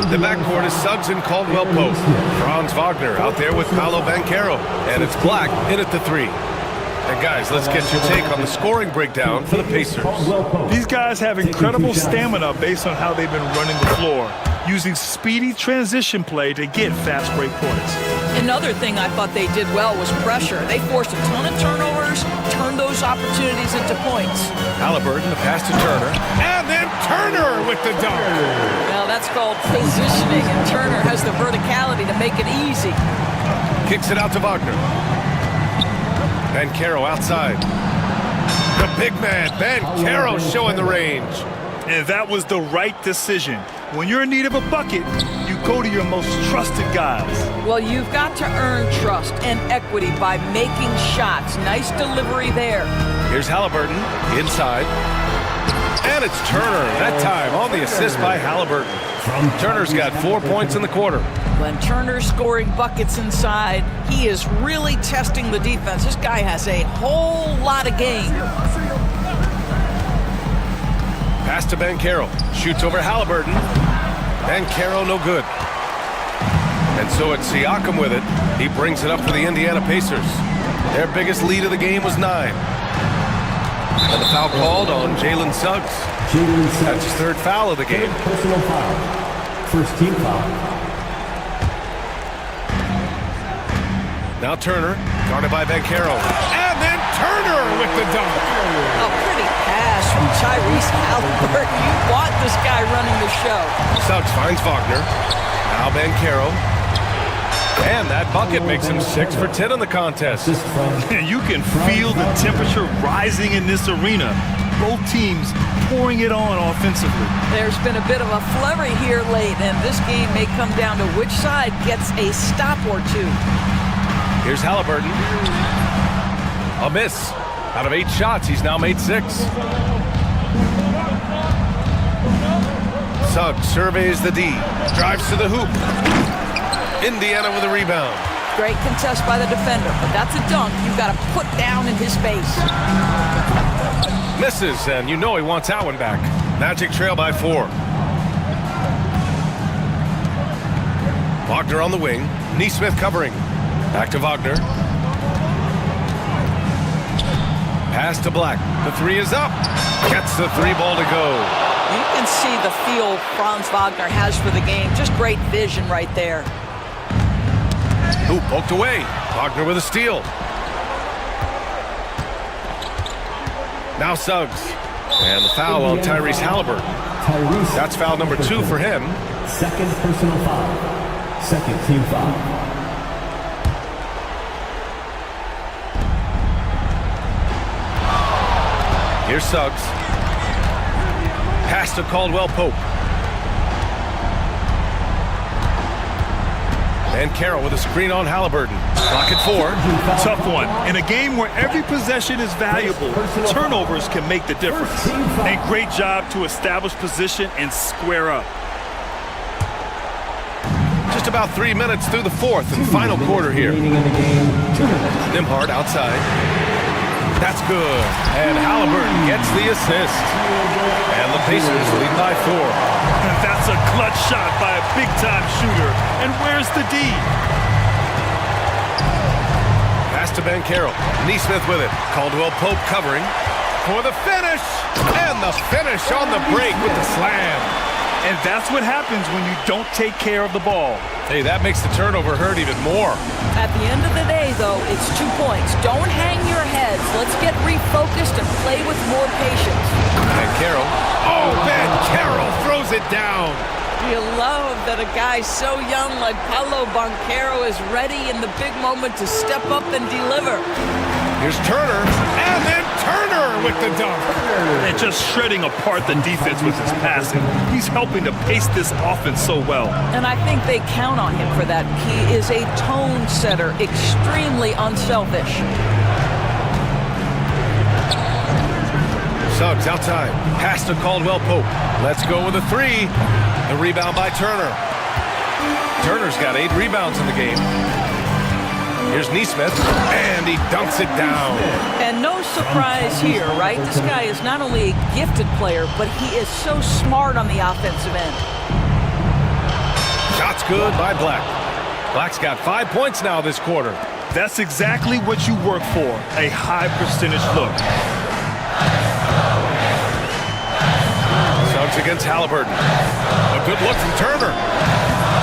the backcourt is Suggs and Caldwell Pope. Franz Wagner out there with Paolo Banchero. And it's Black in at the 3. And guys, let's get your take on the scoring breakdown for the Pacers. These guys have incredible stamina based on how they've been running the floor, using speedy transition play to get fast break points. Another thing I thought they did well was pressure. They forced a ton of turnovers, turned those opportunities into points. Halliburton, the pass to Turner, and then Turner with the dunk. Now that's called positioning, and Turner has the verticality to make it easy. Kicks it out to Wagner. Banchero outside. The big man, Banchero, showing the range. And that was the right decision. When you're in need of a bucket, you go to your most trusted guys. Well, you've got to earn trust and equity by making shots. Nice delivery there. Here's Halliburton inside. And it's Turner, that time on the assist by Halliburton. Turner's got 4 points in the quarter. When Turner's scoring buckets inside, he is really testing the defense. This guy has a whole lot of game. Pass to Banchero. Shoots over Halliburton. Banchero no good. And so it's Siakam with it. He brings it up for the Indiana Pacers. Their biggest lead of the game was 9. And the foul called on Jalen Suggs. That's his third foul of the game. Personal foul. First team foul. Now Turner, guarded by Banchero. And then Turner with the dunk. A pretty pass from Tyrese Halliburton. You want this guy running the show. Suggs finds Wagner. Now Banchero. And that bucket makes him 6 for 10 in the contest. And you can feel the temperature rising in this arena. Both teams pouring it on offensively. There's been a bit of a flurry here late, and this game may come down to which side gets a stop or two. Here's Halliburton. A miss. Out of 8 shots, he's now made 6. Suggs surveys the D. Drives to the hoop. Indiana with a rebound. Great contest by the defender, but that's a dunk you've got to put down in his face. Misses, and you know he wants that one back. Magic trail by 4. Wagner on the wing. Neesmith covering. Back to Wagner. Pass to Black. The 3 is up. Gets the 3 ball to go. You can see the feel Franz Wagner has for the game. Just great vision right there. Ooh, poked away. Wagner with a steal. Now Suggs. And the foul on Tyrese Halliburton. That's foul number 2 for him. Second personal foul. Second team foul. Here's Suggs. Pass to Caldwell Pope. And Carroll with a screen on Halliburton. Clock at 4. Tough one. In a game where every possession is valuable, turnovers can make the difference. And great job to establish position and square up. Just about 3 minutes through the fourth and final quarter here. Nimhard outside. That's good. And Halliburton gets the assist. And the Pacers lead by 4. That's a clutch shot by a big-time shooter. And where's the D? Pass to Banchero. Neesmith with it. Caldwell Pope covering for the finish. And the finish on the break with the slam. And that's what happens when you don't take care of the ball. Hey, that makes the turnover hurt even more. At the end of the day, though, it's 2 points. Don't hang your heads. Let's get refocused and play with more patience. Banchero. Oh, Banchero throws it down. You love that a guy so young like Paolo Banchero is ready in the big moment to step up and deliver. Here's Turner, and then Turner with the dunk. And just shredding apart the defense with his passing. He's helping to pace this offense so well. And I think they count on him for that. He is a tone setter, extremely unselfish. Suggs outside. Pass to Caldwell Pope. Let's go with a 3. The rebound by Turner. Turner's got 8 rebounds in the game. Here's Neesmith, and he dunks it down. And no surprise here, right? This guy is not only a gifted player, but he is so smart on the offensive end. Shot's good by Black. Black's got 5 points now this quarter. That's exactly what you work for, a high percentage look. Suggs against Halliburton. A good look from Turner.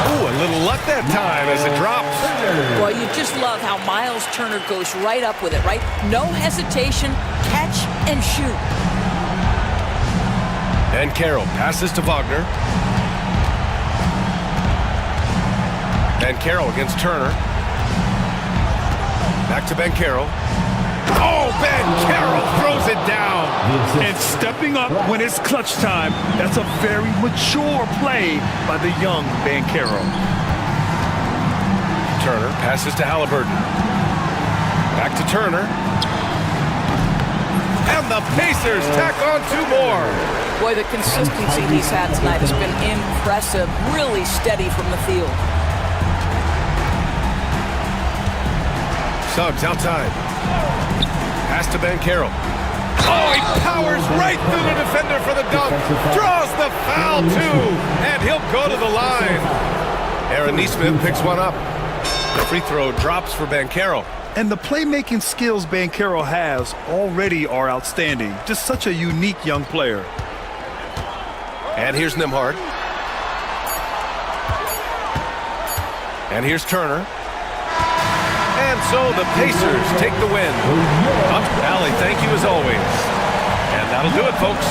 Ooh, a little luck that time as it drops. Well, you just love how Miles Turner goes right up with it, right? No hesitation, catch and shoot. And Carroll passes to Wagner. And Carroll against Turner. Back to Banchero. Oh, Banchero throws it down. And stepping up when it's clutch time, that's a very mature play by the young Banchero. Turner passes to Halliburton. Back to Turner. And the Pacers tack on 2 more. Boy, the consistency he's had tonight has been impressive, really steady from the field. Suggs outside. Pass to Banchero. Oh, he powers right through the defender for the dunk. Draws the foul, too. And he'll go to the line. Aaron Neesmith picks one up. The free throw drops for Banchero. And the playmaking skills Banchero has already are outstanding. Just such a unique young player. And here's Nembhard. And here's Turner. And so the Pacers take the win. Allie, thank you as always. And that'll do it, folks.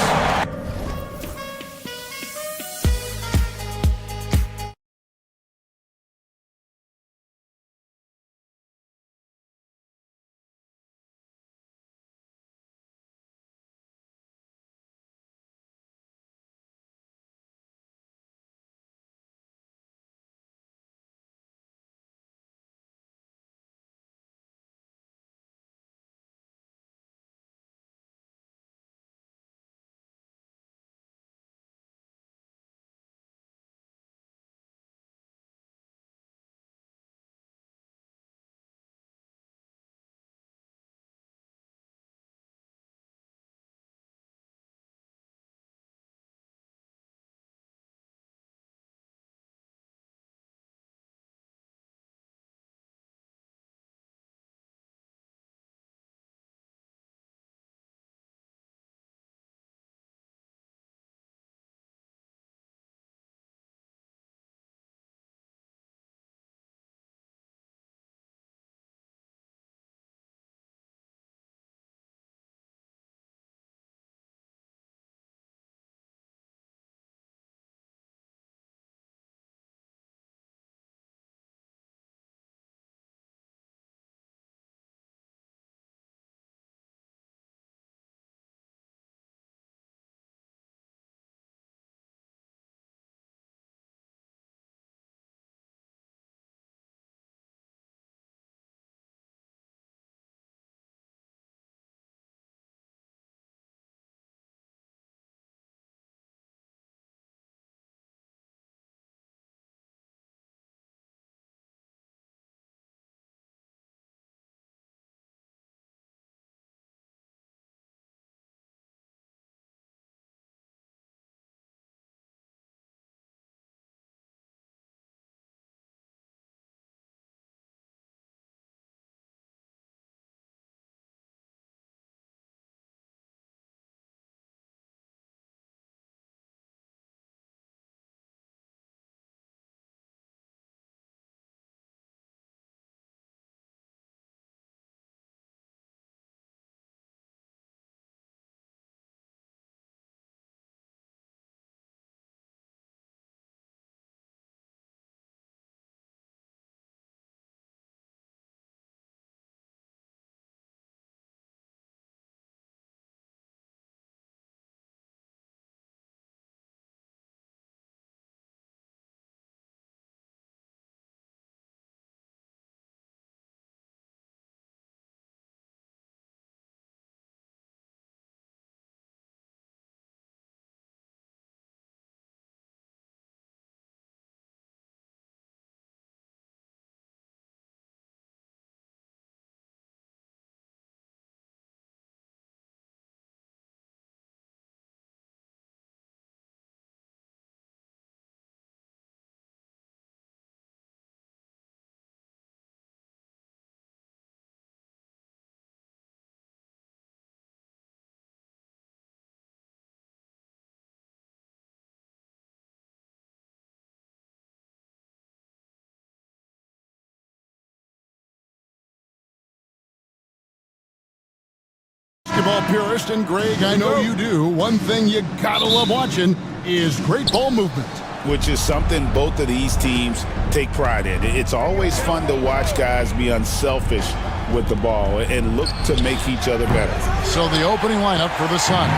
Basketball purist, and Greg, I know you do. One thing you gotta love watching is great ball movement. Which is something both of these teams take pride in. It's always fun to watch guys be unselfish with the ball and look to make each other better. So the opening lineup for the Suns.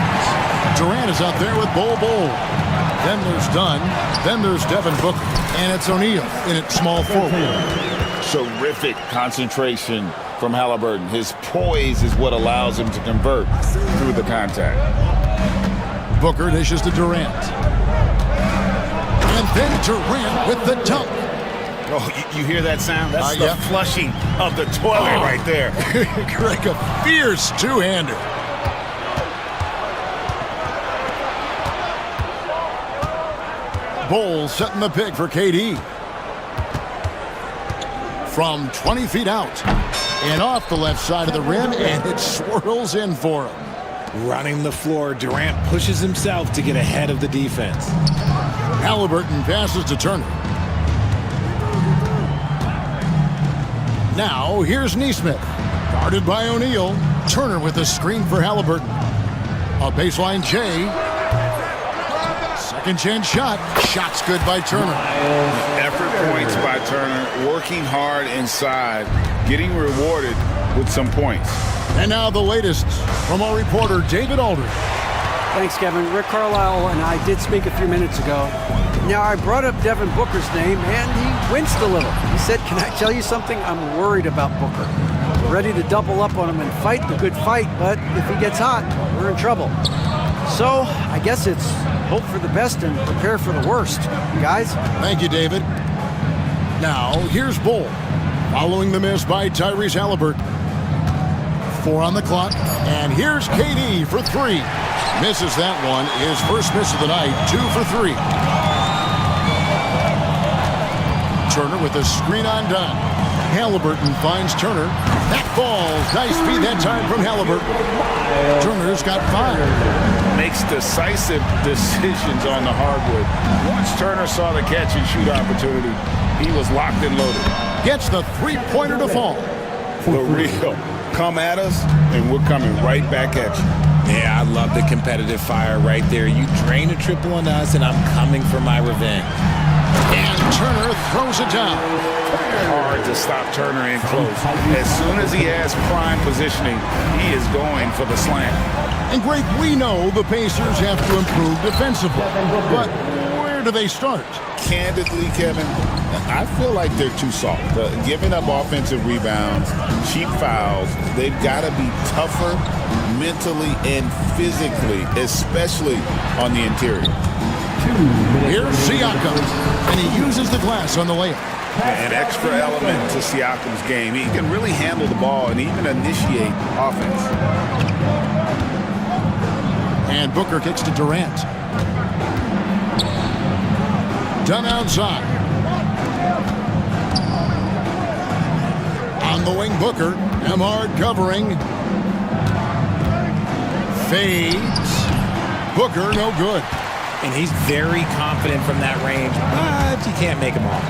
Durant is out there with Bol. Then there's Dunn. Then there's Devin Booker. And it's O'Neal in at small forward. Terrific concentration from Halliburton. His poise is what allows him to convert through the contact. Booker dishes to Durant. And then Durant with the dunk. Oh, you hear that sound? That's the flushing of the toilet right there. Greg, a fierce two-hander. Bowles setting the pick for KD. From 20 feet out and off the left side of the rim, and it swirls in for him. Running the floor, Durant pushes himself to get ahead of the defense. Halliburton passes to Turner. Now, here's Nesmith. Guarded by O'Neal. Turner with a screen for Halliburton. A baseline J. Second chance shot. Shot's good by Turner. Effort points by Turner. Working hard inside. Getting rewarded with some points. And now the latest from our reporter, David Aldridge. Thanks, Kevin. Rick Carlisle and I did speak a few minutes ago. Now, I brought up Devin Booker's name, and he winced a little. He said, "Can I tell you something? I'm worried about Booker. Ready to double up on him and fight the good fight, but if he gets hot, we're in trouble." So, I guess it's hope for the best and prepare for the worst. Guys? Thank you, David. Now, here's Bull. Following the miss by Tyrese Halliburton. 4 on the clock, and here's KD for 3. Misses that one. His first miss of the night. 2 for 3. Turner with a screen on Dunn. Halliburton finds Turner. That falls. Nice speed that time from Halliburton. Turner's got 5. Makes decisive decisions on the hardwood. Once Turner saw the catch and shoot opportunity, he was locked and loaded. Gets the three-pointer to fall. For real. Come at us, and we're coming right back at you. Yeah, I love the competitive fire right there. You drain a triple on us, and I'm coming for my revenge. And Turner throws it down. Hard to stop Turner in close. As soon as he has prime positioning, he is going for the slam. And Greg, we know the Pacers have to improve defensively. But where do they start? Candidly, Kevin, I feel like they're too soft. Giving up offensive rebounds, cheap fouls, they've got to be tougher mentally and physically, especially on the interior. Here's Siakam, and he uses the glass on the layup. An extra element to Siakam's game. He can really handle the ball and even initiate offense. And Booker kicks to Durant. Done outside. On the wing, Booker. Emhard covering. Fades. Booker, no good. And he's very confident from that range, but you can't make him all.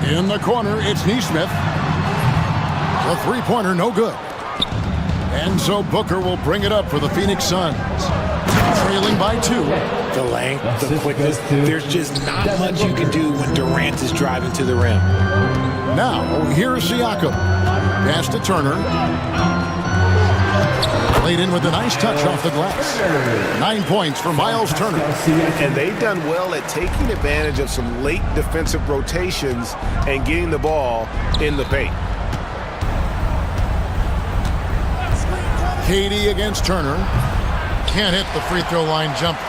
In the corner, it's Nesmith. The three-pointer, no good. And so Booker will bring it up for the Phoenix Suns. Trailing by 2. The length, the quickness, there's just not much you can do when Durant is driving to the rim. Now, here's Siakam. Pass to Turner. Laid in with a nice touch off the glass. 9 points for Miles Turner. And they've done well at taking advantage of some late defensive rotations and getting the ball in the paint. KD against Turner. Can't hit the free throw line jumper.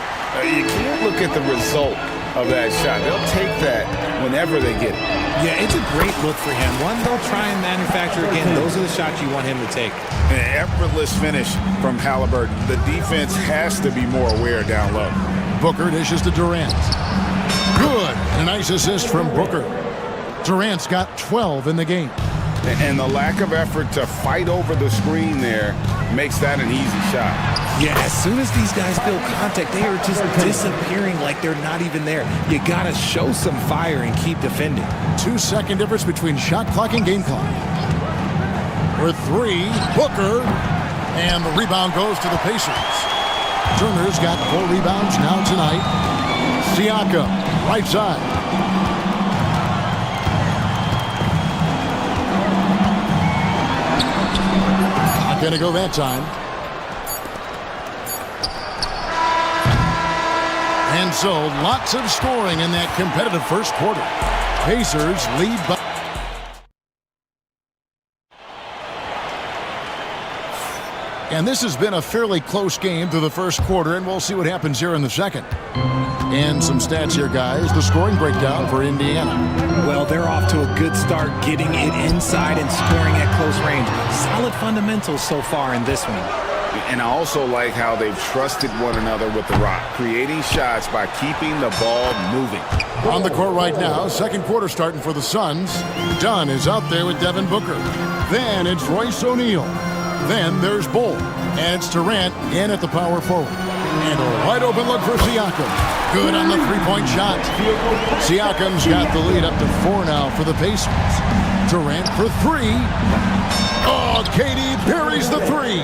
You can't look at the result of that shot. They'll take that whenever they get it. Yeah, it's a great look for him. One they'll try and manufacture again. Those are the shots you want him to take. An effortless finish from Halliburton. The defense has to be more aware down low. Booker dishes to Durant. Good. A nice assist from Booker. Durant's got 12 in the game. And the lack of effort to fight over the screen there makes that an easy shot. Yeah, as soon as these guys feel contact, they are just disappearing like they're not even there. You got to show some fire and keep defending. 2-second difference between shot clock and game clock. For 3, Booker. And the rebound goes to the Pacers. Turner's got 4 rebounds now tonight. Siakam, right side. Not going to go that time. And so, lots of scoring in that competitive first quarter. Pacers lead by... And this has been a fairly close game through the first quarter, and we'll see what happens here in the second. And some stats here, guys. The scoring breakdown for Indiana. Well, they're off to a good start getting it inside and scoring at close range. Solid fundamentals so far in this one. And I also like how they've trusted one another with the rock, creating shots by keeping the ball moving. On the court right now, second quarter starting for the Suns. Dunn is out there with Devin Booker. Then it's Royce O'Neal. Then there's Bull. And it's Durant in at the power forward. And a wide open look for Siakam. Good on the three-point shot. Siakam's got the lead up to 4 now for the Pacers. Durant for 3. Oh, KD parries the 3.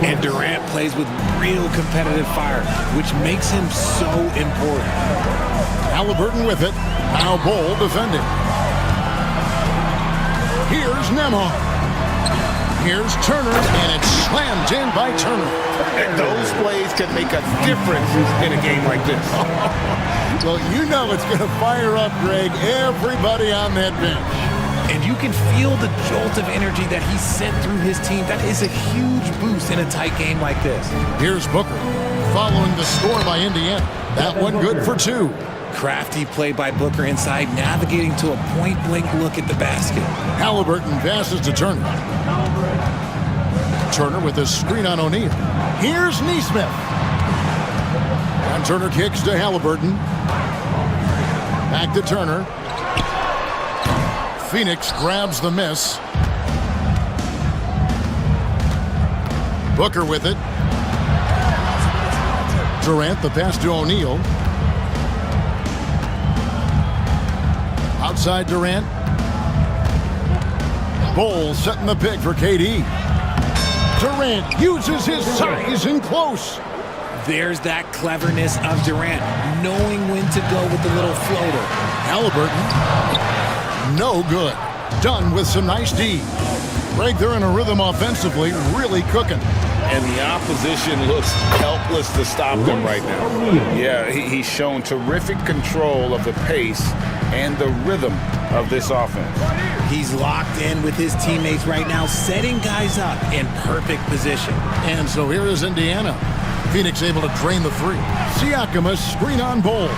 And Durant plays with real competitive fire, which makes him so important. Halliburton with it. Now Bull defending. Here's Nembhard. Here's Turner, and it's slammed in by Turner. And those plays can make a difference in a game like this. Well, you know it's going to fire up, Greg, everybody on that bench. And you can feel the jolt of energy that he sent through his team. That is a huge boost in a tight game like this. Here's Booker, following the score by Indiana. That one good for 2. Crafty play by Booker inside, navigating to a point-blank look at the basket. Halliburton passes to Turner. Turner with a screen on O'Neal. Here's Nesmith. And Turner kicks to Halliburton. Back to Turner. Phoenix grabs the miss. Booker with it. Durant, the pass to O'Neal. Outside Durant. Bull setting the pick for KD. Durant uses his size in close. There's that cleverness of Durant, knowing when to go with the little floater. Halliburton. No good. Done with some nice D. Greg, they're in a rhythm offensively, really cooking. And the opposition looks helpless to stop them right now. Yeah, he's shown terrific control of the pace and the rhythm of this offense. He's locked in with his teammates right now, setting guys up in perfect position. And so here is Indiana. Phoenix able to drain the 3. Siakam a screen on Bull.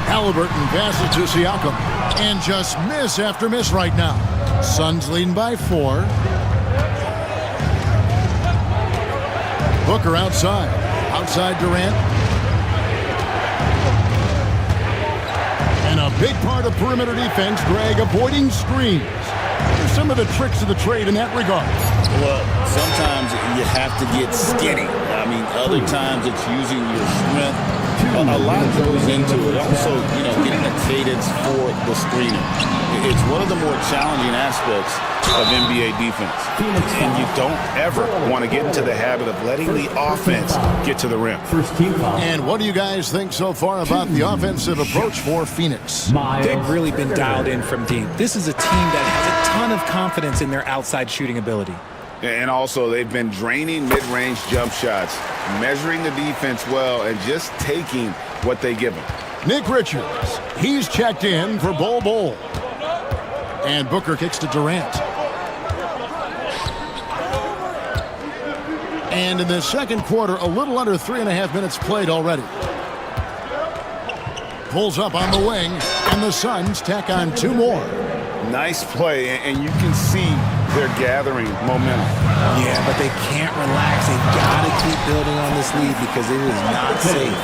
Halliburton passes to Siakam. And just miss after miss right now. Suns leading by 4. Booker outside. Outside Durant. And a big part of perimeter defense, Greg, avoiding screens. There's some of the tricks of the trade in that regard. Well, sometimes you have to get skinny. I mean, other times it's using your strength. A lot goes into it. Also, getting a cadence for the screener. It's one of the more challenging aspects of NBA defense. And you don't ever want to get into the habit of letting the offense get to the rim. And what do you guys think so far about the offensive approach for Phoenix? They've really been dialed in from deep. This is a team that has a ton of confidence in their outside shooting ability. And also, they've been draining mid-range jump shots, measuring the defense well, and just taking what they give them. Nick Richards, he's checked in for Bull. And Booker kicks to Durant. And in the second quarter, a little under 3.5 minutes played already. Pulls up on the wing, and the Suns tack on 2 more. Nice play, and you can see they're gathering momentum. Yeah, but they can't relax. They've got to keep building on this lead because it is not safe.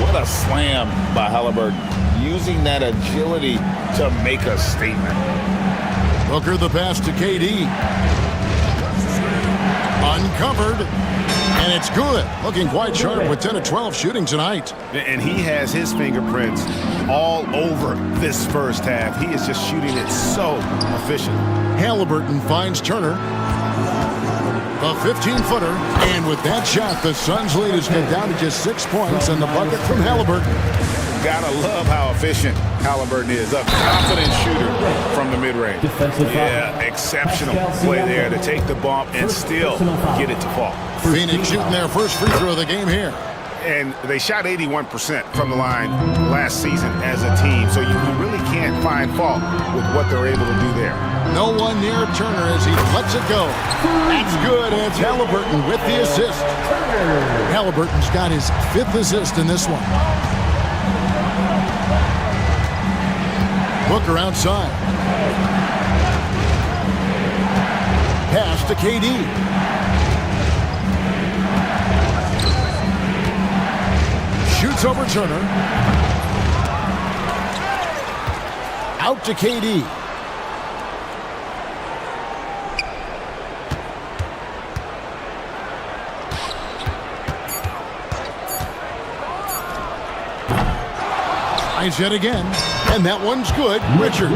What a slam by Halliburton, using that agility to make a statement. Booker the pass to KD. Uncovered, and it's good. Looking quite sharp with 10 of 12 shooting tonight. And he has his fingerprints all over this first half. He is just shooting it so efficient. Halliburton finds Turner. A 15-footer, and with that shot, the Suns' lead is cut down to just 6 points, and the bucket from Halliburton. Gotta love how efficient Halliburton is. A confident shooter from the mid-range. Yeah, exceptional play there to take the bump and still get it to fall. Phoenix shooting their first free throw of the game here. And they shot 81% from the line last season as a team, so you really can't find fault with what they're able to do there. No one near Turner as he lets it go. That's good, and it's Halliburton with the assist. Halliburton's got his 5th assist in this one. Booker outside. Pass to KD. Shoots over Turner. Out to KD. Tries yet again, and that one's good. Richards.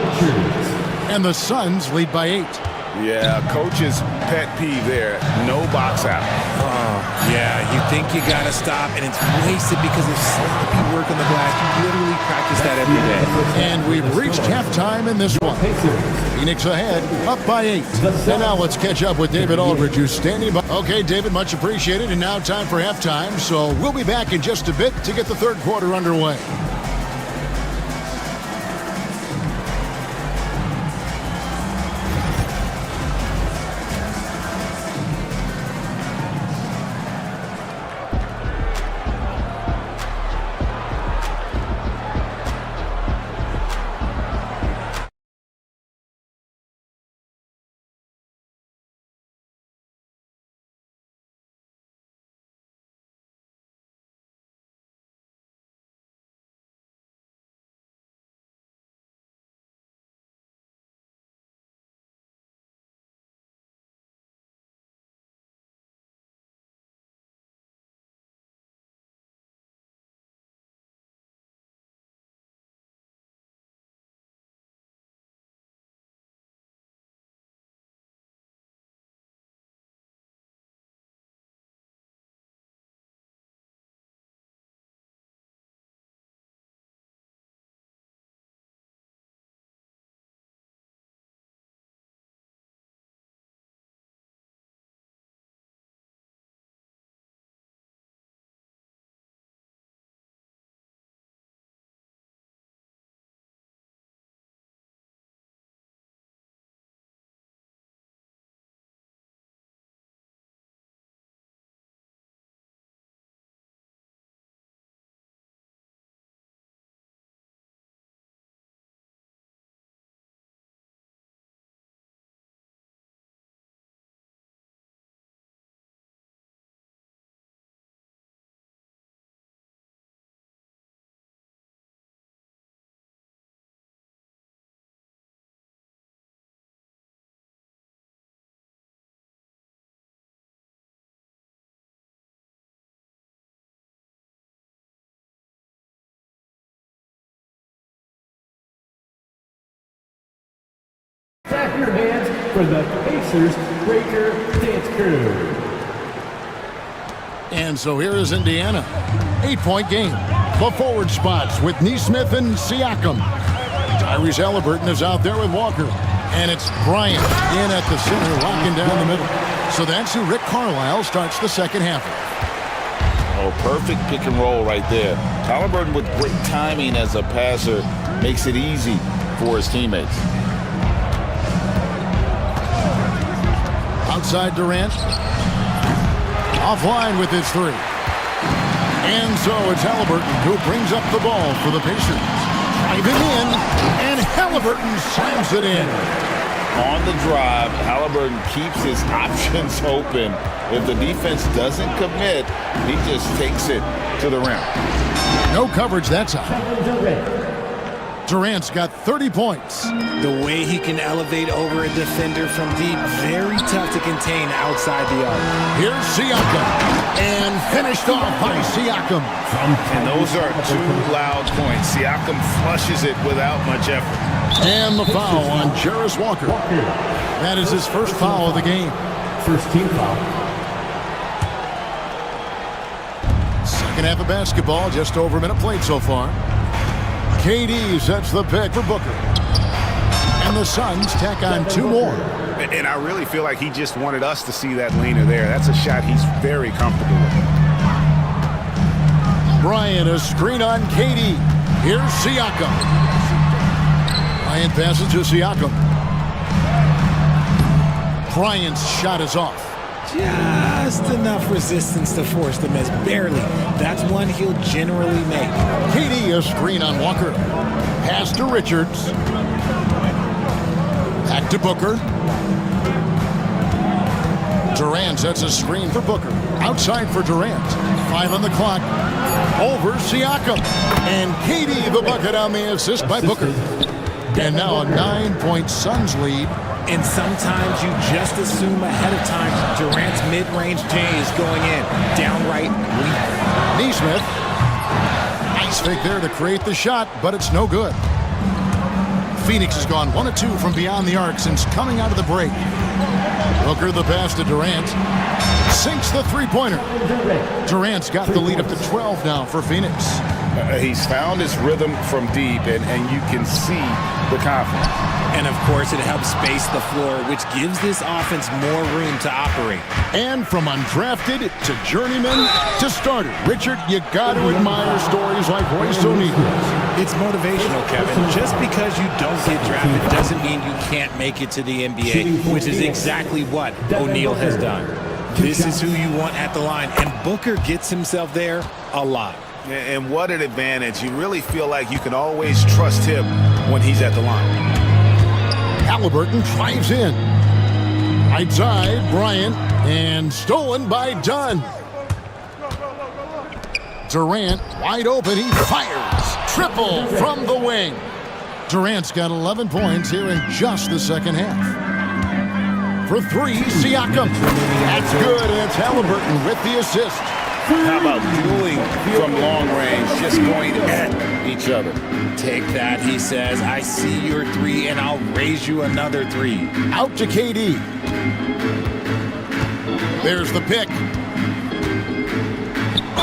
And the Suns lead by 8. Yeah, coach's pet peeve there. No box out. Yeah, you think you got to stop, and it's wasted because of sloppy work on the glass. You literally practice that every day. And we've reached halftime in this one. Phoenix ahead, up by 8. And now let's catch up with David Aldridge, who's standing by. Okay, David, much appreciated. And now time for halftime. So we'll be back in just a bit to get the third quarter underway. Clap your hands for the Pacers Breaker Dance Crew. And so here is Indiana. 8-point game. The forward spots with Neesmith and Siakam. Tyrese Halliburton is out there with Walker. And it's Bryant in at the center, locking down the middle. So that's who Rick Carlisle starts the second half with. Oh, perfect pick and roll right there. Halliburton with great timing as a passer makes it easy for his teammates. Outside Durant. Offline with his 3. And so it's Halliburton who brings up the ball for the Pacers. Driving in, and Halliburton slams it in. On the drive, Halliburton keeps his options open. If the defense doesn't commit, he just takes it to the rim. No coverage that time. Durant's got 30 points. The way he can elevate over a defender from deep, very tough to contain outside the arc. Here's Siakam, and finished off by Siakam. And those are 2 loud points. Siakam flushes it without much effort. And the foul on Jarris Walker. That is his first foul of the game. First team foul. Second half of basketball, just over a minute played so far. KD sets the pick for Booker. And the Suns tack on 2 more. And I really feel like he just wanted us to see that leaner there. That's a shot he's very comfortable with. Bryant, a screen on Katie. Here's Siakam. Bryant passes to Siakam. Bryant's shot is off. Just enough resistance to force the miss. Barely. That's one he'll generally make. Katie, a screen on Walker. Pass to Richards. Back to Booker. Durant sets a screen for Booker. Outside for Durant. 5 on the clock. Over Siakam. And Katie the bucket on the assist by Booker. And now a 9-point Suns lead. And sometimes you just assume ahead of time Durant's mid-range J is going in. Downright weak. Neesmith. Nice fake there to create the shot, but it's no good. Phoenix has gone 1 of 2 from beyond the arc since coming out of the break. Booker the pass to Durant. Sinks the three-pointer. Durant's got the lead up to 12 now for Phoenix. He's found his rhythm from deep, and you can see the confidence. And, of course, it helps space the floor, which gives this offense more room to operate. And from undrafted to journeyman to starter, Richard, you got to admire stories like Royce O'Neal. It's motivational, Kevin. Just because you don't get drafted doesn't mean you can't make it to the NBA, which is exactly what O'Neal has done. This is who you want at the line, and Booker gets himself there a lot. And what an advantage. You really feel like you can always trust him when he's at the line. Halliburton drives in. Right side, Bryant, and stolen by Dunn. Durant wide open, he fires. Triple from the wing. Durant's got 11 points here in just the second half. For 3, Siakam. That's good, and it's Halliburton with the assist. How about dueling from long range, just going at each other? Take that, he says. I see your 3, and I'll raise you another 3. Out to KD. There's the pick.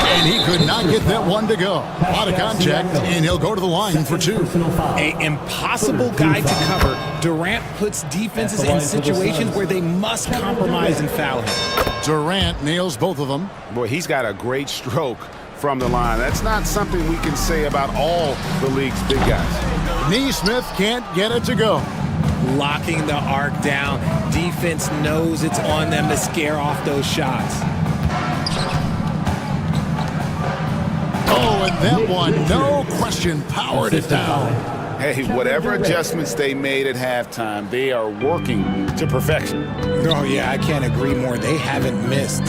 And he could not get that one to go. A lot of contact, and he'll go to the line for 2. An impossible guy to cover. Durant puts defenses in situations where they must compromise and foul him. Durant nails both of them. Boy, he's got a great stroke from the line. That's not something we can say about all the league's big guys. Neesmith can't get it to go. Locking the arc down. Defense knows it's on them to scare off those shots. Oh, and that one, no question, powered it down. Hey, whatever adjustments they made at halftime, they are working to perfection. Oh, yeah, I can't agree more. They haven't missed.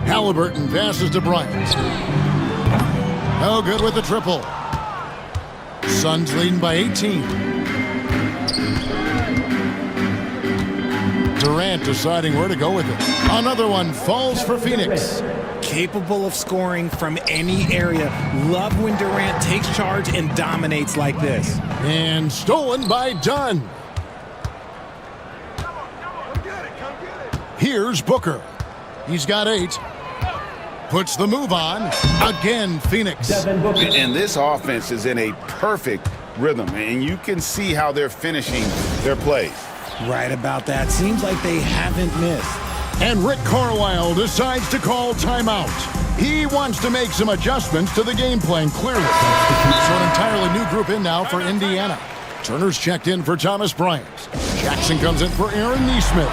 Halliburton passes to Bryant. No good with the triple. Suns leading by 18. Durant deciding where to go with it. Another one falls for Phoenix. Capable of scoring from any area. Love when Durant takes charge and dominates like this. And stolen by Dunn. Here's Booker. He's got 8. Puts the move on. Again, Phoenix. And this offense is in a perfect rhythm, and you can see how they're finishing their plays. Right about that. Seems like they haven't missed. And Rick Carlisle decides to call timeout. He wants to make some adjustments to the game plan, clearly. So an entirely new group in now for Indiana. Turner's checked in for Thomas Bryant. Jackson comes in for Aaron Neesmith.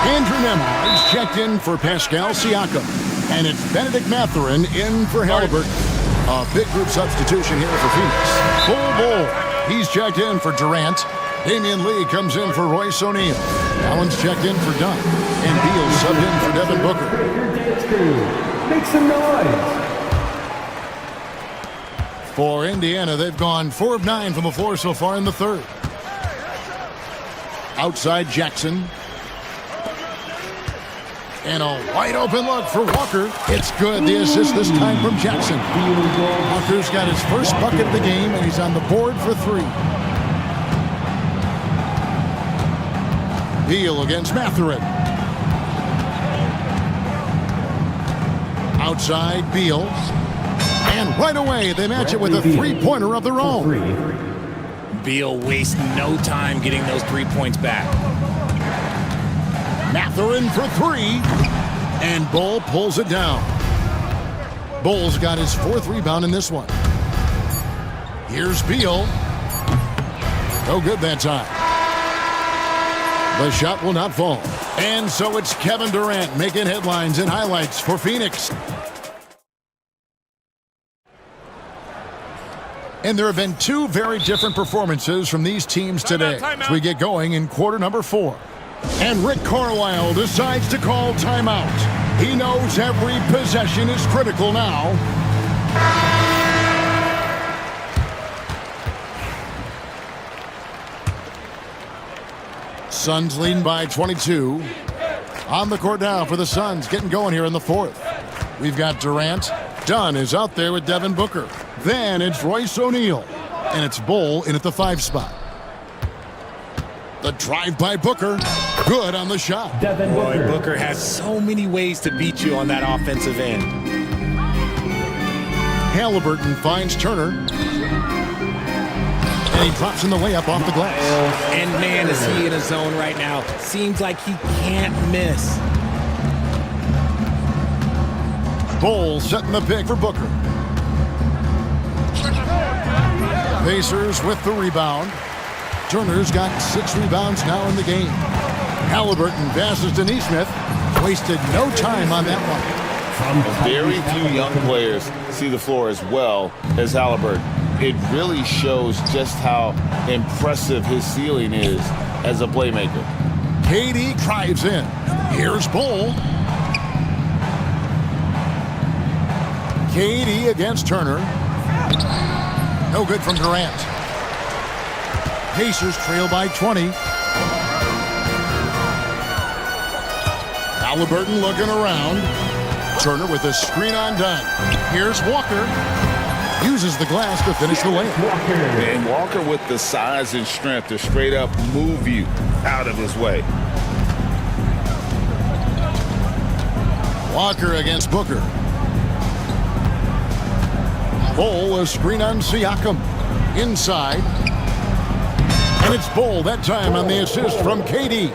Andrew Nembhard's checked in for Pascal Siakam. And it's Benedict Mathurin in for Halliburton. A big group substitution here for Phoenix. Bull. He's checked in for Durant. Damian Lee comes in for Royce O'Neal. Allen's checked in for Dunn. And Beal subbed in for Devin Booker. Make some noise. For Indiana, they've gone 4 of 9 from the floor so far in the third. Outside Jackson. And a wide open look for Walker. It's good. The assist this time from Jackson. Walker's got his first bucket of the game, and he's on the board for 3. Beal against Mathurin. Outside Beal. And right away, they match it with a three-pointer of their own. Beal wastes no time getting those 3 points back. Mathurin for 3. And Bull pulls it down. Bull's got his 4th rebound in this one. Here's Beal. No good that time. The shot will not fall. And so it's Kevin Durant making headlines and highlights for Phoenix. And there have been 2 very different performances from these teams today as we get going in quarter number 4. And Rick Carlisle decides to call timeout. He knows every possession is critical now. Suns leading by 22. On the court now for the Suns, getting going here in the 4th. We've got Durant. Dunn is out there with Devin Booker. Then it's Royce O'Neal. And it's Bull in at the 5 spot. The drive by Booker. Good on the shot. Boy, Booker has so many ways to beat you on that offensive end. Halliburton finds Turner. And he drops in the layup off the glass. And man, is he in a zone right now. Seems like he can't miss. Bull setting the pick for Booker. Pacers with the rebound. Turner's got 6 rebounds now in the game. Halliburton passes to Neesmith. Wasted no time on that one. Very few young players see the floor as well as Halliburton. It really shows just how impressive his ceiling is as a playmaker. KD drives in. Here's Bull. KD against Turner. No good from Durant. Pacers trail by 20. Halliburton looking around. Turner with a screen on Dunn. Here's Walker. Uses the glass to finish the layup. And Walker with the size and strength to straight up move you out of his way. Walker against Booker. Bull, a screen on Siakam. Inside. And it's Bull that time on the assist from KD.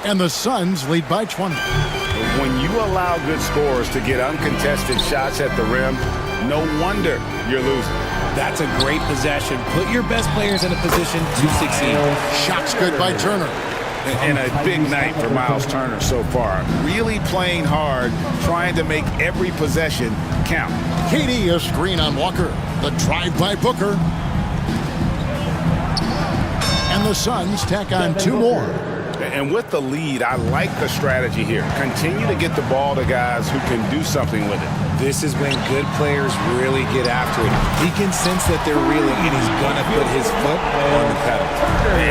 And the Suns lead by 20. When you allow good scorers to get uncontested shots at the rim, no wonder you're losing. That's a great possession. Put your best players in a position to succeed. Shots good by Turner. And a big night for Miles Turner so far. Really playing hard, trying to make every possession count. KD a screen on Walker. The drive by Booker. And the Suns tack on 2 more. And with the lead, I like the strategy here. Continue to get the ball to guys who can do something with it. This is when good players really get after it. He can sense that they're reeling, and he's going to put his foot on the pedal.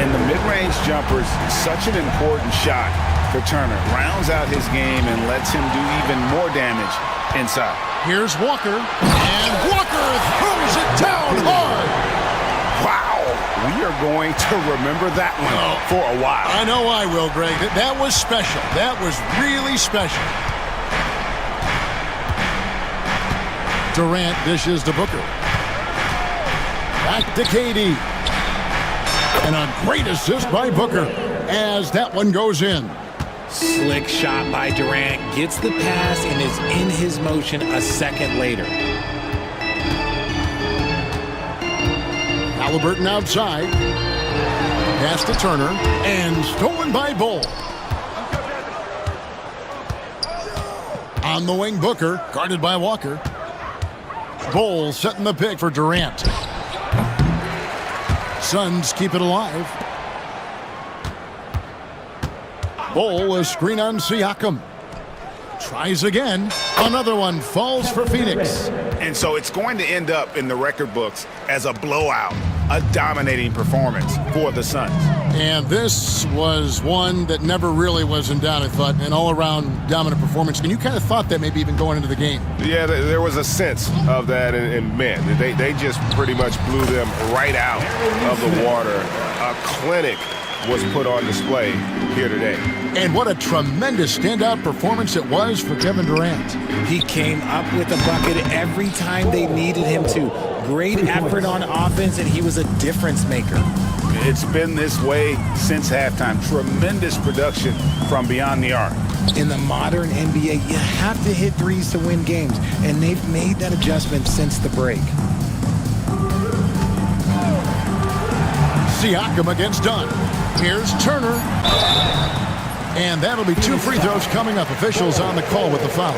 And the mid-range jumper is such an important shot for Turner. Rounds out his game and lets him do even more damage inside. Here's Walker. And Walker throws it down hard. Wow. We are going to remember that one for a while. I know I will, Greg. That was special. That was really special. Durant dishes to Booker. Back to KD. And a great assist by Booker as that one goes in. Slick shot by Durant. Gets the pass and is in his motion a second later. Halliburton outside. Pass to Turner. And stolen by Bull. On the wing, Booker. Guarded by Walker. Bull setting the pick for Durant. Suns keep it alive. Bull, a screen on Siakam. Tries again. Another one falls for Phoenix. And so it's going to end up in the record books as a blowout, a dominating performance for the Suns. And this was one that never really was in doubt, I thought, an all-around dominant performance. And you kind of thought that maybe even going into the game. Yeah, there was a sense of that, and man, they just pretty much blew them right out of the water. A clinic was put on display here today. And what a tremendous standout performance it was for Kevin Durant. He came up with a bucket every time they needed him to. Great effort on offense, and he was a difference maker. It's been this way since halftime. Tremendous production from beyond the arc. In the modern NBA, you have to hit threes to win games, and they've made that adjustment since the break. Siakam against Dunn. Here's Turner. And that'll be 2 free throws coming up. Officials on the call with the foul.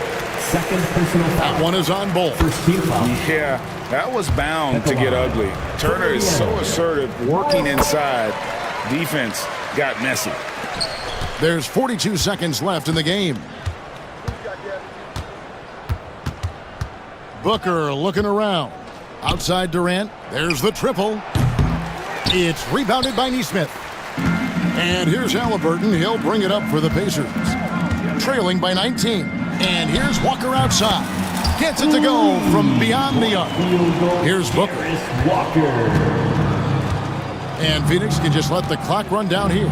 Second personal foul. That one is on Bull. First team foul. Yeah, that was bound to get ugly. Turner is so assertive, working inside. Defense got messy. There's 42 seconds left in the game. Booker looking around. Outside Durant. There's the triple. It's rebounded by Nesmith. And here's Halliburton. He'll bring it up for the Pacers. Trailing by 19. And here's Walker outside. Gets it to go from beyond the arc. Here's Booker. And Phoenix can just let the clock run down here.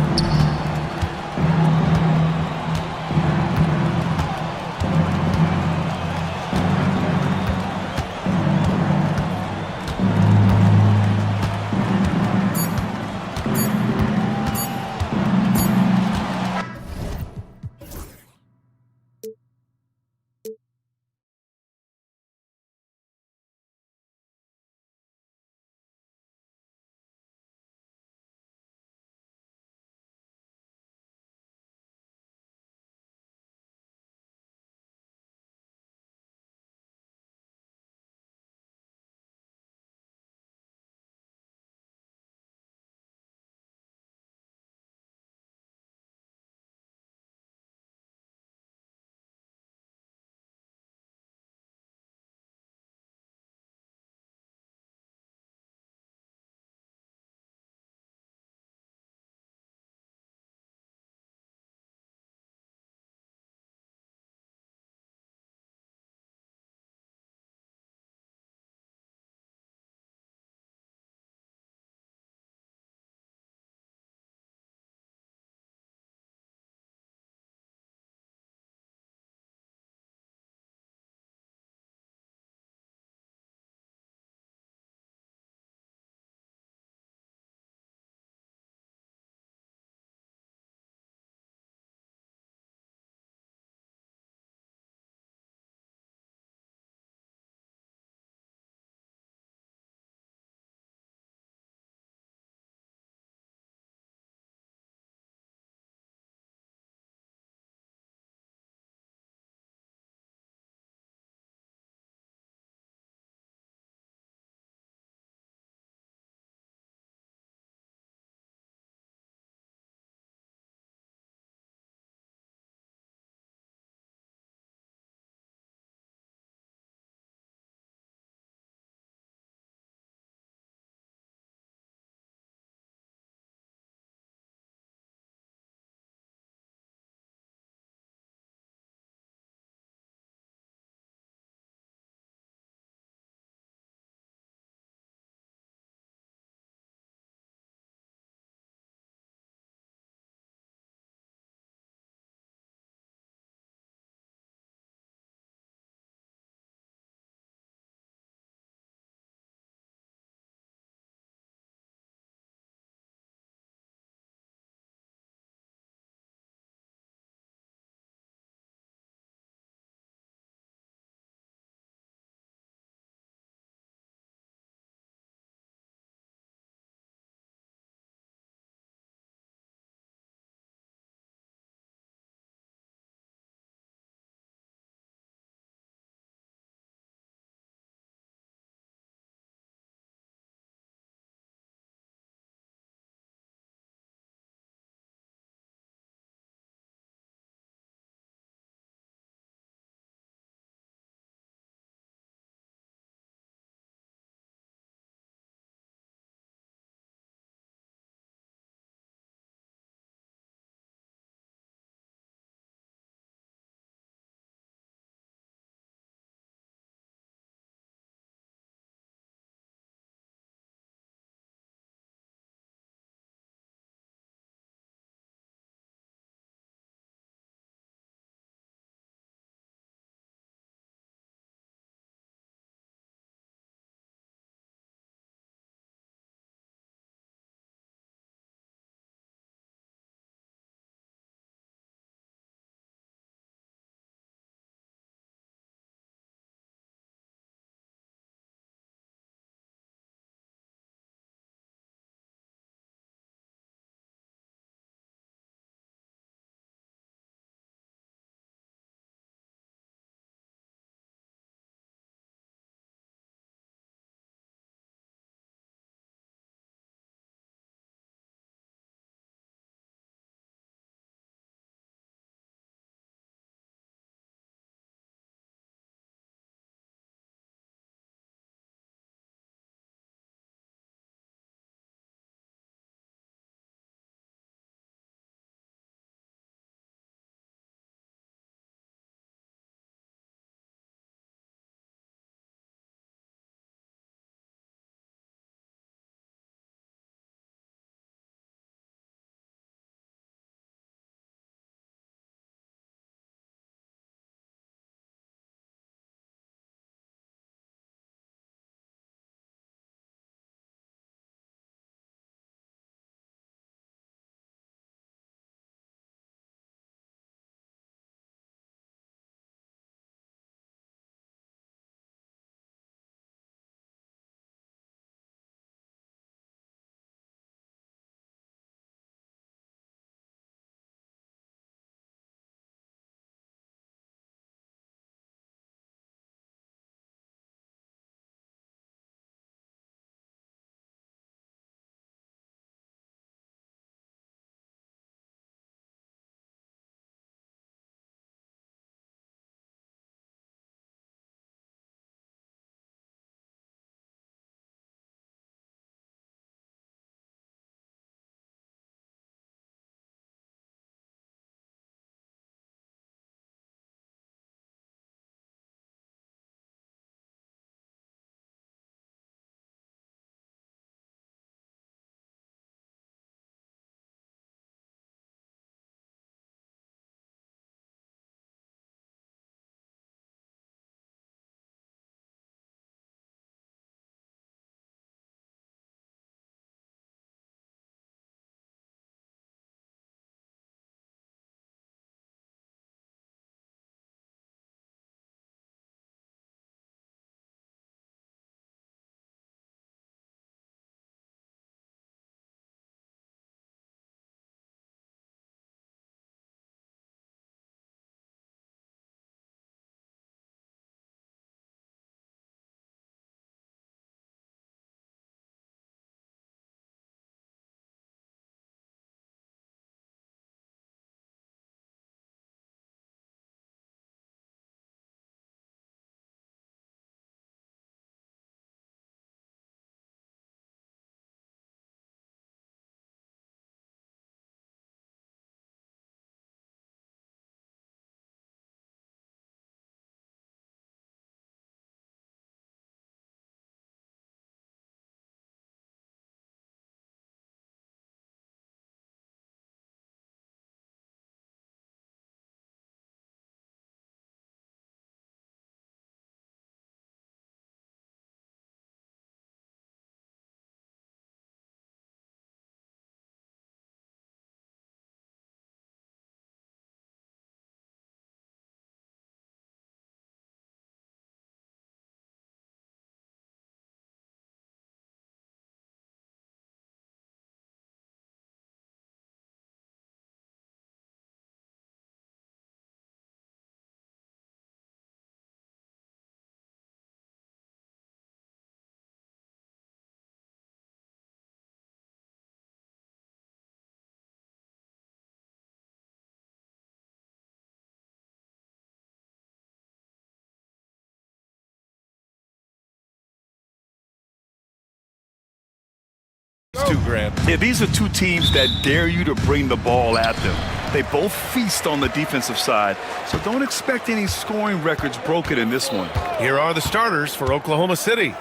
two, Grant. Yeah, these are two teams that dare you to bring the ball at them. They both feast on the defensive side, so don't expect any scoring records broken in this one. Here are the starters for Oklahoma City.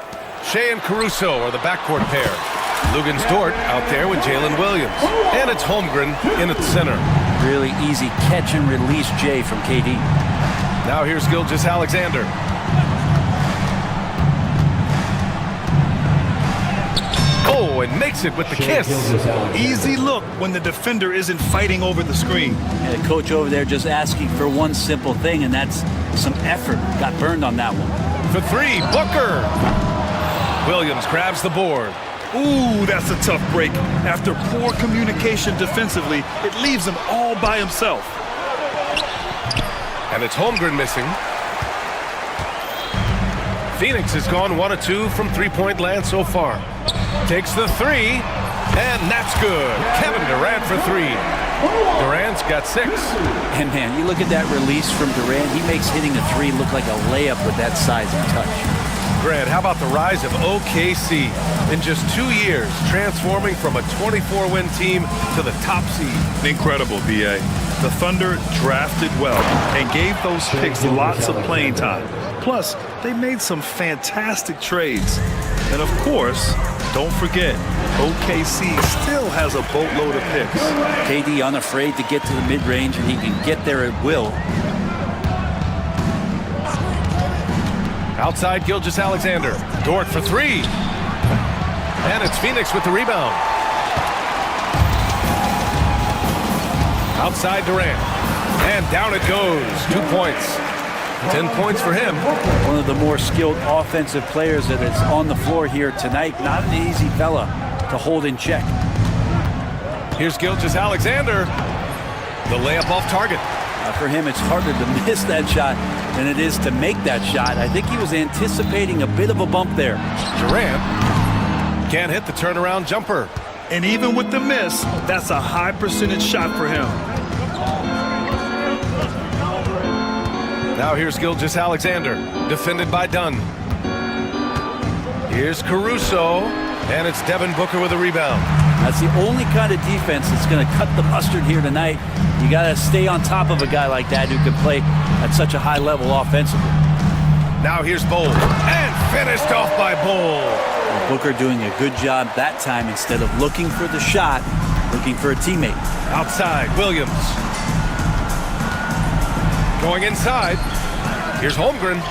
Shea and Caruso are the backcourt pair. Lugens Dort out there with Jalen Williams. And it's Holmgren in at the center. Really easy catch and release, Jay, from KD. Now here's Gilgeous-Alexander. Oh, and makes it with the kiss. Easy look when the defender isn't fighting over the screen. And the coach over there just asking for one simple thing, and that's some effort. Got burned on that one. For three, Booker. Williams grabs the board. Ooh, that's a tough break. After poor communication defensively, it leaves him all by himself. And it's Holmgren missing. Phoenix has gone 1 of 2 from three-point land so far. Takes the three, and that's good. Kevin Durant for three. Durant's got 6. And man, you look at that release from Durant, he makes hitting a three look like a layup with that size and touch. Grant, how about the rise of OKC? In just 2 years, transforming from a 24-win team to the top seed. Incredible, B.A. The Thunder drafted well and gave those picks lots of playing time. Plus, they made some fantastic trades. And of course, don't forget, OKC still has a boatload of picks. KD unafraid to get to the mid-range, and he can get there at will. Outside Gilgeous-Alexander. Dort for three. And it's Phoenix with the rebound. Outside Durant. And down it goes. 2 points. 10 points for him. One of the more skilled offensive players that is on the floor here tonight. Not an easy fella to hold in check. Here's Gilgeous-Alexander. The layup off target. For him, it's harder to miss that shot than it is to make that shot. I think he was anticipating a bit of a bump there. Durant can't hit the turnaround jumper. And even with the miss, that's a high percentage shot for him. Now here's Gilgeous-Alexander, defended by Dunn. Here's Caruso, and it's Devin Booker with a rebound. That's the only kind of defense that's going to cut the mustard here tonight. You got to stay on top of a guy like that who can play at such a high level offensively. Now here's Bowl, and finished off by Bowl. Booker doing a good job that time. Instead of looking for the shot, looking for a teammate. Outside, Williams. Going inside. Here's Holmgren.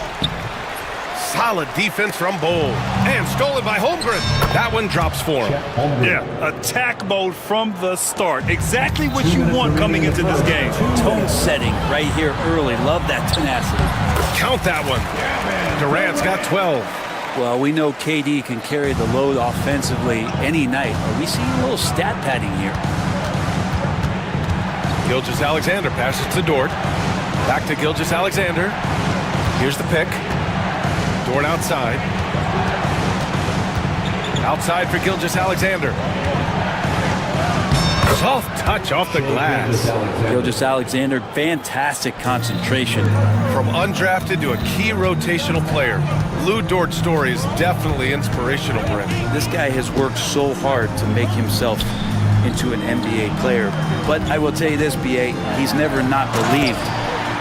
Solid defense from Bowl. And stolen by Holmgren. That one drops for him. Yeah, attack mode from the start. Exactly what you want coming into this game. Tone setting right here early. Love that tenacity. Count that one. Durant's got 12. Well, we know KD can carry the load offensively any night. Are we seeing a little stat padding here? Gilgeous-Alexander passes to Dort. Back to Gilgeous-Alexander. Here's the pick. Dort outside. Outside for Gilgeous-Alexander. Soft touch off the glass. Gilgeous-Alexander, fantastic concentration. From undrafted to a key rotational player, Lou Dort's story is definitely inspirational, Brent. This guy has worked so hard to make himself into an NBA player. But I will tell you this, B.A., he's never not believed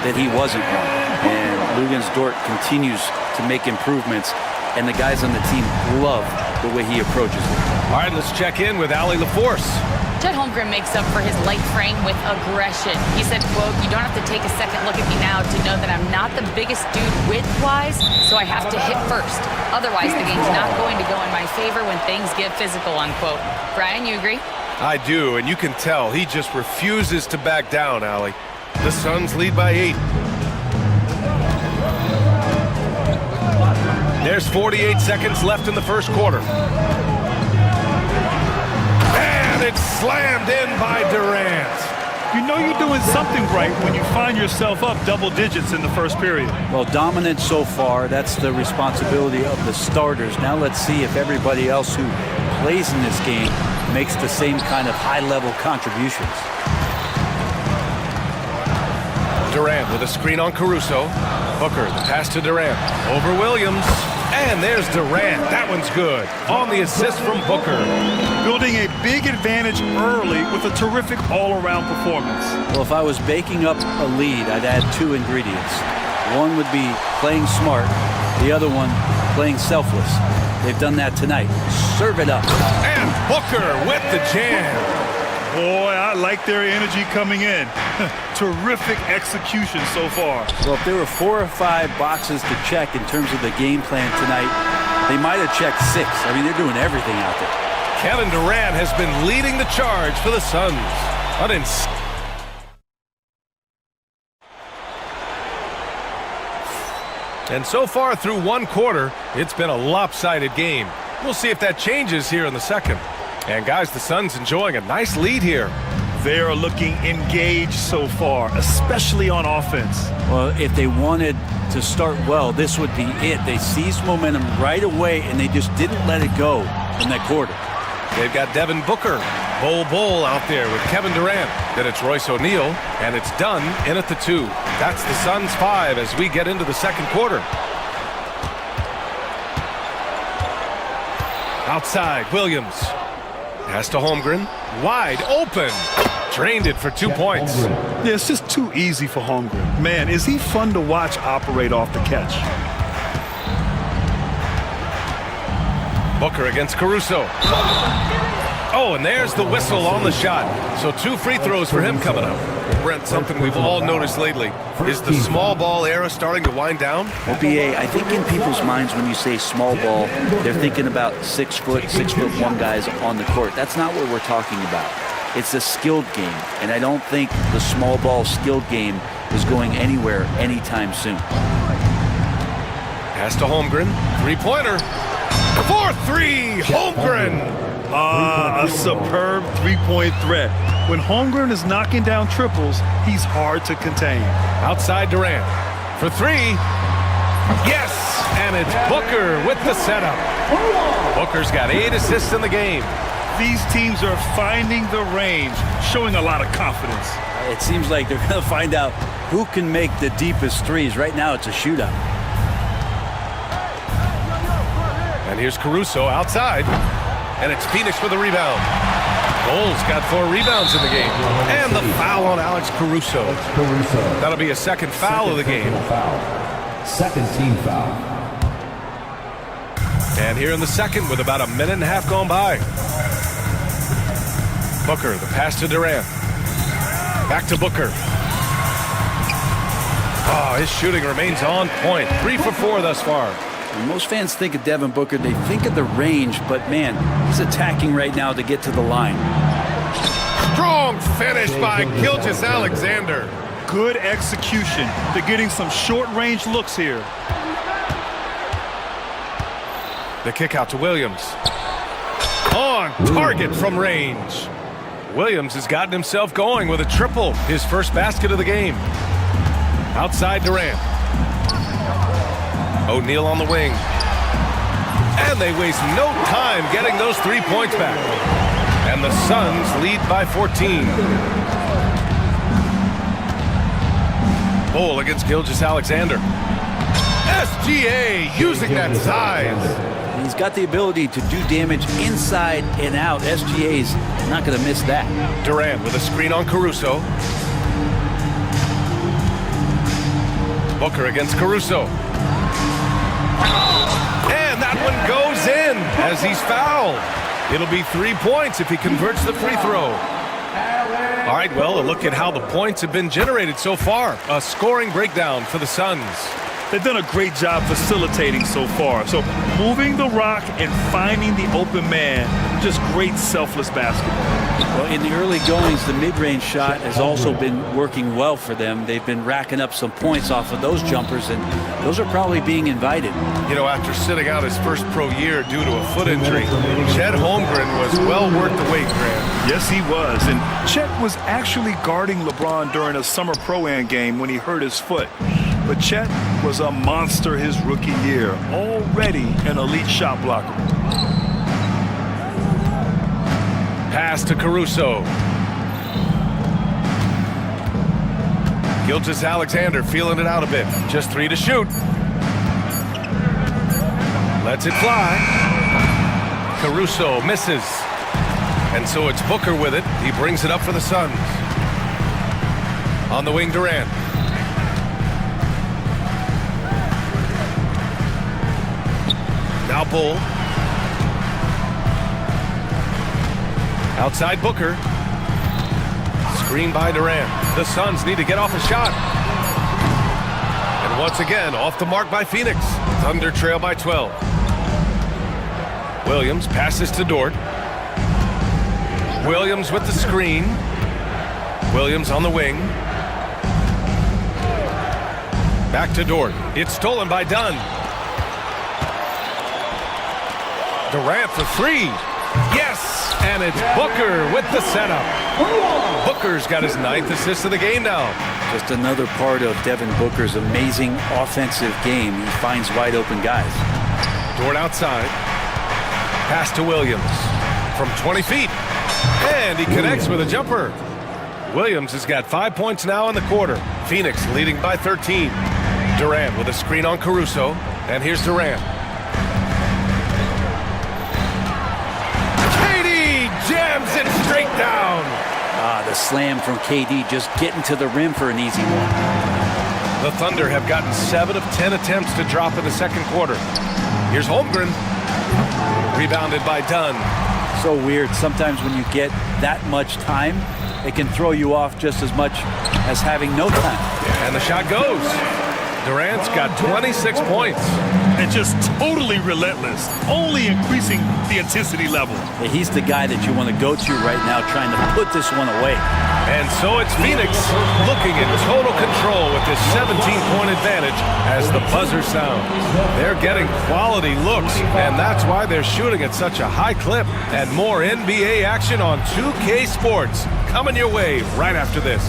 that he wasn't one. And Lugens Dort continues to make improvements, and the guys on the team love the way he approaches it. All right, let's check in with Allie LaForce. Chet Holmgren makes up for his light frame with aggression. He said, quote, "You don't have to take a second look at me now to know that I'm not the biggest dude width-wise, so I have to hit first. Otherwise, the game's not going to go in my favor when things get physical," unquote. Brian, you agree? I do, and you can tell he just refuses to back down, Allie. The Suns lead by 8. There's 48 seconds left in the first quarter. And it's slammed in by Durant. You know you're doing something right when you find yourself up double digits in the first period. Well, dominant so far. That's the responsibility of the starters. Now let's see if everybody else who plays in this game makes the same kind of high-level contributions. Durant with a screen on Caruso. Booker, the pass to Durant. Over Williams. And there's Durant. That one's good. On the assist from Booker. Building a big advantage early with a terrific all-around performance. Well, if I was baking up a lead, I'd add two ingredients. One would be playing smart. The other one, playing selfless. They've done that tonight. Serve it up. And Booker with the jam. Boy, I like their energy coming in. Terrific execution so far. Well, if there were 4 or 5 boxes to check in terms of the game plan tonight, they might have checked 6. I mean, they're doing everything out there. Kevin Durant has been leading the charge for the Suns. And so far through one quarter, it's been a lopsided game. We'll see if that changes here in the second. And guys, the Suns enjoying a nice lead here. They are looking engaged so far, especially on offense. Well, if they wanted to start well, this would be it. They seized momentum right away, and they just didn't let it go in that quarter. They've got Devin Booker, Bol out there with Kevin Durant. Then it's Royce O'Neal, and it's done in at the 2. That's the Suns 5 as we get into the second quarter. Outside, Williams. Pass to Holmgren. Wide open. Drained it for 2 points. Yeah, it's just too easy for Holmgren. Man, is he fun to watch operate off the catch. Booker against Caruso. Oh, and there's the whistle on the shot. So 2 free throws for him coming up. Brent, something we've all noticed lately. Is the small ball era starting to wind down? Well, BA, I think in people's minds when you say small ball, they're thinking about 6'1" guys on the court. That's not what we're talking about. It's a skilled game, and I don't think the small ball skilled game is going anywhere anytime soon. Pass to Holmgren. 3-pointer. 4-3, Holmgren. A superb three-point threat. When Holmgren is knocking down triples, he's hard to contain. Outside Durant for 3. Yes, and it's Booker with the setup. Booker's got 8 assists in the game. These teams are finding the range, showing a lot of confidence. It seems like they're going to find out who can make the deepest threes. Right now, it's a shootout. And here's Caruso outside. And it's Phoenix for the rebound. Bulls got 4 rebounds in the game. And the foul on Alex Caruso. That'll be a second foul of the game. Second team foul. And here in the second with about a minute and a half gone by. Booker, the pass to Durant. Back to Booker. Oh, his shooting remains on point. 3 for 4 thus far. When most fans think of Devin Booker, they think of the range, but man, he's attacking right now to get to the line. Strong finish by Gilgeous-Alexander. Good execution. They're getting some short-range looks here. The kick out to Williams. On target from range. Williams has gotten himself going with a triple, his first basket of the game. Outside Durant. O'Neal on the wing. And they waste no time getting those 3 points back. And the Suns lead by 14. Bol against Gilgeous-Alexander. SGA using that size. He's got the ability to do damage inside and out. SGA's not going to miss that. Durant with a screen on Caruso. Booker against Caruso. And that one goes in as he's fouled. It'll be 3 points if he converts the free throw. All right, well, a look at how the points have been generated so far. A scoring breakdown for the Suns. They've done a great job facilitating so far. So moving the rock and finding the open man, just great selfless basketball. Well, in the early goings, the mid-range shot has also been working well for them. They've been racking up some points off of those jumpers, and those are probably being invited. You know, after sitting out his first pro year due to a foot injury, Chet Holmgren was well worth the wait, Grant. Yes, he was. And Chet was actually guarding LeBron during a summer Pro-Am game when he hurt his foot. But Chet was a monster his rookie year, already an elite shot blocker. Pass to Caruso. Gilgeous-Alexander feeling it out a bit. Just 3 to shoot. Lets it fly. Caruso misses. And so it's Booker with it. He brings it up for the Suns. On the wing, Durant. Now Bull. Outside Booker. Screen by Durant. The Suns need to get off a shot. And once again, off the mark by Phoenix. Thunder trail by 12. Williams passes to Dort. Williams with the screen. Williams on the wing. Back to Dort. It's stolen by Dunn. Durant for 3. Yes! And it's Booker with the setup. Booker's got his 9th assist of the game now. Just another part of Devin Booker's amazing offensive game. He finds wide open guys. Dort outside. Pass to Williams from 20 feet. And he connects with a jumper. Williams has got 5 points now in the quarter. Phoenix leading by 13. Durant with a screen on Caruso. And here's Durant. KD jams it straight down. The slam from KD, just getting to the rim for an easy one. The Thunder have gotten 7 of 10 attempts to drop in the second quarter. Here's Holmgren. Rebounded by Dunn. So weird. Sometimes when you get that much time, it can throw you off just as much as having no time. And the shot goes. Durant's got 26 points. And just totally relentless, only increasing the intensity level. Yeah, he's the guy that you want to go to right now, trying to put this one away. And so it's Phoenix looking in total control with this 17-point advantage as the buzzer sounds. They're getting quality looks, and that's why they're shooting at such a high clip. And more NBA action on 2K Sports coming your way right after this.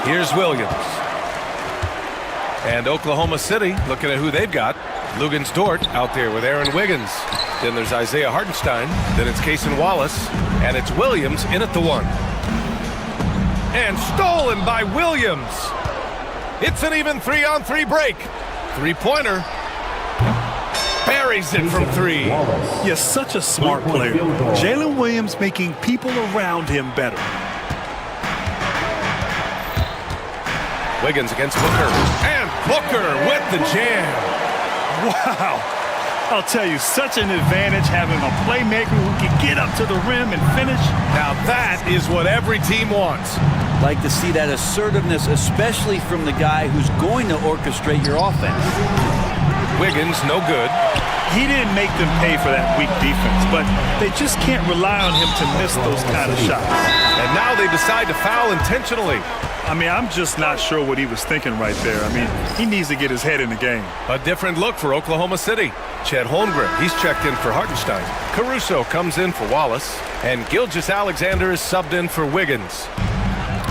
Here's Williams. And Oklahoma City looking at who they've got. Lugens Dort out there with Aaron Wiggins. Then there's Isaiah Hartenstein. Then it's Cason Wallace. And it's Williams in at the 1. And stolen by Williams. It's an even 3-on-3 break. 3-pointer. Buries it from 3. Yes, such a smart player. Jalen Williams making people around him better. Wiggins against Booker. And Booker with the jam. Wow. I'll tell you, such an advantage having a playmaker who can get up to the rim and finish. Now that is what every team wants. Like to see that assertiveness, especially from the guy who's going to orchestrate your offense. Wiggins, no good. He didn't make them pay for that weak defense, but they just can't rely on him to miss those kind of shots. And now they they decide to foul intentionally. I mean, I'm just not sure what he was thinking right there. I mean, he needs to get his head in the game. A different look for Oklahoma City. Chet Holmgren, he's checked in for Hartenstein. Caruso comes in for Wallace. And Gilgeous-Alexander is subbed in for Wiggins.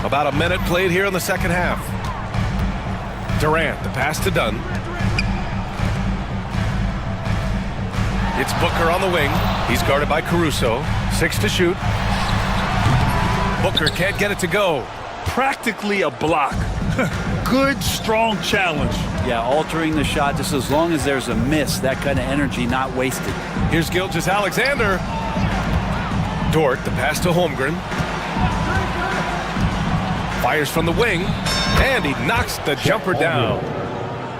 About a minute played here in the second half. Durant, the pass to Dunn. It's Booker on the wing. He's guarded by Caruso. 6 to shoot. Booker can't get it to go. Practically a block. Good, strong challenge. Yeah, altering the shot just as long as there's a miss, that kind of energy not wasted. Here's Gilgeous-Alexander. Dort, the pass to Holmgren. Fires from the wing, and he knocks the jumper down.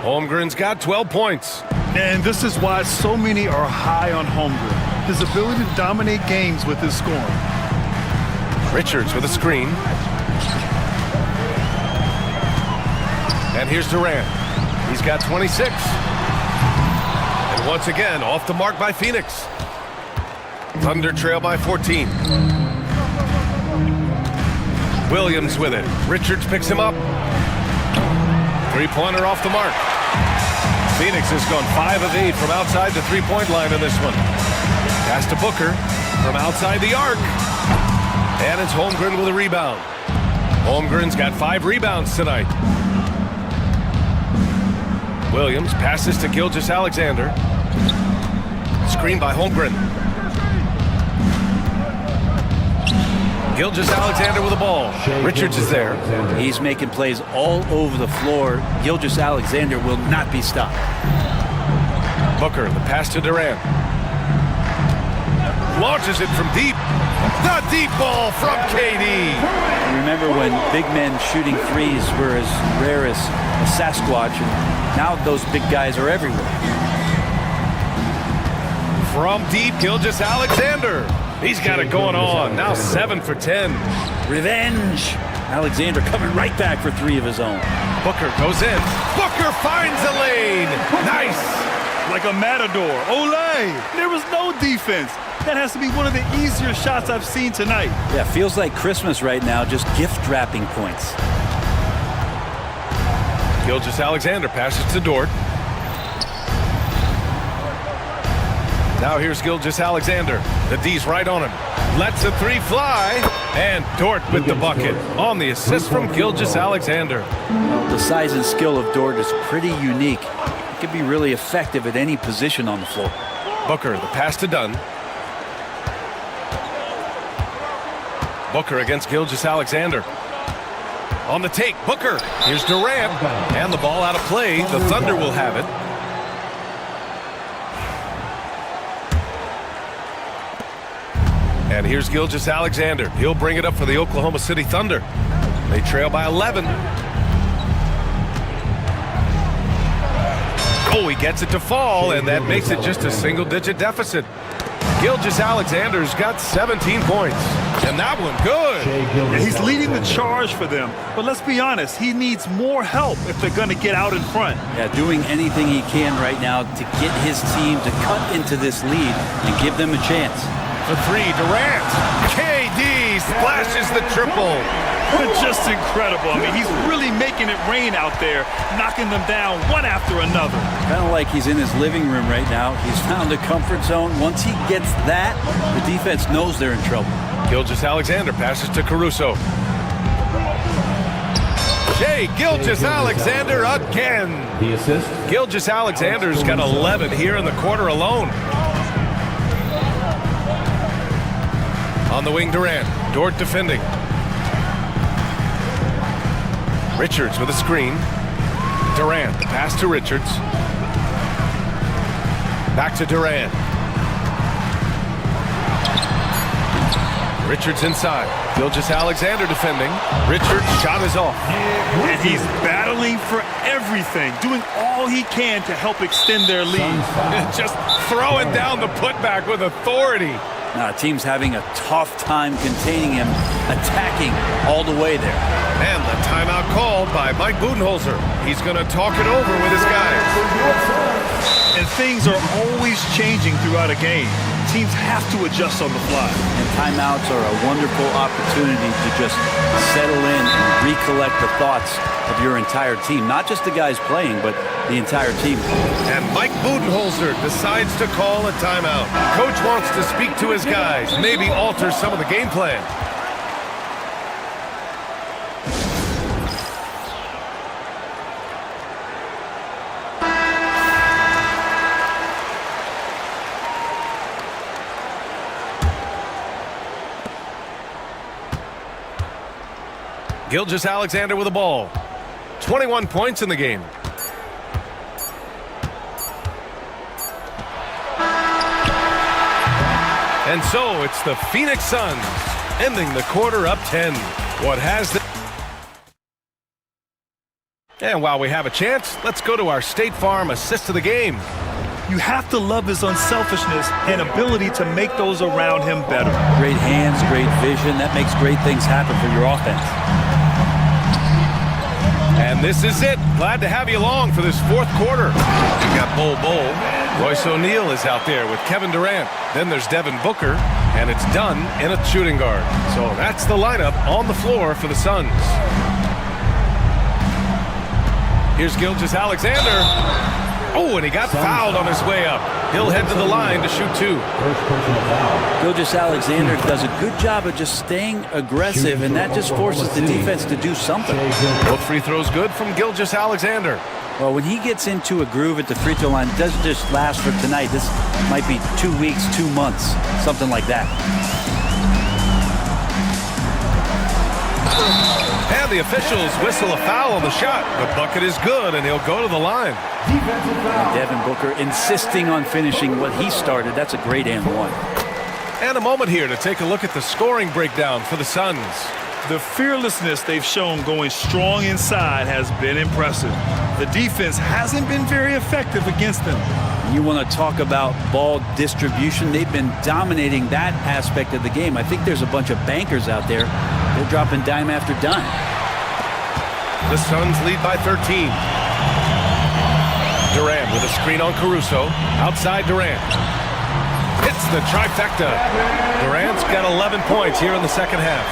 Holmgren's got 12 points. And this is why so many are high on Holmgren. His ability to dominate games with his scoring. Richards with a screen. And here's Durant. He's got 26. And once again, off the mark by Phoenix. Thunder trail by 14. Williams with it. Richards picks him up. Three-pointer off the mark. Phoenix has gone 5 of 8 from outside the three-point line in this one. Pass to Booker from outside the arc. And it's Holmgren with a rebound. Holmgren's got 5 rebounds tonight. Williams passes to Gilgeous-Alexander. Screen by Holmgren. Gilgeous-Alexander with the ball. Richards is there. He's making plays all over the floor. Gilgeous-Alexander will not be stopped. Booker, the pass to Durant. Launches it from deep. The deep ball from KD. Remember when big men shooting threes were as rare as a Sasquatch, and now those big guys are everywhere. From deep, Gilgeous-Alexander. He's got it going on. Now 7 for 10. Revenge. Alexander coming right back for 3 of his own. Booker goes in. Booker finds a lane. Nice. Like a matador. Olay. There was no defense. That has to be one of the easier shots I've seen tonight. Yeah, feels like Christmas right now, just gift wrapping points. Gilgeous-Alexander passes to Dort. Now here's Gilgeous-Alexander. The D's right on him. Lets a 3 fly. And Dort with the bucket on the assist from Gilgeous-Alexander. The size and skill of Dort is pretty unique. He can be really effective at any position on the floor. Booker, the pass to Dunn. Booker against Gilgeous-Alexander. On the take, Booker. Here's Durant. And the ball out of play. The Thunder will have it. And here's Gilgeous-Alexander. He'll bring it up for the Oklahoma City Thunder. They trail by 11. Oh, he gets it to fall, and that makes it just a single-digit deficit. Gilgeous-Alexander's got 17 points. And that one, good. Yeah, he's leading the charge for them. But let's be honest, he needs more help if they're going to get out in front. Yeah, doing anything he can right now to get his team to cut into this lead and give them a chance. The 3, Durant. KD splashes the triple. Just incredible. I mean, he's really making it rain out there, knocking them down one after another. Kind of like he's in his living room right now. He's found a comfort zone. Once he gets that, the defense knows they're in trouble. Gilgeous-Alexander passes to Caruso. Shai Gilgeous-Alexander again. The assist. Gilgeous-Alexander's got 11 here in the quarter alone. On the wing, Durant. Dort defending. Richards with a screen. Durant, the pass to Richards. Back to Durant. Richards inside. Gilgeous-Alexander defending. Richards' shot is off. And he's battling for everything, doing all he can to help extend their lead. Just throwing down the putback with authority. Now, the team's having a tough time containing him, attacking all the way there. And the timeout called by Mike Budenholzer. He's going to talk it over with his guys. And things are always changing throughout a game. teams have to adjust on the fly. And timeouts are a wonderful opportunity to just settle in and recollect the thoughts of your entire team. Not just the guys playing, but the entire team. And Mike Budenholzer decides to call a timeout. Coach wants to speak to his guys, maybe alter some of the game plan. Gilgeous-Alexander with the ball. 21 points in the game. And so it's the Phoenix Suns ending the quarter up 10. What has the... And while we have a chance, let's go to our State Farm assist of the game. You have to love his unselfishness and ability to make those around him better. Great hands, great vision. That makes great things happen for your offense. And this is it. Glad to have you along for this fourth quarter. We got Bol. Royce O'Neal is out there with Kevin Durant. Then there's Devin Booker, and it's done in a shooting guard. So that's the lineup on the floor for the Suns. Here's Gilgeous-Alexander. Oh, and he got fouled on his way up. He'll head to the line to shoot two. Gilgeous-Alexander does a good job of just staying aggressive, and that just forces the defense to do something. Both free throws good from Gilgeous-Alexander. Well, when he gets into a groove at the free throw line, it doesn't just last for tonight. This might be 2 weeks, 2 months, something like that. And the officials whistle a foul on the shot. The bucket is good, and he'll go to the line. And Devin Booker insisting on finishing what he started. That's a great and one. And a moment here to take a look at the scoring breakdown for the Suns. The fearlessness they've shown going strong inside has been impressive. The defense hasn't been very effective against them. You want to talk about ball distribution. They've been dominating that aspect of the game. I think there's a bunch of bankers out there. They're dropping dime after dime. The Suns lead by 13. Durant with a screen on Caruso. Outside Durant. Hits the trifecta. Durant's got 11 points here in the second half.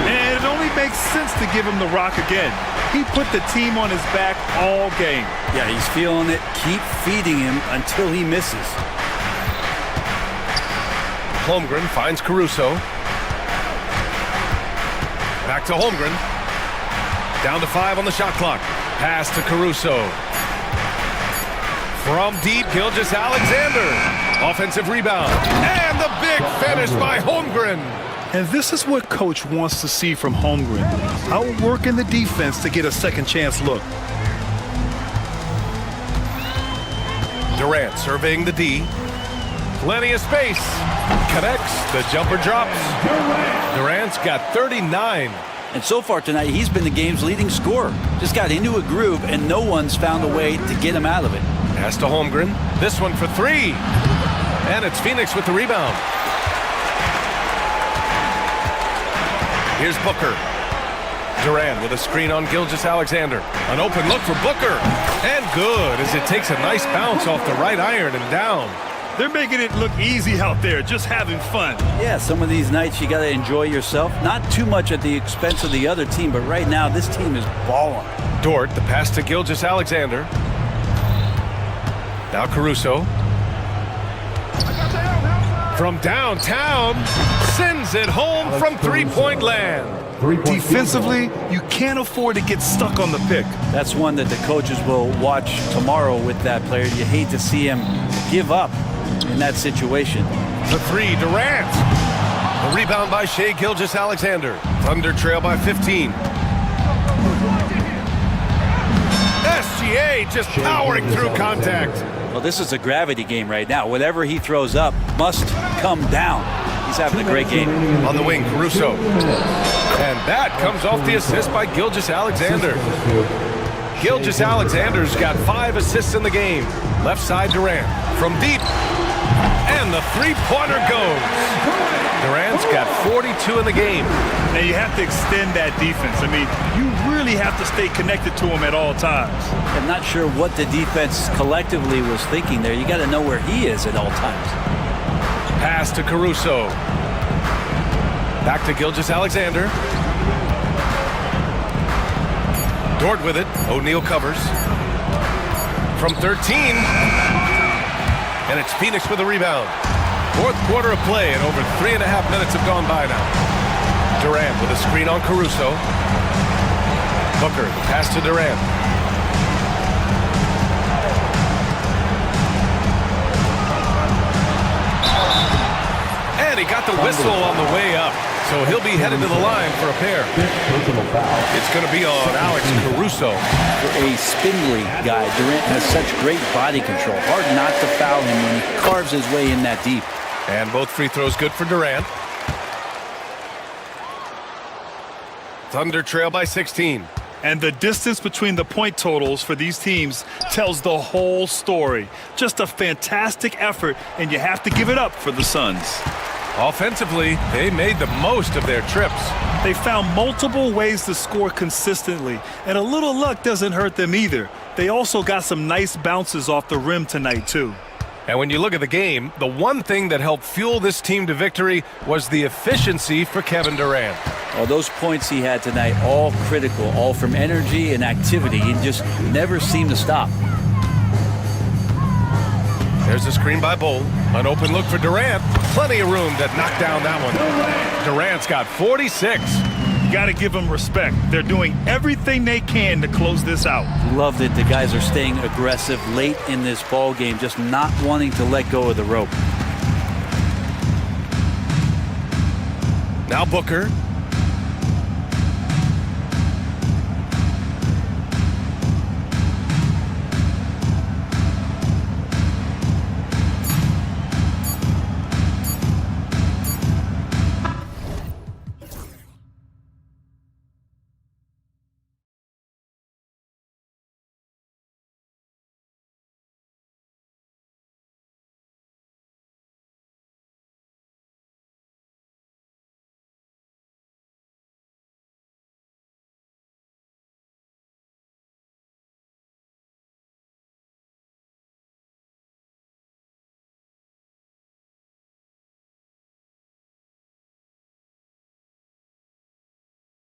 And it only makes sense to give him the rock again. He put the team on his back all game. Yeah, he's feeling it. Keep feeding him until he misses. Holmgren finds Caruso. Back to Holmgren. Down to 5 on the shot clock. Pass to Caruso. From deep, Gilgeous-Alexander. Offensive rebound. And the big finish by Holmgren. And this is what Coach wants to see from Holmgren. Outworking the defense to get a second chance look. Durant surveying the D. Plenty of space. Connects. The jumper drops. Durant's got 39. And so far tonight, he's been the game's leading scorer. Just got into a groove, and no one's found a way to get him out of it. Pass to Holmgren. This one for 3. And it's Phoenix with the rebound. Here's Booker. Durant with a screen on Gilgeous-Alexander. An open look for Booker. And good as it takes a nice bounce off the right iron and down. They're making it look easy out there, just having fun. Yeah, some of these nights you got to enjoy yourself. Not too much at the expense of the other team, but right now this team is balling. Dort, the pass to Gilgeous-Alexander. Now Caruso. From downtown, sends it home from three-point land. Defensively, you can't afford to get stuck on the pick. That's one that the coaches will watch tomorrow with that player. You hate to see him give up in that situation. The 3, Durant. The rebound by Shai Gilgeous-Alexander. Thunder trail by 15. SGA just powering through contact. Well, this is a gravity game right now. Whatever he throws up must come down. He's having a great game. On the wing, Caruso. And that comes off the assist by Gilgeous-Alexander. Gilgeous-Alexander's got 5 assists in the game. Left side, Durant. From deep. And the three-pointer goes. Durant's got 42 in the game. Now you have to extend that defense. I mean, you really have to stay connected to him at all times. I'm not sure what the defense collectively was thinking there. You got to know where he is at all times. Pass to Caruso. Back to Gilgeous-Alexander. Dort with it. O'Neal covers. From 13. And it's Phoenix with a rebound. Fourth quarter of play, and over 3.5 minutes have gone by now. Durant with a screen on Caruso. Booker, pass to Durant. And he got the whistle on the way up. So he'll be headed to the line for a pair. It's going to be on Alex Caruso. For a spindly guy, Durant has such great body control. Hard not to foul him when he carves his way in that deep. And both free throws good for Durant. Thunder trail by 16. And the distance between the point totals for these teams tells the whole story. Just a fantastic effort, and you have to give it up for the Suns. Offensively, they made the most of their trips. They found multiple ways to score consistently, and a little luck doesn't hurt them either. They also got some nice bounces off the rim tonight, too. And when you look at the game, the one thing that helped fuel this team to victory was the efficiency for Kevin Durant. Well, those points he had tonight, all critical, all from energy and activity. He just never seemed to stop. There's a screen by Bol. An open look for Durant. Plenty of room to knock down that one. Durant's got 46. You got to give them respect. They're doing everything they can to close this out. Love that the guys are staying aggressive late in this ball game, just not wanting to let go of the rope. Now Booker.